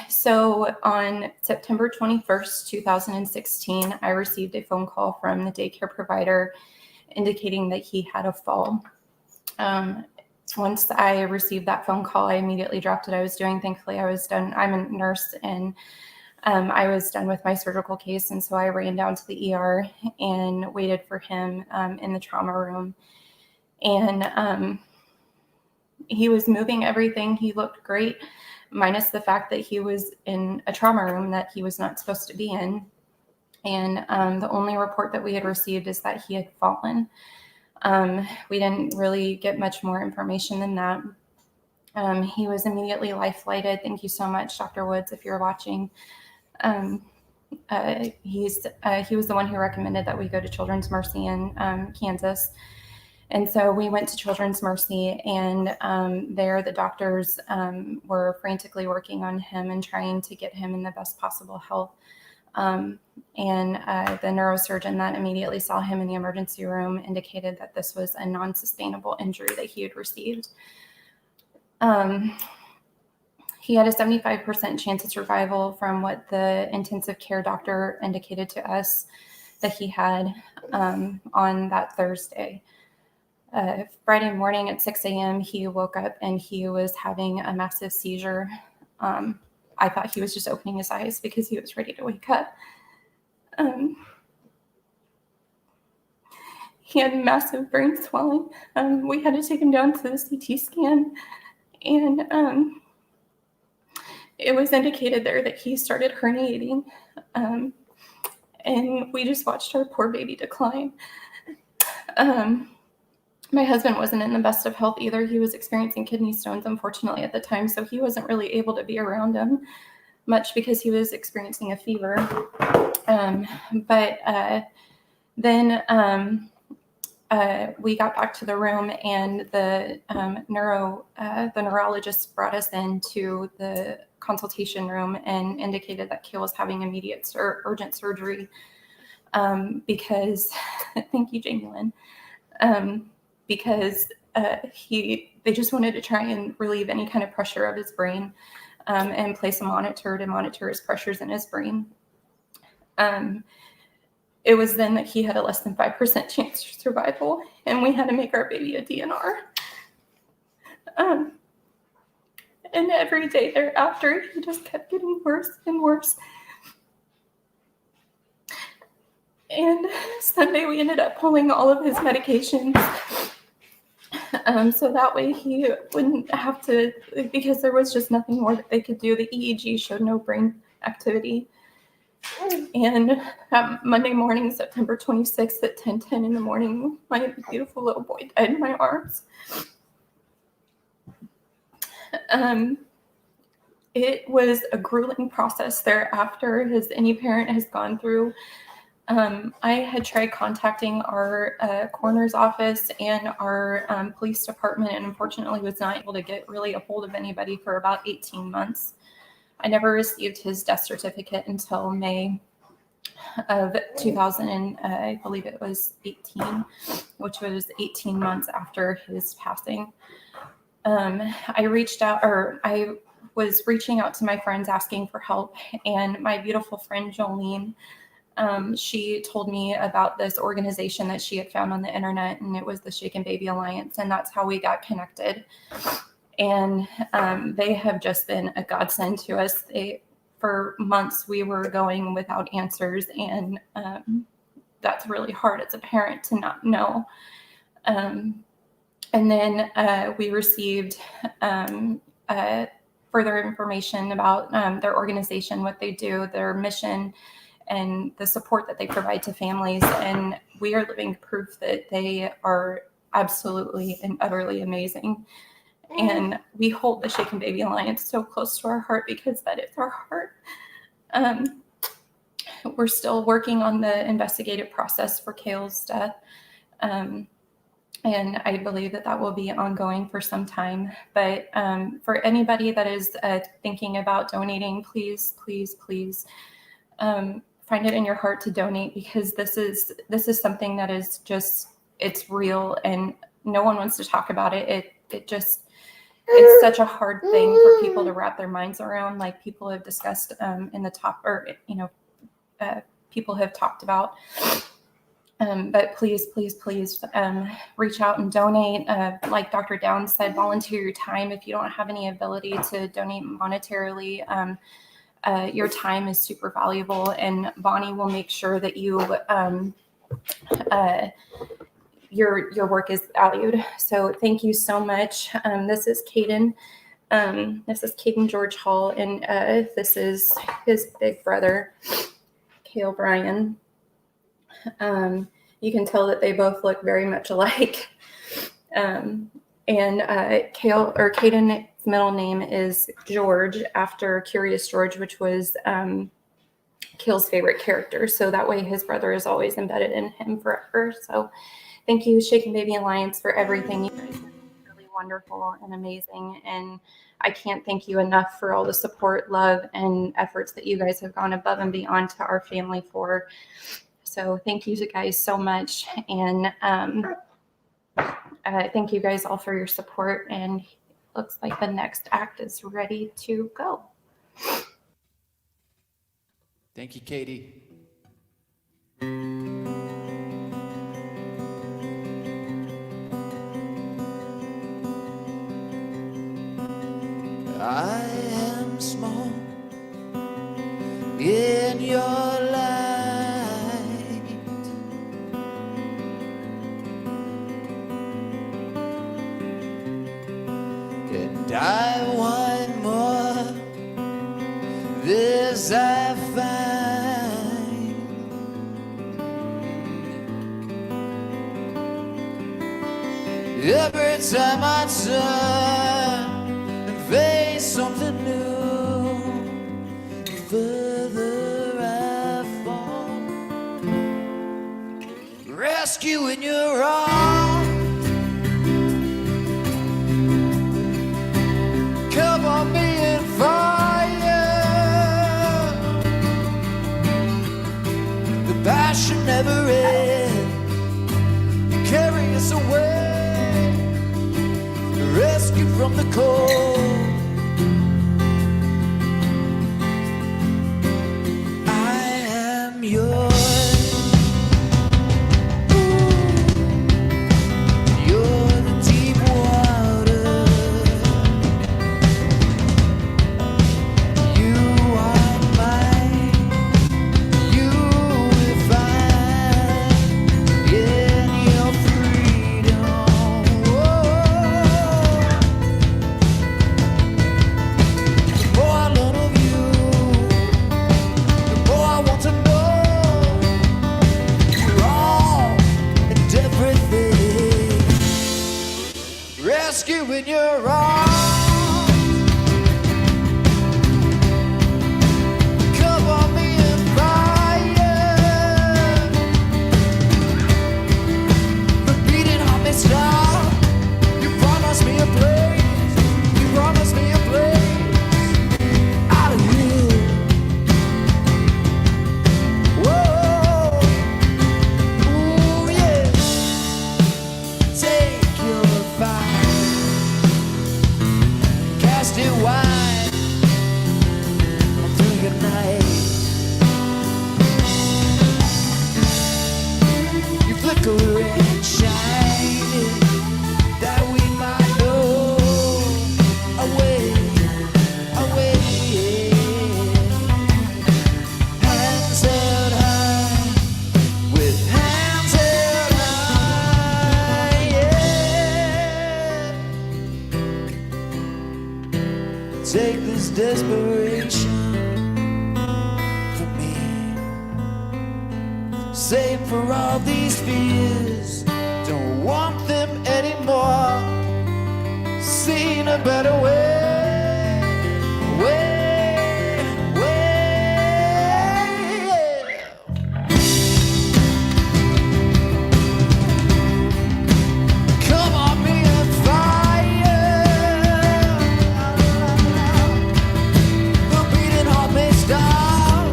So on September 21st, 2016, I received a phone call from the daycare provider indicating that he had a fall. Once I received that phone call, I immediately dropped what I was doing. Thankfully, I was done. I'm a nurse, and I was done with my surgical case. And so I ran down to the ER and waited for him in the trauma room. And he was moving everything. He looked great, minus the fact that he was in a trauma room that he was not supposed to be in. And the only report that we had received is that he had fallen. We didn't really get much more information than that. He was immediately life flighted. Thank you so much, Dr. Woods, if you're watching. He was the one who recommended that we go to Children's Mercy in Kansas. And so we went to Children's Mercy, and there the doctors were frantically working on him and trying to get him in the best possible health. And the neurosurgeon that immediately saw him in the emergency room indicated that this was a non-sustainable injury that he had received. He had a 75% chance of survival from what the intensive care doctor indicated to us that he had on that Thursday. Friday morning at 6 a.m., he woke up and he was having a massive seizure. I thought he was just opening his eyes because he was ready to wake up. He had massive brain swelling. We had to take him down to the CT scan, and it was indicated there that he started herniating, and we just watched our poor baby decline. My husband wasn't in the best of health either. He was experiencing kidney stones, unfortunately, at the time, so he wasn't really able to be around him much because he was experiencing a fever. Then we got back to the room, and the neurologist brought us into the consultation room and indicated that Kale was having immediate urgent surgery because, thank you, Jamie Lynn, because they just wanted to try and relieve any kind of pressure of his brain, and place a monitor to monitor his pressures in his brain. It was then that he had a less than 5% chance of survival, and we had to make our baby a DNR. And every day thereafter, he just kept getting worse and worse. And Sunday, we ended up pulling all of his medications, so that way he wouldn't have to, because there was just nothing more that they could do. The EEG showed no brain activity. And Monday morning, September 26th at 10:10 in the morning, my beautiful little boy died in my arms. It was a grueling process thereafter, as any parent has gone through. I had tried contacting our coroner's office and our police department, and unfortunately was not able to get really a hold of anybody for about 18 months. I never received his death certificate until May of 2000, and I believe it was 18, which was 18 months after his passing. I was reaching out to my friends asking for help, and my beautiful friend Jolene, she told me about this organization that she had found on the internet, and it was the Shaken Baby Alliance, and that's how we got connected. And they have just been a godsend to us. For months, we were going without answers, and that's really hard as a parent to not know. And then we received further information about their organization, what they do, their mission, and the support that they provide to families. And we are living proof that they are absolutely and utterly amazing. And we hold the Shaken Baby Alliance so close to our heart because that is our heart. We're still working on the investigative process for Kale's death. And I believe that will be ongoing for some time. But for anybody that is thinking about donating, please, please, please find it in your heart to donate, because this is something that is just, it's real, and no one wants to talk about it. It's such a hard thing for people to wrap their minds around, like people have discussed in the top, or people have talked about. But please, please, please reach out and donate. Like Dr. Downs said, volunteer your time. If you don't have any ability to donate monetarily, your time is super valuable, and Bonnie will make sure that your work is valued. So thank you so much. This is Caden. This is Caden George Hall, and this is his big brother, Kale Bryan. You can tell that they both look very much alike. And Caden's middle name is George, after Curious George, which was Kale's favorite character. So that way his brother is always embedded in him forever. So thank you, Shaken Baby Alliance, for everything. You guys are really wonderful and amazing. And I can't thank you enough for all the support, love, and efforts that you guys have gone above and beyond to our family for. So thank you guys so much. And thank you guys all for your support. And looks like the next act is ready to go. Thank you, Katie. I am small in your light, and I want more. This I find. Every time I turn and face something new, the further I fall. Rescue in your arms, cover me in fire. The passion never ends. You carry us away. from the cold. I am yours. You're the deep water. You are mine. You will find in your freedom. The more I learn of you, the more I want to know. You're all and everything. Rescue in your arms. Cover me in fire. The beating heart may stop. You promised me a place. You promised me a place out of here. Whoa, ooh yeah. Take your fire, cast it wide through your night. You flicker and shine that we might know a way, a way. Hands held high, with hands held high, yeah. Take this desperation from me. Save for all these fears. Don't want them anymore. Seen a better way. Come on, me on fire. The beating heart may stop.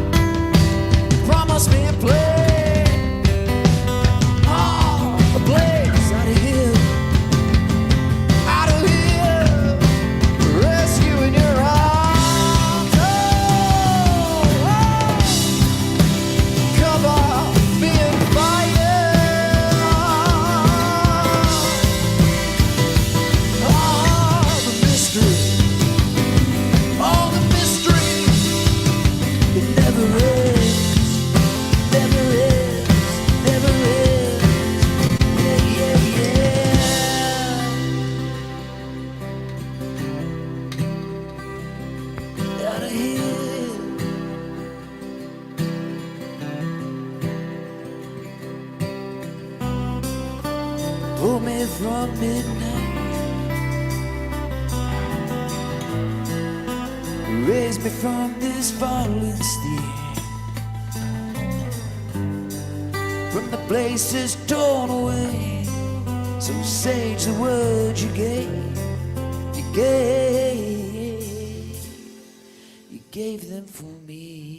Promise me a place, a place out of here, out of here. Rescue in your arms. Cover me in fire. The mystery, all the mystery, it never ends, never ends, never ends. Yeah, yeah, yeah. Out of here. Pull me from midnight, raise me from this fallen steed, from the places torn away. So sage the words you gave, you gave them for me.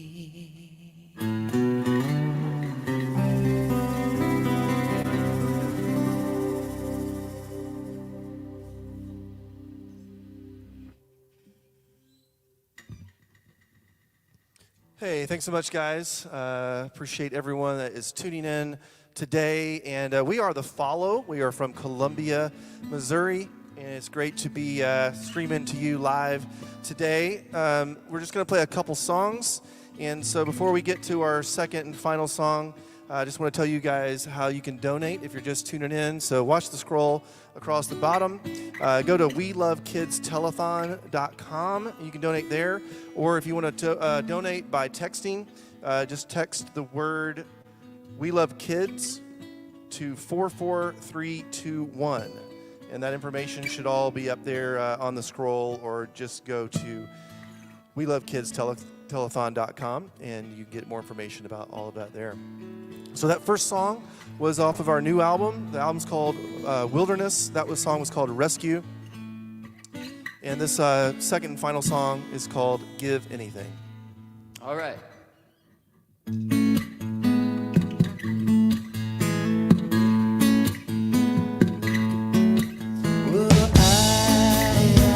Hey, thanks so much, guys. Appreciate everyone that is tuning in today. And we are The Follow. We are from Columbia, Missouri. And it's great to be streaming to you live today. We're just going to play a couple songs. And so before we get to our second and final song, I just want to tell you guys how you can donate if you're just tuning in. So watch the scroll across the bottom. Go to welovekidstelethon.com. You can donate there. Or if you want to donate by texting, just text the word We Love Kids to 44321. And that information should all be up there on the scroll, or just go to welovekidstelethon.com and you can get more information about all of that there. So that first song was off of our new album. The album's called Wilderness. That song was called Rescue. And this second and final song is called Give Anything. All right. Well, I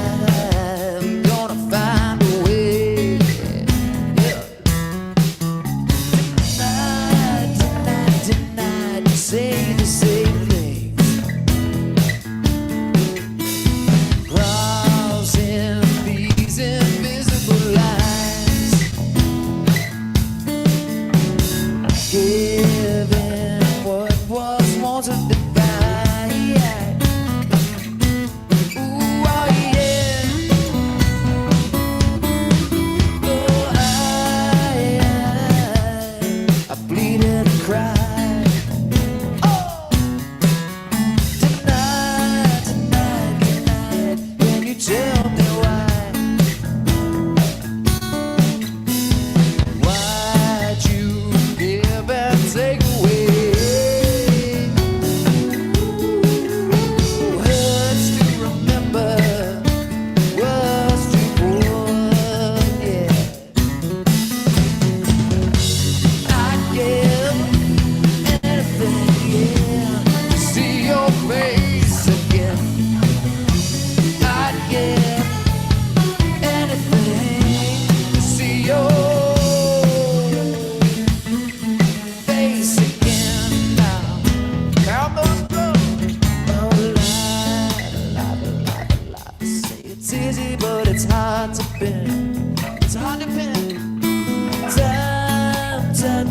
It's easy, but it's hard to pin. It's hard to pin.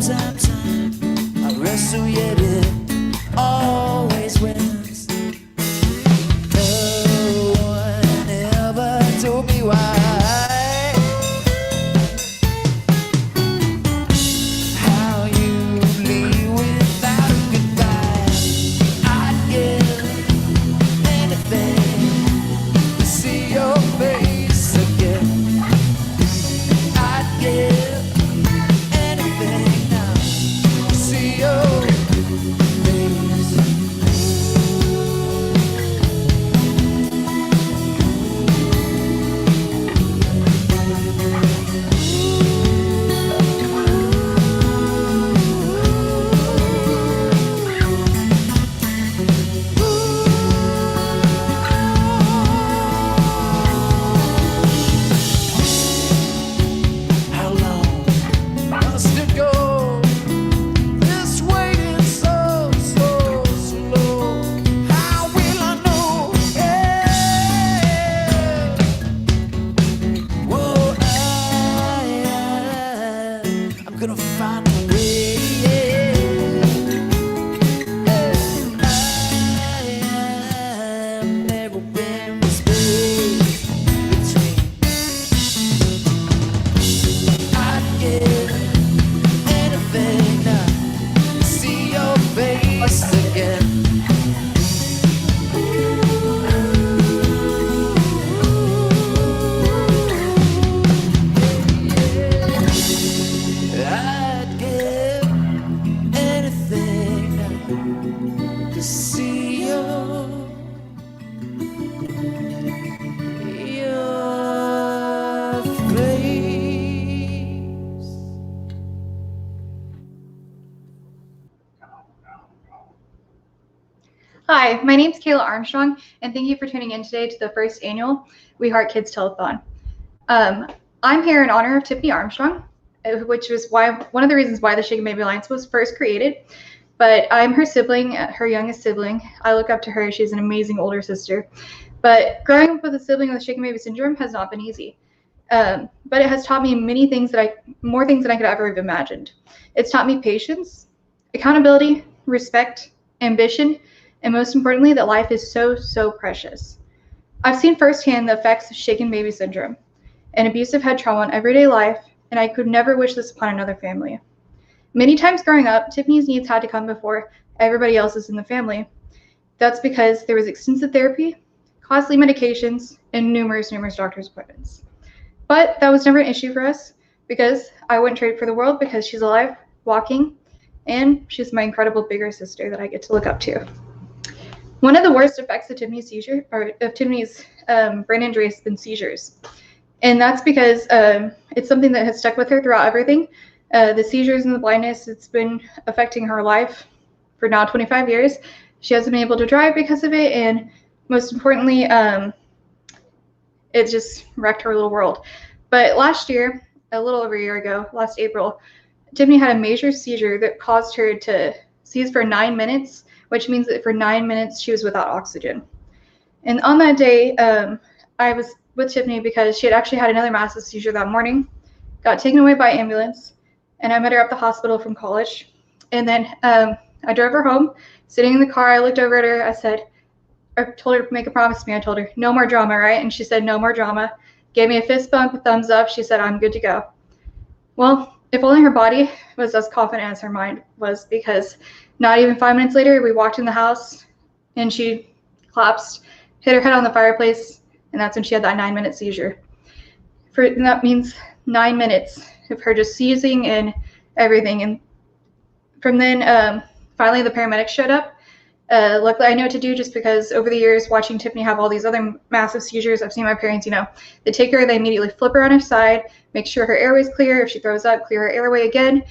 Time. I wrestle yet it always wins. No one ever told me why. How you leave without a goodbye. I'd give anything to see your face again. I'd give anything now to see your face. How long must it go? This waiting so slow. How will I know? Yeah. Whoa, I'm gonna find a way. I've never been this space between. I'd give anything now to see your face again. I'd give anything now to see your face. Hi, my name's Kayla Armstrong, and thank you for tuning in today to the first annual We Heart Kids Telethon. I'm here in honor of Tiffany Armstrong, which was one of the reasons why the Shaken Baby Alliance was first created. But I'm her sibling, her youngest sibling. I look up to her. She's an amazing older sister. But growing up with a sibling with Shaken Baby syndrome has not been easy. But it has taught me many things more things than I could ever have imagined. It's taught me patience, accountability, respect, ambition, and most importantly, that life is so, so precious. I've seen firsthand the effects of Shaken Baby syndrome, an abusive head trauma in everyday life, and I could never wish this upon another family. Many times growing up, Tiffany's needs had to come before everybody else's in the family. That's because there was extensive therapy, costly medications, and numerous doctor's appointments. But that was never an issue for us because I wouldn't trade it for the world because she's alive, walking, and she's my incredible bigger sister that I get to look up to. One of the worst effects of Tiffany's brain injury has been seizures. And that's because it's something that has stuck with her throughout everything. The seizures and the blindness, it's been affecting her life for now 25 years. She hasn't been able to drive because of it, and most importantly, it just wrecked her little world. But last year, a little over a year ago, last April, Tiffany had a major seizure that caused her to seize for 9 minutes, which means that for 9 minutes she was without oxygen. And on that day, I was with Tiffany because she had actually had another massive seizure that morning, got taken away by ambulance, and I met her at the hospital from college. And then I drove her home. Sitting in the car, I looked over at her. I told her to make a promise to me. I told her, no more drama, right? And she said, no more drama. Gave me a fist bump, a thumbs up. She said, I'm good to go. Well, if only her body was as confident as her mind was, because not even 5 minutes later, we walked in the house and she collapsed, hit her head on the fireplace, and that's when she had that 9-minute seizure. And that means 9 minutes of her just seizing and everything. And from then, finally the paramedics showed up. Luckily, I know what to do just because over the years, watching Tiffany have all these other massive seizures, I've seen my parents, they take her, they immediately flip her on her side, make sure her airway's clear. If she throws up, clear her airway again.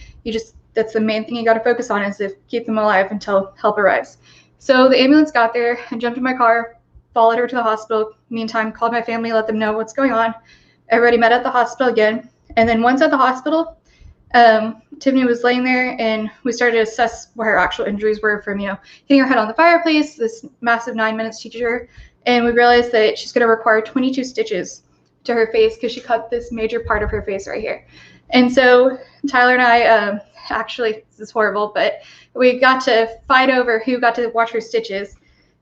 That's the main thing you got to focus on, is to keep them alive until help arrives. So the ambulance got there and jumped in my car, followed her to the hospital. Meantime, called my family, let them know what's going on. Everybody met at the hospital again. And then once at the hospital, Tiffany was laying there and we started to assess what her actual injuries were from, hitting her head on the fireplace, this massive 9-minute seizure, and we realized that she's going to require 22 stitches to her face because she cut this major part of her face right here. And so Tyler and I, actually, this is horrible, but we got to fight over who got to watch her stitches.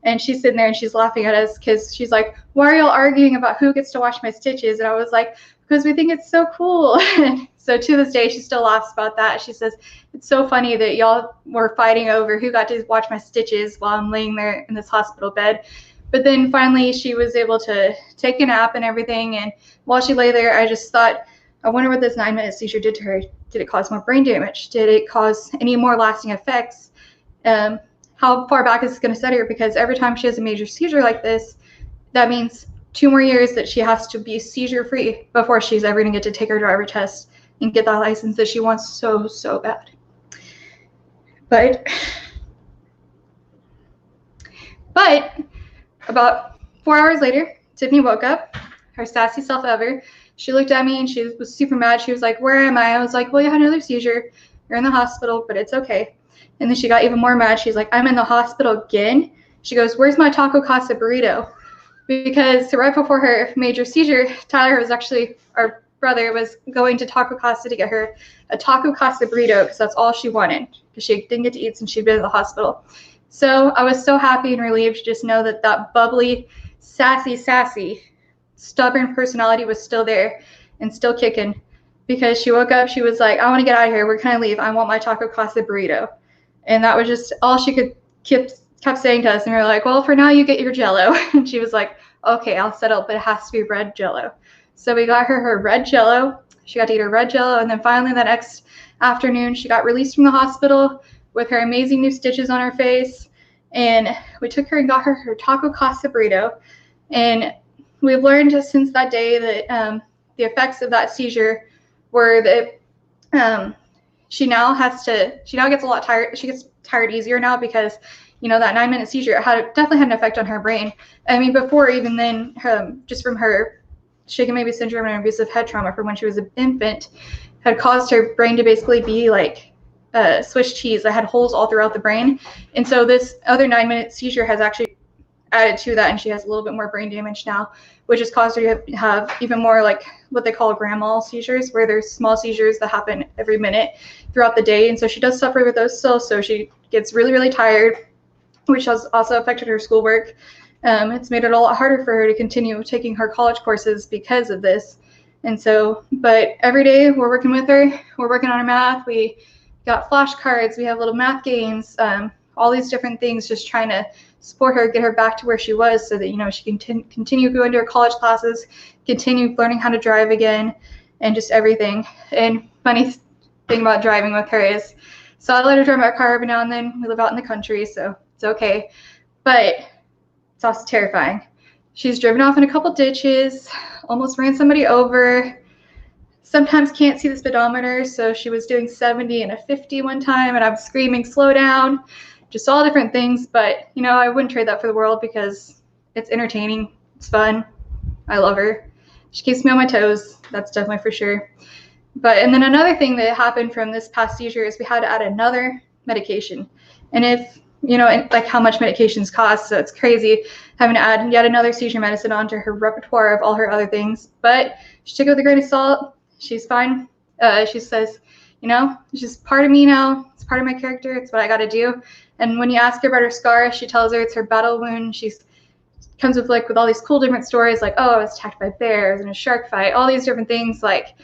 And she's sitting there and she's laughing at us because she's like, why are y'all arguing about who gets to watch my stitches? And I was like, because we think it's so cool. So to this day, she still laughs about that. She says, it's so funny that y'all were fighting over who got to watch my stitches while I'm laying there in this hospital bed. But then finally she was able to take a nap and everything. And while she lay there, I just thought, I wonder what this 9-minute seizure did to her. Did it cause more brain damage? Did it cause any more lasting effects? How far back is this going to set her? Because every time she has a major seizure like this, that means 2 more years that she has to be seizure free before she's ever going to get to take her driver test and get that license that she wants so, so bad. But about 4 hours later, Tiffany woke up, her sassy self ever. She looked at me and she was super mad. She was like, where am I? I was like, well, you had another seizure. You're in the hospital, but it's okay. And then she got even more mad. She's like, I'm in the hospital again? She goes, where's my taco casa burrito? Because right before her major seizure, Tyler was actually, our brother was going to Taco Casa to get her a Taco Casa burrito because that's all she wanted because she didn't get to eat since she'd been in the hospital. So I was so happy and relieved to just know that that bubbly, sassy, stubborn personality was still there and still kicking, because she woke up, she was like, I want to get out of here. Where can I leave? I want my Taco Casa burrito. And that was just all she could kept saying to us. And we were like, well, for now you get your Jello. And she was like, okay, I'll settle, but it has to be red Jello. So we got her red Jello. She got to eat her red Jello. And then finally the next afternoon, she got released from the hospital with her amazing new stitches on her face. And we took her and got her Taco Casa burrito. And we've learned since that day that the effects of that seizure were that she now gets a lot tired. She gets tired easier now because, that 9-minute seizure definitely had an effect on her brain. I mean, before even then, just from her shaken baby syndrome and abusive head trauma from when she was an infant, had caused her brain to basically be like Swiss cheese that had holes all throughout the brain. And so this other 9-minute seizure has actually added to that, and she has a little bit more brain damage now, which has caused her to have even more like what they call grand mal seizures, where there's small seizures that happen every minute throughout the day. And so she does suffer with those still. So she gets really, really tired, which has also affected her schoolwork. It's made it a lot harder for her to continue taking her college courses because of this. And so, but every day we're working with her. We're working on her math. We got flashcards. We have little math games, all these different things, just trying to support her, get her back to where she was so that, she can continue going to her college classes, continue learning how to drive again, and just everything. And funny thing about driving with her is, so I let her drive my car every now and then. We live out in the country, so it's okay. But it's also terrifying. She's driven off in a couple ditches, almost ran somebody over, sometimes can't see the speedometer, so she was doing 70 and a 50 one time, and I'm screaming, slow down, just all different things. But, I wouldn't trade that for the world because it's entertaining, it's fun, I love her. She keeps me on my toes, that's definitely for sure. And then another thing that happened from this past seizure is we had to add another medication. And if, like how much medications cost, so it's crazy having to add yet another seizure medicine onto her repertoire of all her other things. But she took it with a grain of salt. She's fine. She says, it's just part of me now. It's part of my character. It's what I got to do. And when you ask her about her scar, she tells her it's her battle wound. She comes with all these cool different stories, like, oh, I was attacked by bears in a shark fight, all these different things, like,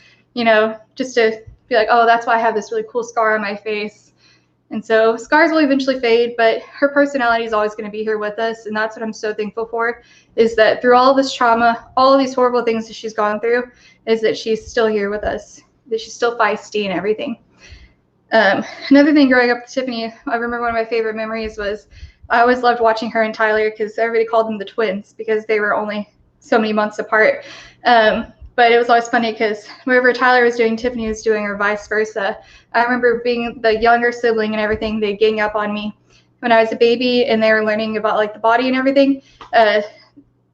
just to be like, oh, that's why I have this really cool scar on my face. And so scars will eventually fade, but her personality is always going to be here with us. And that's what I'm so thankful for, is that through all this trauma, all of these horrible things that she's gone through, is that she's still here with us, that she's still feisty and everything. Another thing growing up with Tiffany, I remember one of my favorite memories was I always loved watching her and Tyler because everybody called them the twins because they were only so many months apart. But it was always funny because wherever Tyler was doing, Tiffany was doing, or vice versa. I remember being the younger sibling and everything, they gang up on me when I was a baby and they were learning about the body and everything.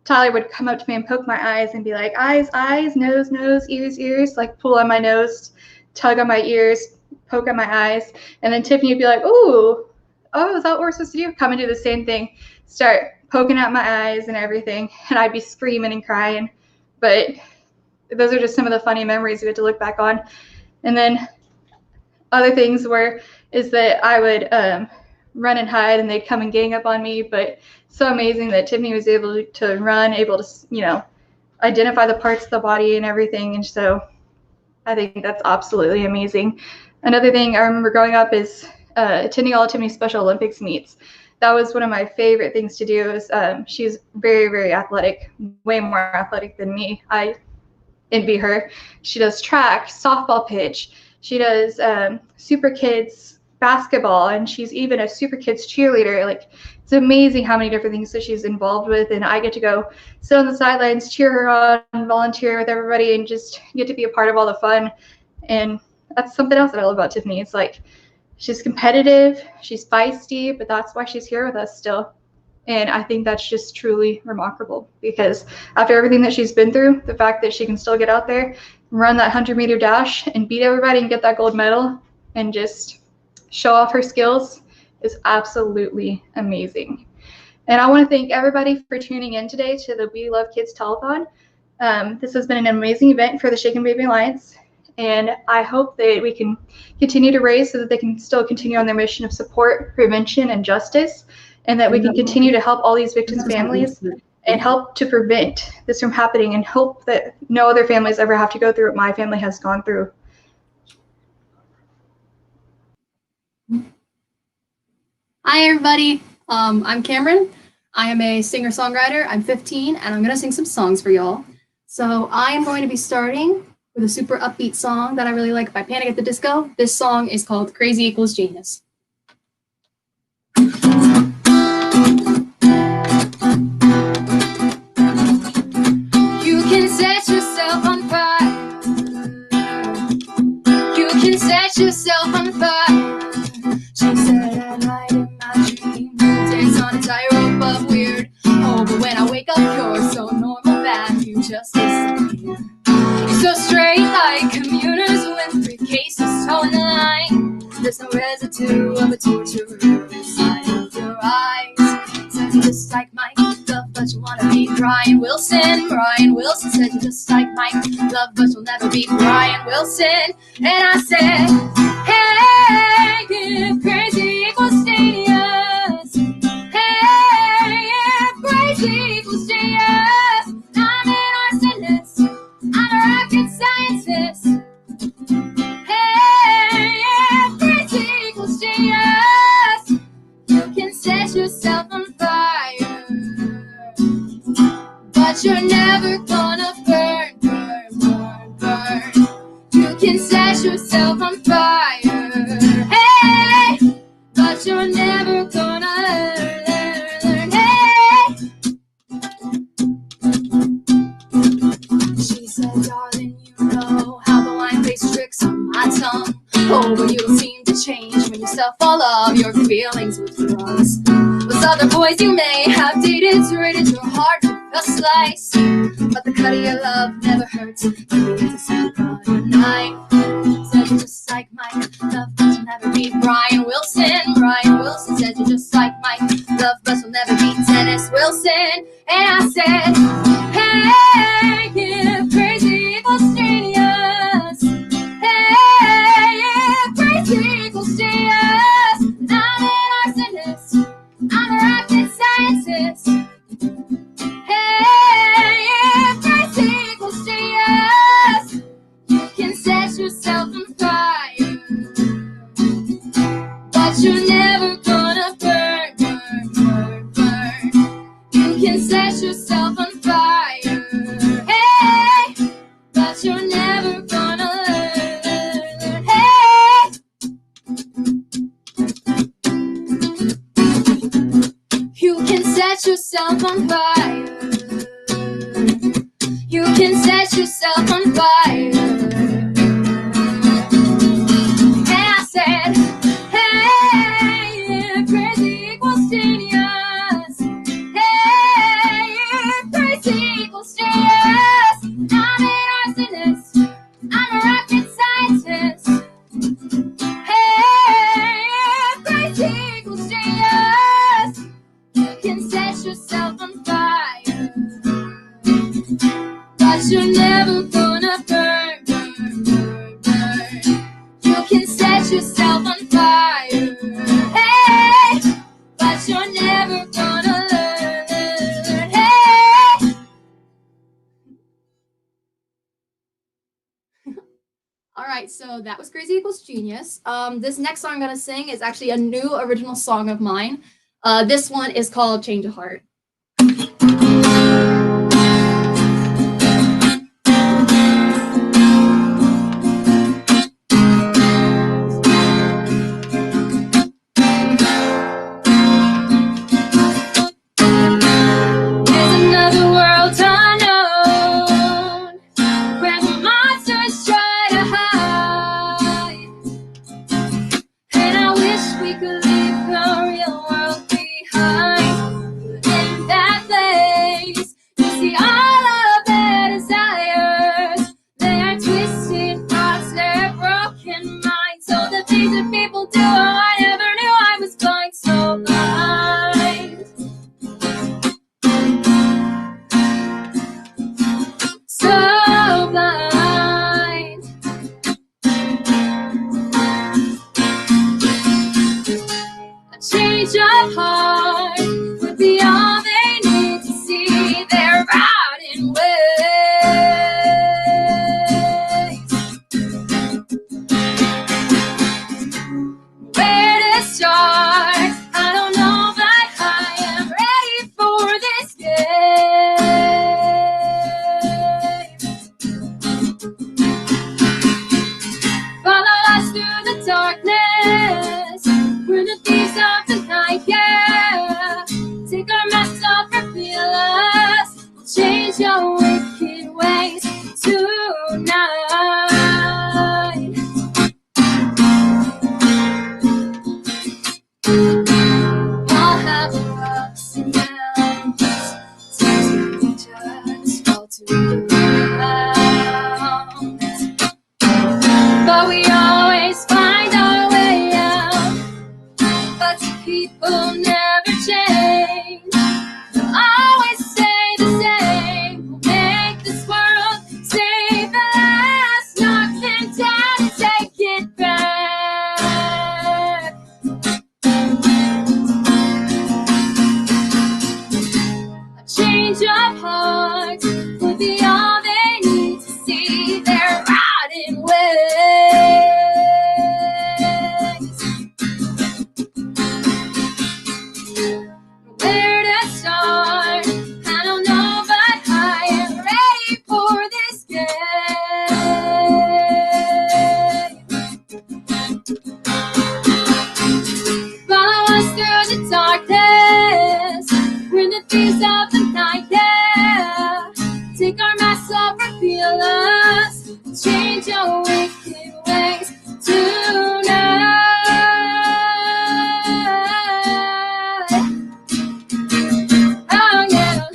Tyler would come up to me and poke my eyes and be like, eyes, nose, ears, pull on my nose, tug on my ears, poke on my eyes. And then Tiffany would be like, oh, is that what we're supposed to do? Come and do the same thing. Start poking at my eyes and everything, and I'd be screaming and crying. But those are just some of the funny memories we get to look back on. And then other things is that I would run and hide, and they'd come and gang up on me. But so amazing that Tiffany was able to run, able to, identify the parts of the body and everything. And so I think that's absolutely amazing. Another thing I remember growing up is attending all of Tiffany's Special Olympics meets. That was one of my favorite things to do. She's very, very athletic, way more athletic than me. I envy her. She does track, softball pitch. She does Super Kids basketball, and she's even a Super Kids cheerleader. Like, it's amazing how many different things that she's involved with, and I get to go sit on the sidelines, cheer her on, volunteer with everybody, and just get to be a part of all the fun. And that's something else that I love about Tiffany. It's like, she's competitive, she's feisty, but that's why she's here with us still. And I think that's just truly remarkable, because after everything that she's been through, the fact that she can still get out there, run that 100-meter dash and beat everybody and get that gold medal and just show off her skills is absolutely amazing. And I want to thank everybody for tuning in today to the We Love Kids Telethon. This has been an amazing event for the Shaken Baby Alliance, and I hope that we can continue to raise so that they can still continue on their mission of support, prevention, and justice, and that we can continue to help all these victims' families and help to prevent this from happening, and hope that no other families ever have to go through what my family has gone through. Hi everybody, I'm Cameron. I am a singer-songwriter. I'm 15 and I'm gonna sing some songs for y'all. So I am going to be starting with a super upbeat song that I really like by Panic at the Disco. This song is called Crazy Equals Genius. You can set yourself on fire. You can set yourself on fire. She said at night in my dream, days on a tightrope of weird. Oh, but when I wake up, you're so normal that you just disappear. You're so straight like commuters with briefcases towing the line. There's no residue of a torturer inside of your eyes. Said you just like Mike, love, but you wanna be Brian Wilson. Brian Wilson said you just like Mike, love, but you'll never be Brian Wilson. And I said, hey, if crazy equals genius, hey, if crazy equals genius, I'm an arsonist, I'm a rocket scientist. Hey, if crazy equals genius, you can set yourself on fire, but you're never gonna burn, burn, burn, burn. You can set yourself on fire, hey, but you're never gonna learn, hey. She said, darling, you know how the wine plays tricks on my tongue. Oh, but you don't seem to change when you stuff all of your feelings with drugs. With other boys you may have dated, rated your heart with a slice, but the cut of your love never hurts. You begin to sleep on your knife. Said you're just like Mike, love, but you'll never be Brian Wilson. Brian Wilson said you're just like Mike, love, but you'll never be Dennis Wilson. And I said, hey, if crazy equals genius, hey, if crazy equals genius, I'm an arsonist, I'm a rocket scientist. Hey, if crazy equals genius, you can set yourself on fire, but you're never gonna burn, burn, burn, burn. You can set yourself on fire, hey, but you're never gonna learn, hey. You can set yourself on fire. You can set yourself on fire. And I said, hey, if crazy equals genius, hey, if crazy equals genius, I'm an arsonist, I'm a rocket scientist. Hey, if crazy equals genius, you can set yourself but you're never gonna burn, burn, burn, burn. You can set yourself on fire, hey, but you're never gonna learn, hey. All right, so that was Crazy Equals Genius. This next song I'm gonna sing is actually a new original song of mine. This one is called Change of Heart. There's another world unknown where the monsters try to hide, and I wish we could leave the real world behind. But in that place, you see all of their desires, their twisted thoughts, their broken minds. So the things that people do, I never knew I was blind, so blind. So blind. A change of heart would be all they need to see their rotting ways. Where to start? I don't know, but I am ready for this game. Follow us through the darkness. We're the thieves of the night, yeah. Take our masks off, reveal us. We'll change your wicked ways tonight. All have ups and downs. Sometimes we just fall to the ground, but we always find our way out. But some people never change. They'll always stay the same. We'll make this world safe at last. Knock them down and take it back. A change of heart would be all they need to see their rotting ways. Where to start? I don't know, but I am ready for this game. Follow us through the darkness. We're the thieves of the night, yeah. Take our masks off, reveal us. Change your wicked ways tonight. Oh yeah.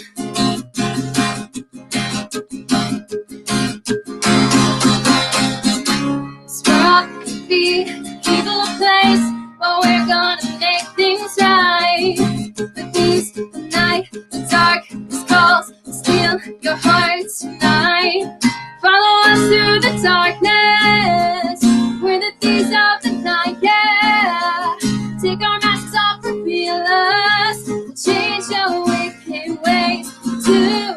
This world could be evil place, but we're gonna make things right. The thieves, the night, the dark, the calls, steal your heart tonight. Follow us through the darkness. We're the thieves of the night, yeah. Take our masks off, reveal us. We'll change your wicked ways tonight.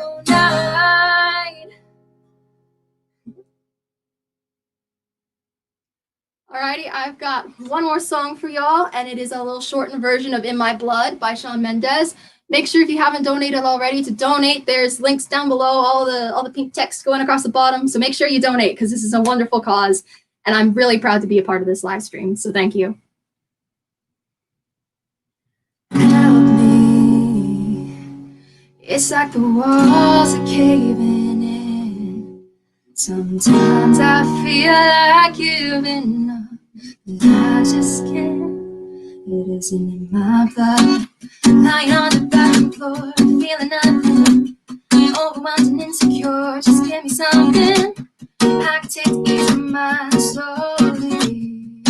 Alrighty, I've got one more song for y'all, and it is a little shortened version of In My Blood by Shawn Mendes. Make sure if you haven't donated already to donate. There's links down below, all the pink text going across the bottom. So make sure you donate because this is a wonderful cause, and I'm really proud to be a part of this live stream. So thank you. Help me. It's like the walls are caving in. Sometimes I feel like giving up, but I just can't. It isn't in my blood. Lying on the bathroom floor, feeling nothing. Overwhelmed and insecure, just give me something. I can take the ease of mine slowly.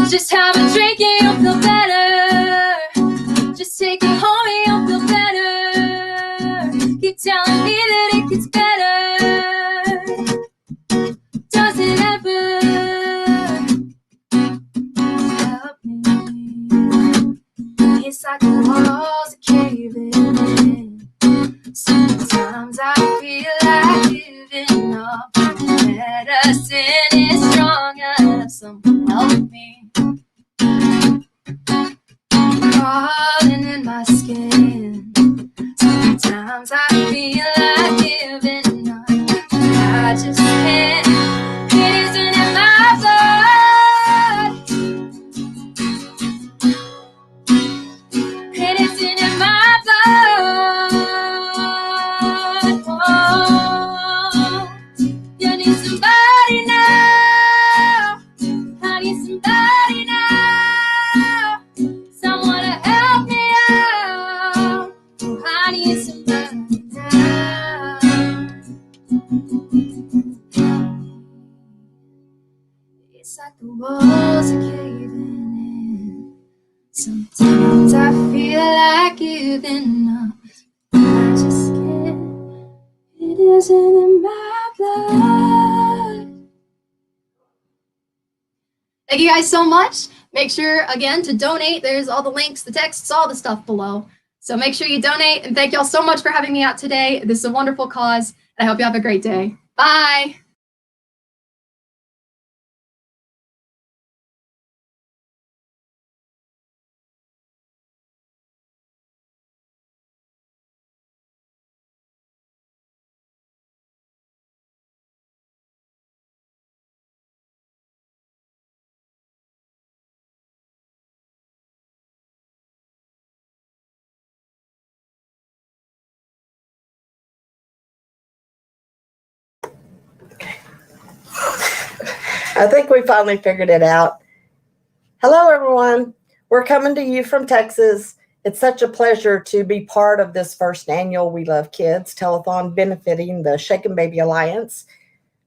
Just have a drink and you'll feel better. Just take it home and you'll feel better. Keep telling me that it gets better. like giving up. Medicine is strong enough, someone help me. Crawling in my skin. Sometimes I feel like giving up. I just can't. It isn't in my blood. It isn't in my blood. Oh, you need somebody now. I need somebody now. Someone to help me out. Oh, I need somebody now. It's like the walls are caving in. Sometimes I feel like giving up. I just can't. It isn't in my blood. Thank you guys so much. Make sure, again, to donate. There's all the links, the texts, all the stuff below. So make sure you donate. And thank y'all so much for having me out today. This is a wonderful cause. And I hope you have a great day. Bye. I think we finally figured it out. Hello, everyone. We're coming to you from Texas. It's such a pleasure to be part of this first annual We Love Kids telethon benefiting the Shaken Baby Alliance.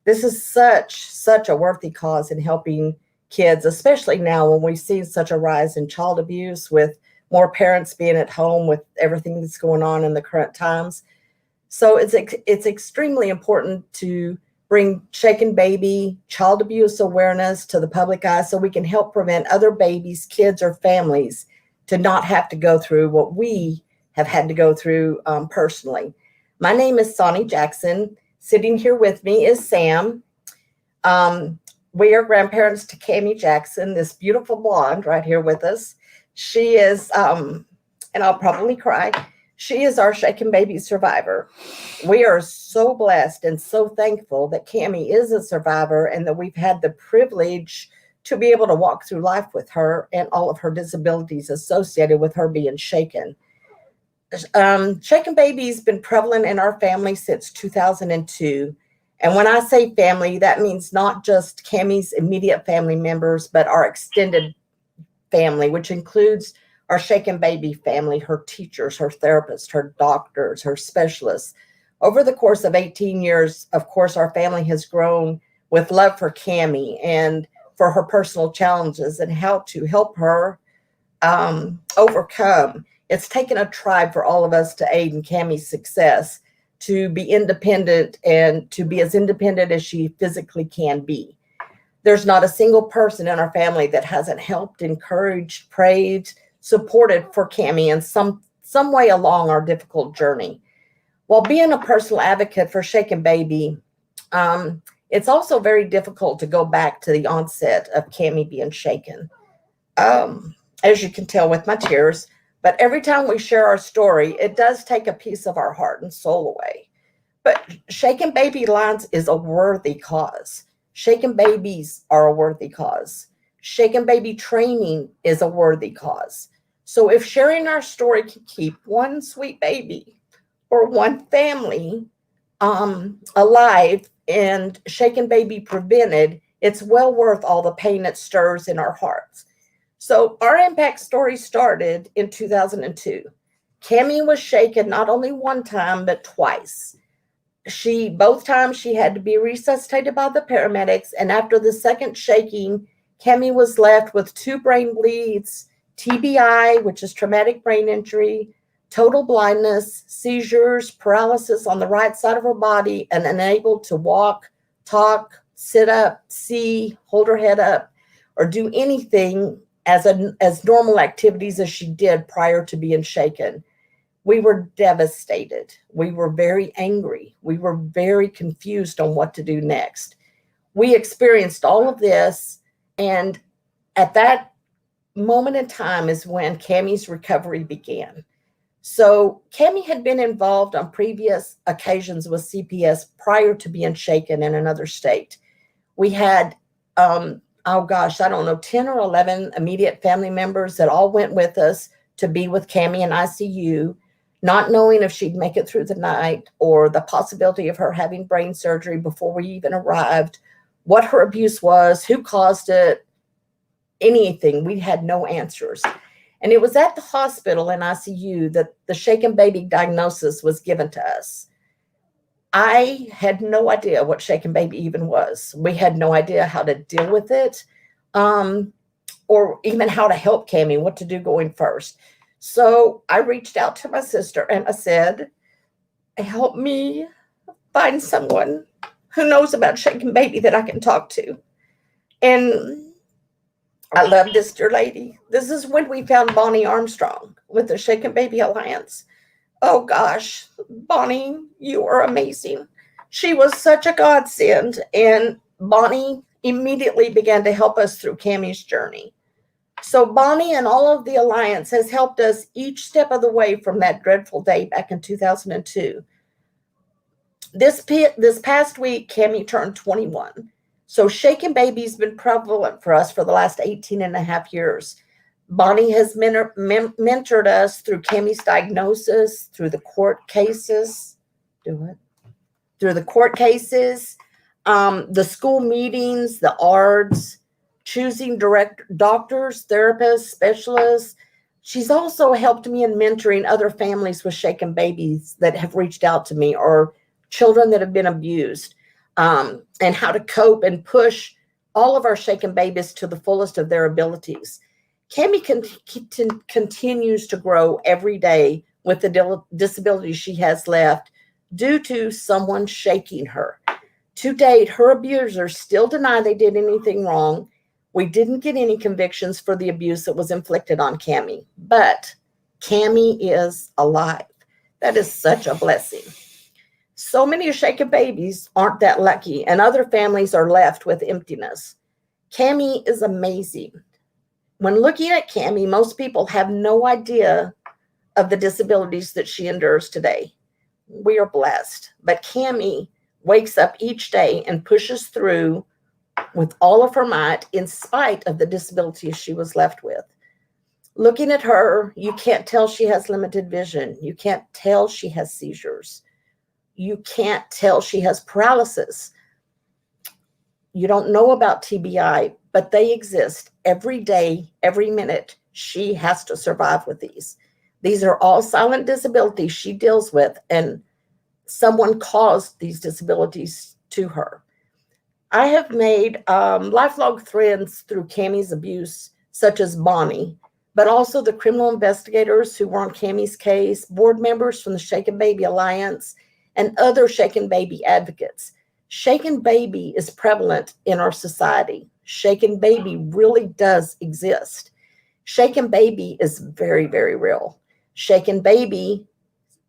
This is such a worthy cause in helping kids, especially now when we've seen such a rise in child abuse with more parents being at home with everything that's going on in the current times. So it's extremely important to bring Shaken Baby child abuse awareness to the public eye so we can help prevent other babies, kids, or families to not have to go through what we have had to go through personally. My name is Sonny Jackson. Sitting here with me is Sam. We are grandparents to Cammie Jackson, this beautiful blonde right here with us. She is, and I'll probably cry, she is our Shaken Baby survivor. We are so blessed and so thankful that Cammie is a survivor and that we've had the privilege to be able to walk through life with her and all of her disabilities associated with her being shaken. Shaken Baby's been prevalent in our family since 2002. And when I say family, that means not just Cammie's immediate family members, but our extended family, which includes our Shaken Baby family, her teachers, her therapists, her doctors, her specialists. Over the course of 18 years, of course, our family has grown with love for Cammie and for her personal challenges and how to help her overcome. It's taken a tribe for all of us to aid in Cammie's success, to be independent and to be as independent as she physically can be. There's not a single person in our family that hasn't helped, encouraged, prayed, supported for Cammie in some way along our difficult journey. While being a personal advocate for Shaken Baby, it's also very difficult to go back to the onset of Cammie being shaken. As you can tell with my tears, but every time we share our story, it does take a piece of our heart and soul away. But Shaken Baby Alliance is a worthy cause. Shaken Babies are a worthy cause. Shaken Baby training is a worthy cause. So if sharing our story can keep one sweet baby or one family alive and Shaken Baby prevented, it's well worth all the pain it stirs in our hearts. So our impact story started in 2002. Cammie was shaken not only one time, but twice. Both times she had to be resuscitated by the paramedics. And after the second shaking, Cammie was left with 2 brain bleeds, TBI, which is traumatic brain injury, total blindness, seizures, paralysis on the right side of her body, and unable to walk, talk, sit up, see, hold her head up, or do anything as normal activities as she did prior to being shaken. We were devastated. We were very angry. We were very confused on what to do next. We experienced all of this, and at that moment in time is when Cammie's recovery began. So Cammie had been involved on previous occasions with CPS prior to being shaken in another state. We had, oh gosh, I don't know, 10 or 11 immediate family members that all went with us to be with Cammie in ICU, not knowing if she'd make it through the night or the possibility of her having brain surgery before we even arrived, what her abuse was, who caused it, anything. We had no answers. And it was at the hospital in ICU that the shaken baby diagnosis was given to us. I had no idea what shaken baby even was. We had no idea how to deal with it, or even how to help Cammie, what to do going first. So I reached out to my sister and I said, help me find someone who knows about shaken baby that I can talk to. And I love this dear lady. This is when we found Bonnie Armstrong with the Shaken Baby Alliance. Oh gosh, Bonnie, you are amazing. She was such a godsend, and Bonnie immediately began to help us through Cammie's journey. So Bonnie and all of the Alliance has helped us each step of the way from that dreadful day back in 2002. This past week, Cammie turned 21. So shaken baby's been prevalent for us for the last 18 and a half years. Bonnie has mentored us through Cammie's diagnosis, through the court cases, the school meetings, the ARDs, choosing direct doctors, therapists, specialists. She's also helped me in mentoring other families with shaken babies that have reached out to me, or children that have been abused. And how to cope and push all of our shaken babies to the fullest of their abilities. Cammie continues to grow every day with the disability she has left due to someone shaking her. To date, her abusers still deny they did anything wrong. We didn't get any convictions for the abuse that was inflicted on Cammie, but Cammie is alive. That is such a blessing. So many shaken babies aren't that lucky, and other families are left with emptiness. Cammie is amazing. When looking at Cammie, most people have no idea of the disabilities that she endures today. We are blessed, but Cammie wakes up each day and pushes through with all of her might in spite of the disabilities she was left with. Looking at her, you can't tell she has limited vision. You can't tell she has seizures. You can't tell she has paralysis. You don't know about TBI, but they exist every day, every minute. She has to survive with these. These are all silent disabilities she deals with, and someone caused these disabilities to her. I have made lifelong friends through Cammie's abuse, such as Bonnie, but also the criminal investigators who were on Cammie's case, board members from the Shaken Baby Alliance, and other shaken baby advocates. Shaken baby is prevalent in our society. Shaken baby really does exist. Shaken baby is very, very real. Shaken babies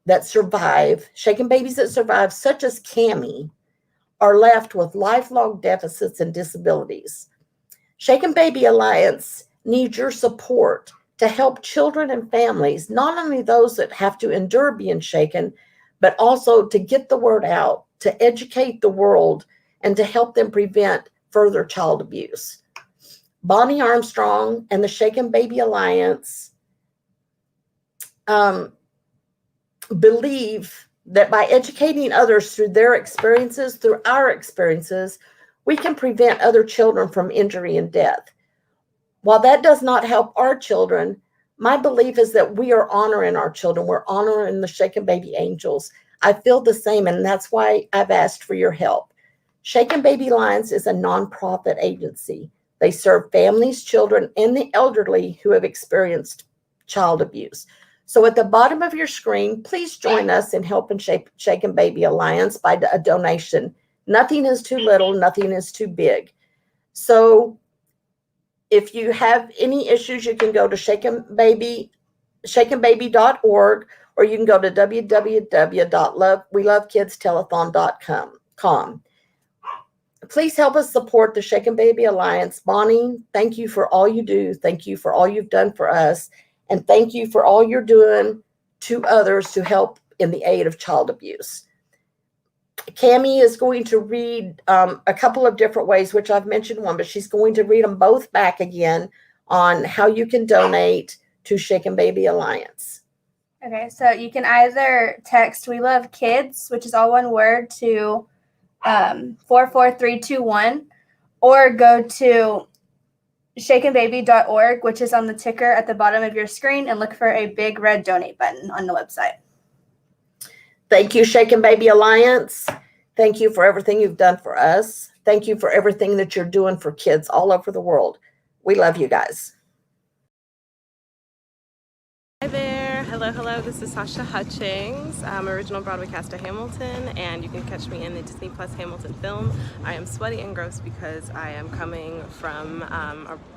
that survive, such as Cammie, are left with lifelong deficits and disabilities. Shaken Baby Alliance needs your support to help children and families, not only those that have to endure being shaken, but also to get the word out, to educate the world, and to help them prevent further child abuse. Bonnie Armstrong and the Shaken Baby Alliance believe that by educating others through their experiences, through our experiences, we can prevent other children from injury and death. While that does not help our children, my belief is that we are honoring our children. We're honoring the Shaken Baby angels. I feel the same, and that's why I've asked for your help. Shaken Baby Alliance is a nonprofit agency. They serve families, children, and the elderly who have experienced child abuse. So at the bottom of your screen, please join us in helping Shaken Baby Alliance by a donation. Nothing is too little, nothing is too big. So if you have any issues, you can go to shakenbaby.org, or you can go to www.welovekidstellethon.com. Please help us support the Shaken Baby Alliance. Bonnie, thank you for all you do. Thank you for all you've done for us. And thank you for all you're doing to others to help in the aid of child abuse. Cammie is going to read a couple of different ways, which I've mentioned one, but she's going to read them both back again on how you can donate to Shaken Baby Alliance. Okay, so you can either text "We Love Kids," which is all one word, to 44321, or go to shakenbaby.org, which is on the ticker at the bottom of your screen, and look for a big red donate button on the website. Thank you, Shaken Baby Alliance. Thank you for everything you've done for us. Thank you for everything that you're doing for kids all over the world. We love you guys. Hi there. Hello. This is Sasha Hutchings. I'm original Broadway cast of Hamilton, and you can catch me in the Disney Plus Hamilton film. I am sweaty and gross because I am coming from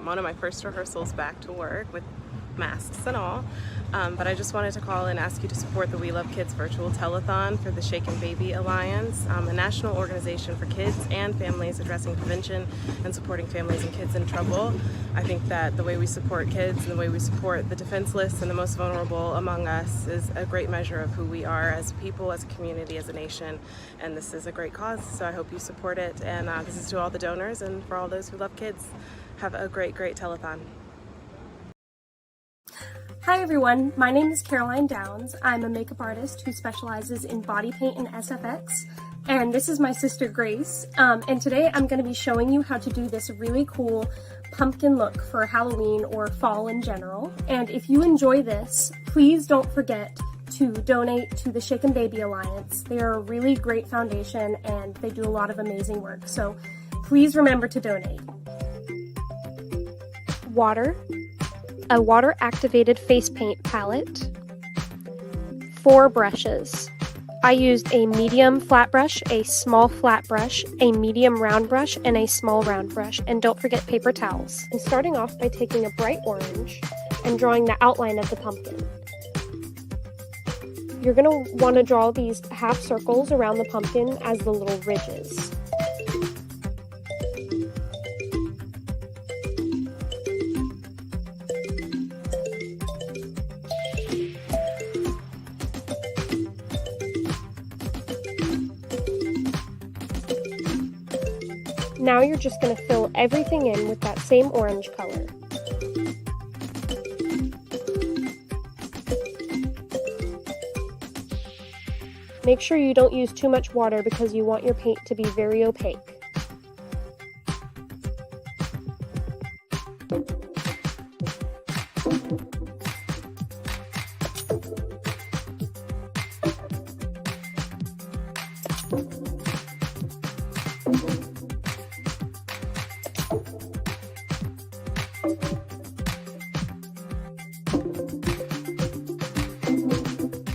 one of my first rehearsals back to work with masks and all. But I just wanted to call and ask you to support the We Love Kids virtual telethon for the Shaken Baby Alliance, a national organization for kids and families addressing prevention and supporting families and kids in trouble. I think that the way we support kids and the way we support the defenseless and the most vulnerable among us is a great measure of who we are as people, as a community, as a nation. And this is a great cause, so I hope you support it. And this is to all the donors and for all those who love kids. Have a great telethon. Hi everyone, my name is Caroline Downs. I'm a makeup artist who specializes in body paint and SFX, and this is my sister Grace. And today I'm going to be showing you how to do this really cool pumpkin look for Halloween or fall in general. And if you enjoy this, please don't forget to donate to the Shaken Baby Alliance. They are a really great foundation and they do a lot of amazing work. So please remember to donate. Water, a water-activated face paint palette, 4 brushes. I used a medium flat brush, a small flat brush, a medium round brush, and a small round brush. And don't forget paper towels. I'm starting off by taking a bright orange and drawing the outline of the pumpkin. You're going to want to draw these half circles around the pumpkin as the little ridges. Now you're just going to fill everything in with that same orange color. Make sure you don't use too much water because you want your paint to be very opaque.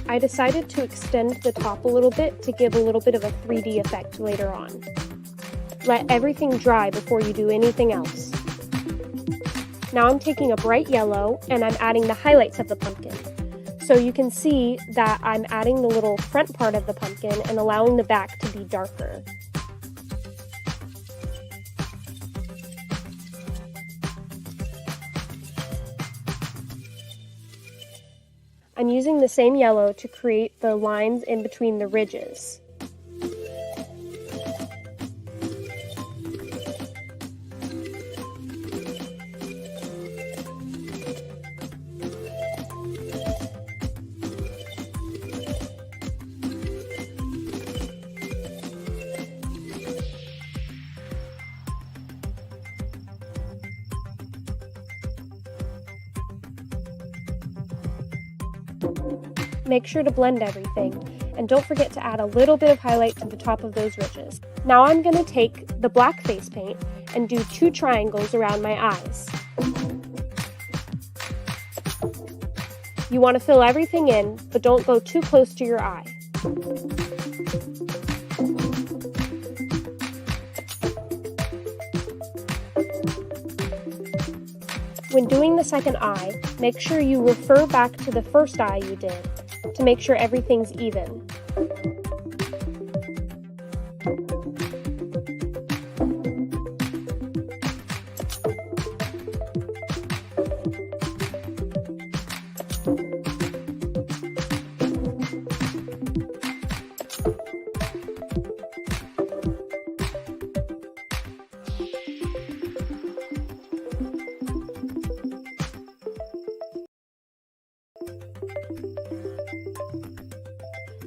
I decided to extend the top a little bit to give a little bit of a 3D effect later on. Let everything dry before you do anything else. Now I'm taking a bright yellow and I'm adding the highlights of the pumpkin. So you can see that I'm adding the little front part of the pumpkin and allowing the back to be darker. I'm using the same yellow to create the lines in between the ridges. Make sure to blend everything, and don't forget to add a little bit of highlight to the top of those ridges. Now I'm going to take the black face paint and do 2 triangles around my eyes. You want to fill everything in, but don't go too close to your eye. When doing the second eye, make sure you refer back to the first eye you did to make sure everything's even.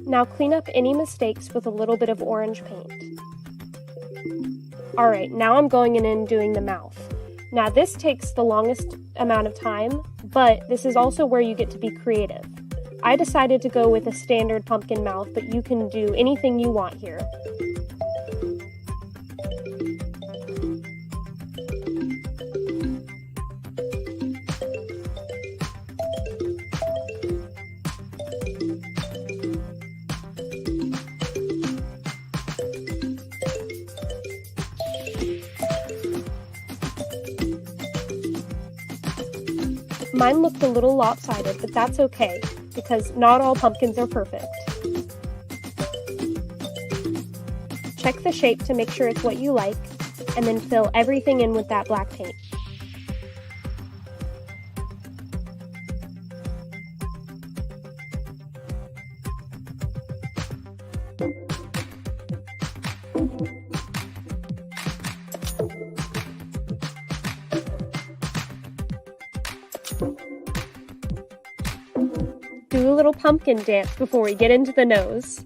Now clean up any mistakes with a little bit of orange paint. Alright, now I'm going in and doing the mouth. Now this takes the longest amount of time, but this is also where you get to be creative. I decided to go with a standard pumpkin mouth, but you can do anything you want here. Mine looked a little lopsided, but that's okay, because not all pumpkins are perfect. Check the shape to make sure it's what you like, and then fill everything in with that black paint. Do a little pumpkin dance before we get into the nose.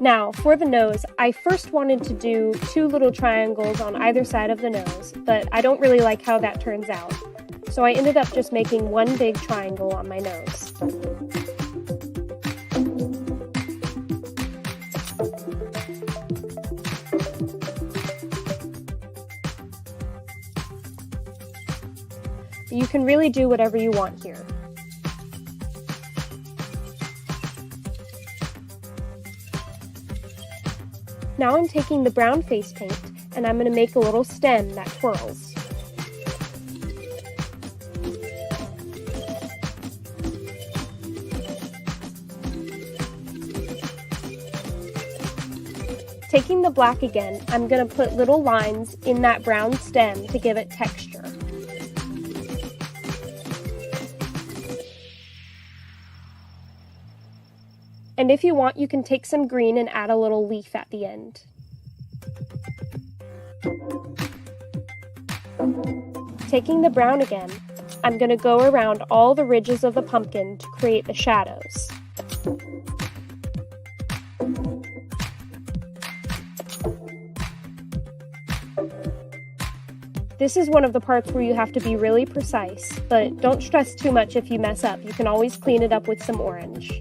Now, for the nose, I first wanted to do 2 little triangles on either side of the nose, but I don't really like how that turns out. So I ended up just making 1 big triangle on my nose. You can really do whatever you want here. Now I'm taking the brown face paint and I'm going to make a little stem that twirls. Taking the black again, I'm going to put little lines in that brown stem to give it texture. And if you want, you can take some green and add a little leaf at the end. Taking the brown again, I'm going to go around all the ridges of the pumpkin to create the shadows. This is one of the parts where you have to be really precise, but don't stress too much if you mess up. You can always clean it up with some orange.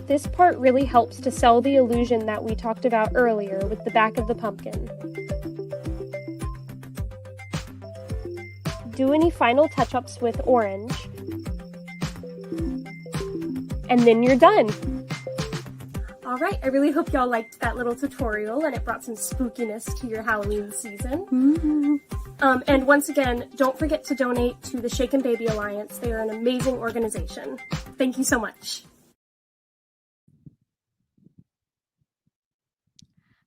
This part really helps to sell the illusion that we talked about earlier with the back of the pumpkin. Do any final touch-ups with orange, and then you're done. All right, I really hope y'all liked that little tutorial and it brought some spookiness to your Halloween season. And once again, don't forget to donate to the Shaken Baby Alliance. They are an amazing organization. Thank you so much.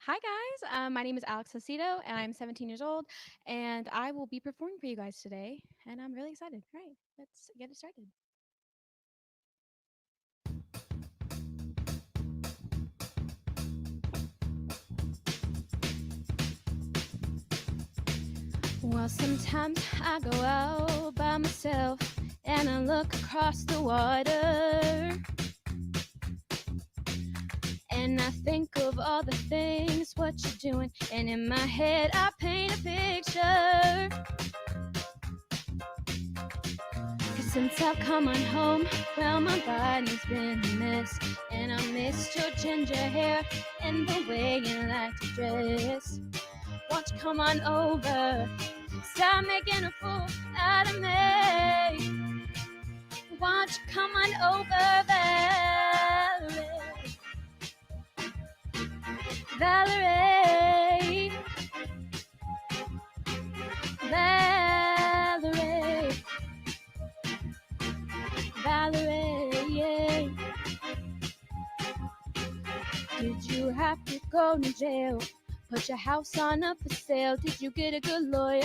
Hi guys, my name is Alex Aceto and I'm 17 years old and I will be performing for you guys today and I'm really excited. All right, let's get it started. Well, sometimes I go out by myself and I look across the water. And I think of all the things, what you're doing. And in my head, I paint a picture. 'Cause Since I've come on home, well, my body's been a mess, and I missed your ginger hair and the way you like to dress. Won't you come on over? Stop making a fool out of me. Won't you come on over, Valerie? Valerie. Valerie. Valerie, yeah. Did you have to go to jail? Put your house on up for sale. Did you get a good lawyer?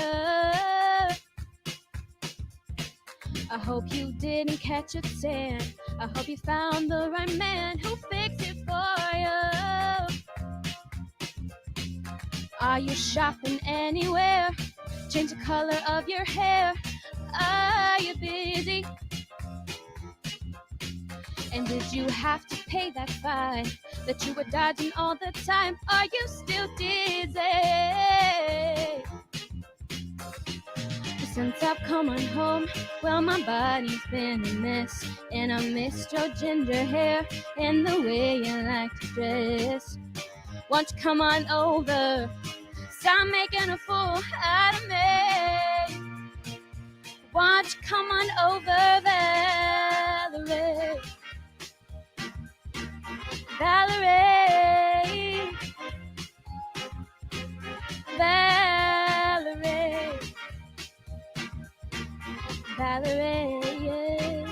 I hope you didn't catch a tan. I hope you found the right man who fixed it for you. Are you shopping anywhere? Change the color of your hair. Are you busy? And did you have to pay that fine that you were dodging all the time? Are you still dizzy? Since I've come on home, well, my body's been a mess, and I missed your ginger hair and the way you like to dress. Won't you come on over? Stop making a fool out of me. Won't you come on over, Valerie? Valerie. Valerie. Valerie, yeah.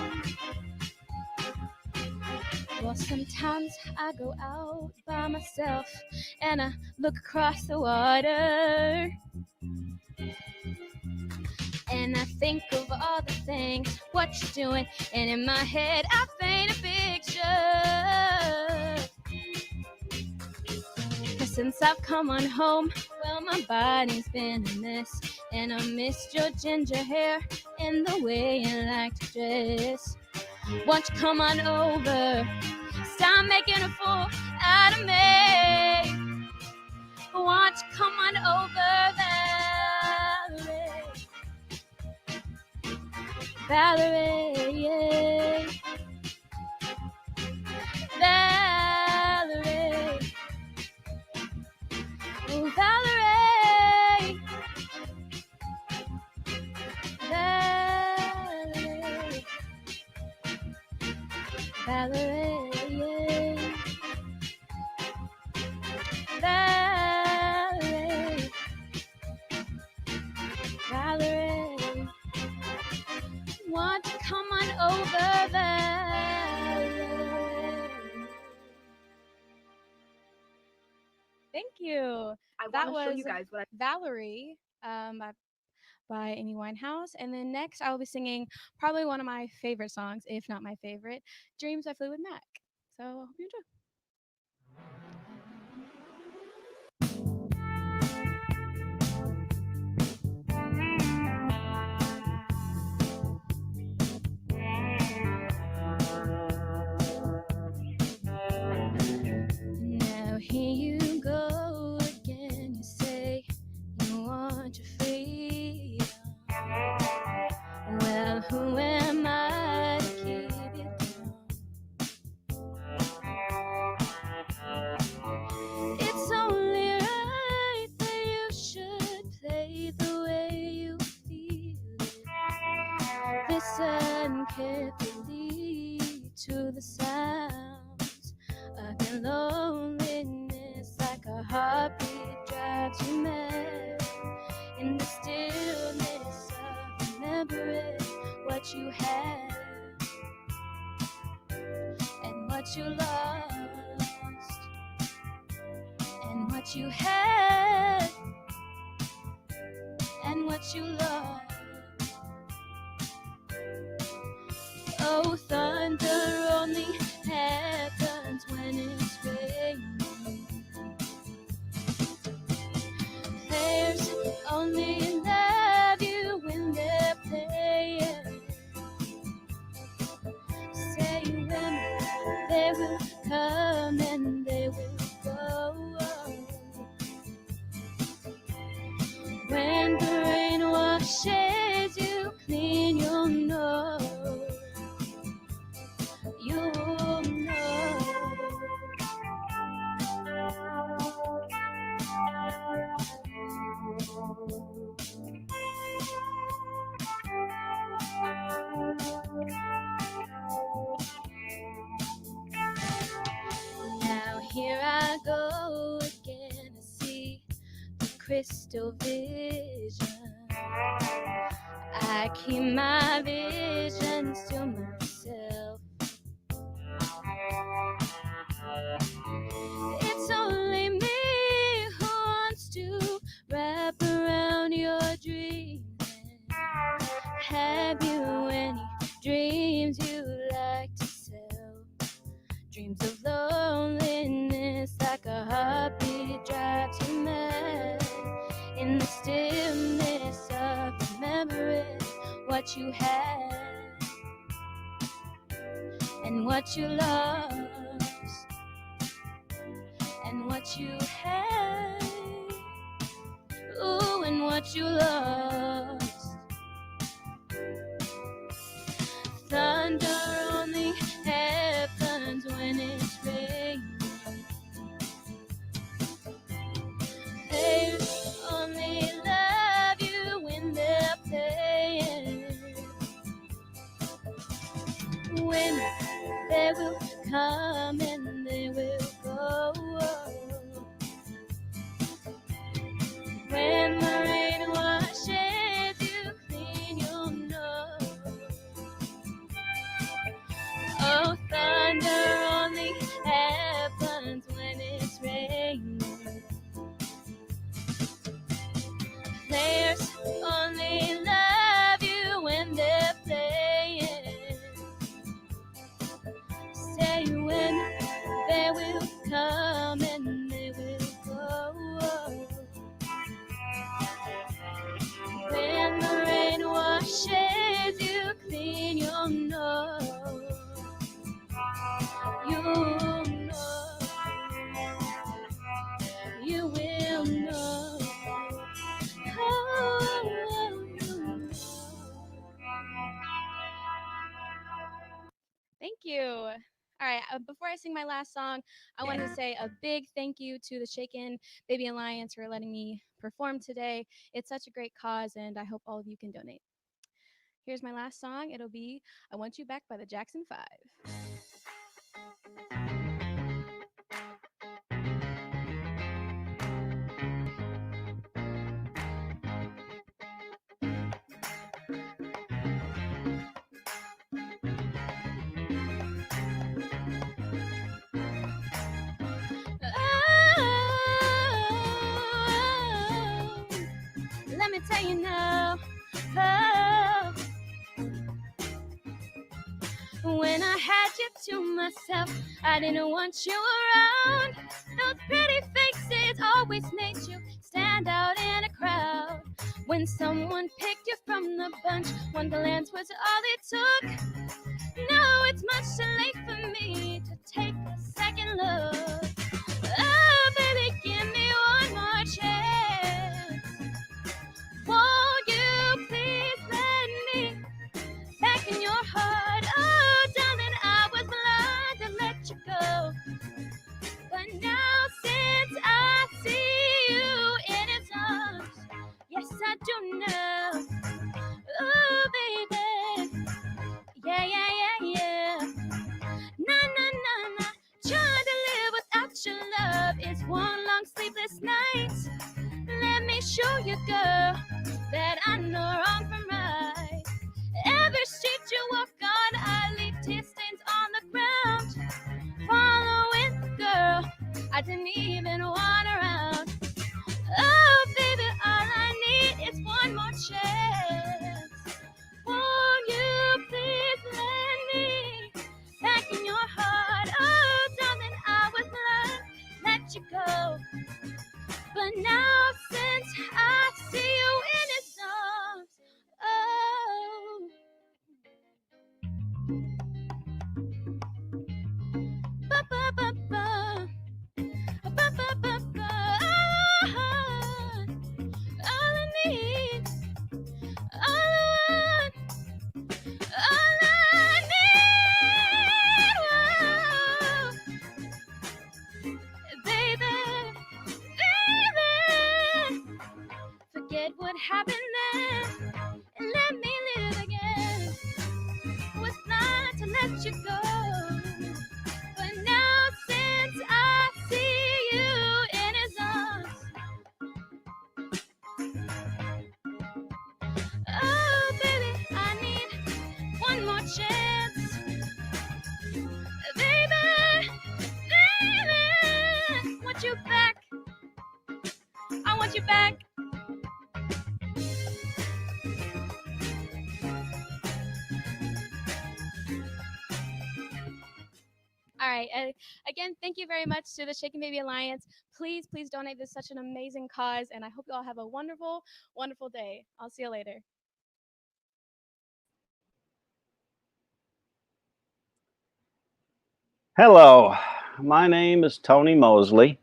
Well, sometimes I go out by myself and I look across the water, and I think of all the things, what you're doing, and in my head I paint a picture. 'Cause since I've come on home, well, my body's been a mess, and I missed your ginger hair and the way you like to dress. Won't you come on over? Stop making a fool out of me. Won't you come on over, Valerie? Valerie, yeah. Valerie. Oh, Valerie. Valerie. Valerie, yeah. Valerie. Valerie. Won't you come on over, Valerie? Thank you. That wanna show was you guys what Valerie by Amy Winehouse. And then next I will be singing probably one of my favorite songs, if not my favorite, Dreams by Fleetwood Mac. So I hope you enjoy. Now here you go again. You say you want your freedom. Well, who am I to keep you down? It's only right that you should play the way you feel it. Listen carefully to the sounds of your loneliness, like a heartbeat drives you mad. In the stillness of remembering what you had and what you lost and what you had and what you lost. Oh, thunder only happens when it's raining. Players only love you when they're playing. Say when they will come and they will go. When the rain washes you clean, you'll know crystal vision. I keep my visions to myself. It's only me who wants to wrap around your dreams. Have you any dreams you like to sell? Dreams of loneliness, like a heartbeat drives you mad. In the stillness of remembering what you had and what you lost and what you had. Ooh, and what you lost. Thunder only happens when it's raining. They only love you when they're playing. When they will come and they will go. When the rain washes you clean, you'll know. Oh, thunder only happens when it's raining. Players only love you when they're playing. Say when they will come and they will go. When the rain washes you clean, you'll know. You'll know. You will know. Oh, you'll know. Thank you. All right, before I sing my last song, I wanted to say a big thank you to the Shaken Baby Alliance for letting me perform today. It's such a great cause, and I hope all of you can donate. Here's my last song. It'll be I Want You Back by the Jackson 5. Let me tell you now. Oh, when I had you to myself, I didn't want you around. Those pretty faces always made you stand out in a crowd. When someone picked you from the bunch, one glance was all it took. Now it's much too late for me to take a second look. Oh, baby, give me one more chance. Won't you please let me back in your heart? Oh, darling, I was blind to let you go. But now since I see you in his arms, yes, I do know. Oh, baby, yeah, yeah, yeah, yeah. Nah, nah, nah, nah. Trying to live without your love is one long sleepless night. Let me show you, girl, that I know wrong from right. Every street you walk on, I leave tear stains on the ground. Following the girl I didn't even want around. Oh, baby, all I need is one more chance. Won't you please let me back in your heart? Oh, darling, I was blind, let you go. But now since I see you in his arms, oh. Ba, ba, ba, ba. Ba, ba, ba, ba. All I need, all I want, all I need, whoa. Baby, baby, forget what happened then and let me live again. Was blind to let you go, but now since I see you in his arms, got your back. All right. Again, thank you very much to the Shaken Baby Alliance. Please, please donate. This is such an amazing cause, and I hope you all have a wonderful, wonderful day. I'll see you later. Hello, my name is Tony Mosley.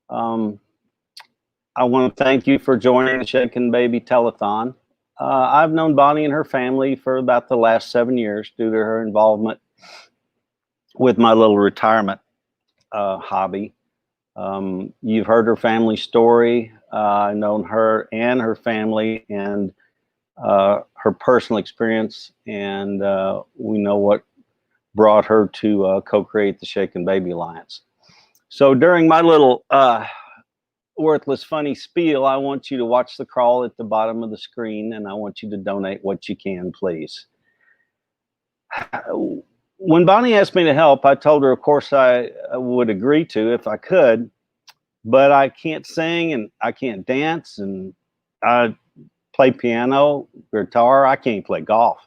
I want to thank you for joining the Shaken Baby Telethon. I've known Bonnie and her family for about the last 7 years due to her involvement with my little retirement hobby. You've heard her family story. I've known her and her family and her personal experience, and we know what brought her to co-create the Shaken Baby Alliance. So during my little worthless funny spiel, I want you to watch the crawl at the bottom of the screen, and I want you to donate what you can, please. When Bonnie asked me to help, I told her, of course, I would agree to if I could, but I can't sing and I can't dance, and I play piano, guitar. I can't play golf.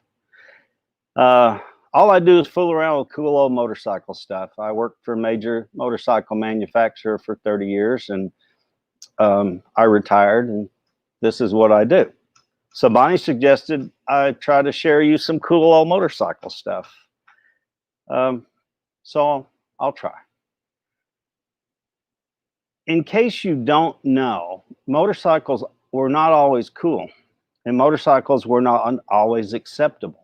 All I do is fool around with cool old motorcycle stuff. I worked for a major motorcycle manufacturer for 30 years, and I retired, and this is what I do. So Bonnie suggested I try to share you some cool old motorcycle stuff. So I'll try. In case you don't know, motorcycles were not always cool, and motorcycles were not always acceptable.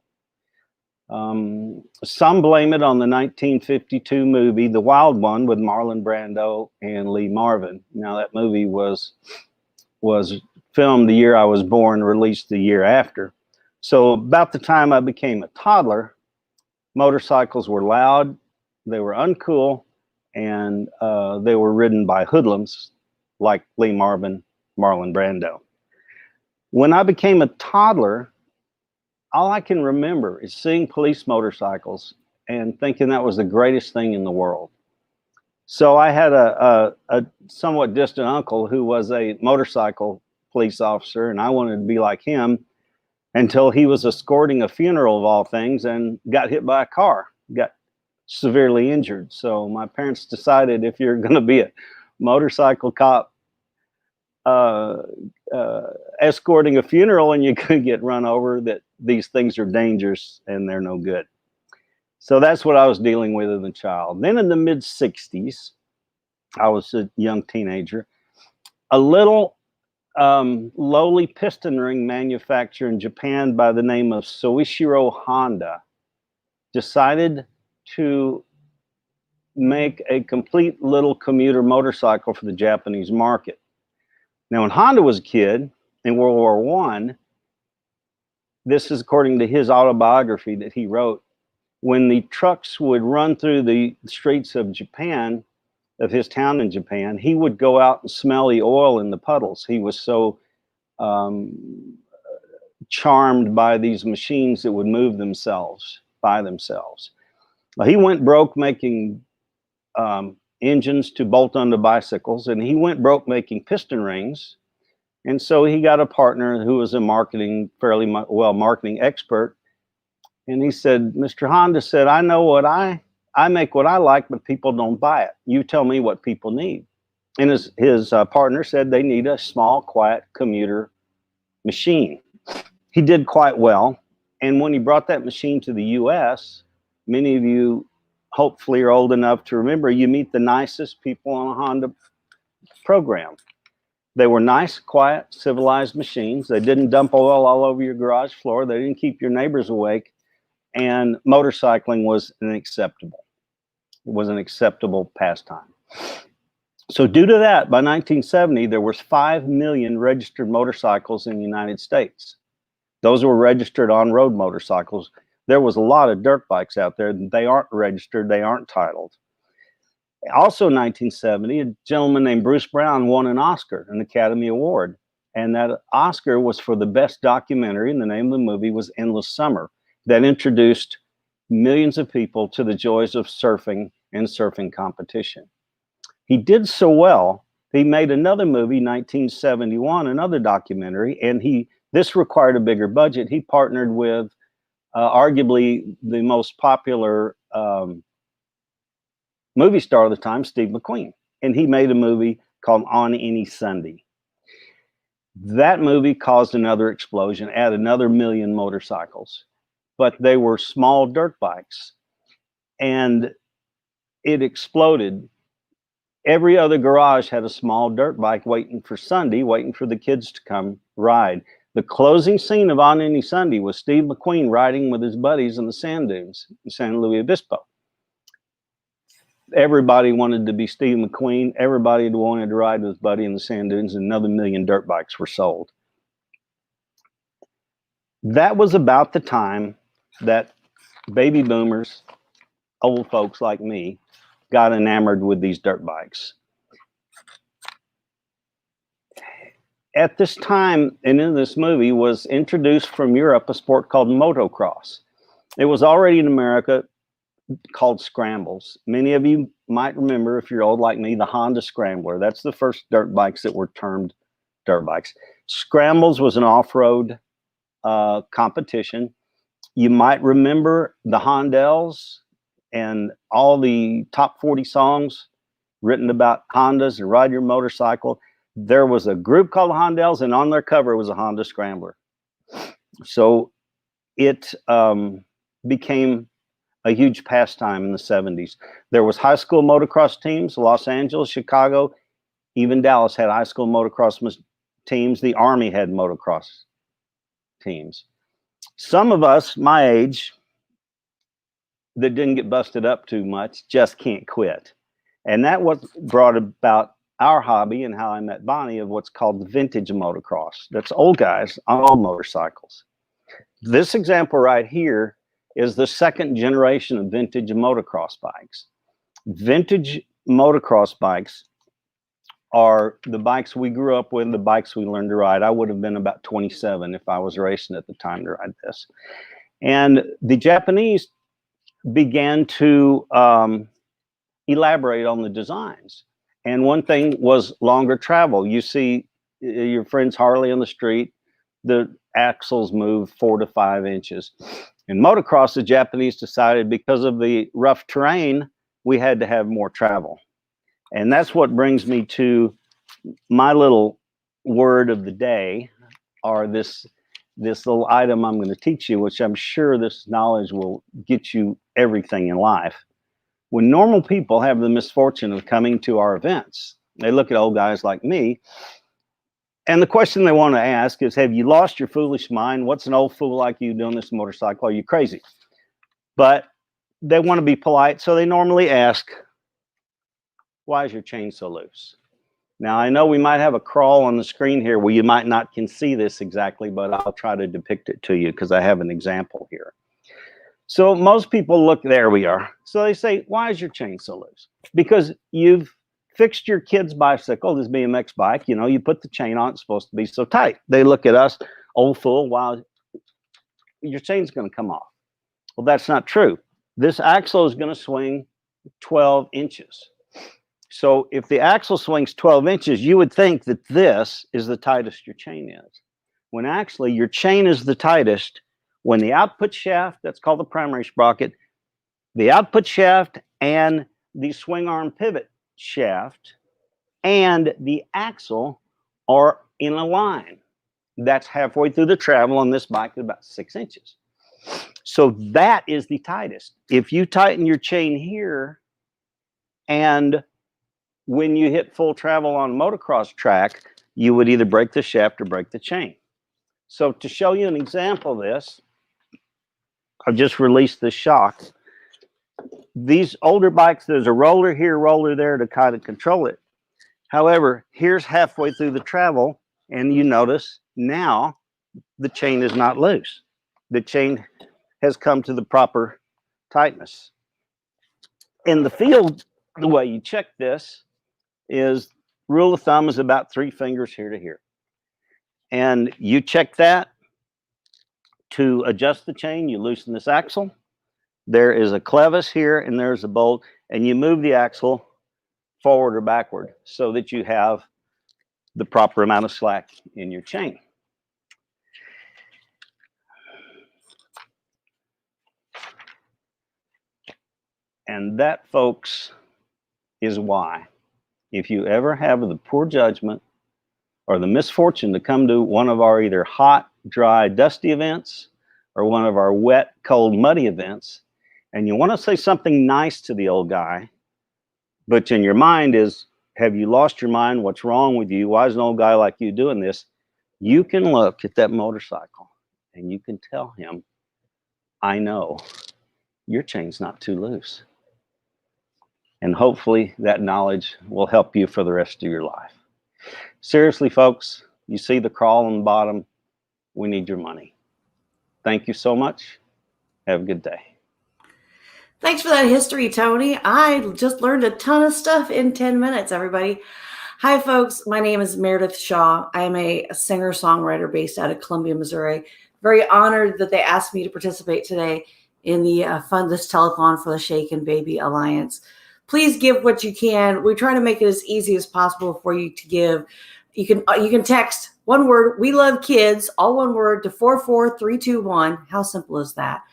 Some blame it on the 1952 movie, The Wild One, with Marlon Brando and Lee Marvin. Now, that movie was filmed the year I was born, released the year after. So about the time I became a toddler, motorcycles were loud, they were uncool, and they were ridden by hoodlums like Lee Marvin, Marlon Brando. When I became a toddler, all I can remember is seeing police motorcycles and thinking that was the greatest thing in the world. So I had a somewhat distant uncle who was a motorcycle police officer, and I wanted to be like him until he was escorting a funeral of all things and got hit by a car, got severely injured. So my parents decided, if you're going to be a motorcycle cop escorting a funeral and you could get run over, that these things are dangerous and they're no good. So that's what I was dealing with as a child. Then in the mid 60s, I was a young teenager. A little lowly piston ring manufacturer in Japan by the name of Soichiro Honda decided to make a complete little commuter motorcycle for the Japanese market. Now, when Honda was a kid in World War I, this is according to his autobiography that he wrote, when the trucks would run through the streets of Japan, of his town in Japan, he would go out and smell the oil in the puddles. He was so charmed by these machines that would move themselves by themselves. Well, he went broke making engines to bolt onto bicycles, and he went broke making piston rings. And so he got a partner who was a marketing expert. And he said, Mr. Honda said, I know what I make what I like, but people don't buy it. You tell me what people need. And his partner said they need a small, quiet commuter machine. He did quite well. And when he brought that machine to the US, many of you hopefully are old enough to remember, you meet the nicest people on a Honda program. They were nice, quiet, civilized machines. They didn't dump oil all over your garage floor. They didn't keep your neighbors awake. And motorcycling was an acceptable pastime. So due to that, by 1970, there was 5 million registered motorcycles in the United States. Those were registered on-road motorcycles. There was a lot of dirt bikes out there. They aren't registered. They aren't titled. Also in 1970, a gentleman named Bruce Brown won an Oscar, an Academy Award. And that Oscar was for the best documentary, and the name of the movie was Endless Summer, that introduced millions of people to the joys of surfing and surfing competition. He did so well He made another movie, 1971, another documentary, and this required a bigger budget. He partnered with arguably the most popular movie star of the time, Steve McQueen, and he made a movie called On Any Sunday. That movie caused another explosion, added another 1 million motorcycles, but they were small dirt bikes, and it exploded. Every other garage had a small dirt bike waiting for Sunday, waiting for the kids to come ride. The closing scene of On Any Sunday was Steve McQueen riding with his buddies in the sand dunes in San Luis Obispo. Everybody wanted to be Steve McQueen. Everybody wanted to ride with his buddy in the sand dunes, and another 1 million dirt bikes were sold. That was about the time that baby boomers, old folks like me, got enamored with these dirt bikes. At this time, and in this movie, was introduced from Europe a sport called motocross. It was already in America called scrambles. Many of you might remember, if you're old like me, the Honda Scrambler. That's the first dirt bikes that were termed dirt bikes. Scrambles was an off-road competition. You might remember the Hondells and all the top 40 songs written about Hondas and ride your motorcycle. There was a group called the Hondells, and on their cover was a Honda Scrambler. So it became a huge pastime in the 70s. There was high school motocross teams. Los Angeles, Chicago, even Dallas had high school motocross teams. The Army had motocross teams. Some of us, my age, that didn't get busted up too much, just can't quit. And that was brought about our hobby and how I met Bonnie of what's called vintage motocross. That's old guys on old motorcycles. This example right here is the second generation of vintage motocross bikes. Vintage motocross bikes are the bikes we grew up with, the bikes we learned to ride. I would have been about 27 if I was racing at the time to ride this. And the Japanese began to elaborate on the designs. And one thing was longer travel. You see your friend's Harley on the street, the axles move 4 to 5 inches. In motocross, the Japanese decided because of the rough terrain, we had to have more travel. And that's what brings me to my little word of the day, or this little item I'm going to teach you, which I'm sure this knowledge will get you everything in life. When normal people have the misfortune of coming to our events, they look at old guys like me, and the question they want to ask is, have you lost your foolish mind? What's an old fool like you doing this motorcycle? Are you crazy? But they want to be polite, so they normally ask, why is your chain so loose? Now, I know we might have a crawl on the screen here where you might not can see this exactly, but I'll try to depict it to you because I have an example here. So most people look, there we are. So they say, why is your chain so loose? Because you've fixed your kid's bicycle, this BMX bike, you know, you put the chain on, it's supposed to be so tight. They look at us, old fool, wow, your chain's going to come off. Well, that's not true. This axle is going to swing 12 inches. So if the axle swings 12 inches, you would think that this is the tightest your chain is. When actually your chain is the tightest when the output shaft, that's called the primary sprocket, the output shaft and the swing arm pivot shaft and the axle are in a line. That's halfway through the travel on this bike at about 6 inches. So that is the tightest. If you tighten your chain here, and when you hit full travel on a motocross track, you would either break the shaft or break the chain. So to show you an example of this, I've just released the shock. These older bikes, there's a roller here, roller there to kind of control it. However, here's halfway through the travel, and you notice now the chain is not loose. The chain has come to the proper tightness. In the field, the way you check this is, rule of thumb is about 3 fingers here to here. And you check that. To adjust the chain, you loosen this axle. There is a clevis here, and there's a bolt, and you move the axle forward or backward so that you have the proper amount of slack in your chain. And that, folks, is why if you ever have the poor judgment or the misfortune to come to one of our either hot, dry, dusty events or one of our wet, cold, muddy events, and you want to say something nice to the old guy, but in your mind is, have you lost your mind? What's wrong with you? Why is an old guy like you doing this? You can look at that motorcycle and you can tell him, I know your chain's not too loose. And hopefully that knowledge will help you for the rest of your life. Seriously, folks, you see the crawl on the bottom. We need your money. Thank you so much. Have a good day. Thanks for that history, Tony. I just learned a ton of stuff in 10 minutes, everybody. Hi, folks. My name is Meredith Shaw. I am a singer-songwriter based out of Columbia, Missouri. Very honored that they asked me to participate today in the Fund This Telethon for the Shaken Baby Alliance. Please give what you can. We try to make it as easy as possible for you to give. You can text one word, "We Love Kids," all one word, to 44321. How simple is that?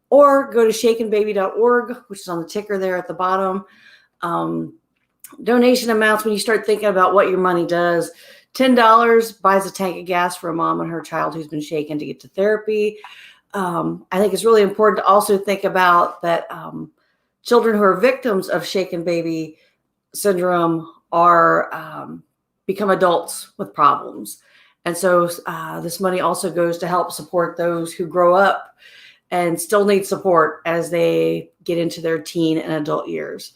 Or go to shakenbaby.org, which is on the ticker there at the bottom. Donation amounts, when you start thinking about what your money does, $10 buys a tank of gas for a mom and her child who's been shaken to get to therapy. I think it's really important to also think about that children who are victims of shaken baby syndrome are become adults with problems. And so this money also goes to help support those who grow up and still need support as they get into their teen and adult years.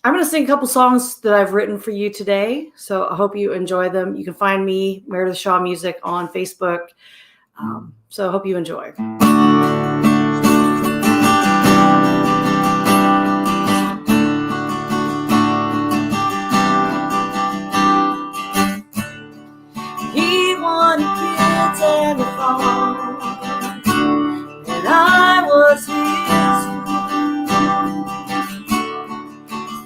I'm going to sing a couple songs that I've written for you today, so I hope you enjoy them. You can find me, Meredith Shaw Music, on Facebook. So I hope you enjoy. He wanted kids and a farm, and I was his,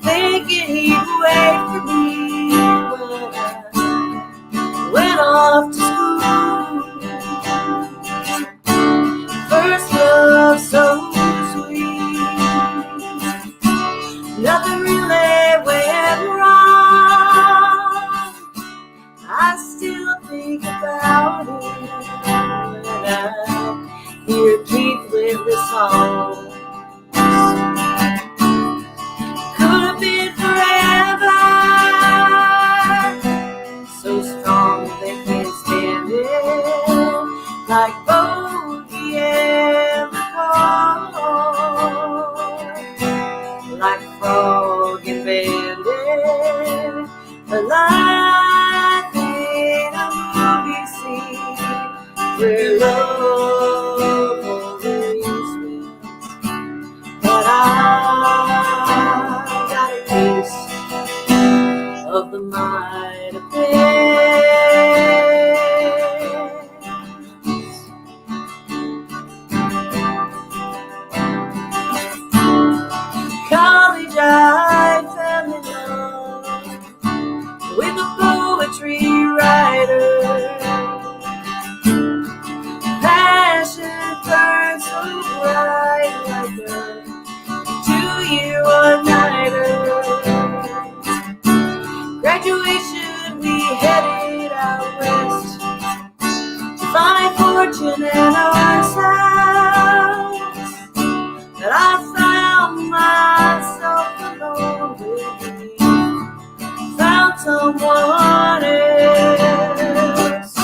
thinking he'd wait for me when I went off to school. First love so sweet, nothing really went wrong. I still think about it when I hear Keith with the song. Could have been forever, so strong they can't stand it, like Bogey and the Fall, like Frog and Bandit, alive in a movie scene where love always wins. But I got a taste of the might of things. College I fell in love with a poetry writer. Passion burns so bright like a 2-year all-nighter. Graduation, we headed out west to find fortune in ourselves. But I found myself alone with me, found someone else.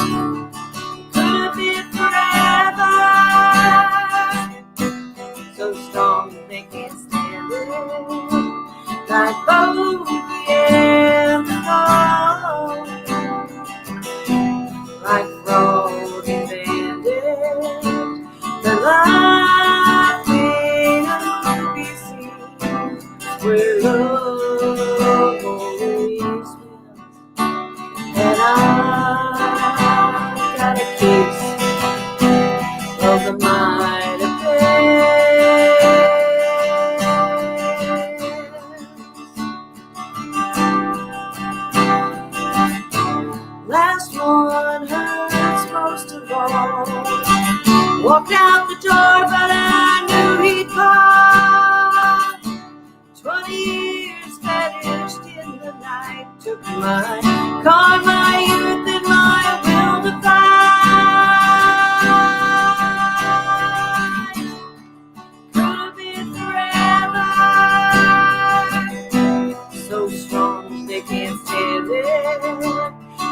Could have been forever, so strong they can't stand it, like Bogey and the Fall, like Frog and Bandit, walked out the door, but I knew he'd come. 20 years vanished in the night, took my car, my youth, and my will to find. Could have been forever, so strong they can't stand it,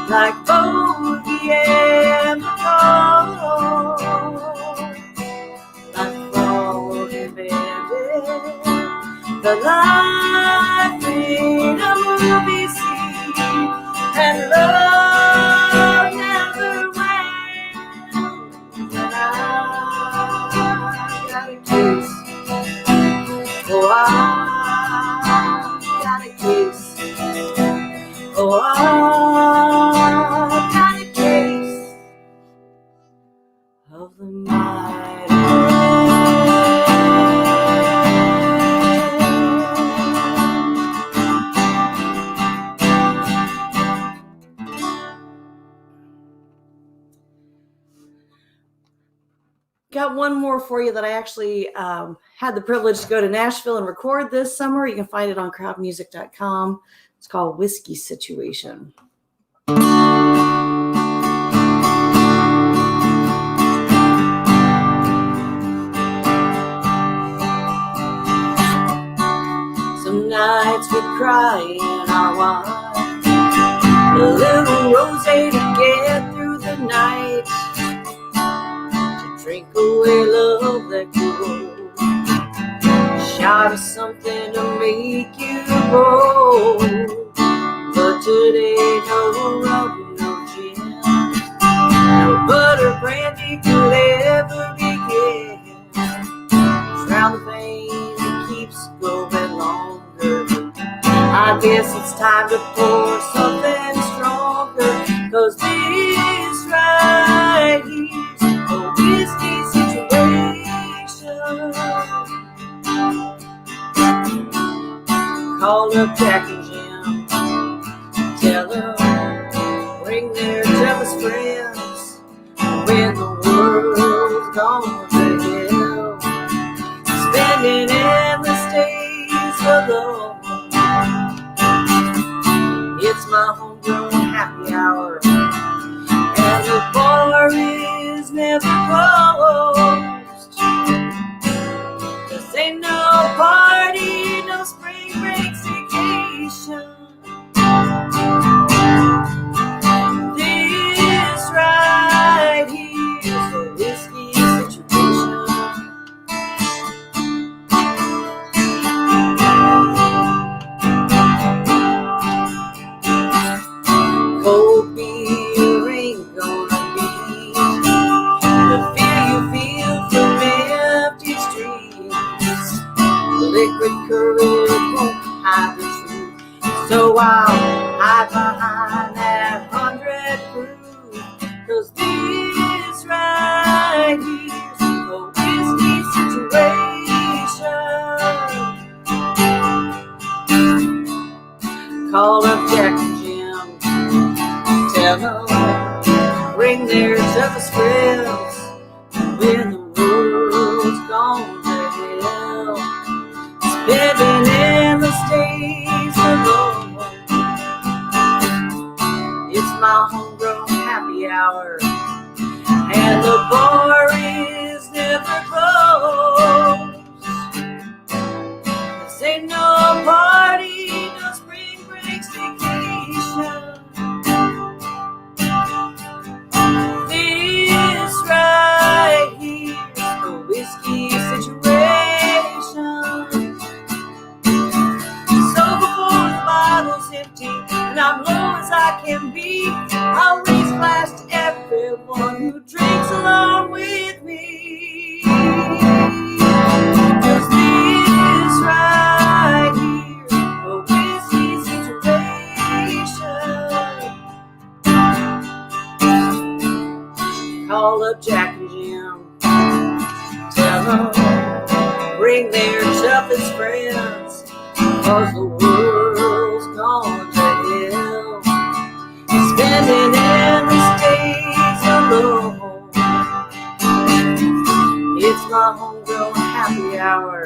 like bogey and the cold, like fog and bandit. The life in a movie scene, and love never went. When I got a kiss, oh, I got a kiss, oh, I got a kiss of the mighty. Got one more for you that I actually had the privilege to go to Nashville and record this summer. You can find it on crowdmusic.com. It's called Whiskey Situation. Some nights we cry in our wine, a little rosé to get through the night. Drink away love that goes, shot of something to make you bold. But today, no rum, no gin, no butter brandy could ever begin. Drown the pain that keeps going longer. I guess it's time to pour something stronger, 'cause this right here's a whiskey situation. Call up Jack and Jim, tell them bring their toughest friends. When the world's gone to hell, spending endless days alone. It's my homegrown happy hour, and the bar is never closed. This ain't no party, no spring break vacation. This right here's a whiskey situation. Cold beer ain't gonna beat the fear you feel from empty streets. Liquid courage won't hide the truth, so I'll hide behind that 100 proof. 'Cause this right here's a whiskey situation. Call up Jack and Jim, tell them bring their toughest friends. When the world's gone to hell, spending endless days alone. It's my homegrown happy hour, and the bar is never closed. This ain't no party, no spring break vacation. This right here's a whiskey situation. So before the bottle's empty and I'm low as I can be, I'll raise a glass to everyone who drinks along with me. 'Cause this right here's a whiskey situation. Call up Jack and Jim, tell them bring their toughest friends. 'Cause the world's gone to hell, spending endless days alone. my homegrown happy hour.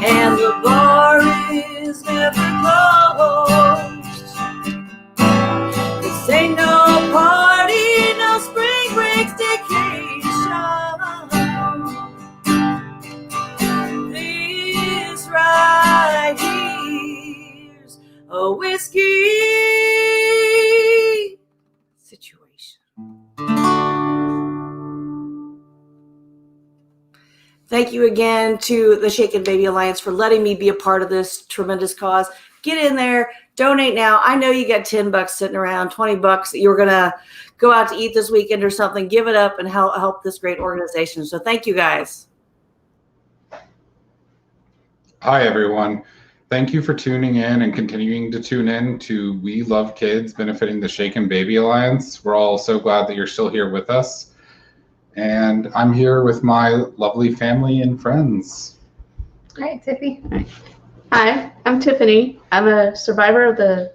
And the bar is never closed. This ain't no party, no spring break staycation. This right here's a whiskey situation. Thank you again to the Shaken Baby Alliance for letting me be a part of this tremendous cause. Get in there, donate now. I know you got $10 sitting around, $20 that you're gonna go out to eat this weekend or something. Give it up and help this great organization. So thank you guys. Hi, everyone. Thank you for tuning in and continuing to tune in to We Love Kids, benefiting the Shaken Baby Alliance. We're all so glad that you're still here with us. And I'm here with my lovely family and friends. Hi, Tiffy. Hi, I'm Tiffany. I'm a survivor of the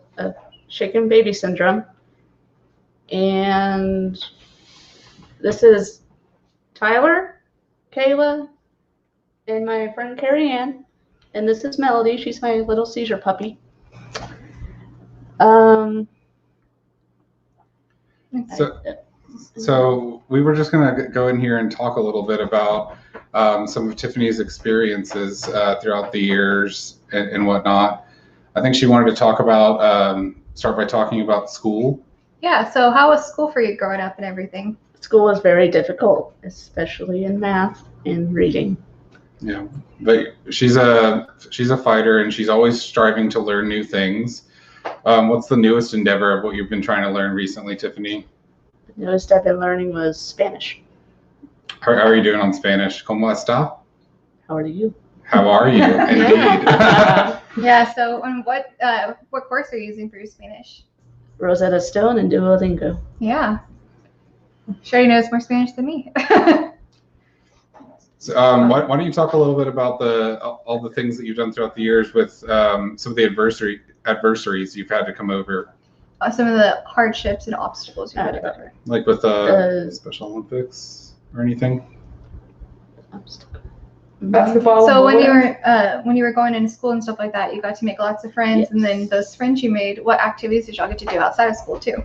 shaken baby syndrome. And this is Tyler, Kayla, and my friend Carrie Ann. And this is Melody. She's my little seizure puppy. So we were just going to go in here and talk a little bit about some of Tiffany's experiences throughout the years and whatnot. I think she wanted to talk about, start by talking about school. Yeah, so how was school for you growing up and everything? School was very difficult, especially in math and reading. Yeah, but she's a fighter and she's always striving to learn new things. What's the newest endeavor of what you've been trying to learn recently, Tiffany? The newest I've been learning was Spanish. How are you doing on Spanish? ¿Cómo está? How are you? How are you? Indeed. Yeah, so and what course are you using for your Spanish? Rosetta Stone and Duolingo. Yeah. Sure, knows more Spanish than me. So, why don't you talk a little bit about all the things that you've done throughout the years with some of the adversaries you've had to come over? Some of the hardships and obstacles you had to go over. Like with Special Olympics or anything? Basketball. So when you were going into school and stuff like that, you got to make lots of friends, yes. And then those friends you made, what activities did y'all get to do outside of school too?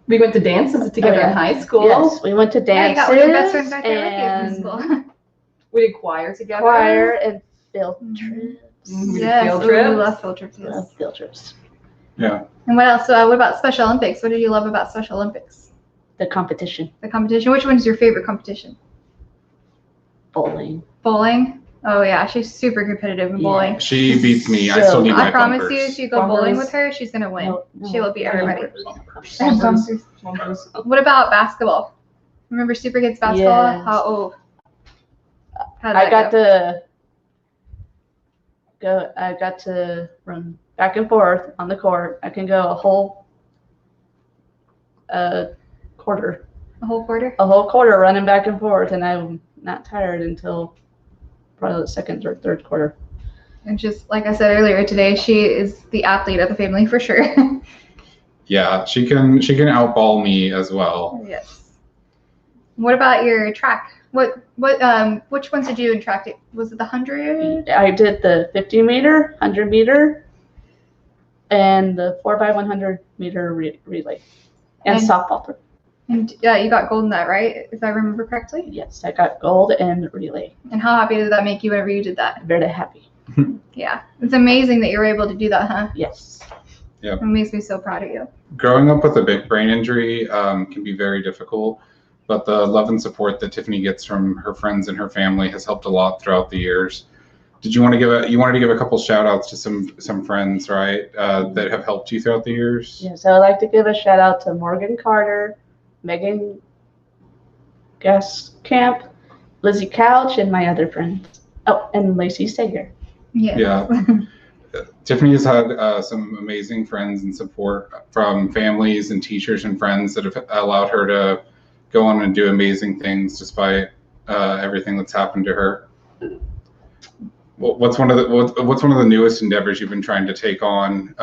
We went to dances together in high school. Yes, we went to dances. Yeah, you got one of your best friends right there with you in school. We did choir together. Choir and field trips. Yes, field trips. We love field trips. Yes. Love field trips. Yeah. And what else? What about Special Olympics? What did you love about Special Olympics? The competition. The competition. Which one's your favorite competition? Bowling. Bowling? Oh yeah, she's super competitive in bowling. She beats me. I still need my I promise bumpers. you, if you go bowling with her, she's gonna win. No, she will beat everybody. What about basketball? Remember Super Kids basketball? Yes. I got to run back and forth on the court. I can go a whole quarter. A whole quarter? A whole quarter running back and forth, and I'm not tired until probably the second or third quarter. And just like I said earlier today, she is the athlete of the family for sure. Yeah, she can outball me as well. Yes. What about your track? Which ones did you do in track? Was it the 100? I did the 50 meter, 100 meter, and the 4x100 meter relay, and softball throw. And you got gold in that, right? If I remember correctly? Yes, I got gold and relay. And how happy did that make you whenever you did that? Very happy. Yeah. It's amazing that you were able to do that, huh? Yes. Yeah. It makes me so proud of you. Growing up with a big brain injury can be very difficult, but the love and support that Tiffany gets from her friends and her family has helped a lot throughout the years. Did you want to give a couple shout outs to some friends, right, that have helped you throughout the years? Yes, I would like to give a shout out to Morgan Carter, Megan Gascamp, Lizzie Couch, and my other friends. Oh, and Lacey Sager. Yeah. Tiffany has had some amazing friends and support from families and teachers and friends that have allowed her to go on and do amazing things despite everything that's happened to her. What's one of the newest endeavors you've been trying to take on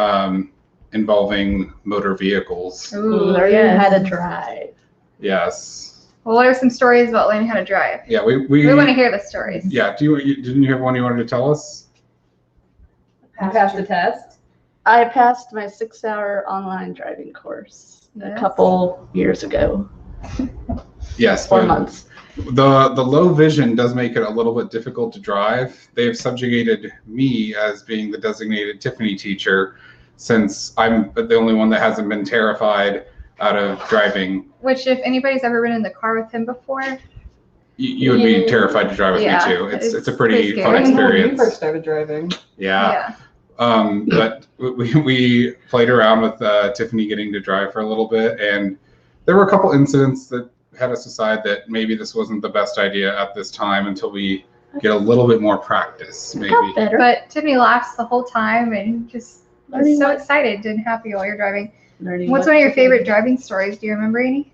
involving motor vehicles? Learning how to drive. Yes. Well, what are some stories about learning how to drive? Yeah, we want to hear the stories. Yeah. Didn't you have one you wanted to tell us? You passed the test? I passed my 6-hour online driving course a couple years ago. Yes. 4 months. The low vision does make it a little bit difficult to drive. They have subjugated me as being the designated Tiffany teacher, since I'm the only one that hasn't been terrified out of driving. Which, if anybody's ever been in the car with him before, You would be terrified to drive with me too. It's a pretty fun experience. When you first started driving. Yeah. But we played around with Tiffany getting to drive for a little bit, and there were a couple incidents that had us decide that maybe this wasn't the best idea at this time until we get a little bit more practice, maybe. But Tiffany laughs the whole time and just is so excited and happy while you're driving. What's one of your favorite driving stories? Do you remember any?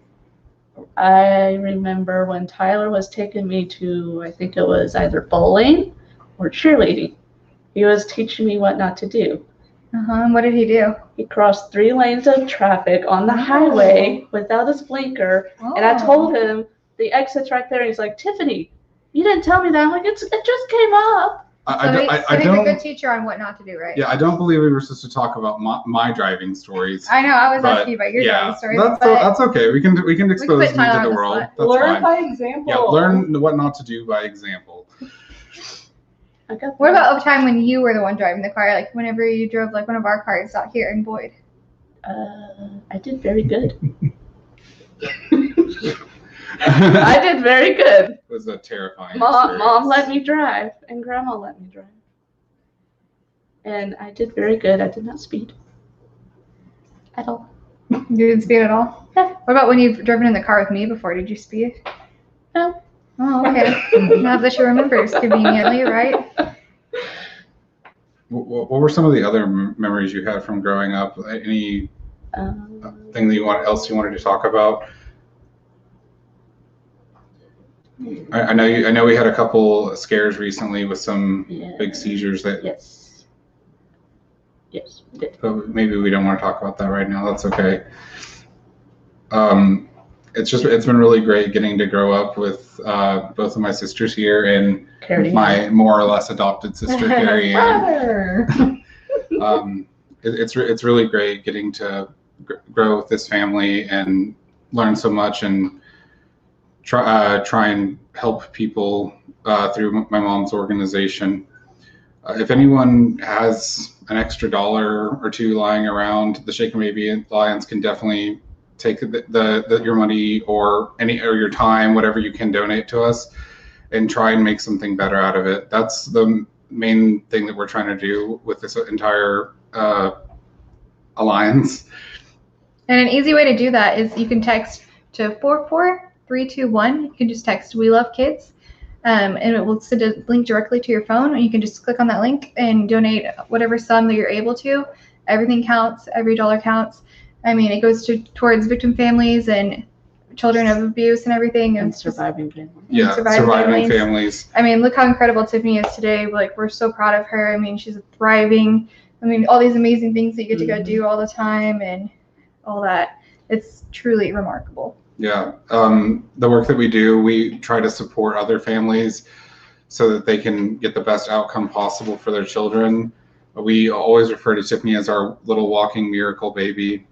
I remember when Tyler was taking me to, I think it was either bowling or cheerleading. He was teaching me what not to do. And what did he do? He crossed 3 lanes of traffic on the highway without his blinker. And I told him the exit's right there. And he's like, Tiffany, you didn't tell me that. I'm like, it just came up. I he's don't. a good teacher on what not to do, right? Yeah, I don't believe we were supposed to talk about my driving stories. I know. I was but asking you about your driving stories. That's okay. We can expose put me Tyler to on the the world. spot. That's Learn fine. by example. Yeah, learn what not to do by example. What about a time when you were the one driving the car? Like whenever you drove like one of our cars out here in Boyd? I did very good. I did very good. It was a terrifying Mom let me drive, and Grandma let me drive. And I did very good. I did not speed at all. You didn't speed at all? Yeah. What about when you've driven in the car with me before? Did you speed? No. Oh, okay. Not that she remembers conveniently, right? What were some of the other memories you had from growing up? Any thing that else you wanted to talk about? I know we had a couple scares recently with some big seizures that. Yes. But maybe we don't want to talk about that right now. That's okay. It's been really great getting to grow up with both of my sisters here and Carrie my more or less adopted sister Carrie Ann. It's really great getting to grow with this family and learn so much and try and help people through my mom's organization. If anyone has an extra $1 or $2 lying around, the Shaken Baby Alliance can definitely take your money or your time, whatever you can donate to us, and try and make something better out of it. That's the main thing that we're trying to do with this entire alliance. And an easy way to do that is you can text to 44321. You can just text "We Love Kids," and it will send a link directly to your phone. And you can just click on that link and donate whatever sum that you're able to. Everything counts. Every dollar counts. I mean, it goes towards victim families and children of abuse and everything. And surviving families. Yeah, surviving families. I mean, look how incredible Tiffany is today. Like, we're so proud of her. I mean, she's thriving. I mean, all these amazing things that you get to go do all the time and all that. It's truly remarkable. Yeah. The work that we do, we try to support other families so that they can get the best outcome possible for their children. We always refer to Tiffany as our little walking miracle baby.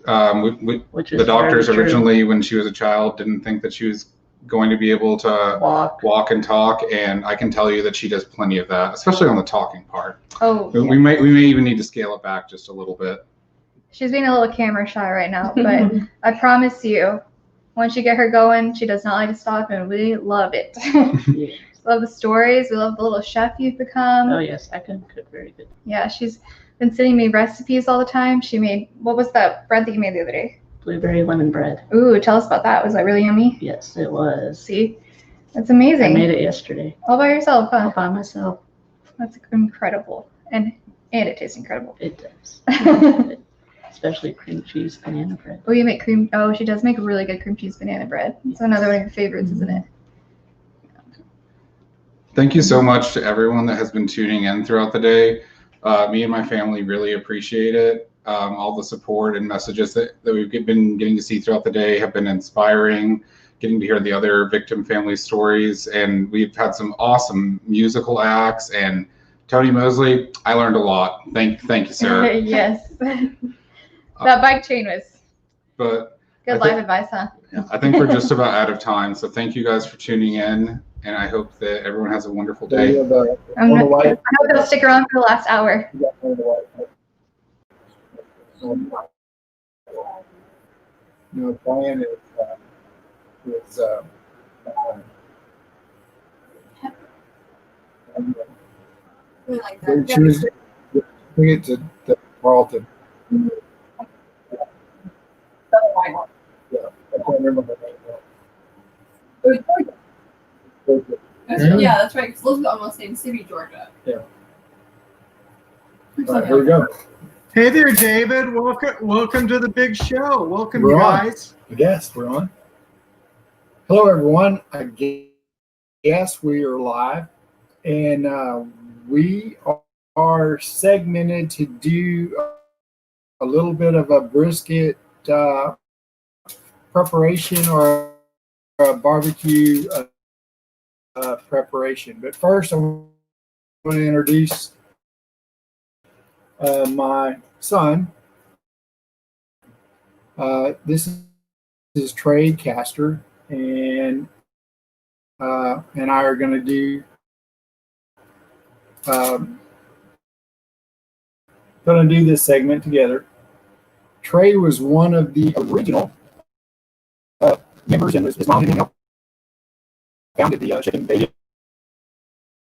The doctors originally, when she was a child, didn't think that she was going to be able to walk and talk, and I can tell you that she does plenty of that, especially on the talking part. Oh, we may even need to scale it back just a little bit. She's being a little camera shy right now, but I promise you, once you get her going, she does not like to stop, and we love it. We love the stories. We love the little chef you've become. Oh yes, I can cook very good. Yeah, she's been sending me recipes all the time. She made, what was that bread that you made the other day? Blueberry lemon bread. Ooh, tell us about that. Was that really yummy? Yes, it was. See, that's amazing. I made it yesterday. All by yourself, huh? All by myself. That's incredible, and it tastes incredible. It does. Especially cream cheese banana bread. Oh, you make cream. Oh, she does make really good cream cheese banana bread. It's another one of your favorites, isn't it? Thank you so much to everyone that has been tuning in throughout the day. Me and my family really appreciate it. All the support and messages that we've been getting to see throughout the day have been inspiring. Getting to hear the other victim family stories, and we've had some awesome musical acts. And Tony Mosley, I learned a lot. Thank you, sir. Yes. That bike chain was But good life advice, huh? I think we're just about out of time. So thank you guys for tuning in, and I hope that everyone has a wonderful day. I hope they'll stick around for the last hour. No, Brian is choose bring it to Carlton. Yeah, I can't remember her name. Yeah, that's right. Because Elizabeth almost named City, Georgia. Yeah. All right, here we go. Hey there, David. Welcome to the big show. Welcome, We're you on. guys. I guess we're on. Hello, everyone. I guess we are live, and we are segmented to do a little bit of a brisket preparation or a barbecue preparation. But first, I want to introduce my son. This is Trey Castor, and I are going to do this segment together. Trey was one of the original members, and his mom and founded the Chicken Baby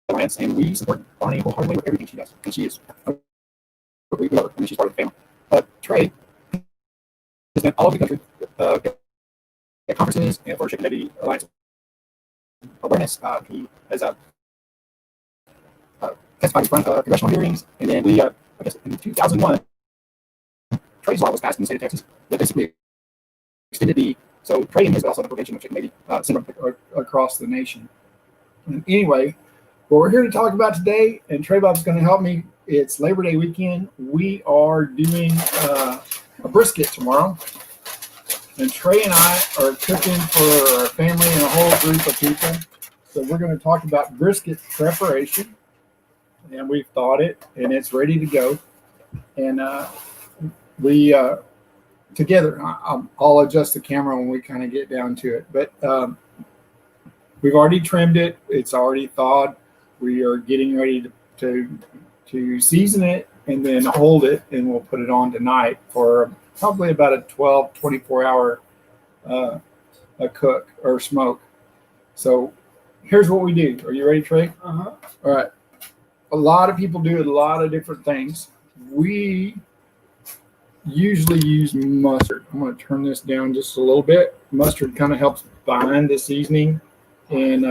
Alliance, and we support Bonnie wholeheartedly with everything she does, and she is we love her, and she's part of the family. Trey has been all over the country at conferences and for Chicken Baby Alliance awareness. He has testified in front of congressional hearings, and then I guess in 2001, Trey's law was passed in the state of Texas that basically extended so Trey and his also the prevention of chicken baby syndrome across the nation. And anyway, what we're here to talk about today, and Trey Bob's going to help me. It's Labor Day weekend. We are doing a brisket tomorrow, and Trey and I are cooking for our family and a whole group of people. So we're going to talk about brisket preparation, and we've thawed it, and it's ready to go. And we together, I'll adjust the camera when we kind of get down to it. But we've already trimmed it. It's already thawed. We are getting ready to season it and then hold it, and we'll put it on tonight for probably about a 24 hour cook or smoke. So here's what we do. Are you ready, Trey? Uh-huh. All right. A lot of people do a lot of different things. We usually use mustard. I'm going to turn this down just a little bit. Mustard kind of helps bind the seasoning, and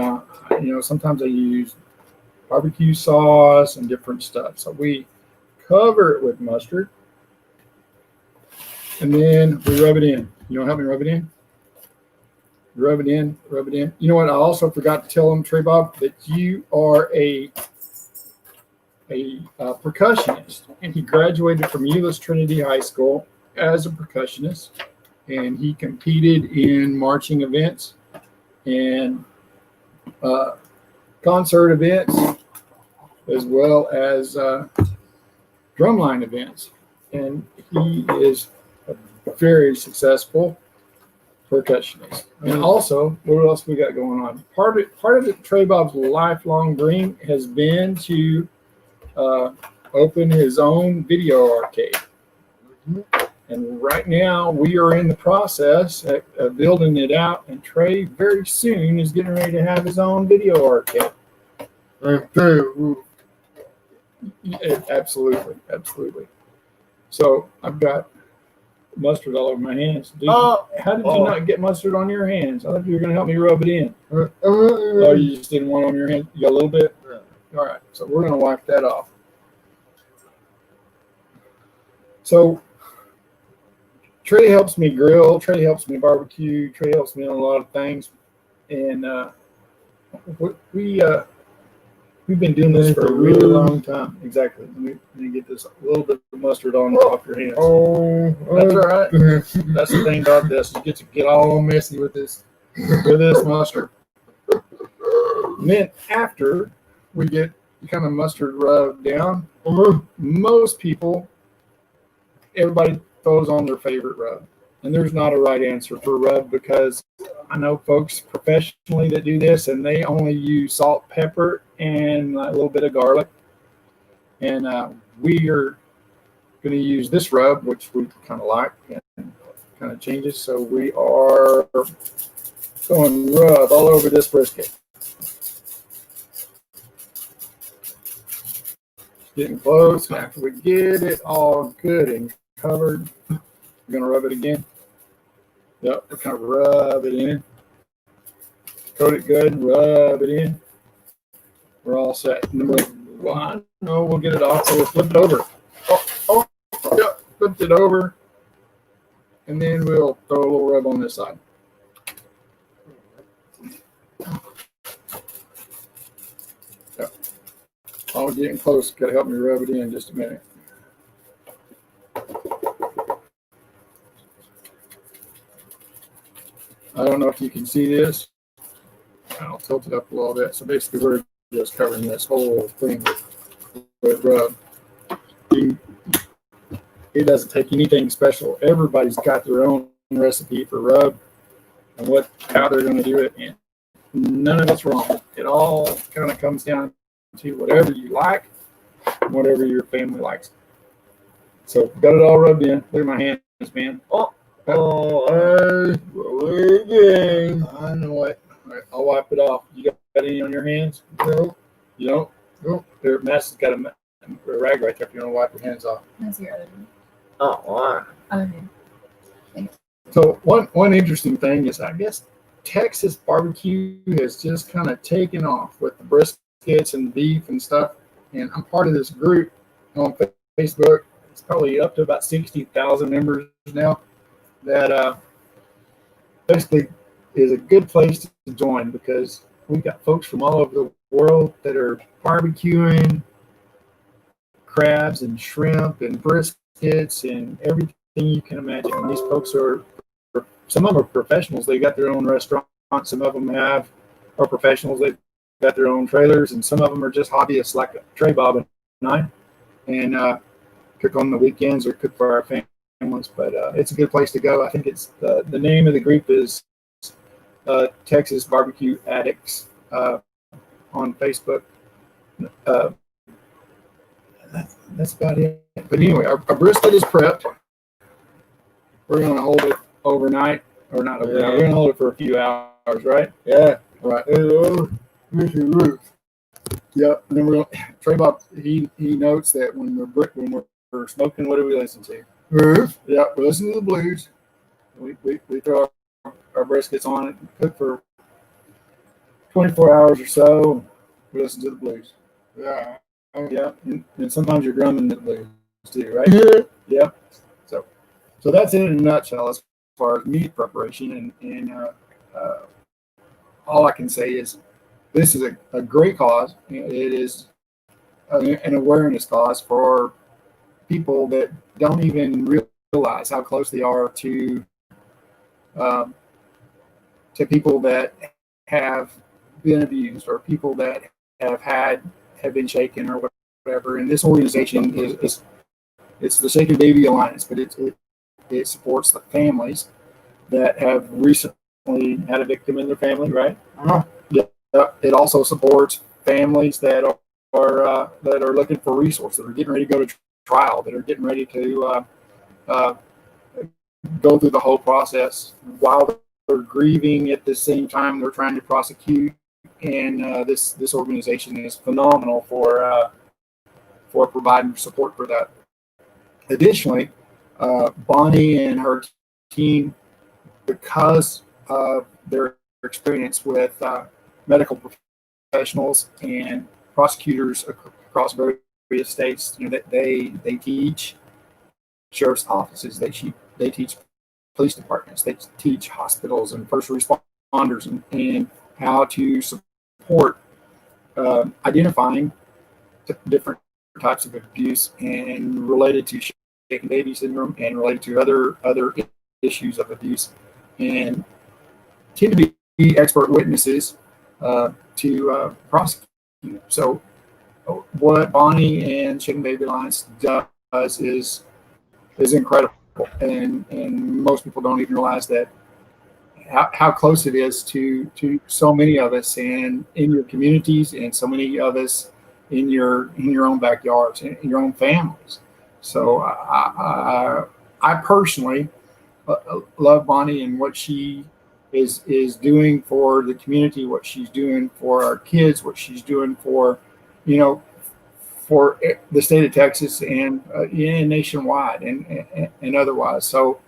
sometimes I use barbecue sauce and different stuff. So we cover it with mustard, and then we rub it in. You want to help me rub it in? Rub it in, rub it in. You know what? I also forgot to tell them, Trey Bob, that you are a percussionist, and he graduated from Euless Trinity High School as a percussionist, and he competed in marching events and concert events, as well as drumline events, and he is a very successful percussionist. And also, what else we got going on? Part of it, Trey Bob's lifelong dream has been to open his own video arcade. And right now we are in the process of building it out, and Trey very soon is getting ready to have his own video arcade. Absolutely. So I've got mustard all over my hands. How did you not get mustard on your hands? I thought you were going to help me rub it in. Oh, you just didn't want it on your hands? You got a little bit? All right, so we're going to wipe that off. So Trey helps me grill. Trey helps me barbecue. Trey helps me on a lot of things. And We've been doing this for a really long time. Exactly. Let me get this a little bit of mustard on off your hands. Oh, that's all right. That's the thing about this. You get to get all messy with this mustard. And then after we get kind of mustard rubbed down, most people, everybody throws on their favorite rub. And there's not a right answer for rub, because I know folks professionally that do this and they only use salt, pepper, and a little bit of garlic. And we are going to use this rub, which we kind of like and kind of changes. So we are going rub all over this brisket. Getting close. After we get it all good and covered, we're going to rub it again. Yep, we kind of rub it in. Coat it good and rub it in. We're all set. And then we'll get it off. So we'll flip it over. Yep, flipped it over. And then we'll throw a little rub on this side. Yep. Oh, getting close. Got to help me rub it in just a minute. I don't know if you can see this. I'll tilt it up a little bit. So basically, we're just covering this whole thing with rub. It doesn't take anything special. Everybody's got their own recipe for rub and how they're going to do it. And none of it's wrong. It all kind of comes down to whatever you like, and whatever your family likes. So got it all rubbed in. Look at my hands, man. I know it. All right, I'll wipe it off. You got any on your hands? No. You don't? No. There, Matt's got a rag right there if you want to wipe your hands off. That's your other one. Oh, all right. Okay. Thanks. So one interesting thing is, I guess Texas barbecue has just kind of taken off with the briskets and beef and stuff. And I'm part of this group on Facebook. It's probably up to about 60,000 members now. That basically is a good place to join, because we've got folks from all over the world that are barbecuing crabs and shrimp and briskets and everything you can imagine. And these folks some of them are professionals. They got their own restaurant. Some of them are professionals. They've got their own trailers, and some of them are just hobbyists like Trey, Bob, and I, and cook on the weekends or cook for our families. But it's a good place to go. I think it's the name of the group is Texas Barbecue Addicts on Facebook. That's about it. But anyway, our brisket is prepped. We're going to hold it overnight, or not overnight. We're going to hold it for a few hours, right? Yeah. Right. Yep. And then we're going. Trey Bob, he notes that when we're smoking, what do we listen to? Yeah, we listen to the blues. We throw our briskets on it and cook for 24 hours or so. We listen to the blues. Yeah. Yeah. And sometimes you're drumming the blues too, right? Yeah. So that's it in a nutshell as far as meat preparation. And all I can say is this is a great cause. It is an awareness cause for people that don't even realize how close they are to people that have been abused, or people that have been shaken, or whatever. And this organization is it's the Shaken Baby Alliance, but it supports the families that have recently had a victim in their family, right? Yeah. It also supports families that are looking for resources, that are getting ready to go to trial, that are getting ready to go through the whole process while they're grieving at the same time they're trying to prosecute. And this organization is phenomenal for providing support for that. Additionally, Bonnie and her team, because of their experience with medical professionals and prosecutors across various states, that they teach sheriff's offices, they teach police departments, they teach hospitals and first responders and how to support identifying different types of abuse and related to shaken baby syndrome and related to other issues of abuse, and tend to be expert witnesses to prosecute. So what Bonnie and Shaken Baby Alliance does is incredible, and most people don't even realize that how close it is to so many of us and in your communities, and so many of us in your own backyards, in your own families. So I personally love Bonnie and what she is doing for the community, what she's doing for our kids, what she's doing for, for the state of Texas and nationwide and otherwise. So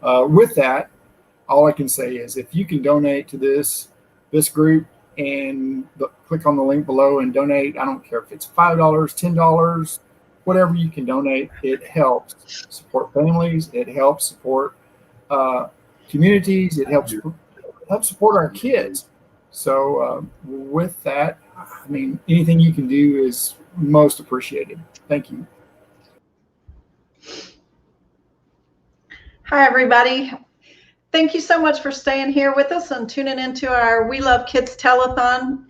with that, all I can say is if you can donate to this group and click on the link below and donate, I don't care if it's $5, $10, whatever you can donate, it helps support families, it helps support communities, it helps support our kids. So with that, I mean, anything you can do is most appreciated. Thank you. Hi, everybody. Thank you so much for staying here with us and tuning into our We Love Kids Telethon.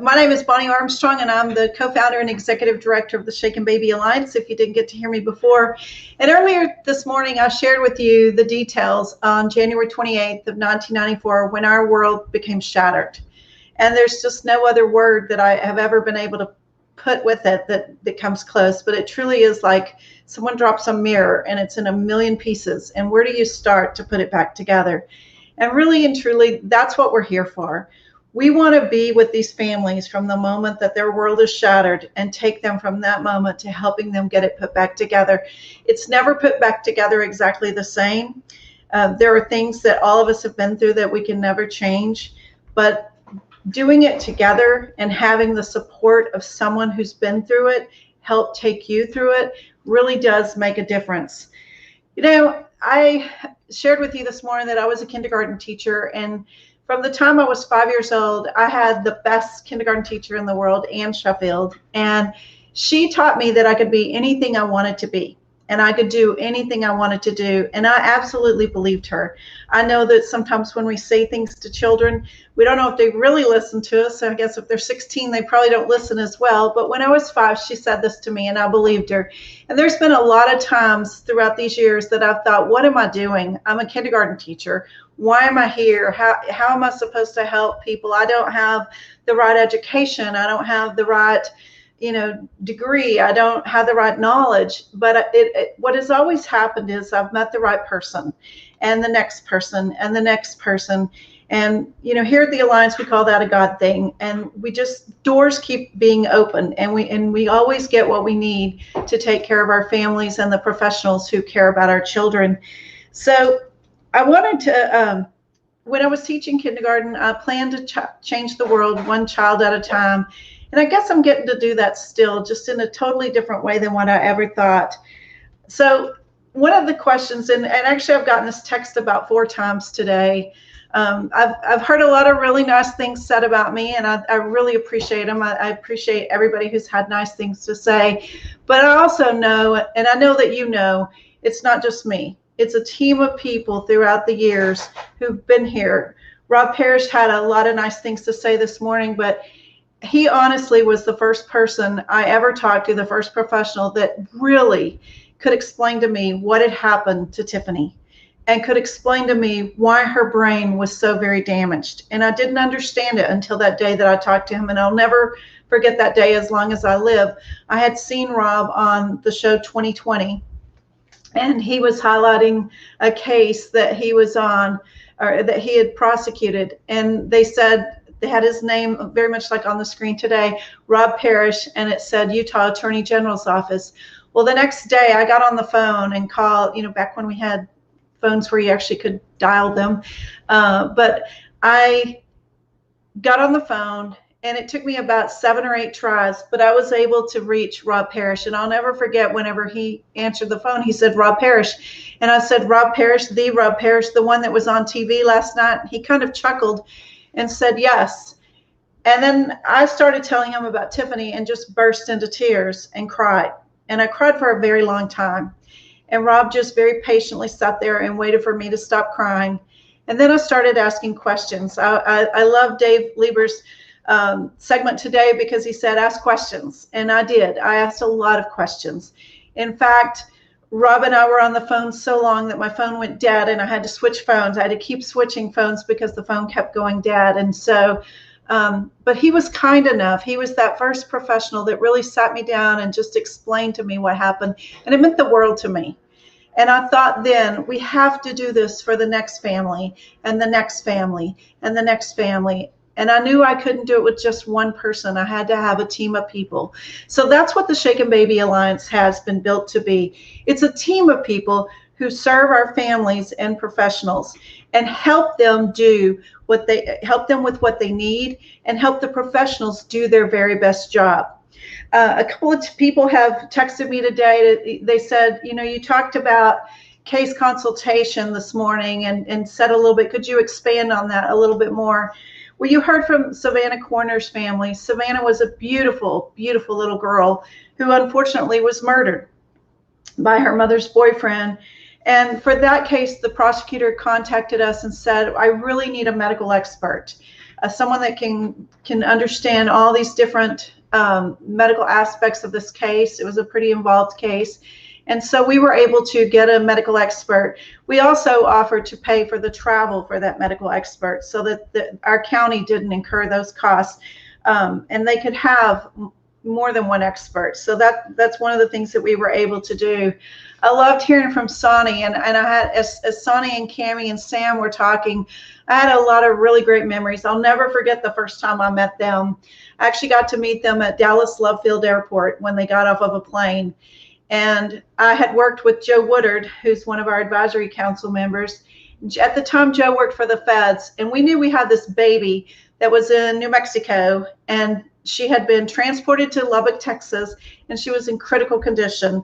My name is Bonnie Armstrong, and I'm the co-founder and executive director of the Shaken Baby Alliance, if you didn't get to hear me before. And earlier this morning, I shared with you the details on January 28th of 1994, when our world became shattered. And there's just no other word that I have ever been able to put with it that comes close, but it truly is like someone drops a mirror and it's in a million pieces, and where do you start to put it back together? And really and truly, that's what we're here for. We want to be with these families from the moment that their world is shattered and take them from that moment to helping them get it put back together. It's never put back together exactly the same. There are things that all of us have been through that we can never change, but doing it together and having the support of someone who's been through it, help take you through it, really does make a difference. I shared with you this morning that I was a kindergarten teacher, and from the time I was 5 years old, I had the best kindergarten teacher in the world, Ann Sheffield, and she taught me that I could be anything I wanted to be, and I could do anything I wanted to do, and I absolutely believed her. I know that sometimes when we say things to children, we don't know if they really listen to us. So I guess if they're 16, they probably don't listen as well. But when I was 5, she said this to me, and I believed her. And there's been a lot of times throughout these years that I've thought, what am I doing? I'm a kindergarten teacher. Why am I here? How am I supposed to help people? I don't have the right education. I don't have the right degree. I don't have the right knowledge. But what has always happened is I've met the right person, and the next person, and the next person. And here at the Alliance, we call that a God thing. And doors keep being open, and we always get what we need to take care of our families and the professionals who care about our children. So I wanted to, when I was teaching kindergarten, I planned to change the world one child at a time. And I guess I'm getting to do that still, just in a totally different way than what I ever thought. So one of the questions, and actually I've gotten this text about 4 times today. I've heard a lot of really nice things said about me, and I really appreciate them. I appreciate everybody who's had nice things to say. But I also know, and I know that it's not just me. It's a team of people throughout the years who've been here. Rob Parrish had a lot of nice things to say this morning, but he honestly was the first person I ever talked to, the first professional that really could explain to me what had happened to Tiffany, and could explain to me why her brain was so very damaged. And I didn't understand it until that day that I talked to him, and I'll never forget that day as long as I live. I had seen Rob on the show 2020, and he was highlighting a case that he was on, or that he had prosecuted, and they said, they had his name very much like on the screen today, Rob Parrish, and it said Utah Attorney General's office. Well, the next day I got on the phone and called, back when we had phones where you actually could dial them. But I got on the phone, and it took me about 7 or 8 tries, but I was able to reach Rob Parrish. And I'll never forget, whenever he answered the phone, he said, Rob Parrish. And I said, Rob Parrish, the Rob Parrish, the one that was on TV last night? He kind of chuckled and said, yes. And then I started telling him about Tiffany and just burst into tears and cried. And I cried for a very long time. And Rob just very patiently sat there and waited for me to stop crying. And then I started asking questions. I love Dave Lieber's segment today because he said, ask questions. And I did. I asked a lot of questions. In fact, Rob and I were on the phone so long that my phone went dead and I had to switch phones. I had to keep switching phones because the phone kept going dead. And so, but he was kind enough. He was that first professional that really sat me down and just explained to me what happened. And it meant the world to me. And I thought then, we have to do this for the next family and the next family and the next family. And I knew I couldn't do it with just one person. I had to have a team of people. So that's what the Shaken Baby Alliance has been built to be. It's a team of people who serve our families and professionals and help them help them with what they need and help the professionals do their very best job. A couple of people have texted me today. They said, you talked about case consultation this morning and said a little bit, could you expand on that a little bit more? Well, you heard from Savannah Corner's family. Savannah was a beautiful, beautiful little girl who unfortunately was murdered by her mother's boyfriend. And for that case, the prosecutor contacted us and said, I really need a medical expert, someone that can understand all these different medical aspects of this case. It was a pretty involved case. And so we were able to get a medical expert. We also offered to pay for the travel for that medical expert so that our county didn't incur those costs, and they could have more than one expert. So that's one of the things that we were able to do. I loved hearing from Sonny, and I had, as Sonny and Cammie and Sam were talking, I had a lot of really great memories. I'll never forget the first time I met them. I actually got to meet them at Dallas Love Field Airport when they got off of a plane. And I had worked with Joe Woodard, who's one of our advisory council members. At the time, Joe worked for the feds, and we knew we had this baby that was in New Mexico, and she had been transported to Lubbock, Texas, and she was in critical condition.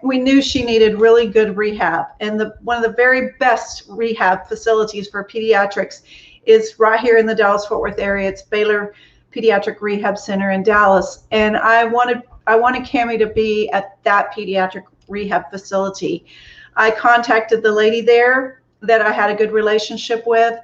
We knew she needed really good rehab, and one of the very best rehab facilities for pediatrics is right here in the Dallas-Fort Worth area. It's Baylor Pediatric Rehab Center in Dallas, and I wanted Cammie to be at that pediatric rehab facility. I contacted the lady there that I had a good relationship with,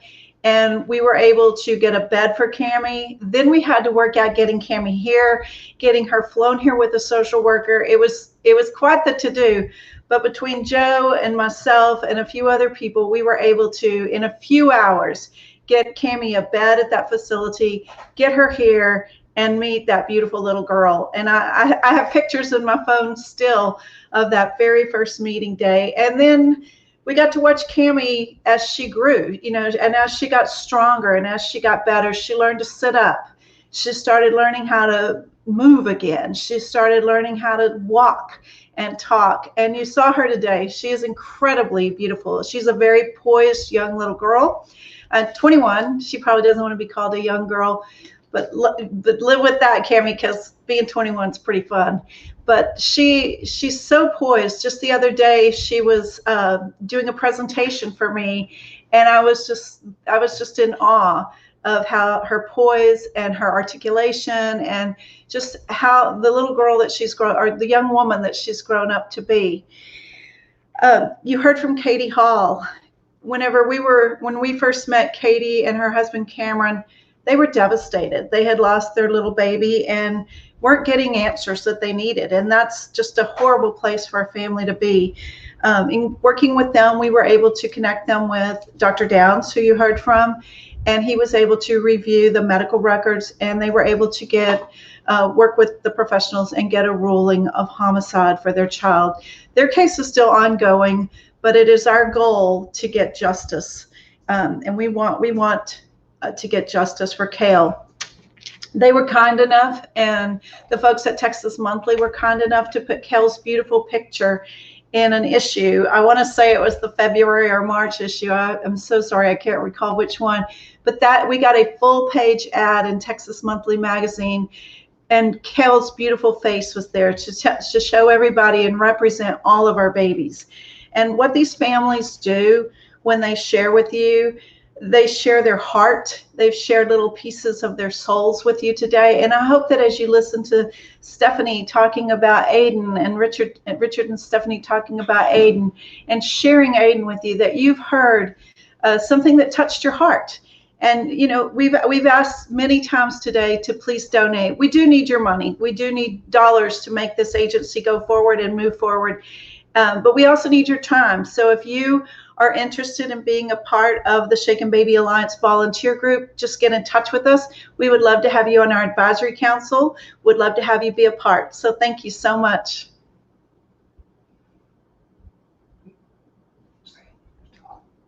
and we were able to get a bed for Cammie. Then we had to work out getting Cammie here, getting her flown here with a social worker. It was quite the to-do, but between Joe and myself and a few other people, we were able to, in a few hours, get Cammie a bed at that facility, get her here, and meet that beautiful little girl. And I have pictures in my phone still of that very first meeting day. And then we got to watch Cammie as she grew, and as she got stronger and as she got better, she learned to sit up. She started learning how to move again. She started learning how to walk and talk. And you saw her today. She is incredibly beautiful. She's a very poised young little girl. At 21, she probably doesn't want to be called a young girl, but live with that, Cammie, because being 21 is pretty fun. But she's so poised. Just the other day, she was doing a presentation for me, and I was just in awe of how her poise and her articulation and just how the little girl that she's grown, or the young woman that she's grown up to be. You heard from Katie Hall. When we first met Katie and her husband Cameron, they were devastated. They had lost their little baby and weren't getting answers that they needed. And that's just a horrible place for a family to be. In working with them, we were able to connect them with Dr. Downs, who you heard from, and he was able to review the medical records, and they were able to work with the professionals and get a ruling of homicide for their child. Their case is still ongoing, but it is our goal to get justice. And we want to get justice for Cale. They were kind enough, and the folks at Texas Monthly were kind enough to put Cale's beautiful picture in an issue. I want to say it was the February or March issue. I'm so sorry, I can't recall which one, but that we got a full page ad in Texas Monthly magazine, and Cale's beautiful face was there to show everybody and represent all of our babies. And what these families do when they share with you, they share their heart. They've shared little pieces of their souls with you today. And I hope that as you listen to Stephanie talking about Aiden and Richard and Stephanie talking about Aiden and sharing Aiden with you, that you've heard something that touched your heart. And, you know, we've asked many times today to please donate. We do need your money. We do need dollars to make this agency go forward and move forward. But we also need your time. So if you are interested in being a part of the Shaken Baby Alliance volunteer group, just get in touch with us. We would love to have you on our advisory council. Would love to have you be a part. So thank you so much.